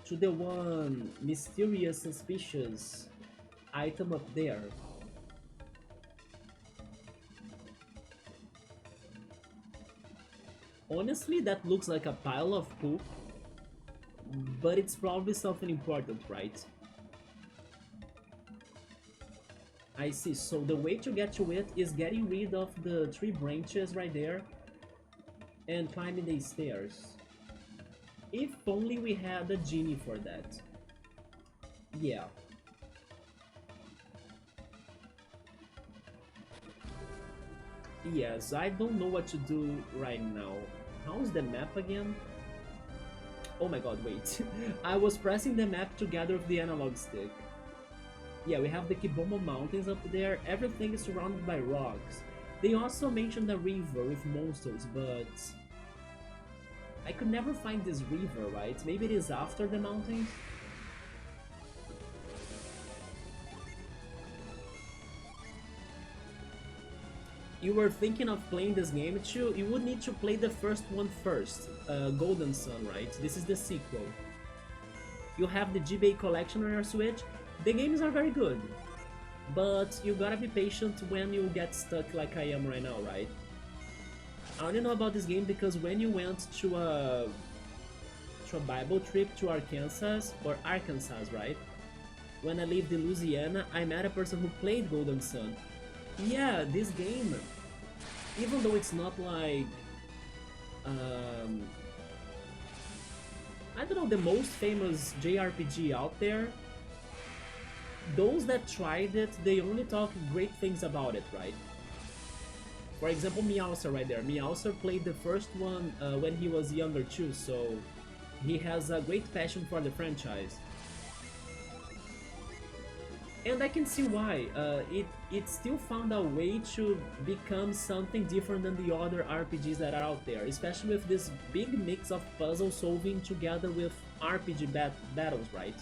to the one mysterious, suspicious item up there. Honestly, that looks like a pile of poop, but it's probably something important, right? I see, so the way to get to it is getting rid of the tree branches right there and climbing the stairs. If only we had a genie for that. Yeah. Yes, I don't know what to do right now. How's the map again? Oh my god, wait. I was pressing the map together with the analog stick. Yeah, we have the Kibombo Mountains up there. Everything is surrounded by rocks. They also mentioned a river with monsters, but I could never find this river, right? Maybe it is after the mountains? You were thinking of playing this game too? You would need to play the first one first, Golden Sun, right? This is the sequel. You have the GBA collection on your Switch. The games are very good, but you gotta be patient when you get stuck like I am right now, right? I only know about this game because when you went to a Bible trip to Arkansas, right? When I lived in Louisiana, I met a person who played Golden Sun. Yeah, this game, even though it's not like, I don't know, the most famous JRPG out there, those that tried it, they only talk great things about it, right? For example, Meowser right there. Meowser played the first one when he was younger too, so he has a great passion for the franchise. And I can see why. It still found a way to become something different than the other RPGs that are out there, especially with this big mix of puzzle solving together with RPG battles, right?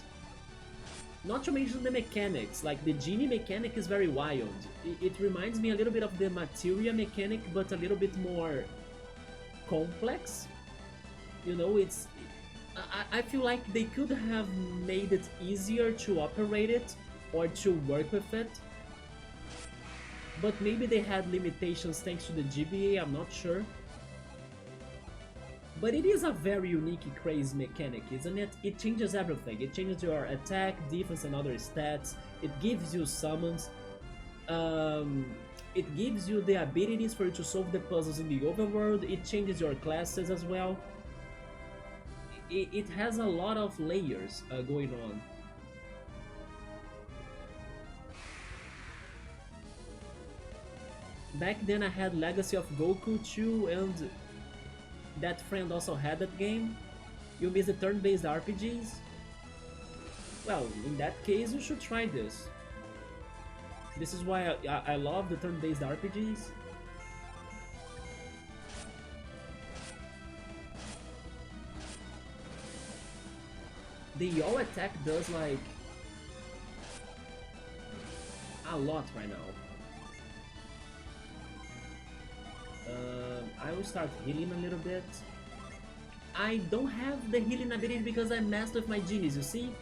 Not to mention the mechanics, like the genie mechanic is very wild. It reminds me a little bit of the materia mechanic, but a little bit more complex. You know, I feel like they could have made it easier to operate it or to work with it. But maybe they had limitations thanks to the GBA, I'm not sure. But it is a very unique, crazy mechanic, isn't it? It changes everything. It changes your attack, defense, and other stats. It gives you summons. It gives you the abilities for you to solve the puzzles in the overworld. It changes your classes as well. It has a lot of layers going on. Back then I had Legacy of Goku too, and that friend also had that game. You miss the turn-based RPGs? Well, in that case you should try this. This is why I love the turn-based RPGs. The yaw attack does like a lot right now. I will start healing a little bit. I don't have the healing ability because I messed with my genies, you see?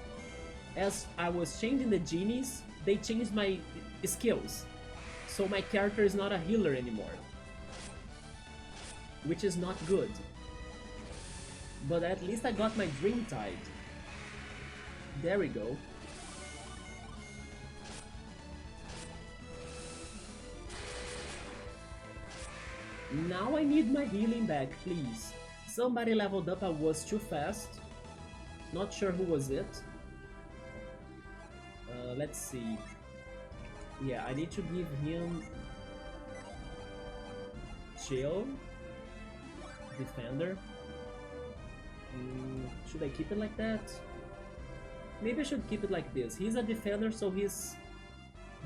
As I was changing the genies, they changed my skills. So my character is not a healer anymore. Which is not good. But at least I got my Dream Tide. There we go. Now I need my healing back, please. Somebody leveled up, I was too fast. Not sure who was it. Let's see. Yeah, I need to give him chill defender. Should I keep it like that? Maybe I should keep it like this. He's a defender, so he's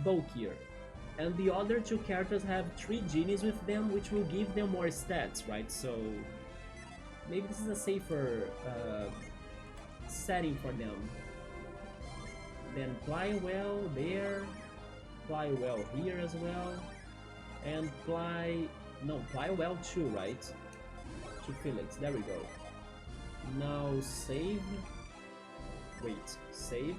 bulkier. And the other two characters have 3 genies with them, which will give them more stats, right? So maybe this is a safer setting for them. Then fly well there, fly well here as well, and fly well too, right? To Felix, there we go. Now save. Wait, save.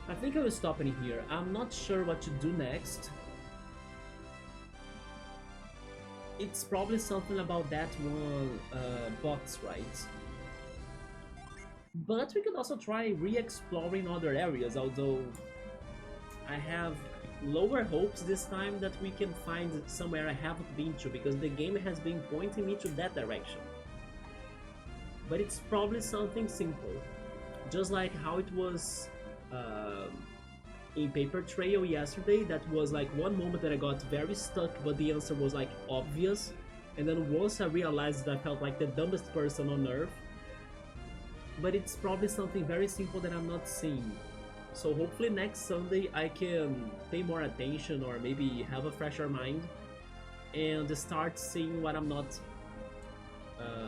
I think I will stop in here. I'm not sure what to do next. It's probably something about that one box, right? But we could also try re-exploring other areas, although I have lower hopes this time that we can find somewhere I haven't been to, because the game has been pointing me to that direction. But it's probably something simple, just like how it was in Paper Trail yesterday. That was like one moment that I got very stuck, but the answer was like obvious, and then once I realized that I felt like the dumbest person on earth. But it's probably something very simple that I'm not seeing. So hopefully next Sunday I can pay more attention, or maybe have a fresher mind and start seeing what I'm not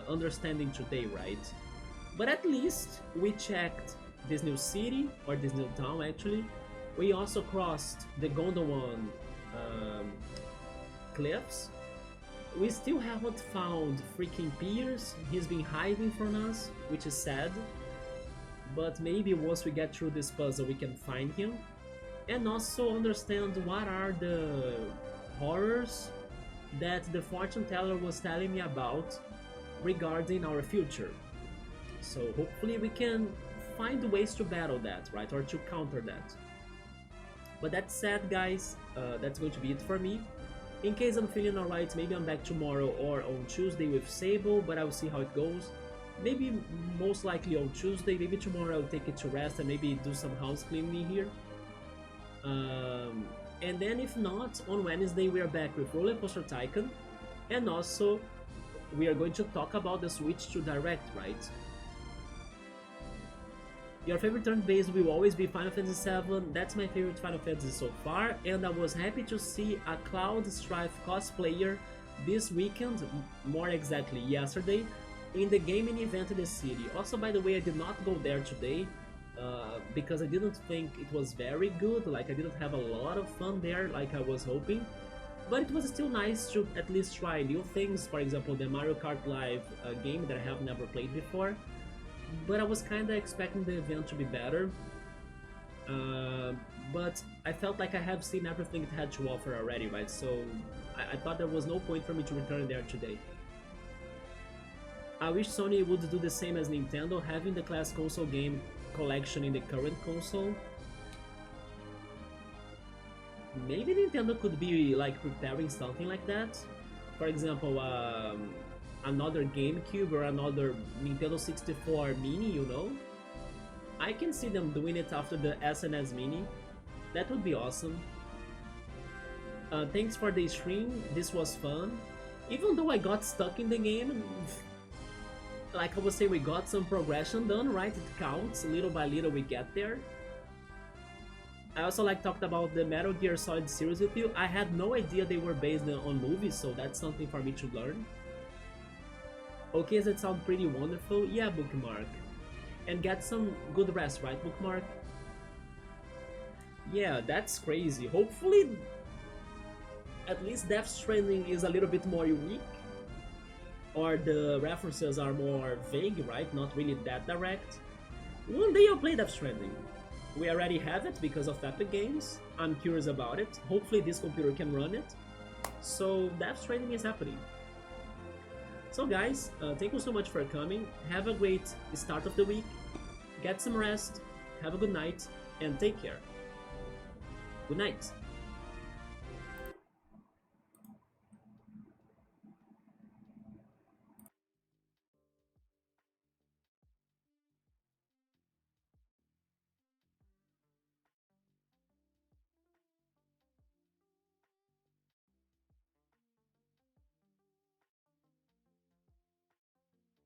understanding today, right? But at least we checked this new city, or this new town actually. We also crossed the Gondowan Cliffs. We still haven't found freaking Piers. He's been hiding from us, which is sad. But maybe once we get through this puzzle we can find him. And also understand what are the horrors that the fortune teller was telling me about regarding our future. So hopefully we can find ways to battle that, right? Or to counter that. But that said, guys, that's going to be it for me. In case I'm feeling alright, maybe I'm back tomorrow or on Tuesday with Sable, but I'll see how it goes. Maybe most likely on Tuesday, maybe tomorrow I'll take it to rest and maybe do some house cleaning here. And then if not, on Wednesday we are back with Roller Coaster Tycoon, and also we are going to talk about the switch to Direct, right? Your favorite turn-based will always be Final Fantasy VII. That's my favorite Final Fantasy so far, and I was happy to see a Cloud Strife cosplayer this weekend, more exactly yesterday, in the gaming event in the city. Also, by the way, I did not go there today because I didn't think it was very good. Like, I didn't have a lot of fun there like I was hoping, but it was still nice to at least try new things. For example, the Mario Kart Live game that I have never played before. But I was kinda expecting the event to be better, but I felt like I have seen everything it had to offer already, right? So I thought there was no point for me to return there today. I wish Sony would do the same as Nintendo, having the class console game collection in the current console. Maybe Nintendo could be like preparing something like that. For example, another GameCube or another Nintendo 64 Mini, you know? I can see them doing it after the SNES Mini. That would be awesome. Thanks for the stream, this was fun. Even though I got stuck in the game, like I would say, we got some progression done, right? It counts, little by little we get there. I also talked about the Metal Gear Solid series with you. I had no idea they were based on movies, so that's something for me to learn. Okay, does it sound pretty wonderful? Yeah, Bookmark. And get some good rest, right, Bookmark? Yeah, that's crazy. Hopefully, at least Death Stranding is a little bit more unique. Or the references are more vague, right? Not really that direct. One day I'll play Death Stranding. We already have it because of Epic Games. I'm curious about it. Hopefully this computer can run it. So Death Stranding is happening. So guys, thank you so much for coming. Have a great start of the week. Get some rest. Have a good night and take care. Good night.